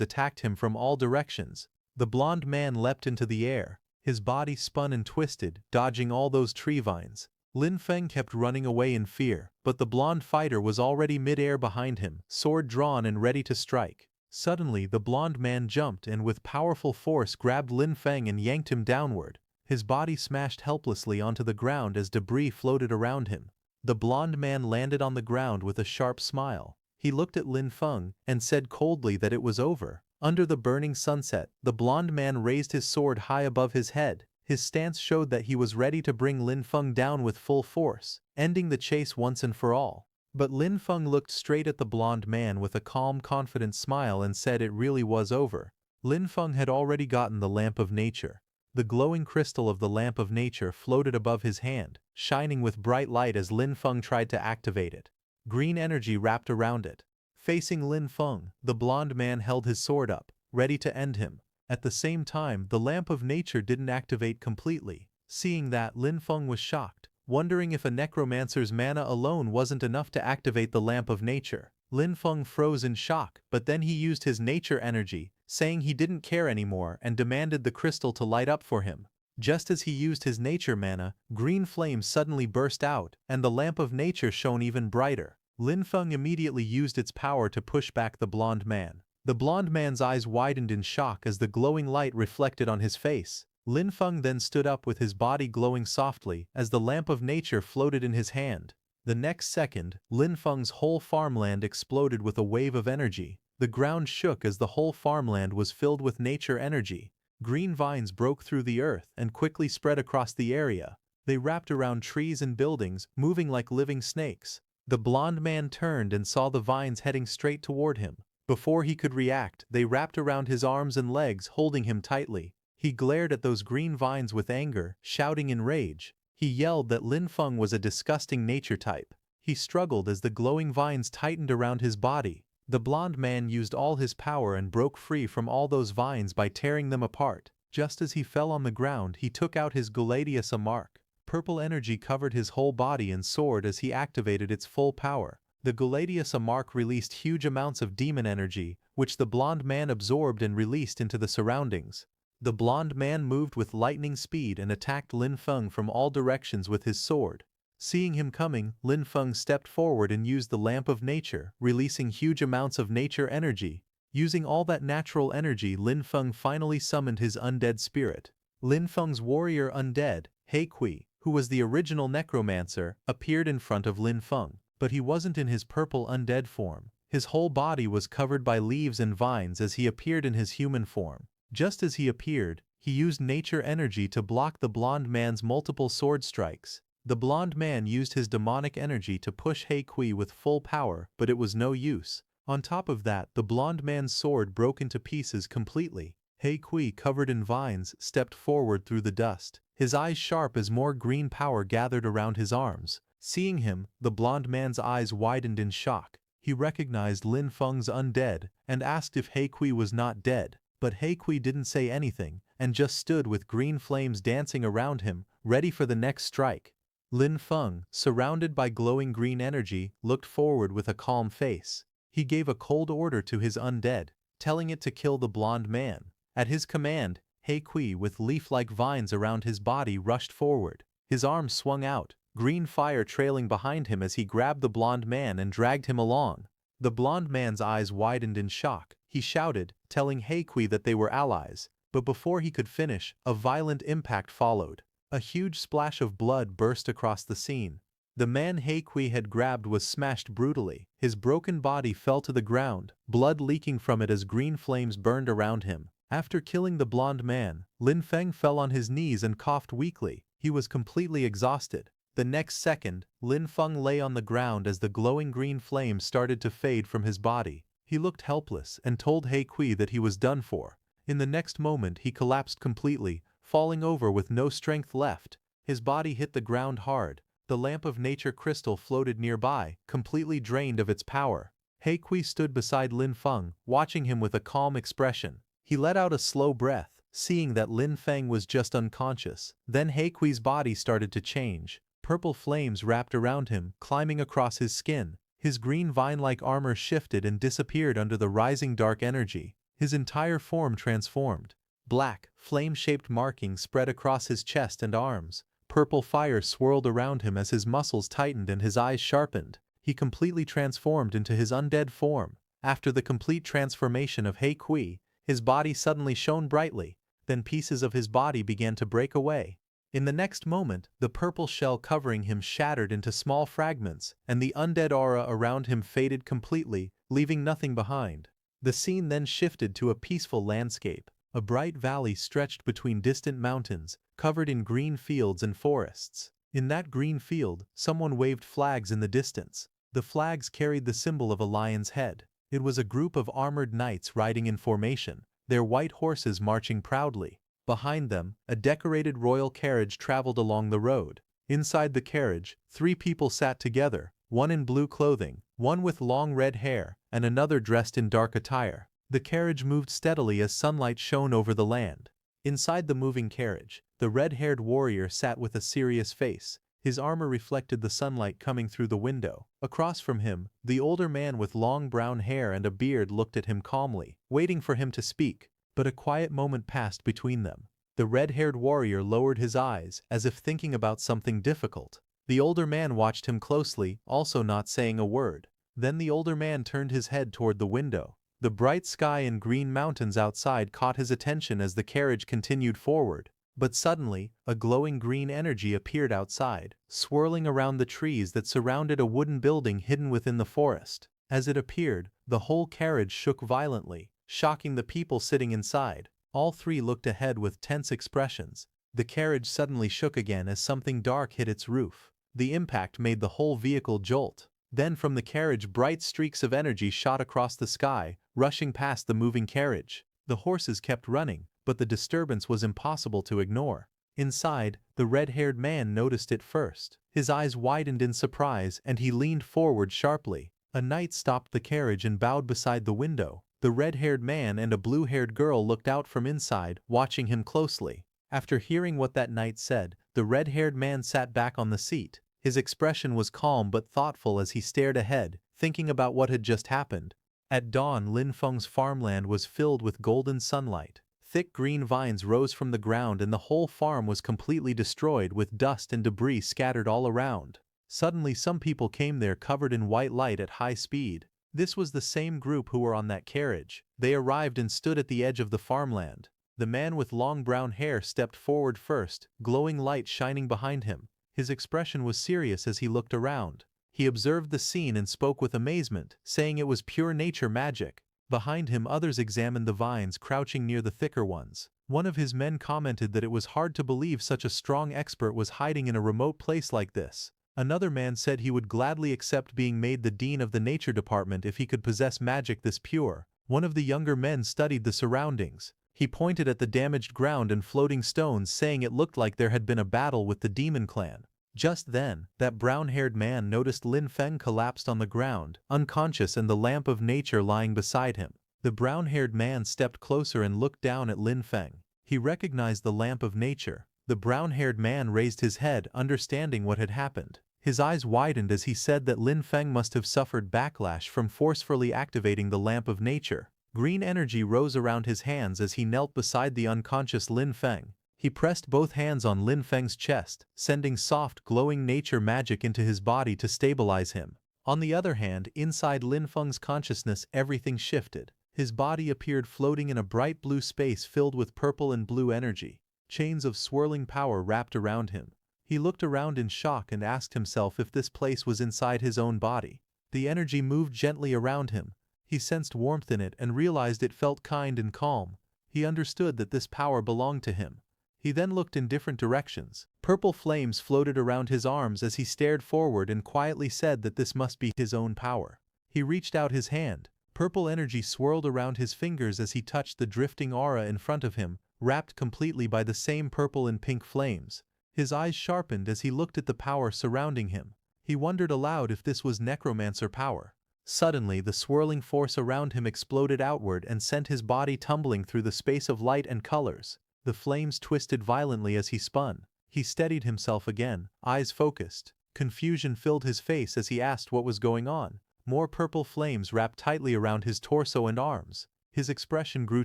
attacked him from all directions. The blonde man leapt into the air. His body spun and twisted, dodging all those tree vines. Lin Feng kept running away in fear, but the blonde fighter was already mid-air behind him, sword drawn and ready to strike. Suddenly the blonde man jumped and with powerful force grabbed Lin Feng and yanked him downward. His body smashed helplessly onto the ground as debris floated around him. The blonde man landed on the ground with a sharp smile. He looked at Lin Feng and said coldly that it was over. Under the burning sunset, the blonde man raised his sword high above his head. His stance showed that he was ready to bring Lin Feng down with full force, ending the chase once and for all. But Lin Feng looked straight at the blonde man with a calm, confident smile and said it really was over. Lin Feng had already gotten the Lamp of Nature. The glowing crystal of the Lamp of Nature floated above his hand, shining with bright light as Lin Feng tried to activate it. Green energy wrapped around it. Facing Lin Feng, the blonde man held his sword up, ready to end him. At the same time, the Lamp of Nature didn't activate completely. Seeing that, Lin Feng was shocked, wondering if a necromancer's mana alone wasn't enough to activate the Lamp of Nature. Lin Feng froze in shock, but then he used his nature energy, saying he didn't care anymore and demanded the crystal to light up for him. Just as he used his nature mana, green flames suddenly burst out, and the Lamp of Nature shone even brighter. Lin Feng immediately used its power to push back the blonde man. The blonde man's eyes widened in shock as the glowing light reflected on his face. Lin Feng then stood up with his body glowing softly as the Lamp of Nature floated in his hand. The next second, Lin Feng's whole farmland exploded with a wave of energy. The ground shook as the whole farmland was filled with nature energy. Green vines broke through the earth and quickly spread across the area. They wrapped around trees and buildings, moving like living snakes. The blonde man turned and saw the vines heading straight toward him. Before he could react, they wrapped around his arms and legs, holding him tightly. He glared at those green vines with anger, shouting in rage. He yelled that Lin Feng was a disgusting nature type. He struggled as the glowing vines tightened around his body. The blonde man used all his power and broke free from all those vines by tearing them apart. Just as he fell on the ground, he took out his Guladeasa mark. Purple energy covered his whole body and soared as he activated its full power. The Guladeasa mark released huge amounts of demon energy, which the blonde man absorbed and released into the surroundings. The blonde man moved with lightning speed and attacked Lin Feng from all directions with his sword. Seeing him coming, Lin Feng stepped forward and used the Lamp of Nature, releasing huge amounts of nature energy. Using all that natural energy, Lin Feng finally summoned his undead spirit. Lin Feng's warrior Undead, Kui, who was the original Necromancer, appeared in front of Lin Feng. But he wasn't in his purple undead form. His whole body was covered by leaves and vines as he appeared in his human form. Just as he appeared, he used nature energy to block the blonde man's multiple sword strikes. The blonde man used his demonic energy to push He Kui with full power, but it was no use. On top of that, the blonde man's sword broke into pieces completely. He Kui, covered in vines, stepped forward through the dust, his eyes sharp as more green power gathered around his arms. Seeing him, the blonde man's eyes widened in shock. He recognized Lin Feng's undead and asked if He Kui was not dead, but He Kui didn't say anything and just stood with green flames dancing around him, ready for the next strike. Lin Feng, surrounded by glowing green energy, looked forward with a calm face. He gave a cold order to his undead, telling it to kill the blonde man. At his command, He Kui, with leaf-like vines around his body, rushed forward. His arms swung out, green fire trailing behind him as he grabbed the blonde man and dragged him along. The blonde man's eyes widened in shock. He shouted, telling He Kui that they were allies, but before he could finish, a violent impact followed. A huge splash of blood burst across the scene. The man He Kui had grabbed was smashed brutally. His broken body fell to the ground, blood leaking from it as green flames burned around him. After killing the blonde man, Lin Feng fell on his knees and coughed weakly. He was completely exhausted. The next second, Lin Feng lay on the ground as the glowing green flames started to fade from his body. He looked helpless and told He Kui that he was done for. In the next moment he collapsed completely, falling over with no strength left. His body hit the ground hard. The lamp of nature crystal floated nearby, completely drained of its power. He Kui stood beside Lin Feng, watching him with a calm expression. He let out a slow breath, seeing that Lin Feng was just unconscious. Then He Kui's body started to change. Purple flames wrapped around him, climbing across his skin. His green vine-like armor shifted and disappeared under the rising dark energy. His entire form transformed. Black, flame-shaped markings spread across his chest and arms. Purple fire swirled around him as his muscles tightened and his eyes sharpened. He completely transformed into his undead form. After the complete transformation of He Kui, his body suddenly shone brightly. Then pieces of his body began to break away. In the next moment, the purple shell covering him shattered into small fragments, and the undead aura around him faded completely, leaving nothing behind. The scene then shifted to a peaceful landscape. A bright valley stretched between distant mountains, covered in green fields and forests. In that green field, someone waved flags in the distance. The flags carried the symbol of a lion's head. It was a group of armored knights riding in formation, their white horses marching proudly. Behind them, a decorated royal carriage traveled along the road. Inside the carriage, 3 people sat together, one in blue clothing, one with long red hair, and another dressed in dark attire. The carriage moved steadily as sunlight shone over the land. Inside the moving carriage, the red-haired warrior sat with a serious face. His armor reflected the sunlight coming through the window. Across from him, the older man with long brown hair and a beard looked at him calmly, waiting for him to speak. But a quiet moment passed between them. The red-haired warrior lowered his eyes, as if thinking about something difficult. The older man watched him closely, also not saying a word. Then the older man turned his head toward the window. The bright sky and green mountains outside caught his attention as the carriage continued forward. But suddenly, a glowing green energy appeared outside, swirling around the trees that surrounded a wooden building hidden within the forest. As it appeared, the whole carriage shook violently, shocking the people sitting inside. All 3 looked ahead with tense expressions. The carriage suddenly shook again as something dark hit its roof. The impact made the whole vehicle jolt. Then from the carriage bright streaks of energy shot across the sky, rushing past the moving carriage. The horses kept running, but the disturbance was impossible to ignore. Inside, the red-haired man noticed it first. His eyes widened in surprise and he leaned forward sharply. A knight stopped the carriage and bowed beside the window. The red-haired man and a blue-haired girl looked out from inside, watching him closely. After hearing what that knight said, the red-haired man sat back on the seat. His expression was calm but thoughtful as he stared ahead, thinking about what had just happened. At dawn, Lin Feng's farmland was filled with golden sunlight. Thick green vines rose from the ground and the whole farm was completely destroyed with dust and debris scattered all around. Suddenly some people came there covered in white light at high speed. This was the same group who were on that carriage. They arrived and stood at the edge of the farmland. The man with long brown hair stepped forward first, glowing light shining behind him. His expression was serious as he looked around. He observed the scene and spoke with amazement, saying it was pure nature magic. Behind him others examined the vines crouching near the thicker ones. One of his men commented that it was hard to believe such a strong expert was hiding in a remote place like this. Another man said he would gladly accept being made the dean of the nature department if he could possess magic this pure. One of the younger men studied the surroundings. He pointed at the damaged ground and floating stones, saying it looked like there had been a battle with the demon clan. Just then, that brown-haired man noticed Lin Feng collapsed on the ground, unconscious, and the lamp of nature lying beside him. The brown-haired man stepped closer and looked down at Lin Feng. He recognized the lamp of nature. The brown-haired man raised his head, understanding what had happened. His eyes widened as he said that Lin Feng must have suffered backlash from forcefully activating the lamp of nature. Green energy rose around his hands as he knelt beside the unconscious Lin Feng. He pressed both hands on Lin Feng's chest, sending soft, glowing nature magic into his body to stabilize him. On the other hand, inside Lin Feng's consciousness, everything shifted. His body appeared floating in a bright blue space filled with purple and blue energy. Chains of swirling power wrapped around him. He looked around in shock and asked himself if this place was inside his own body. The energy moved gently around him. He sensed warmth in it and realized it felt kind and calm. He understood that this power belonged to him. He then looked in different directions. Purple flames floated around his arms as he stared forward and quietly said that this must be his own power. He reached out his hand. Purple energy swirled around his fingers as he touched the drifting aura in front of him, wrapped completely by the same purple and pink flames. His eyes sharpened as he looked at the power surrounding him. He wondered aloud if this was Necromancer power. Suddenly, the swirling force around him exploded outward and sent his body tumbling through the space of light and colors. The flames twisted violently as he spun. He steadied himself again, eyes focused. Confusion filled his face as he asked what was going on. More purple flames wrapped tightly around his torso and arms. His expression grew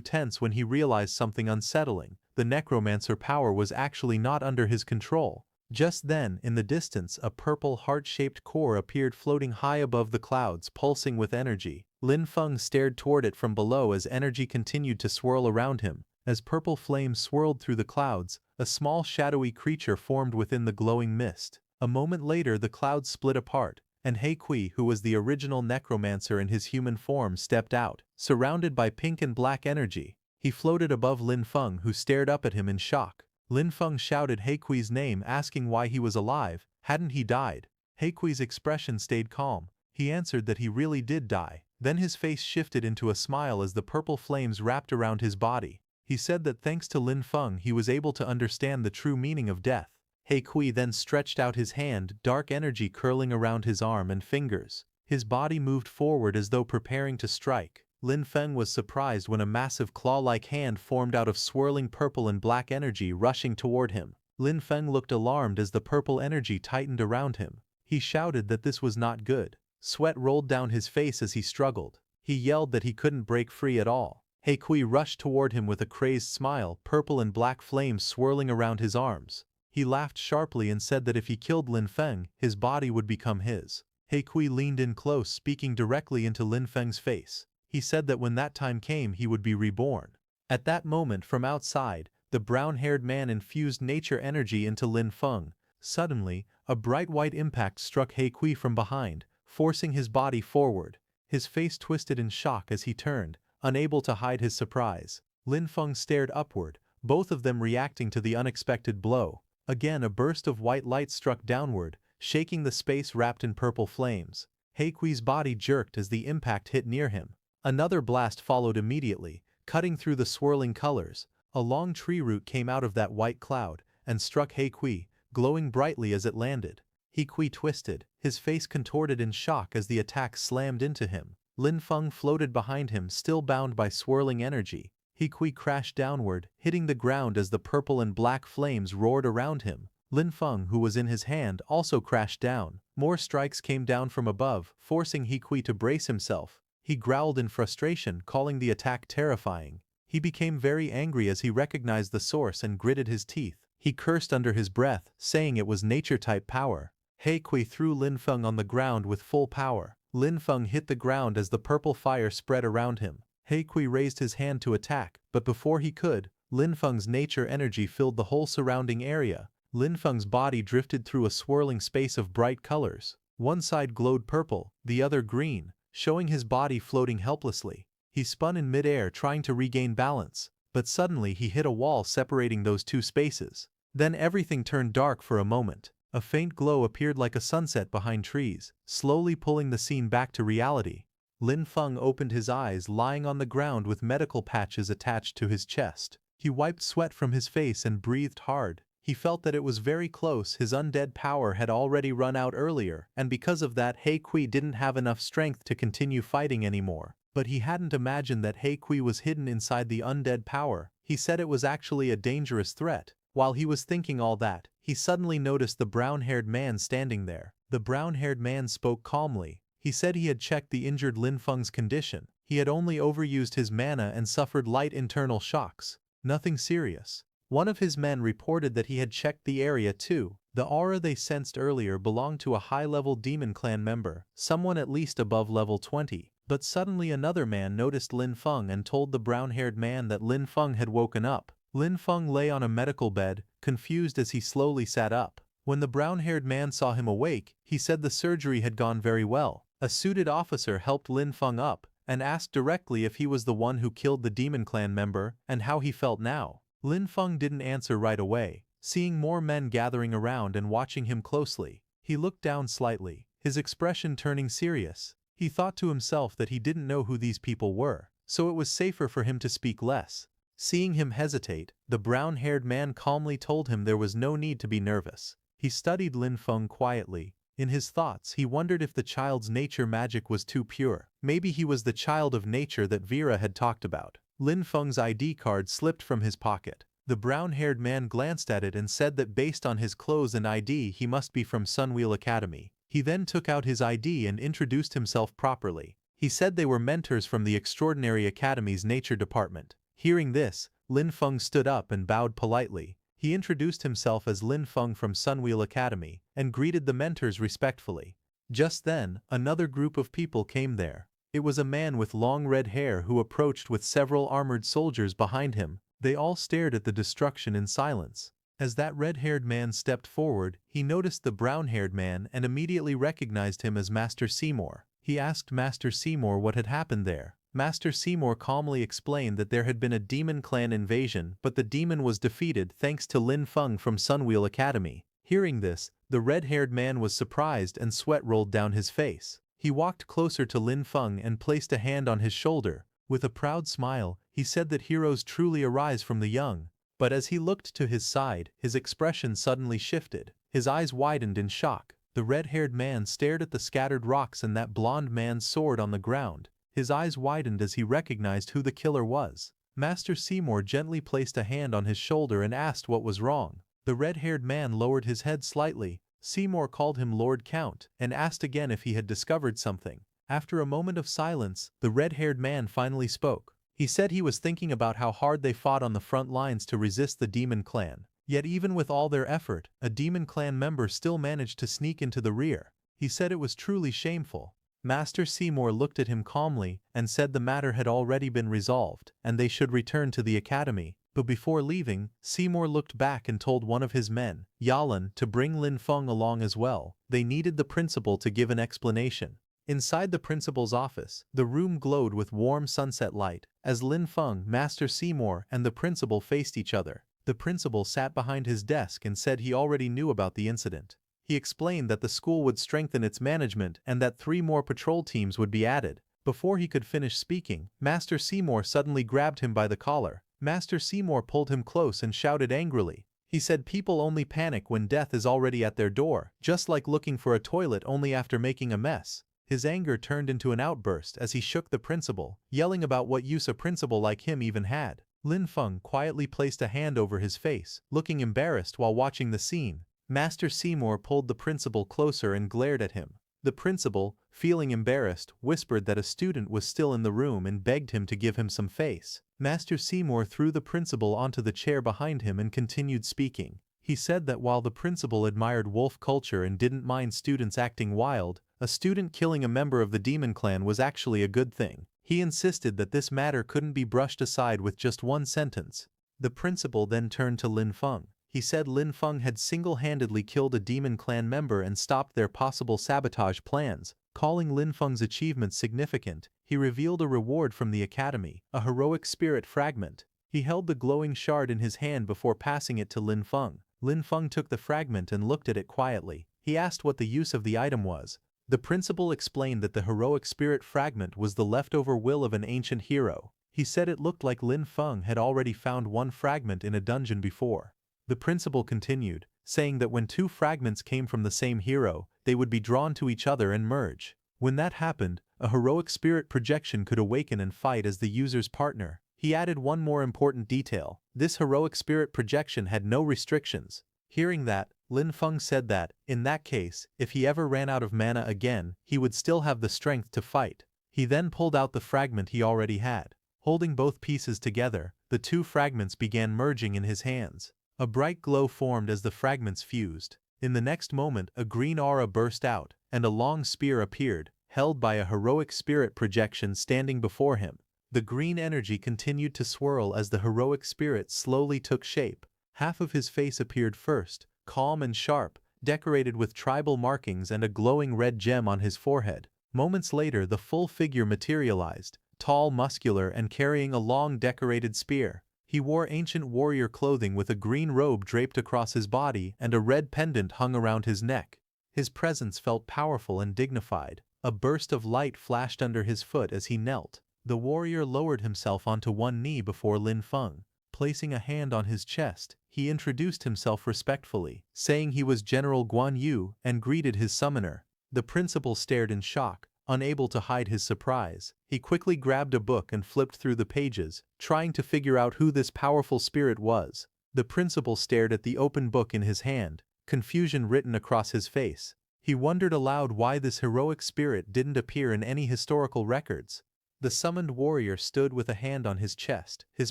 tense when he realized something unsettling. The Necromancer power was actually not under his control. Just then, in the distance, a purple heart-shaped core appeared floating high above the clouds, pulsing with energy. Lin Feng stared toward it from below as energy continued to swirl around him. As purple flames swirled through the clouds, a small shadowy creature formed within the glowing mist. A moment later, the clouds split apart, and He Kui, who was the original Necromancer in his human form, stepped out, surrounded by pink and black energy. He floated above Lin Feng, who stared up at him in shock. Lin Feng shouted He Kui's name, asking why he was alive. Hadn't he died? He Kui's expression stayed calm. He answered that he really did die. Then his face shifted into a smile as the purple flames wrapped around his body. He said that thanks to Lin Feng he was able to understand the true meaning of death. He Kui then stretched out his hand, dark energy curling around his arm and fingers. His body moved forward as though preparing to strike. Lin Feng was surprised when a massive claw-like hand formed out of swirling purple and black energy rushing toward him. Lin Feng looked alarmed as the purple energy tightened around him. He shouted that this was not good. Sweat rolled down his face as he struggled. He yelled that he couldn't break free at all. He Kui rushed toward him with a crazed smile, purple and black flames swirling around his arms. He laughed sharply and said that if he killed Lin Feng, his body would become his. He Kui leaned in close, speaking directly into Lin Feng's face. He said that when that time came he would be reborn. At that moment, from outside, the brown-haired man infused nature energy into Lin Feng. Suddenly, a bright white impact struck He Kui from behind, forcing his body forward. His face twisted in shock as he turned, unable to hide his surprise. Lin Feng stared upward, both of them reacting to the unexpected blow. Again, a burst of white light struck downward, shaking the space wrapped in purple flames. He Kui's body jerked as the impact hit near him. Another blast followed immediately, cutting through the swirling colors. A long tree root came out of that white cloud and struck He Kui, glowing brightly as it landed. He Kui twisted, his face contorted in shock as the attack slammed into him. Lin Feng floated behind him, still bound by swirling energy. He Kui crashed downward, hitting the ground as the purple and black flames roared around him. Lin Feng, who was in his hand, also crashed down. More strikes came down from above, forcing He Kui to brace himself. He growled in frustration, calling the attack terrifying. He became very angry as he recognized the source and gritted his teeth. He cursed under his breath, saying it was nature-type power. He Kui threw Lin Feng on the ground with full power. Lin Feng hit the ground as the purple fire spread around him. He Kui raised his hand to attack, but before he could, Lin Feng's nature energy filled the whole surrounding area. Lin Feng's body drifted through a swirling space of bright colors. One side glowed purple, the other green, showing his body floating helplessly. He spun in midair, trying to regain balance. but suddenly he hit a wall separating those two spaces. Then everything turned dark for a moment. A faint glow appeared like a sunset behind trees, slowly pulling the scene back to reality. Lin Feng opened his eyes, lying on the ground with medical patches attached to his chest. He wiped sweat from his face and breathed hard. He felt that it was very close. His undead power had already run out earlier, and because of that He Kui didn't have enough strength to continue fighting anymore. But he hadn't imagined that He Kui was hidden inside the undead power. He said it was actually a dangerous threat. While he was thinking all that, he suddenly noticed the brown-haired man standing there. The brown-haired man spoke calmly. He said he had checked the injured Lin Feng's condition. He had only overused his mana and suffered light internal shocks. Nothing serious. One of his men reported that he had checked the area too. The aura they sensed earlier belonged to a high-level Demon Clan member, someone at least above level 20. But suddenly another man noticed Lin Feng and told the brown-haired man that Lin Feng had woken up. Lin Feng lay on a medical bed, confused as he slowly sat up. When the brown-haired man saw him awake, he said the surgery had gone very well. A suited officer helped Lin Feng up and asked directly if he was the one who killed the Demon Clan member and how he felt now. Lin Feng didn't answer right away. Seeing more men gathering around and watching him closely, he looked down slightly, his expression turning serious. He thought to himself that he didn't know who these people were, so it was safer for him to speak less. Seeing him hesitate, the brown-haired man calmly told him there was no need to be nervous. He studied Lin Feng quietly. In his thoughts, he wondered if the child's nature magic was too pure. Maybe he was the child of nature that Vera had talked about. Lin Feng's ID card slipped from his pocket. The brown-haired man glanced at it and said that based on his clothes and ID he must be from Sunwheel Academy. He then took out his ID and introduced himself properly. He said they were mentors from the Extraordinary Academy's Nature Department. Hearing this, Lin Feng stood up and bowed politely. He introduced himself as Lin Feng from Sunwheel Academy and greeted the mentors respectfully. Just then, another group of people came there. It was a man with long red hair who approached with several armored soldiers behind him. They all stared at the destruction in silence. As that red-haired man stepped forward, he noticed the brown-haired man and immediately recognized him as Master Seymour. He asked Master Seymour what had happened there. Master Seymour calmly explained that there had been a Demon Clan invasion, but the demon was defeated thanks to Lin Feng from Sunwheel Academy. Hearing this, the red-haired man was surprised and sweat rolled down his face. He walked closer to Lin Feng and placed a hand on his shoulder. With a proud smile, he said that heroes truly arise from the young. But as he looked to his side, his expression suddenly shifted. His eyes widened in shock. The red-haired man stared at the scattered rocks and that blonde man's sword on the ground. His eyes widened as he recognized who the killer was. Master Seymour gently placed a hand on his shoulder and asked what was wrong. The red-haired man lowered his head slightly. Seymour called him Lord Count and asked again if he had discovered something. After a moment of silence, the red-haired man finally spoke. He said he was thinking about how hard they fought on the front lines to resist the Demon Clan. Yet even with all their effort, a Demon Clan member still managed to sneak into the rear. He said it was truly shameful. Master Seymour looked at him calmly and said the matter had already been resolved and they should return to the academy. But before leaving, Seymour looked back and told one of his men, Yalan, to bring Lin Feng along as well. They needed the principal to give an explanation. Inside the principal's office, the room glowed with warm sunset light. As Lin Feng, Master Seymour, and the principal faced each other, the principal sat behind his desk and said he already knew about the incident. He explained that the school would strengthen its management and that 3 more patrol teams would be added. Before he could finish speaking, Master Seymour suddenly grabbed him by the collar. Master Seymour pulled him close and shouted angrily. He said people only panic when death is already at their door, just like looking for a toilet only after making a mess. His anger turned into an outburst as he shook the principal, yelling about what use a principal like him even had. Lin Feng quietly placed a hand over his face, looking embarrassed while watching the scene. Master Seymour pulled the principal closer and glared at him. The principal, feeling embarrassed, whispered that a student was still in the room and begged him to give him some face. Master Seymour threw the principal onto the chair behind him and continued speaking. He said that while the principal admired wolf culture and didn't mind students acting wild, a student killing a member of the Demon Clan was actually a good thing. He insisted that this matter couldn't be brushed aside with just one sentence. The principal then turned to Lin Feng. He said Lin Feng had single-handedly killed a Demon Clan member and stopped their possible sabotage plans. Calling Lin Feng's achievement significant, he revealed a reward from the academy, a heroic spirit fragment. He held the glowing shard in his hand before passing it to Lin Feng. Lin Feng took the fragment and looked at it quietly. He asked what the use of the item was. The principal explained that the heroic spirit fragment was the leftover will of an ancient hero. He said it looked like Lin Feng had already found one fragment in a dungeon before. The principal continued, saying that when two fragments came from the same hero, they would be drawn to each other and merge. When that happened, a heroic spirit projection could awaken and fight as the user's partner. He added one more important detail. This heroic spirit projection had no restrictions. Hearing that, Lin Feng said that, in that case, if he ever ran out of mana again, he would still have the strength to fight. He then pulled out the fragment he already had. Holding both pieces together, the two fragments began merging in his hands. A bright glow formed as the fragments fused. In the next moment, a green aura burst out, and a long spear appeared, held by a heroic spirit projection standing before him. The green energy continued to swirl as the heroic spirit slowly took shape. Half of his face appeared first, calm and sharp, decorated with tribal markings and a glowing red gem on his forehead. Moments later, the full figure materialized, tall, muscular, and carrying a long decorated spear. He wore ancient warrior clothing with a green robe draped across his body and a red pendant hung around his neck. His presence felt powerful and dignified. A burst of light flashed under his foot as he knelt. The warrior lowered himself onto one knee before Lin Feng. Placing a hand on his chest, he introduced himself respectfully, saying he was General Guan Yu, and greeted his summoner. The principal stared in shock, unable to hide his surprise. He quickly grabbed a book and flipped through the pages, trying to figure out who this powerful spirit was. The principal stared at the open book in his hand, confusion written across his face. He wondered aloud why this heroic spirit didn't appear in any historical records. The summoned warrior stood with a hand on his chest, his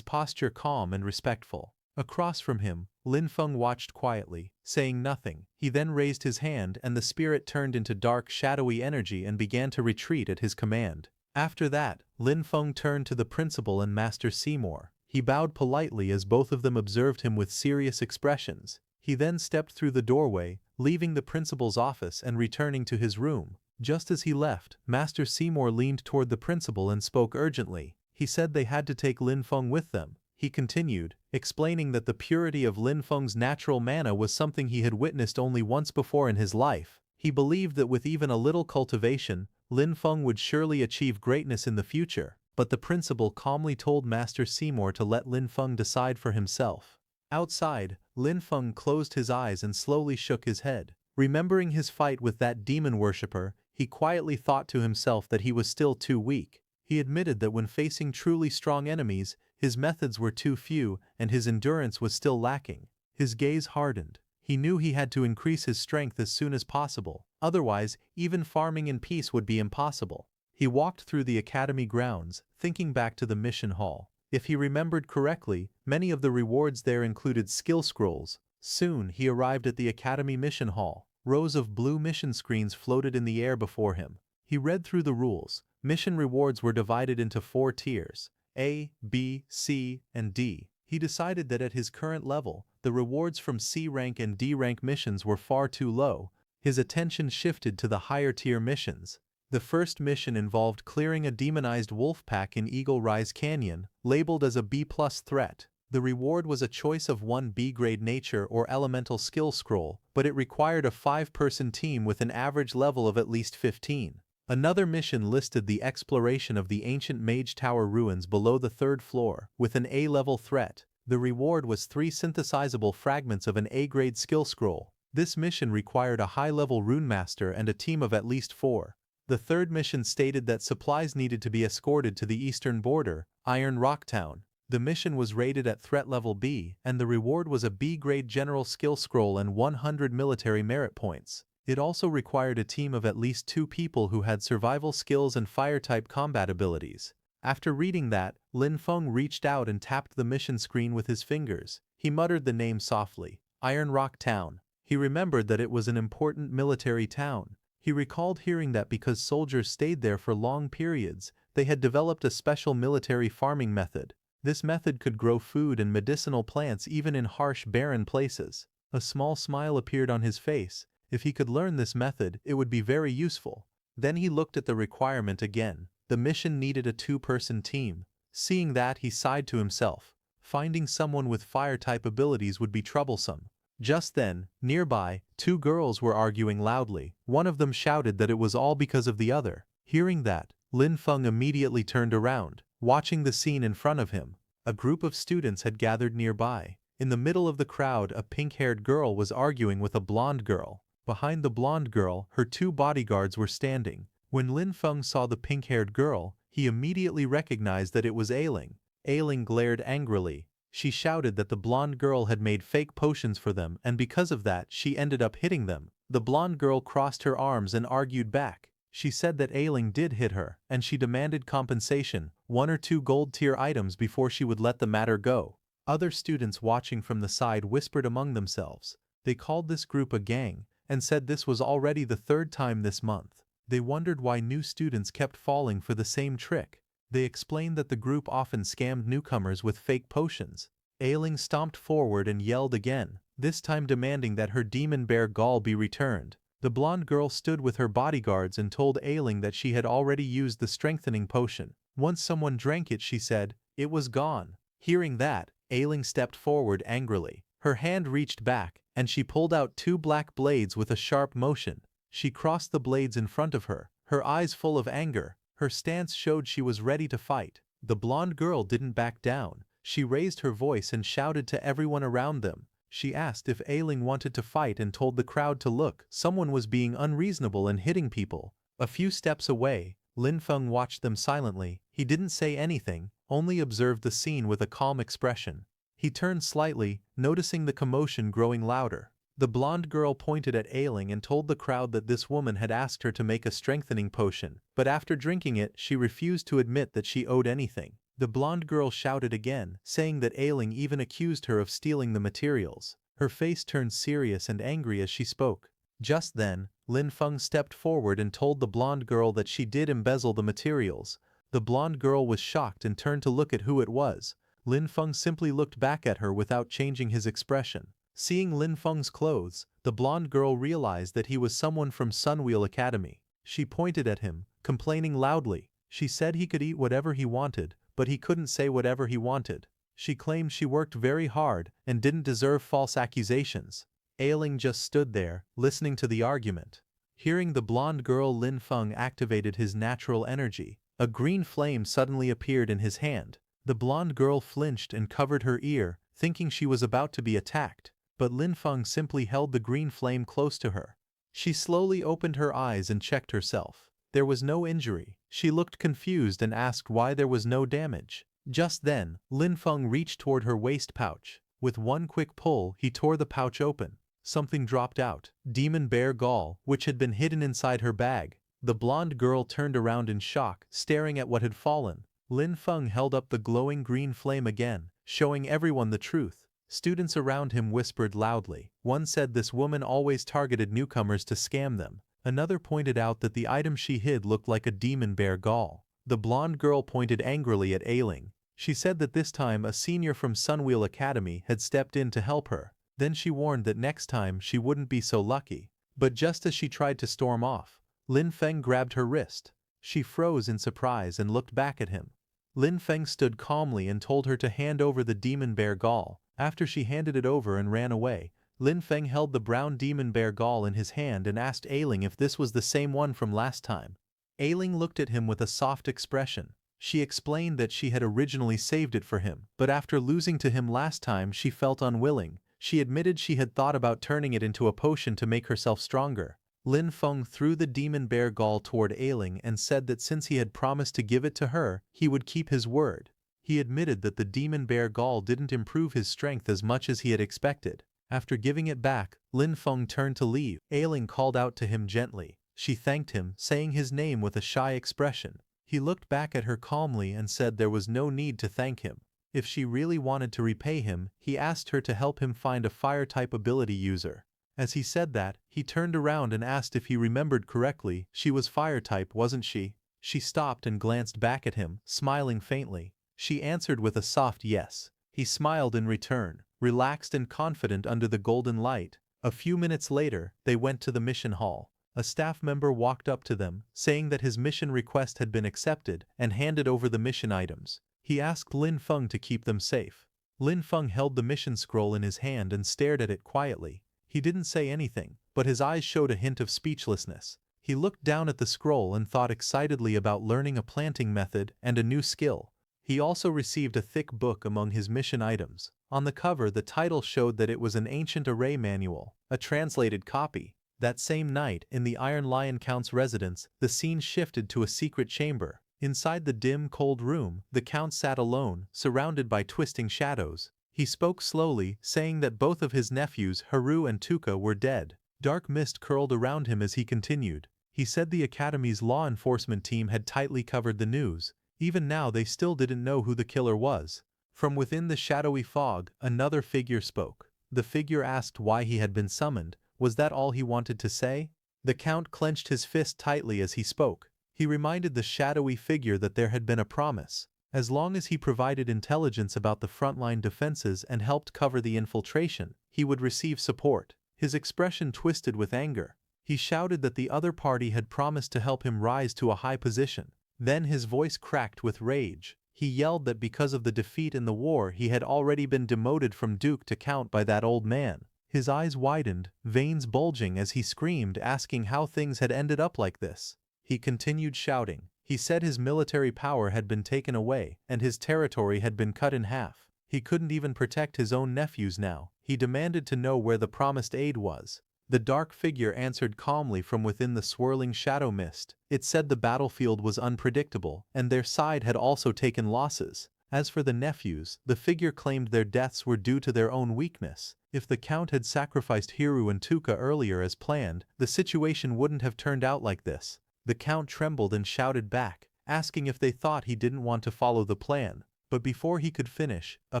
posture calm and respectful. Across from him, Lin Feng watched quietly, saying nothing. He then raised his hand and the spirit turned into dark, shadowy energy and began to retreat at his command. After that, Lin Feng turned to the principal and Master Seymour. He bowed politely as both of them observed him with serious expressions. He then stepped through the doorway, leaving the principal's office and returning to his room. Just as he left, Master Seymour leaned toward the principal and spoke urgently. He said they had to take Lin Feng with them. He continued, explaining that the purity of Lin Feng's natural mana was something he had witnessed only once before in his life. He believed that with even a little cultivation, Lin Feng would surely achieve greatness in the future. But the principal calmly told Master Seymour to let Lin Feng decide for himself. Outside, Lin Feng closed his eyes and slowly shook his head. Remembering his fight with that demon worshipper, he quietly thought to himself that he was still too weak. He admitted that when facing truly strong enemies, his methods were too few and his endurance was still lacking. His gaze hardened. He knew he had to increase his strength as soon as possible. Otherwise, even farming in peace would be impossible. He walked through the academy grounds, thinking back to the mission hall. If he remembered correctly, many of the rewards there included skill scrolls. Soon, he arrived at the academy mission hall. Rows of blue mission screens floated in the air before him. He read through the rules. Mission rewards were divided into 4 tiers: A, B, C, and D. He decided that at his current level, the rewards from C rank and D rank missions were far too low. His attention shifted to the higher tier missions. The first mission involved clearing a demonized wolf pack in Eagle Rise Canyon, labeled as a B+ threat. The reward was a choice of one B-grade nature or elemental skill scroll, but it required a 5-person team with an average level of at least 15. Another mission listed the exploration of the ancient Mage Tower ruins below the 3rd floor, with an A-level threat. The reward was 3 synthesizable fragments of an A-grade skill scroll. This mission required a high-level rune master and a team of at least 4. The third mission stated that supplies needed to be escorted to the eastern border, Iron Rock Town. The mission was rated at threat level B, and the reward was a B-grade general skill scroll and 100 military merit points. It also required a team of at least 2 people who had survival skills and fire-type combat abilities. After reading that, Lin Feng reached out and tapped the mission screen with his fingers. He muttered the name softly, Iron Rock Town. He remembered that it was an important military town. He recalled hearing that because soldiers stayed there for long periods, they had developed a special military farming method. This method could grow food and medicinal plants even in harsh, barren places. A small smile appeared on his face. If he could learn this method, it would be very useful. Then he looked at the requirement again. The mission needed a 2-person team. Seeing that, he sighed to himself. Finding someone with fire-type abilities would be troublesome. Just then, nearby, two girls were arguing loudly. One of them shouted that it was all because of the other. Hearing that, Lin Feng immediately turned around, watching the scene in front of him. A group of students had gathered nearby. In the middle of the crowd, a pink-haired girl was arguing with a blonde girl. Behind the blonde girl, her two bodyguards were standing. When Lin Feng saw the pink-haired girl, he immediately recognized that it was Ailing. Ailing glared angrily. She shouted that the blonde girl had made fake potions for them, and because of that, she ended up hitting them. The blonde girl crossed her arms and argued back. She said that Ailing did hit her, and she demanded compensation, 1 or 2 gold-tier items before she would let the matter go. Other students watching from the side whispered among themselves. They called this group a gang, and said this was already the 3rd time this month. They wondered why new students kept falling for the same trick. They explained that the group often scammed newcomers with fake potions. Ailing stomped forward and yelled again, this time demanding that her demon bear gall be returned. The blonde girl stood with her bodyguards and told Ailing that she had already used the strengthening potion. Once someone drank it, she said, it was gone. Hearing that, Ailing stepped forward angrily. Her hand reached back, and she pulled out 2 black blades with a sharp motion. She crossed the blades in front of her, her eyes full of anger. Her stance showed she was ready to fight. The blonde girl didn't back down. She raised her voice and shouted to everyone around them. She asked if Ailing wanted to fight and told the crowd to look. Someone was being unreasonable and hitting people. A few steps away, Lin Feng watched them silently. He didn't say anything, only observed the scene with a calm expression. He turned slightly, noticing the commotion growing louder. The blonde girl pointed at Ailing and told the crowd that this woman had asked her to make a strengthening potion, but after drinking it, she refused to admit that she owed anything. The blonde girl shouted again, saying that Ailing even accused her of stealing the materials. Her face turned serious and angry as she spoke. Just then, Lin Feng stepped forward and told the blonde girl that she did embezzle the materials. The blonde girl was shocked and turned to look at who it was. Lin Feng simply looked back at her without changing his expression. Seeing Lin Feng's clothes, the blonde girl realized that he was someone from Sunwheel Academy. She pointed at him, complaining loudly. She said he could eat whatever he wanted, but he couldn't say whatever he wanted. She claimed she worked very hard and didn't deserve false accusations. Ailing just stood there, listening to the argument. Hearing the blonde girl, Lin Feng activated his natural energy. A green flame suddenly appeared in his hand. The blonde girl flinched and covered her ear, thinking she was about to be attacked. But Lin Feng simply held the green flame close to her. She slowly opened her eyes and checked herself. There was no injury. She looked confused and asked why there was no damage. Just then, Lin Feng reached toward her waist pouch. With one quick pull, he tore the pouch open. Something dropped out. Demon bear gall, which had been hidden inside her bag. The blonde girl turned around in shock, staring at what had fallen. Lin Feng held up the glowing green flame again, showing everyone the truth. Students around him whispered loudly. One said this woman always targeted newcomers to scam them. Another pointed out that the item she hid looked like a demon bear gall. The blonde girl pointed angrily at Ailing. She said that this time a senior from Sunwheel Academy had stepped in to help her. Then she warned that next time she wouldn't be so lucky. But just as she tried to storm off, Lin Feng grabbed her wrist. She froze in surprise and looked back at him. Lin Feng stood calmly and told her to hand over the demon bear gall. After she handed it over and ran away, Lin Feng held the brown demon bear gall in his hand and asked Ailing if this was the same one from last time. Ailing looked at him with a soft expression. She explained that she had originally saved it for him, but after losing to him last time she felt unwilling. She admitted she had thought about turning it into a potion to make herself stronger. Lin Feng threw the demon bear gall toward Ailing and said that since he had promised to give it to her, he would keep his word. He admitted that the demon bear gall didn't improve his strength as much as he had expected. After giving it back, Lin Feng turned to leave. Ailing called out to him gently. She thanked him, saying his name with a shy expression. He looked back at her calmly and said there was no need to thank him. If she really wanted to repay him, he asked her to help him find a fire-type ability user. As he said that, he turned around and asked if he remembered correctly. She was fire-type, wasn't she? She stopped and glanced back at him, smiling faintly. She answered with a soft yes. He smiled in return, relaxed and confident under the golden light. A few minutes later, they went to the mission hall. A staff member walked up to them, saying that his mission request had been accepted, and handed over the mission items. He asked Lin Feng to keep them safe. Lin Feng held the mission scroll in his hand and stared at it quietly. He didn't say anything, but his eyes showed a hint of speechlessness. He looked down at the scroll and thought excitedly about learning a planting method and a new skill. He also received a thick book among his mission items. On the cover, the title showed that it was an ancient array manual, a translated copy. That same night, in the Iron Lion Count's residence, the scene shifted to a secret chamber. Inside the dim, cold room, the Count sat alone, surrounded by twisting shadows. He spoke slowly, saying that both of his nephews, Haru and Tuka, were dead. Dark mist curled around him as he continued. He said the Academy's law enforcement team had tightly covered the news. Even now they still didn't know who the killer was. From within the shadowy fog, another figure spoke. The figure asked why he had been summoned. Was that all he wanted to say? The Count clenched his fist tightly as he spoke. He reminded the shadowy figure that there had been a promise. As long as he provided intelligence about the frontline defenses and helped cover the infiltration, he would receive support. His expression twisted with anger. He shouted that the other party had promised to help him rise to a high position. Then his voice cracked with rage. He yelled that because of the defeat in the war he had already been demoted from Duke to Count by that old man. His eyes widened, veins bulging as he screamed, asking how things had ended up like this. He continued shouting. He said his military power had been taken away, and his territory had been cut in half. He couldn't even protect his own nephews now. He demanded to know where the promised aid was. The dark figure answered calmly from within the swirling shadow mist. It said the battlefield was unpredictable, and their side had also taken losses. As for the nephews, the figure claimed their deaths were due to their own weakness. If the Count had sacrificed Hiru and Tuka earlier as planned, the situation wouldn't have turned out like this. The Count trembled and shouted back, asking if they thought he didn't want to follow the plan. But before he could finish, a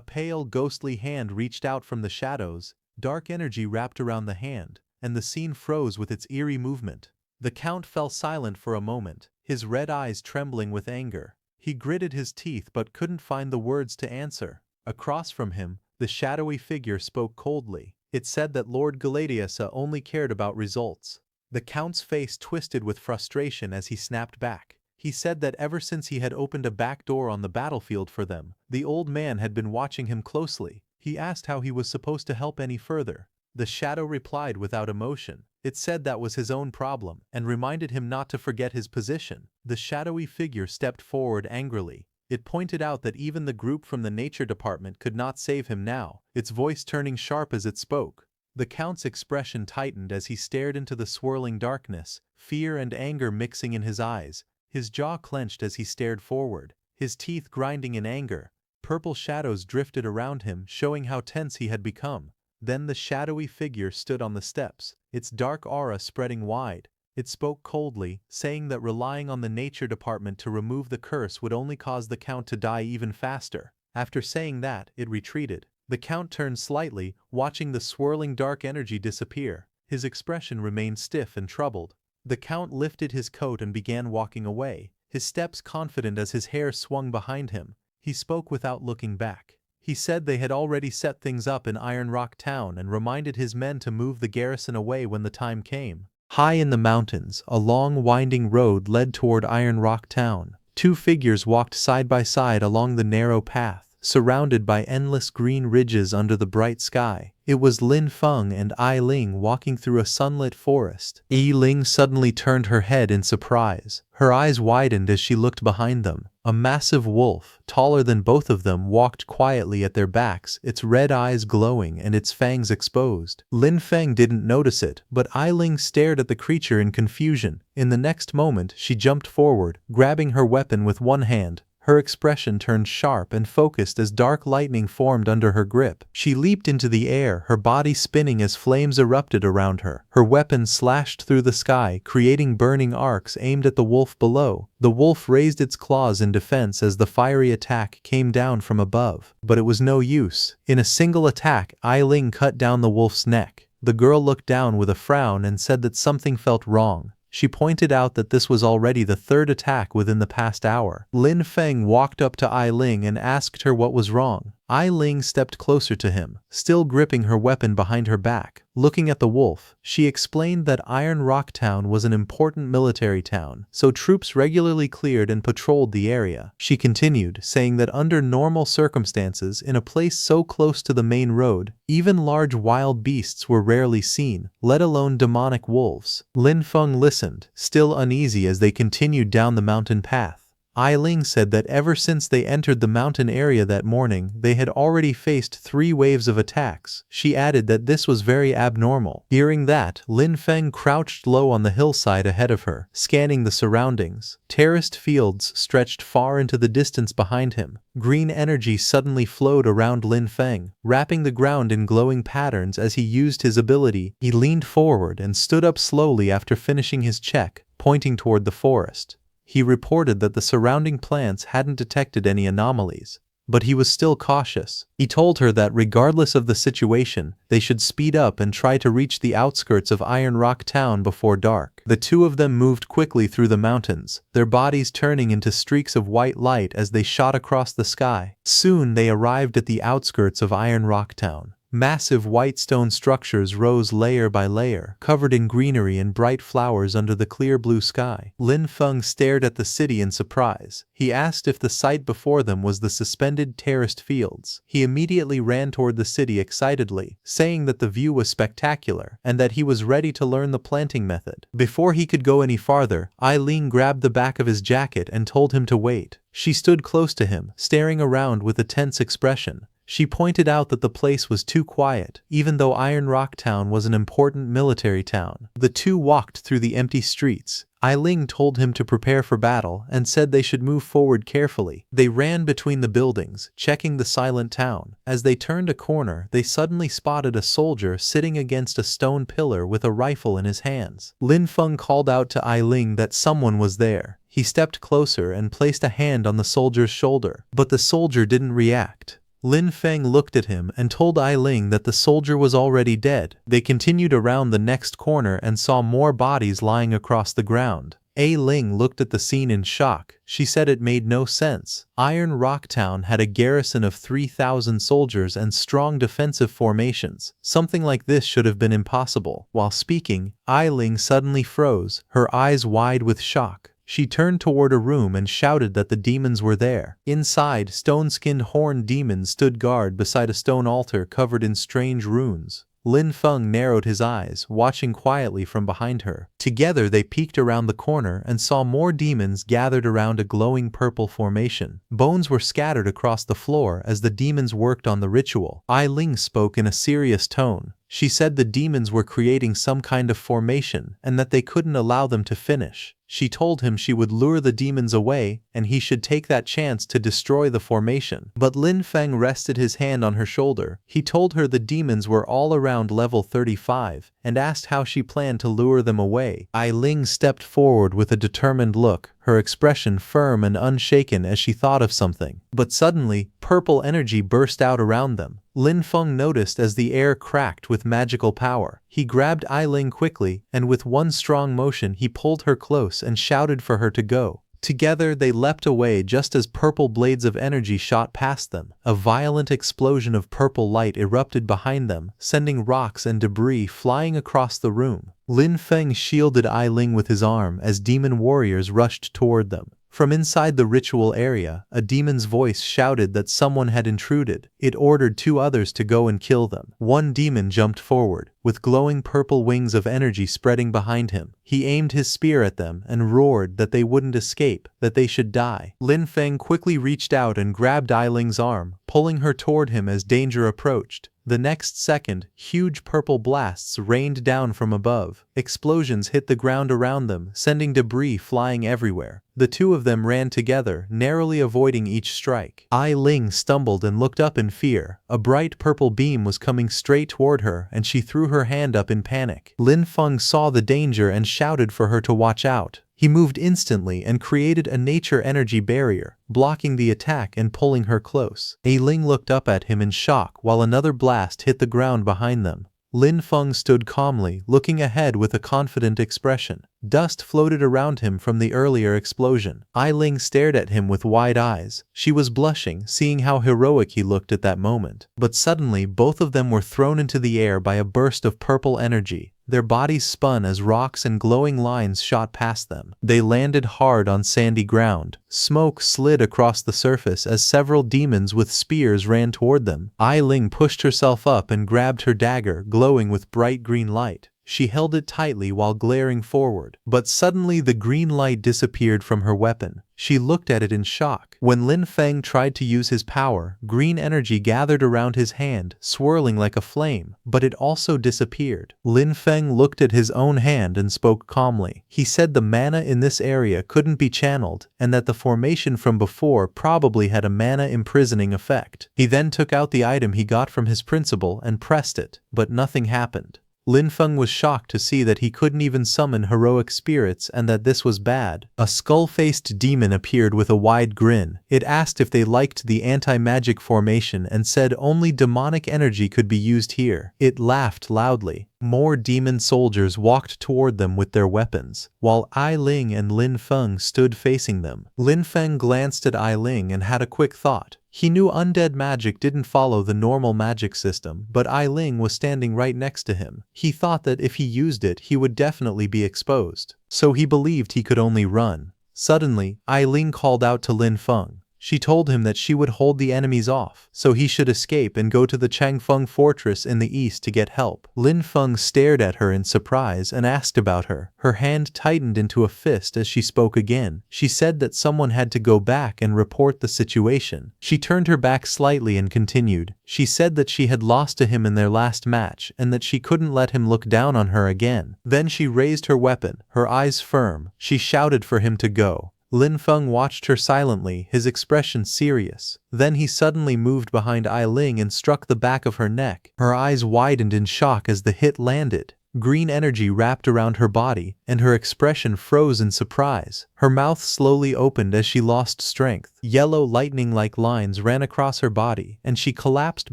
pale, ghostly hand reached out from the shadows. Dark energy wrapped around the hand, and the scene froze with its eerie movement. The Count fell silent for a moment, his red eyes trembling with anger. He gritted his teeth but couldn't find the words to answer. Across from him, the shadowy figure spoke coldly. It said that Lord Galadiasa only cared about results. The Count's face twisted with frustration as he snapped back. He said that ever since he had opened a back door on the battlefield for them, the old man had been watching him closely. He asked how he was supposed to help any further. The shadow replied without emotion. It said that was his own problem, and reminded him not to forget his position. The shadowy figure stepped forward angrily. It pointed out that even the group from the nature department could not save him now, its voice turning sharp as it spoke. The Count's expression tightened as he stared into the swirling darkness, fear and anger mixing in his eyes. His jaw clenched as he stared forward, his teeth grinding in anger. Purple shadows drifted around him, showing how tense he had become. Then the shadowy figure stood on the steps, its dark aura spreading wide. It spoke coldly, saying that relying on the nature department to remove the curse would only cause the Count to die even faster. After saying that, it retreated. The Count turned slightly, watching the swirling dark energy disappear. His expression remained stiff and troubled. The Count lifted his coat and began walking away, his steps confident as his hair swung behind him. He spoke without looking back. He said they had already set things up in Iron Rock Town and reminded his men to move the garrison away when the time came. High in the mountains, a long winding road led toward Iron Rock Town. Two figures walked side by side along the narrow path, surrounded by endless green ridges under the bright sky. It was Lin Feng and Ai Ling walking through a sunlit forest. Yi Ling suddenly turned her head in surprise. Her eyes widened as she looked behind them. A massive wolf, taller than both of them, walked quietly at their backs, its red eyes glowing and its fangs exposed. Lin Feng didn't notice it, but Ai Ling stared at the creature in confusion. In the next moment, she jumped forward, grabbing her weapon with one hand. Her expression turned sharp and focused as dark lightning formed under her grip. She leaped into the air, her body spinning as flames erupted around her. Her weapon slashed through the sky, creating burning arcs aimed at the wolf below. The wolf raised its claws in defense as the fiery attack came down from above. But it was no use. In a single attack, Ai Ling cut down the wolf's neck. The girl looked down with a frown and said that something felt wrong. She pointed out that this was already the third attack within the past hour. Lin Feng walked up to Ai Ling and asked her what was wrong. Ai Ling stepped closer to him, still gripping her weapon behind her back. Looking at the wolf, she explained that Iron Rock Town was an important military town, so troops regularly cleared and patrolled the area. She continued, saying that under normal circumstances, in a place so close to the main road, even large wild beasts were rarely seen, let alone demonic wolves. Lin Feng listened, still uneasy as they continued down the mountain path. Ai Ling said that ever since they entered the mountain area that morning, they had already faced 3 waves of attacks. She added that this was very abnormal. Hearing that, Lin Feng crouched low on the hillside ahead of her, scanning the surroundings. Terraced fields stretched far into the distance behind him. Green energy suddenly flowed around Lin Feng, wrapping the ground in glowing patterns as he used his ability. He leaned forward and stood up slowly after finishing his check, pointing toward the forest. He reported that the surrounding plants hadn't detected any anomalies, but he was still cautious. He told her that regardless of the situation, they should speed up and try to reach the outskirts of Iron Rock Town before dark. The two of them moved quickly through the mountains, their bodies turning into streaks of white light as they shot across the sky. Soon they arrived at the outskirts of Iron Rock Town. Massive white stone structures rose layer by layer, covered in greenery and bright flowers under the clear blue sky. Lin Feng stared at the city in surprise. He asked if the sight before them was the suspended terraced fields. He immediately ran toward the city excitedly, saying that the view was spectacular and that he was ready to learn the planting method. Before he could go any farther, Ai Ling grabbed the back of his jacket and told him to wait. She stood close to him, staring around with a tense expression. She pointed out that the place was too quiet, even though Iron Rock Town was an important military town. The two walked through the empty streets. Ai Ling told him to prepare for battle and said they should move forward carefully. They ran between the buildings, checking the silent town. As they turned a corner, they suddenly spotted a soldier sitting against a stone pillar with a rifle in his hands. Lin Feng called out to Ai Ling that someone was there. He stepped closer and placed a hand on the soldier's shoulder, but the soldier didn't react. Lin Feng looked at him and told Ai Ling that the soldier was already dead. They continued around the next corner and saw more bodies lying across the ground. Ai Ling looked at the scene in shock. She said it made no sense. Iron Rock Town had a garrison of 3,000 soldiers and strong defensive formations. Something like this should have been impossible. While speaking, Ai Ling suddenly froze, her eyes wide with shock. She turned toward a room and shouted that the demons were there. Inside, stone-skinned horned demons stood guard beside a stone altar covered in strange runes. Lin Feng narrowed his eyes, watching quietly from behind her. Together they peeked around the corner and saw more demons gathered around a glowing purple formation. Bones were scattered across the floor as the demons worked on the ritual. Ai Ling spoke in a serious tone. She said the demons were creating some kind of formation and that they couldn't allow them to finish. She told him she would lure the demons away and he should take that chance to destroy the formation. But Lin Feng rested his hand on her shoulder. He told her the demons were all around level 35 and asked how she planned to lure them away. Ai Ling stepped forward with a determined look, her expression firm and unshaken as she thought of something. But suddenly, purple energy burst out around them. Lin Feng noticed as the air cracked with magical power. He grabbed Ai Ling quickly, and with one strong motion he pulled her close and shouted for her to go. Together they leapt away just as purple blades of energy shot past them. A violent explosion of purple light erupted behind them, sending rocks and debris flying across the room. Lin Feng shielded Ai Ling with his arm as demon warriors rushed toward them. From inside the ritual area, a demon's voice shouted that someone had intruded. It ordered 2 others to go and kill them. One demon jumped forward, with glowing purple wings of energy spreading behind him. He aimed his spear at them and roared that they wouldn't escape, that they should die. Lin Feng quickly reached out and grabbed Ai Ling's arm, pulling her toward him as danger approached. The next second, huge purple blasts rained down from above. Explosions hit the ground around them, sending debris flying everywhere. The two of them ran together, narrowly avoiding each strike. Ai Ling stumbled and looked up in fear. A bright purple beam was coming straight toward her, and she threw her hand up in panic. Lin Feng saw the danger and shouted for her to watch out. He moved instantly and created a nature energy barrier, blocking the attack and pulling her close. Ai Ling looked up at him in shock while another blast hit the ground behind them. Lin Feng stood calmly, looking ahead with a confident expression. Dust floated around him from the earlier explosion. Ai Ling stared at him with wide eyes. She was blushing, seeing how heroic he looked at that moment. But suddenly, both of them were thrown into the air by a burst of purple energy. Their bodies spun as rocks and glowing lines shot past them. They landed hard on sandy ground. Smoke slid across the surface as several demons with spears ran toward them. Ai Ling pushed herself up and grabbed her dagger, glowing with bright green light. She held it tightly while glaring forward. But suddenly the green light disappeared from her weapon. She looked at it in shock. When Lin Feng tried to use his power, green energy gathered around his hand, swirling like a flame, but it also disappeared. Lin Feng looked at his own hand and spoke calmly. He said the mana in this area couldn't be channeled, and that the formation from before probably had a mana imprisoning effect. He then took out the item he got from his principal and pressed it, but nothing happened. Lin Feng was shocked to see that he couldn't even summon heroic spirits and that this was bad. A skull-faced demon appeared with a wide grin. It asked if they liked the anti-magic formation and said only demonic energy could be used here. It laughed loudly. More demon soldiers walked toward them with their weapons, while Ai Ling and Lin Feng stood facing them. Lin Feng glanced at Ai Ling and had a quick thought. He knew undead magic didn't follow the normal magic system, but Ai Ling was standing right next to him. He thought that if he used it, he would definitely be exposed. So he believed he could only run. Suddenly, Ai Ling called out to Lin Feng. She told him that she would hold the enemies off, so he should escape and go to the Changfeng fortress in the east to get help. Lin Feng stared at her in surprise and asked about her. Her hand tightened into a fist as she spoke again. She said that someone had to go back and report the situation. She turned her back slightly and continued. She said that she had lost to him in their last match and that she couldn't let him look down on her again. Then she raised her weapon, her eyes firm. She shouted for him to go. Lin Feng watched her silently, his expression serious. Then he suddenly moved behind Ai Ling and struck the back of her neck. Her eyes widened in shock as the hit landed. Green energy wrapped around her body, and her expression froze in surprise. Her mouth slowly opened as she lost strength. Yellow lightning-like lines ran across her body, and she collapsed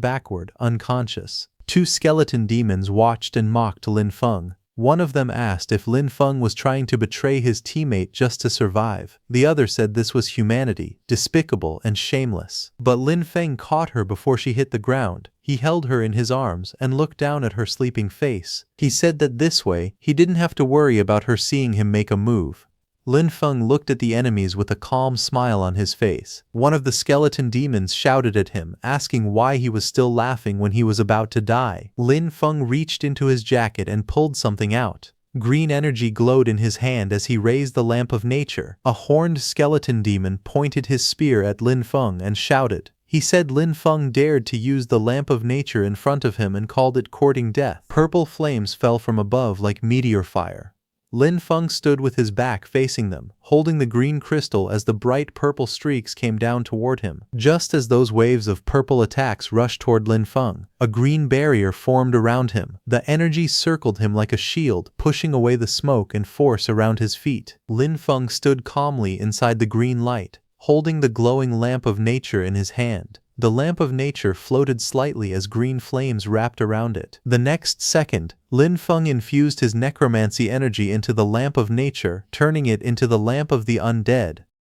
backward, unconscious. Two skeleton demons watched and mocked Lin Feng. One of them asked if Lin Feng was trying to betray his teammate just to survive. The other said this was humanity, despicable and shameless. But Lin Feng caught her before she hit the ground. He held her in his arms and looked down at her sleeping face. He said that this way, he didn't have to worry about her seeing him make a move. Lin Feng looked at the enemies with a calm smile on his face. One of the skeleton demons shouted at him, asking why he was still laughing when he was about to die. Lin Feng reached into his jacket and pulled something out. Green energy glowed in his hand as he raised the lamp of nature. A horned skeleton demon pointed his spear at Lin Feng and shouted. He said Lin Feng dared to use the lamp of nature in front of him and called it courting death. Purple flames fell from above like meteor fire. Lin Feng stood with his back facing them, holding the green crystal as the bright purple streaks came down toward him. Just as those waves of purple attacks rushed toward Lin Feng, a green barrier formed around him. The energy circled him like a shield, pushing away the smoke and force around his feet. Lin Feng stood calmly inside the green light, holding the glowing lamp of nature in his hand. The lamp of nature floated slightly as green flames wrapped around it. The next second, Lin Feng infused his necromancy energy into the lamp of nature, turning it into the lamp of the undead.